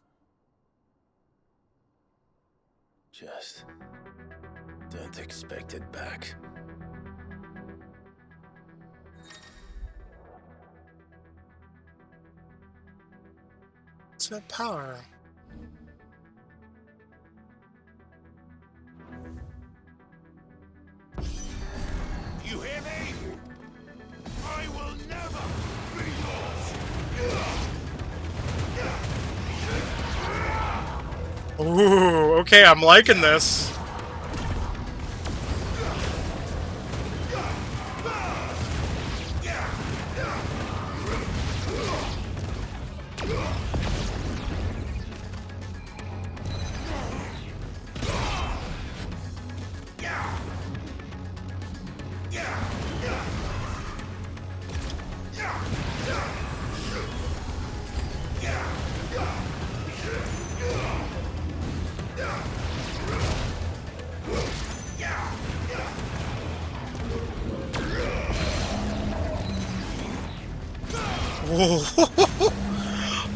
Just don't expect it back. What's that power? You hear me? I will never be yours! Ooh, okay, I'm liking this.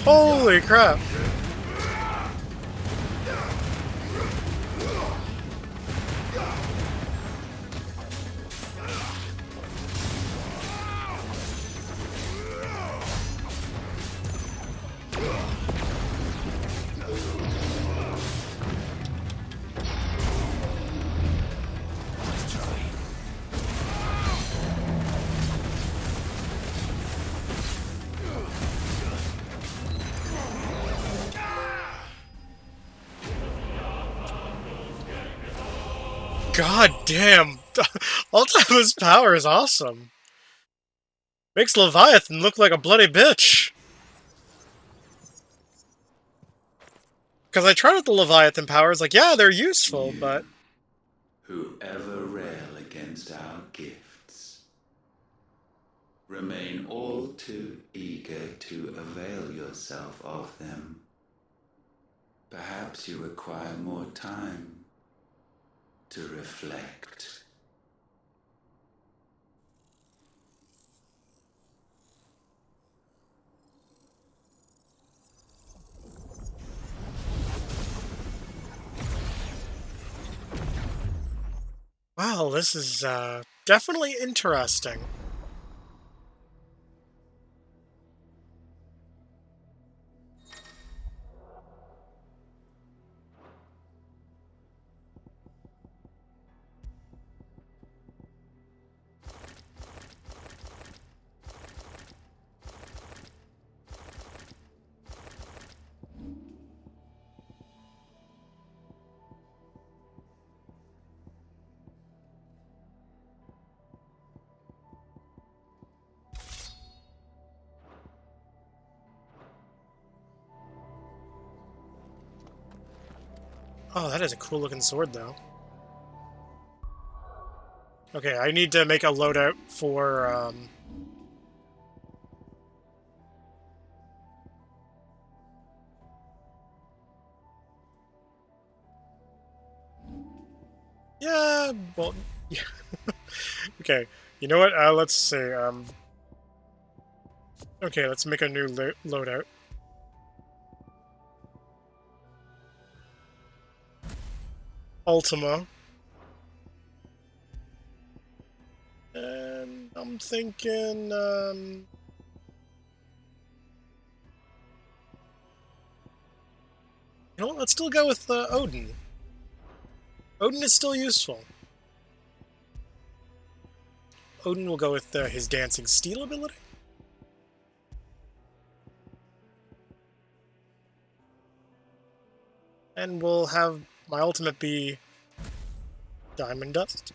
Holy crap. God damn. Ultima's power is awesome. Makes Leviathan look like a bloody bitch. Because I tried with the Leviathan powers, like, yeah, they're useful, but... Who ever rail against our gifts, remain all too eager to avail yourself of them. Perhaps you require more time to reflect. Wow, this is definitely interesting. Oh, that is a cool looking sword, though. Okay, I need to make a loadout for, yeah, well, yeah. Okay, you know what? Let's see, okay, let's make a new loadout. Ultima. And I'm thinking, you know what, let's still go with Odin. Odin is still useful. Odin will go with his Dancing Steel ability. And we'll have my ultimate be Diamond Dust.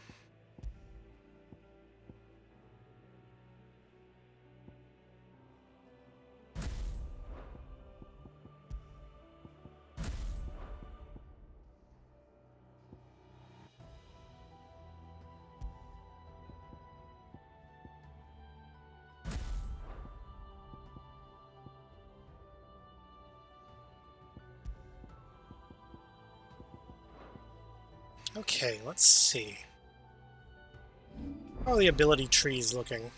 Okay, let's see. How are the ability trees looking?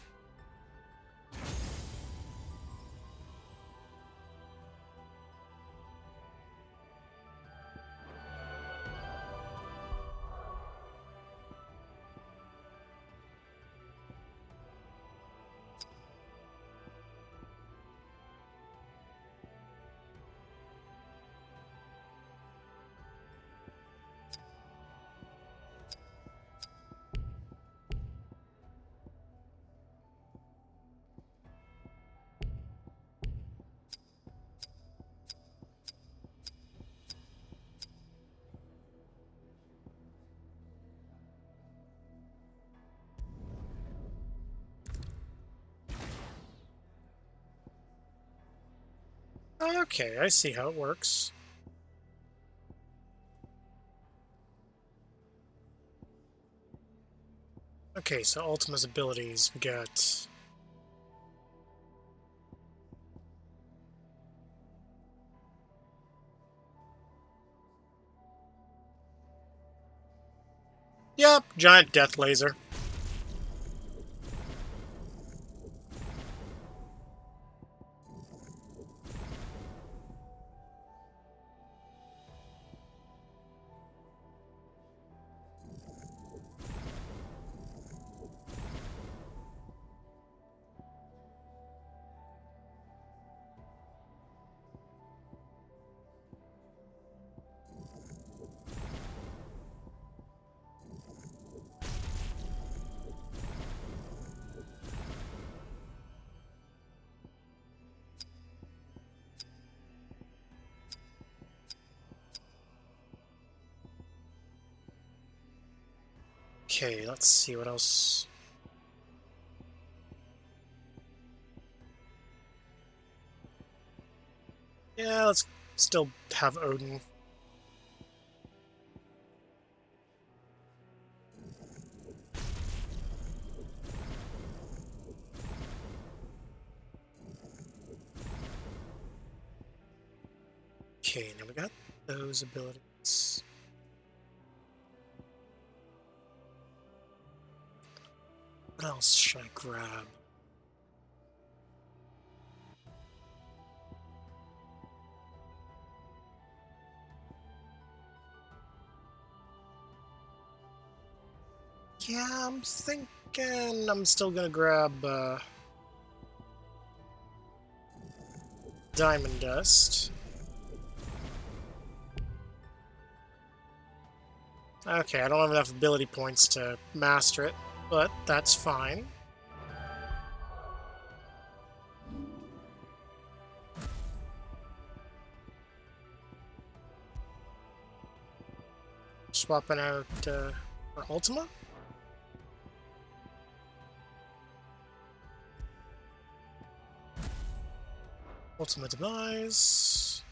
Okay, I see how it works. Okay, so Ultima's abilities, we got... Yep, giant death laser. Okay, let's see what else. Yeah, let's still have Odin. Okay, now we got those abilities. What else should I grab? Yeah, I'm thinking I'm still gonna grab Diamond Dust. Okay, I don't have enough ability points to master it, but that's fine. Swapping out for Ultima. Ultima Demise.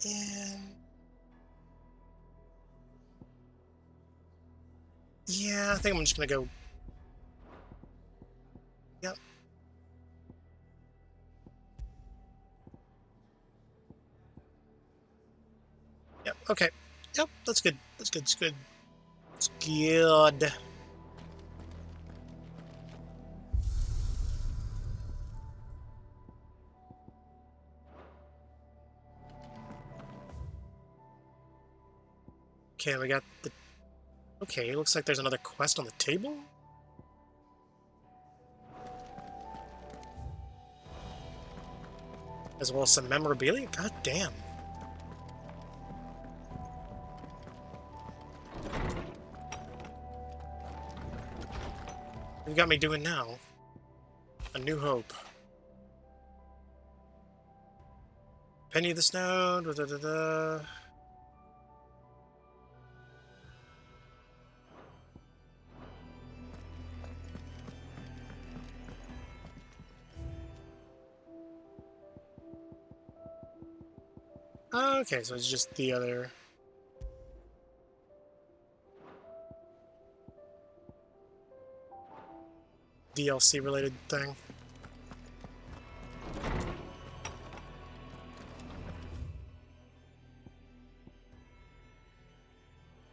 And yeah, I think I'm just gonna go. Yep. Yep. Okay. Yep. That's good. That's good. It's good. It's good. Okay, we got the... Okay, it looks like there's another quest on the table? As well as some memorabilia? God damn. What you got me doing now? A New Hope. Penny of the Snow, da-da-da-da. Okay, so it's just the other... DLC related thing.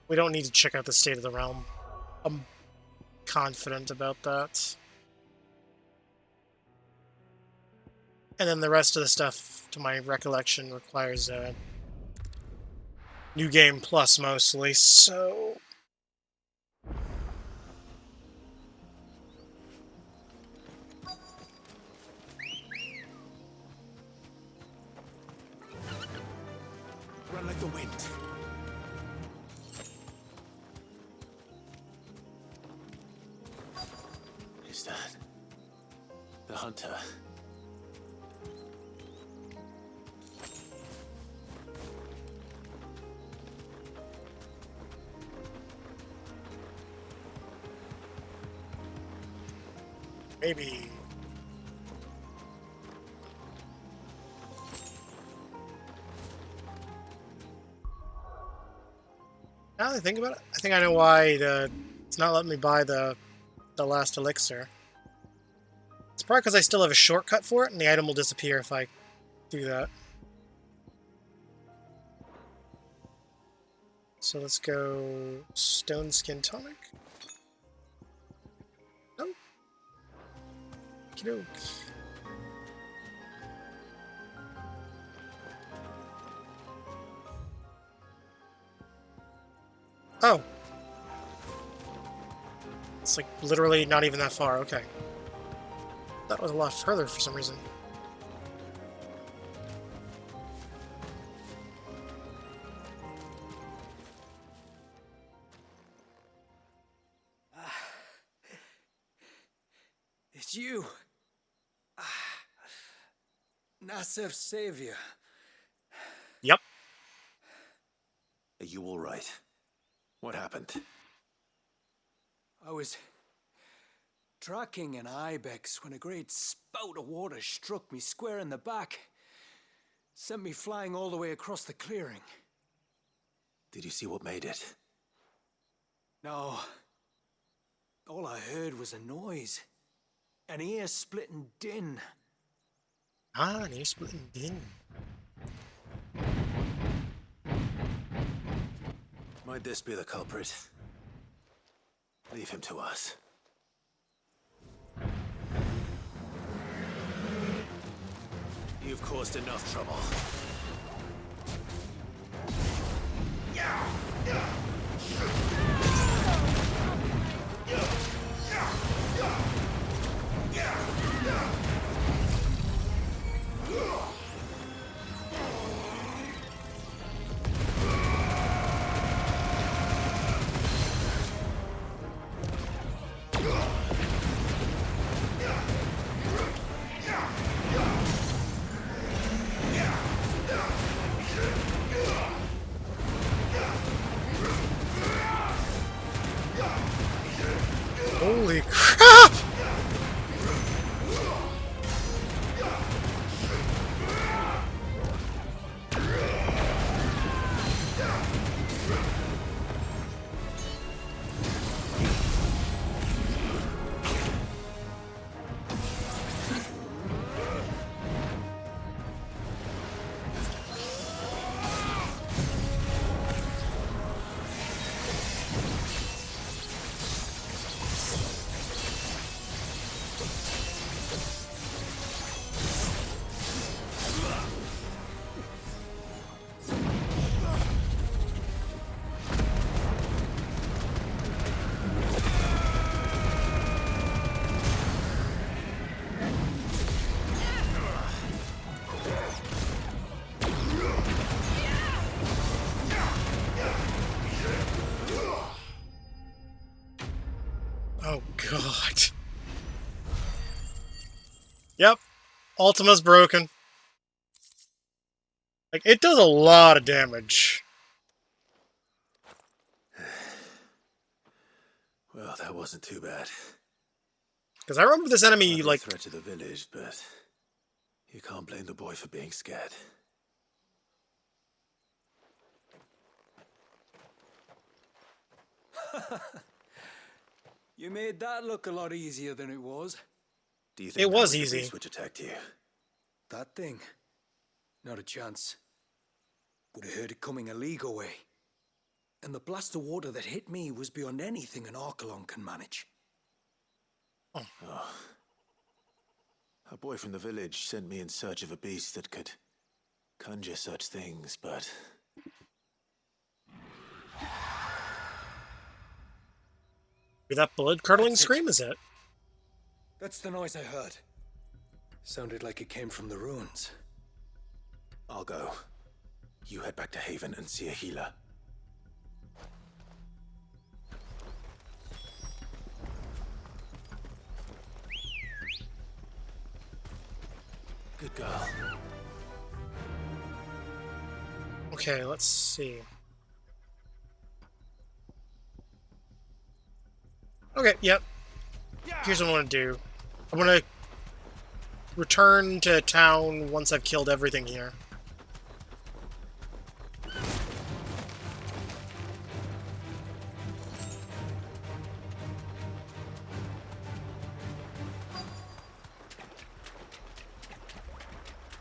We don't need to check out the State of the Realm. I'm confident about that. And then the rest of the stuff, to my recollection, requires a New Game Plus mostly, so... Run like the wind. Is that the hunter? Maybe. Now that I think about it, I think I know why it's not letting me buy the last elixir. It's probably because I still have a shortcut for it, and the item will disappear if I do that. So let's go Stone Skin Tonic. Nope. Okey-doke. Oh. It's like literally not even that far, okay. That was a lot further for some reason. It's you. Nasef's savior. Yep. Are you all right? What happened? I was tracking an ibex when a great spout of water struck me square in the back. Sent me flying all the way across the clearing. Did you see what made it? No. All I heard was a noise. An ear-splitting din. Ah, an ear-splitting din. Might this be the culprit? Leave him to us. You've caused enough trouble. God. Yep. Ultima's broken. Like, it does a lot of damage. Well, that wasn't too bad. Because I remember this enemy, like... threat to the village, but you can't blame the boy for being scared. You made that look a lot easier than it was. Do you think it was the easy beast which attacked you? That thing? Not a chance. Would have heard it coming a league away. And the blast of water that hit me was beyond anything an Archelon can manage. Oh. A boy from the village sent me in search of a beast that could conjure such things, but... That blood-curdling scream, is it? That's the noise I heard. Sounded like it came from the ruins. I'll go. You head back to Haven and see a healer. Good girl. Okay, let's see. Okay, yep. Here's what I want to do. I'm going to return to town once I've killed everything here.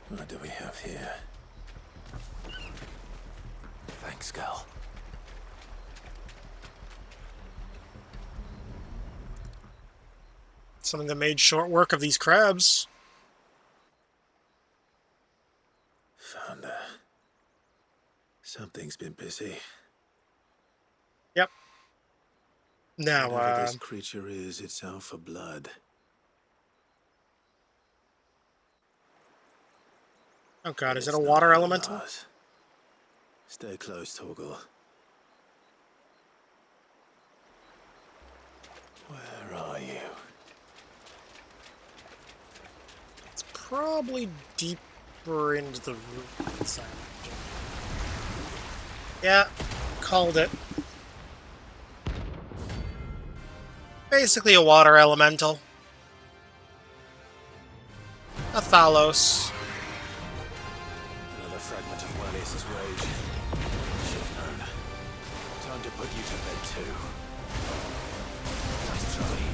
What do we have here? Thanks, Gal. Something that made short work of these crabs. Found her. Something's been busy. Yep. Now, whatever this creature is, it's out for blood. Oh god, is it a water elemental? Stay close, Torgal. Where are you? It's probably deeper into the root inside. Yeah, called it. Basically a water elemental. A Thalos. Another fragment of Walius' rage. Should have known. Time to put you to bed too. Nice try.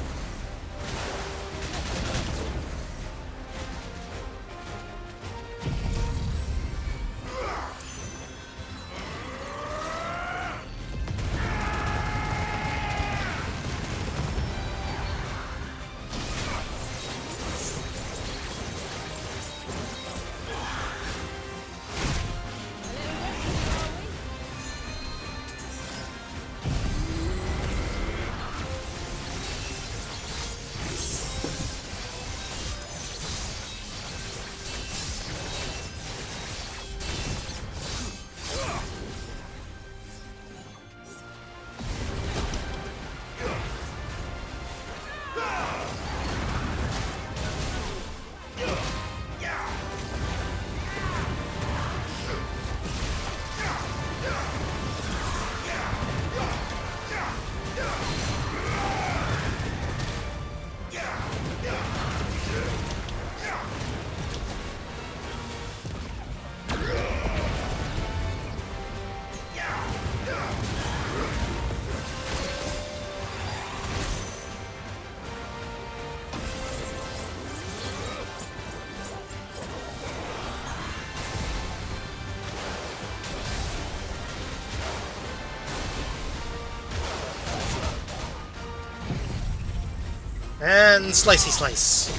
And slicey slice.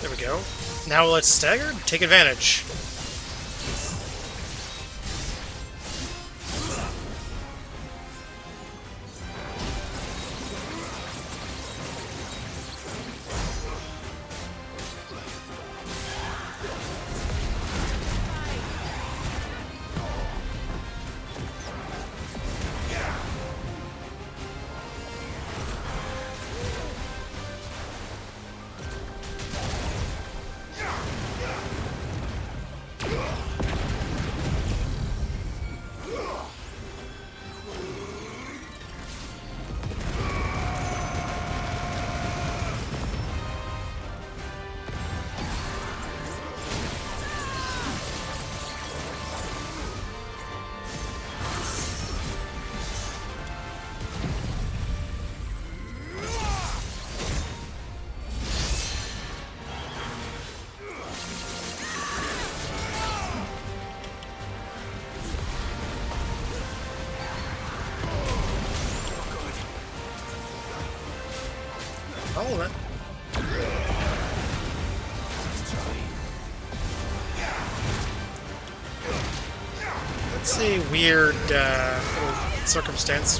There we go. Now let's stagger, take advantage. Oh, that. That's a weird little circumstance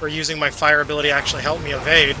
where using my fire ability actually helped me evade.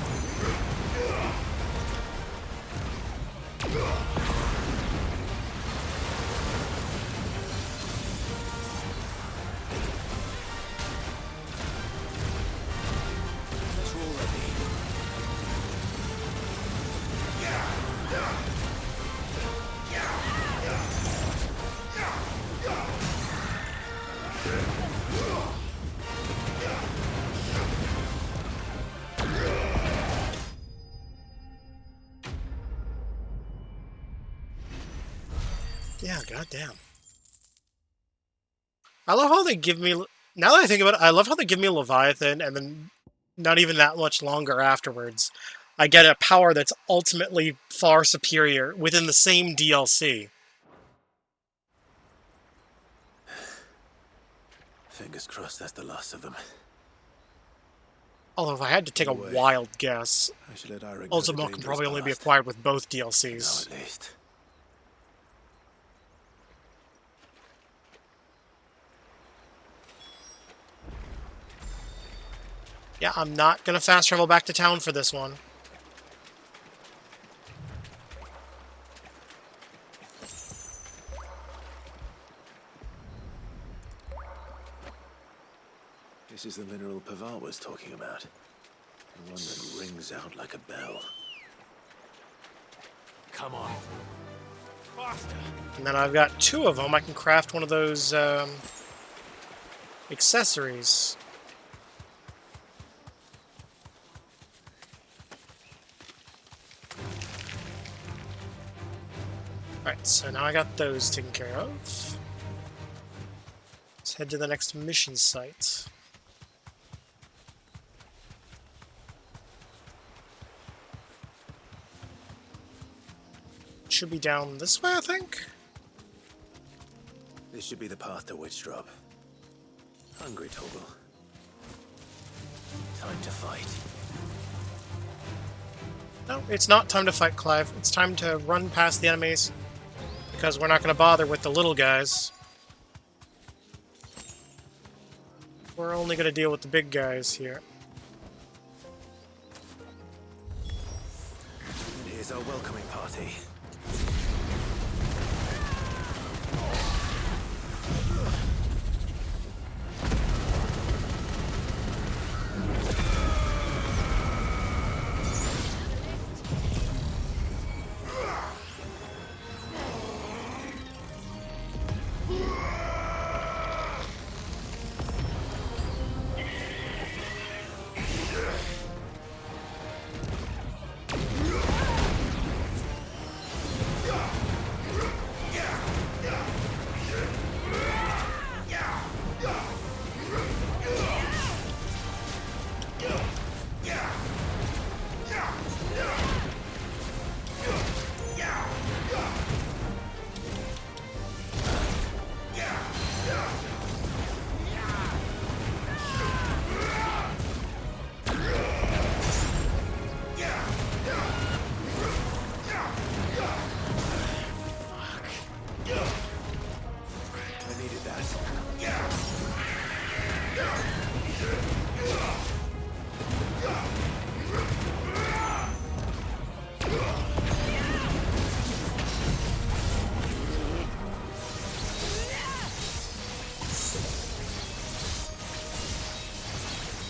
Yeah, goddamn. I love how they give me... Now that I think about it, I love how they give me Leviathan, and then not even that much longer afterwards, I get a power that's ultimately far superior within the same DLC. Fingers crossed that's the last of them. Although if I had to take a wild guess, Ultima can probably only be acquired with both DLCs. No, at least. Yeah, I'm not gonna fast travel back to town for this one. This is the mineral Pavat was talking about. The one that rings out like a bell. Come on. Faster. And then I've got two of them. I can craft one of those accessories. Alright, so now I got those taken care of. Let's head to the next mission site. Should be down this way, I think? This should be the path to Witchdrop. Hungry, Toggle. Time to fight. No, it's not time to fight, Clive. It's time to run past the enemies, because we're not going to bother with the little guys. We're only going to deal with the big guys here. And here's our welcoming party.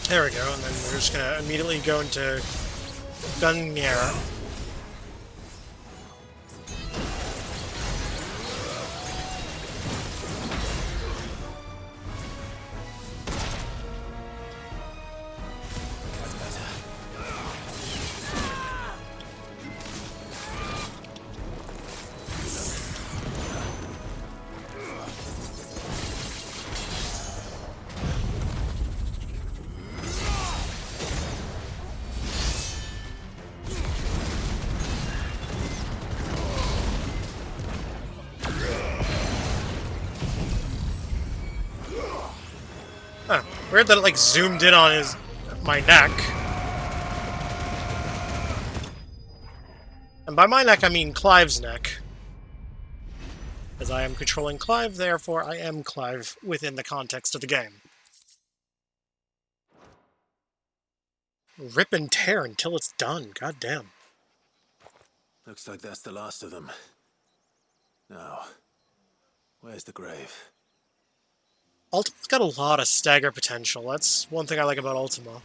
There we go, and then we're just gonna immediately go into Gungnir. Huh. Weird that it like zoomed in on my neck. And by my neck I mean Clive's neck. As I am controlling Clive, therefore I am Clive within the context of the game. Rip and tear until it's done, god damn. Looks like that's the last of them. Now, where's the grave? Ultima's got a lot of stagger potential. That's one thing I like about Ultima.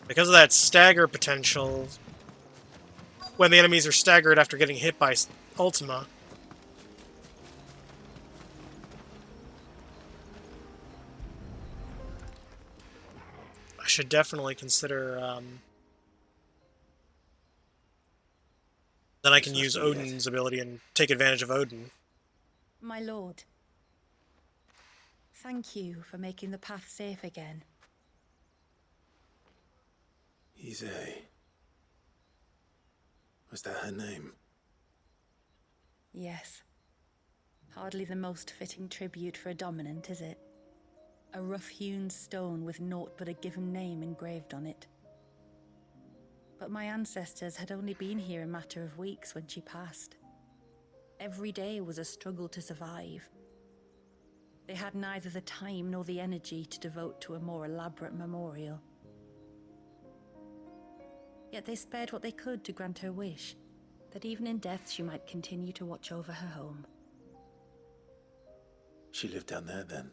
Because of that stagger potential, when the enemies are staggered after getting hit by Ultima, I should definitely consider then I can use Odin's ability and take advantage of Odin. My lord, thank you for making the path safe again. Ise. Was that her name? Yes. Hardly the most fitting tribute for a dominant, is it? A rough-hewn stone with naught but a given name engraved on it. But my ancestors had only been here a matter of weeks when she passed. Every day was a struggle to survive. They had neither the time nor the energy to devote to a more elaborate memorial. Yet they spared what they could to grant her wish, that even in death she might continue to watch over her home. She lived down there then?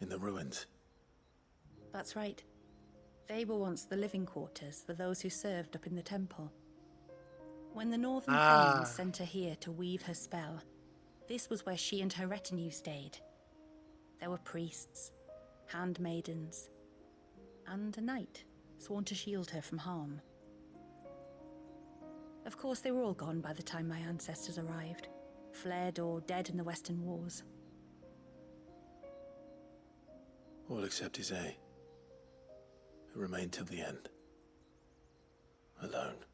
In the ruins? That's right. They were once the living quarters for those who served up in the temple. When the Northern Queen sent her here to weave her spell, this was where she and her retinue stayed. There were priests, handmaidens, and a knight sworn to shield her from harm. Of course, they were all gone by the time my ancestors arrived, fled or dead in the Western Wars. All except Ise, who remained till the end. Alone.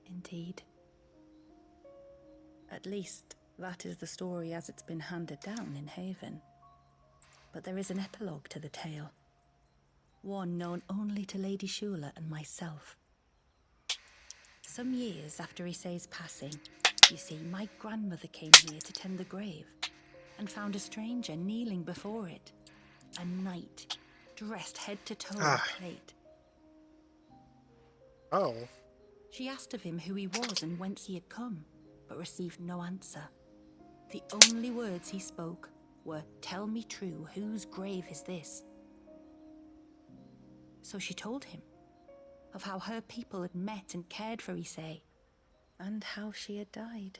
Indeed. At least, that is the story as it's been handed down in Haven. But there is an epilogue to the tale. One known only to Lady Shula and myself. Some years after Ise's passing, you see, my grandmother came here to tend the grave and found a stranger kneeling before it. A knight, dressed head to toe in plate. Oh. She asked of him who he was and whence he had come, but received no answer. The only words he spoke were, "Tell me true, whose grave is this?" So she told him of how her people had met and cared for Ise, and how she had died.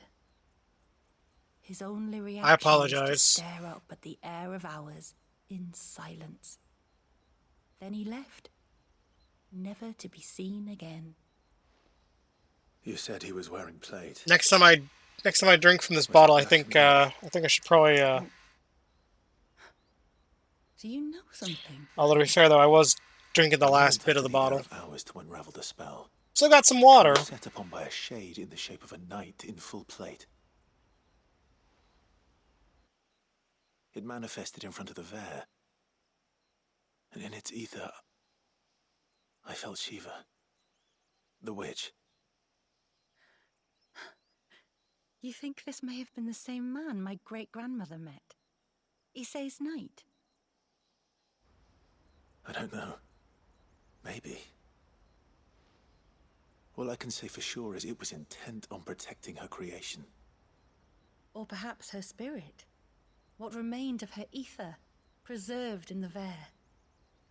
His only reaction I apologize. was to stare up at the air of hours in silence. Then he left, never to be seen again. You said he was wearing plate. Next time I drink from this bottle, I think I should probably Do you know something? although to be fair though, I was drinking the last bit of the bottle. Hours to unravel the spell. Still got some water. Set upon by a shade in the shape of a knight in full plate. It manifested in front of the Vare. And in its ether, I felt Shiva, the witch. You think this may have been the same man my great-grandmother met? Ise's knight? I don't know. Maybe. All I can say for sure is it was intent on protecting her creation. Or perhaps her spirit? What remained of her ether? preserved in the Vare.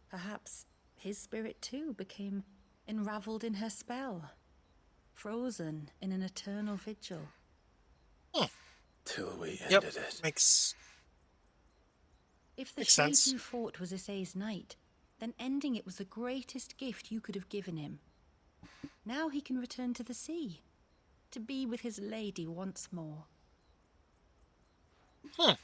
Perhaps his spirit too became enravelled in her spell, frozen in an eternal vigil. Till we ended it. Makes If the sense. shade you fought was Isay's knight, then ending it was the greatest gift you could have given him. Now he can return to the sea, to be with his lady once more. I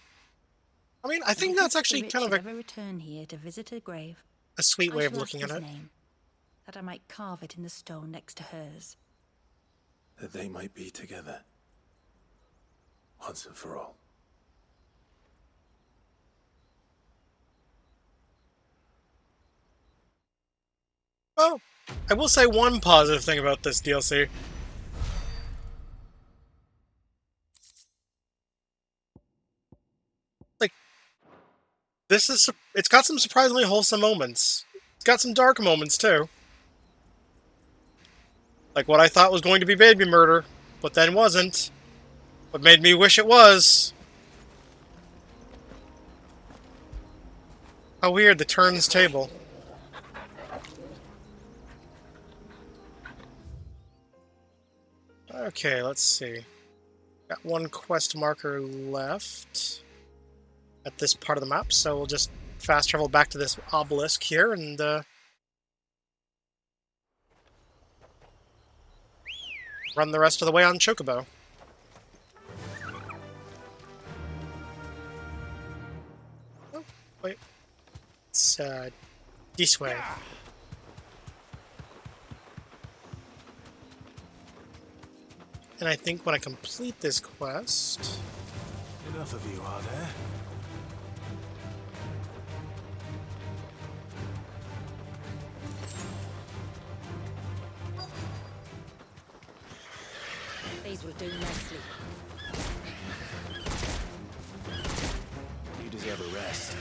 mean, I think that's actually kind of ever return here to visit her grave, a sweet I way of shall looking ask at his it. name, that I might carve it in the stone next to hers. That they might be together. Once and for all. Well, I will say one positive thing about this DLC. Like, it's got some surprisingly wholesome moments. It's got some dark moments, too. Like what I thought was going to be baby murder, but then wasn't. What made me wish it was. How weird, the turns table. Okay, let's see. Got one quest marker left at this part of the map, so we'll just fast travel back to this obelisk here and run the rest of the way on Chocobo. Oh, wait. It's this way. And I think when I complete this quest... Enough of you, are there? These will do nicely. You deserve a rest.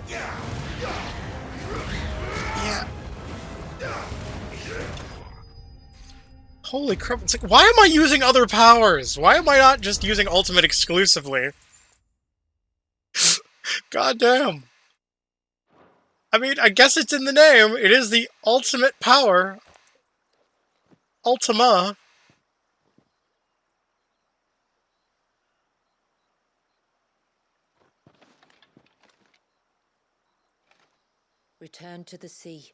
Yeah. Holy crap, it's like, why am I using other powers? Why am I not just using ultimate exclusively? God damn. I mean, I guess it's in the name. It is the ultimate power. Ultima. Return to the sea,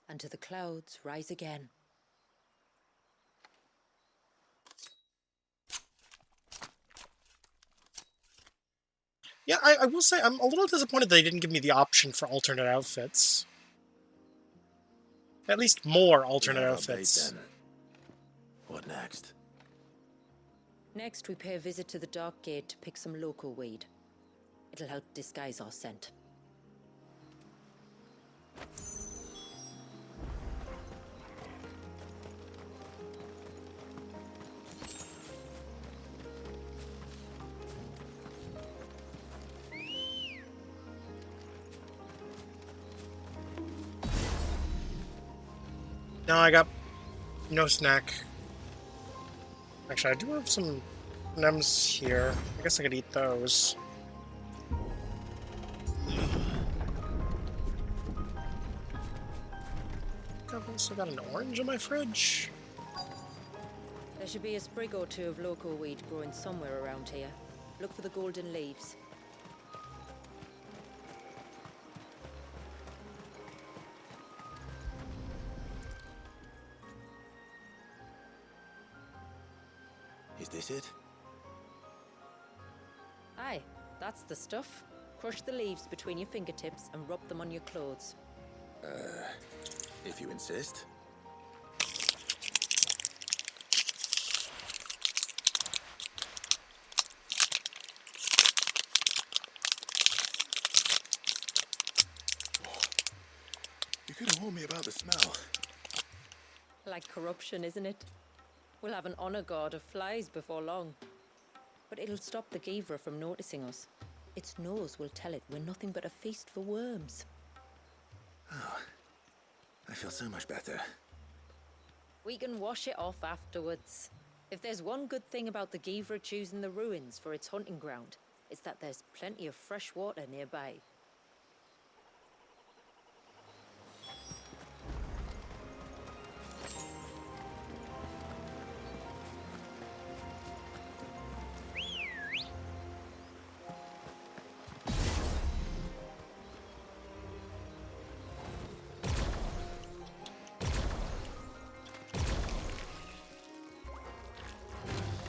and to the clouds rise again. Yeah, I will say, I'm a little disappointed they didn't give me the option for alternate outfits. At least more alternate outfits. Then. What next? Next, we pay a visit to the Dark Gate to pick some local weed. It'll help disguise our scent. No, I got no snack. Actually, I do have some Nems here. I guess I could eat those. I've also got an orange in my fridge. There should be a sprig or two of local weed growing somewhere around here. Look for the golden leaves. Is this it? Aye, that's the stuff. Crush the leaves between your fingertips and rub them on your clothes. If you insist. You could have warned me about the smell. Like corruption, isn't it? We'll have an honor guard of flies before long. But it'll stop the Givra from noticing us. Its nose will tell it we're nothing but a feast for worms. I feel so much better. We can wash it off afterwards. If there's one good thing about the Givra choosing the ruins for its hunting ground, it's that there's plenty of fresh water nearby.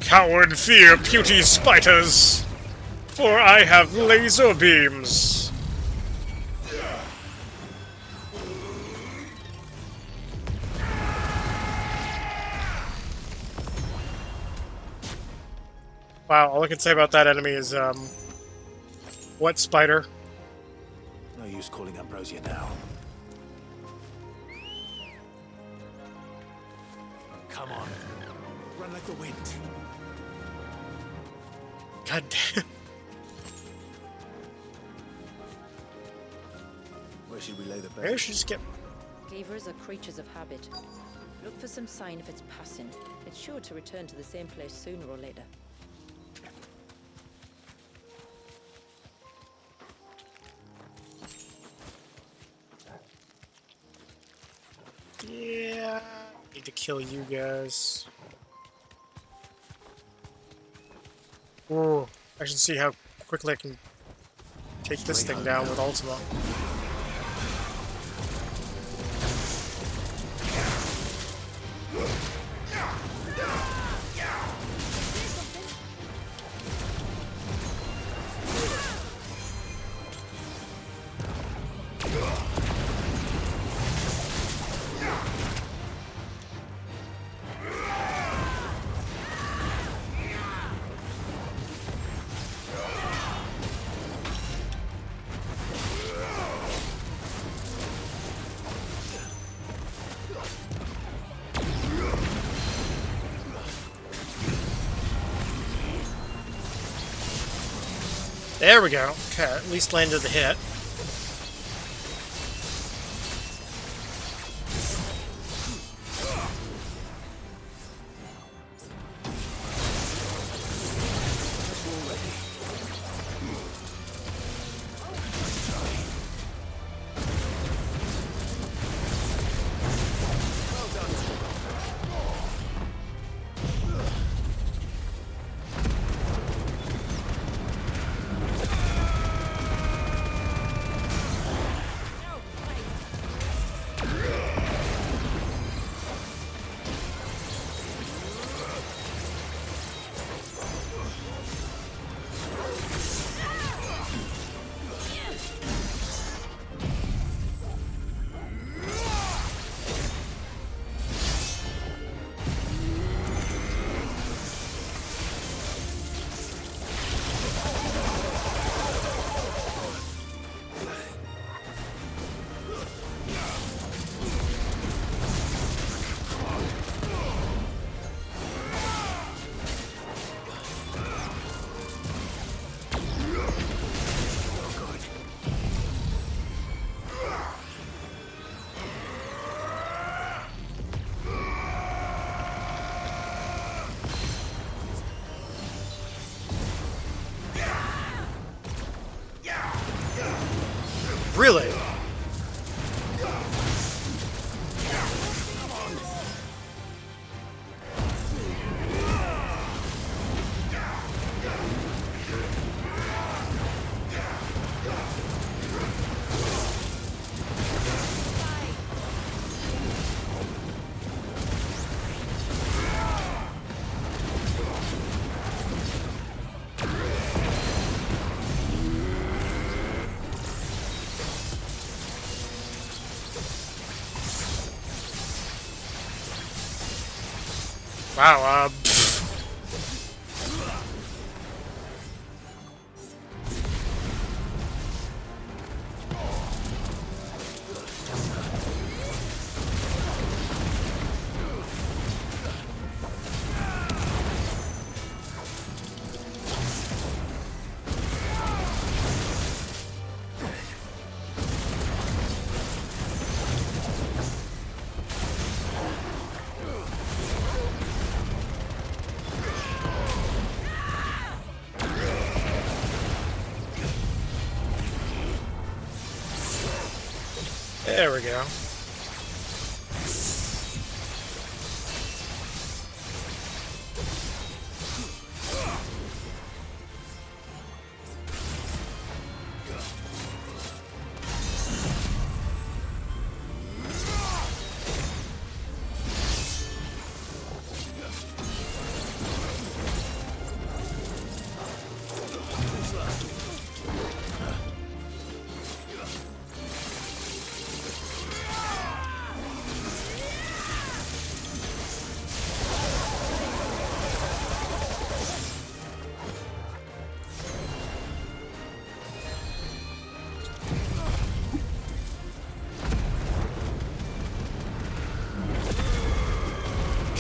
Coward fear beauty spiders, for I have laser beams. Wow, all I can say about that enemy is, what spider? No use calling Ambrosia now. Come on. Run like the wind. God damn. Where should we lay the bed? Maybe I should just get... Givras are creatures of habit. Look for some sign of its passing. It's sure to return to the same place sooner or later. Yeah, need to kill you guys. Ooh, I should see how quickly I can take this thing down with Ultima. There we go. Okay, at least landed the hit. Really? Wow, There we go.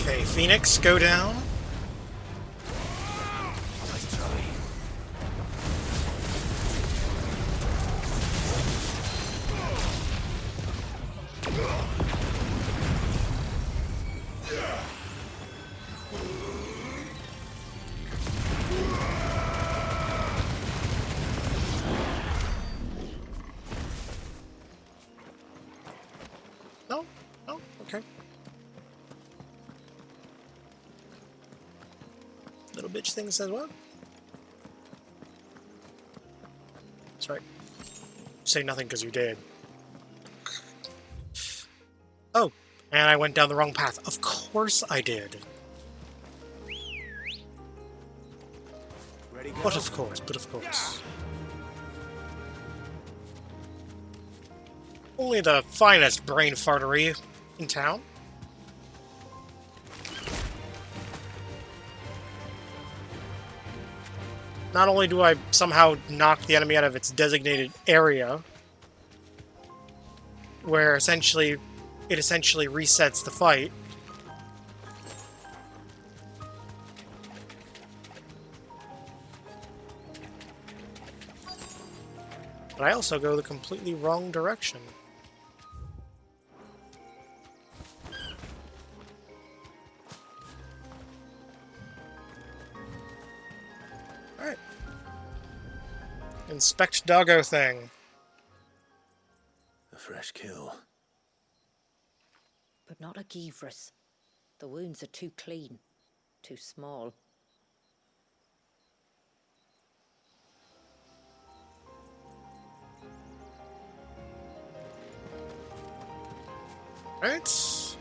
Okay, Phoenix, go down. No? No? Okay. Little bitch thing says what? That's right. Say nothing because you're dead. Oh, and I went down the wrong path. Of course I did. Ready, go? But of course. Only the finest brain fartery in town. Not only do I somehow knock the enemy out of its designated area, where it essentially resets the fight, but I also go the completely wrong direction. Alright. Inspect doggo thing. A fresh kill. But not a Givris. The wounds are too clean, too small. Right.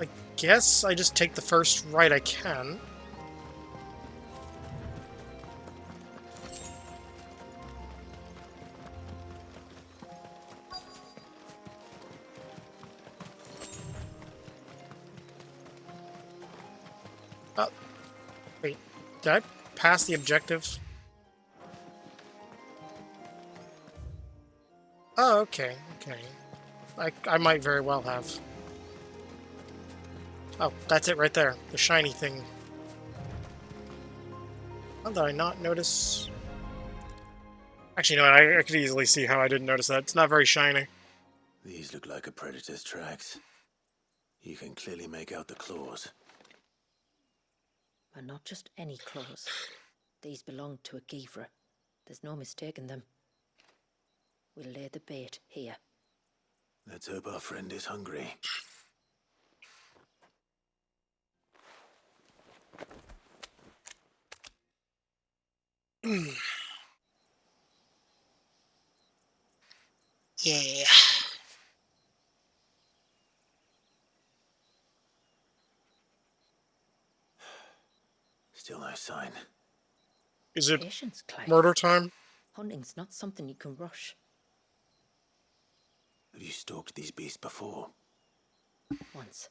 I guess I just take the first right I can. Wait, did I pass the objective? Oh, okay. I might very well have. Oh, that's it right there. The shiny thing. How did I not notice? Actually, no, I could easily see how I didn't notice that. It's not very shiny. These look like a predator's tracks. You can clearly make out the claws. And not just any claws. These belong to a Givra. There's no mistaking them. We'll lay the bait here. Let's hope our friend is hungry. Yeah. Still no sign. Is it Patience, Clive. murder time? Hunting's not something you can rush. Have you stalked these beasts before? Once.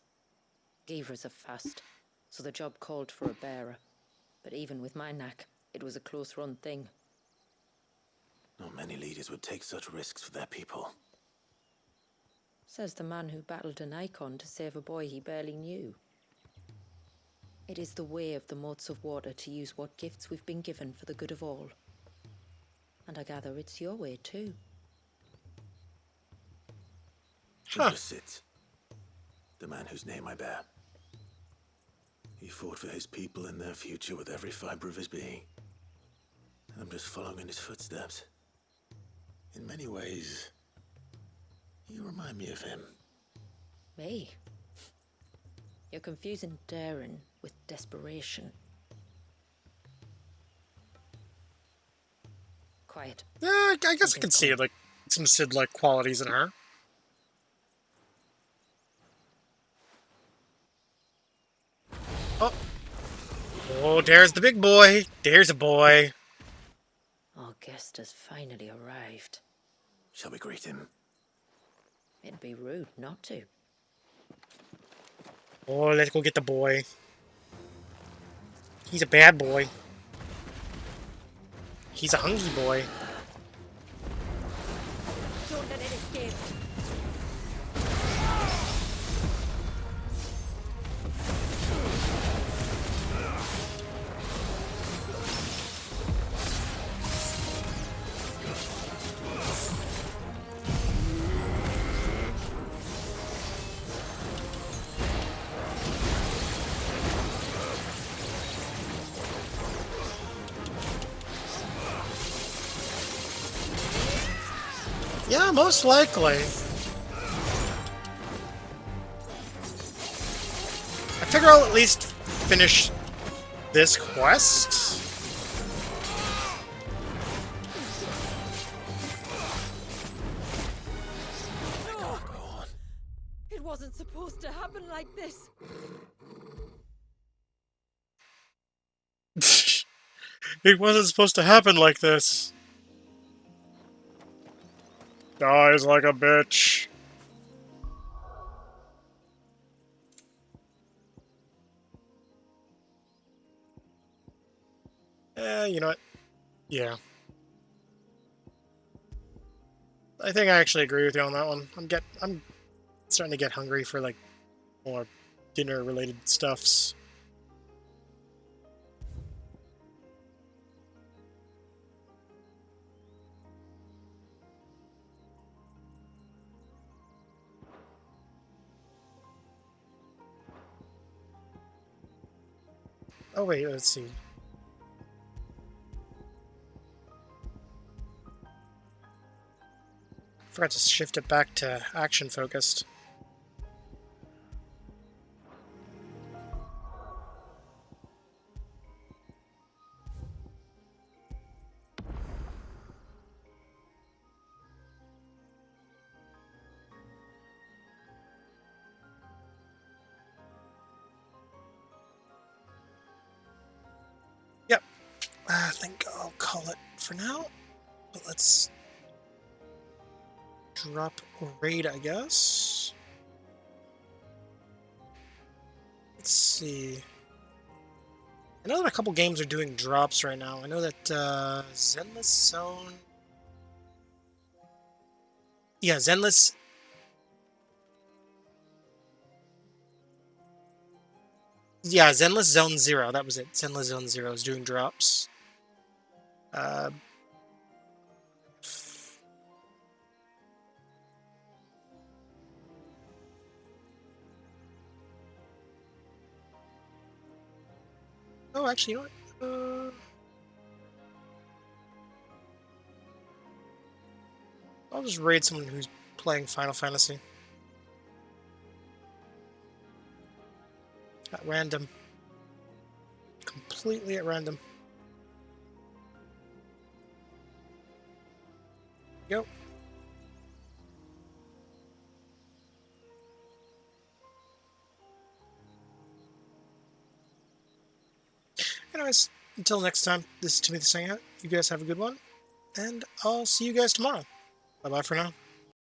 Givras are fast, so the job called for a bearer. But even with my knack, it was a close-run thing. Not many leaders would take such risks for their people. Says the man who battled an icon to save a boy he barely knew. It is the way of the moats of water to use what gifts we've been given for the good of all. And I gather it's your way too. Imbracit, the man whose name I bear. He fought for his people and their future with every fiber of his being. And I'm just following in his footsteps. In many ways, You remind me of him. Me? You're confusing daring with desperation. Quiet. Yeah, I guess I can see like some Sid-like qualities in her. Oh. Oh, there's the big boy. There's a boy. Our guest has finally arrived. Shall we greet him? It'd be rude not to. Oh, let's go get the boy. He's a bad boy. He's a hungry boy. Don't let it escape. Yeah, most likely. I figure I'll at least finish this quest. No! It wasn't supposed to happen like this. It wasn't supposed to happen like this. Dies like a bitch. You know what? Yeah. I think I actually agree with you on that one. I'm starting to get hungry for like more dinner related stuffs. Oh wait, let's see. Forgot to shift it back to action focused. Yep. I think I'll call it for now. But let's drop raid, I guess. Let's see. I know that a couple games are doing drops right now. I know that Zenless Zone. Yeah, Zenless. Yeah, Zenless Zone 0. That was it. Zenless Zone 0 is doing drops. Oh, actually, you know what? I'll just raid someone who's playing Final Fantasy. At random. Completely at random. Go. Anyways, until next time, this is Timothy saying out. You guys have a good one, and I'll see you guys tomorrow. Bye-bye for now.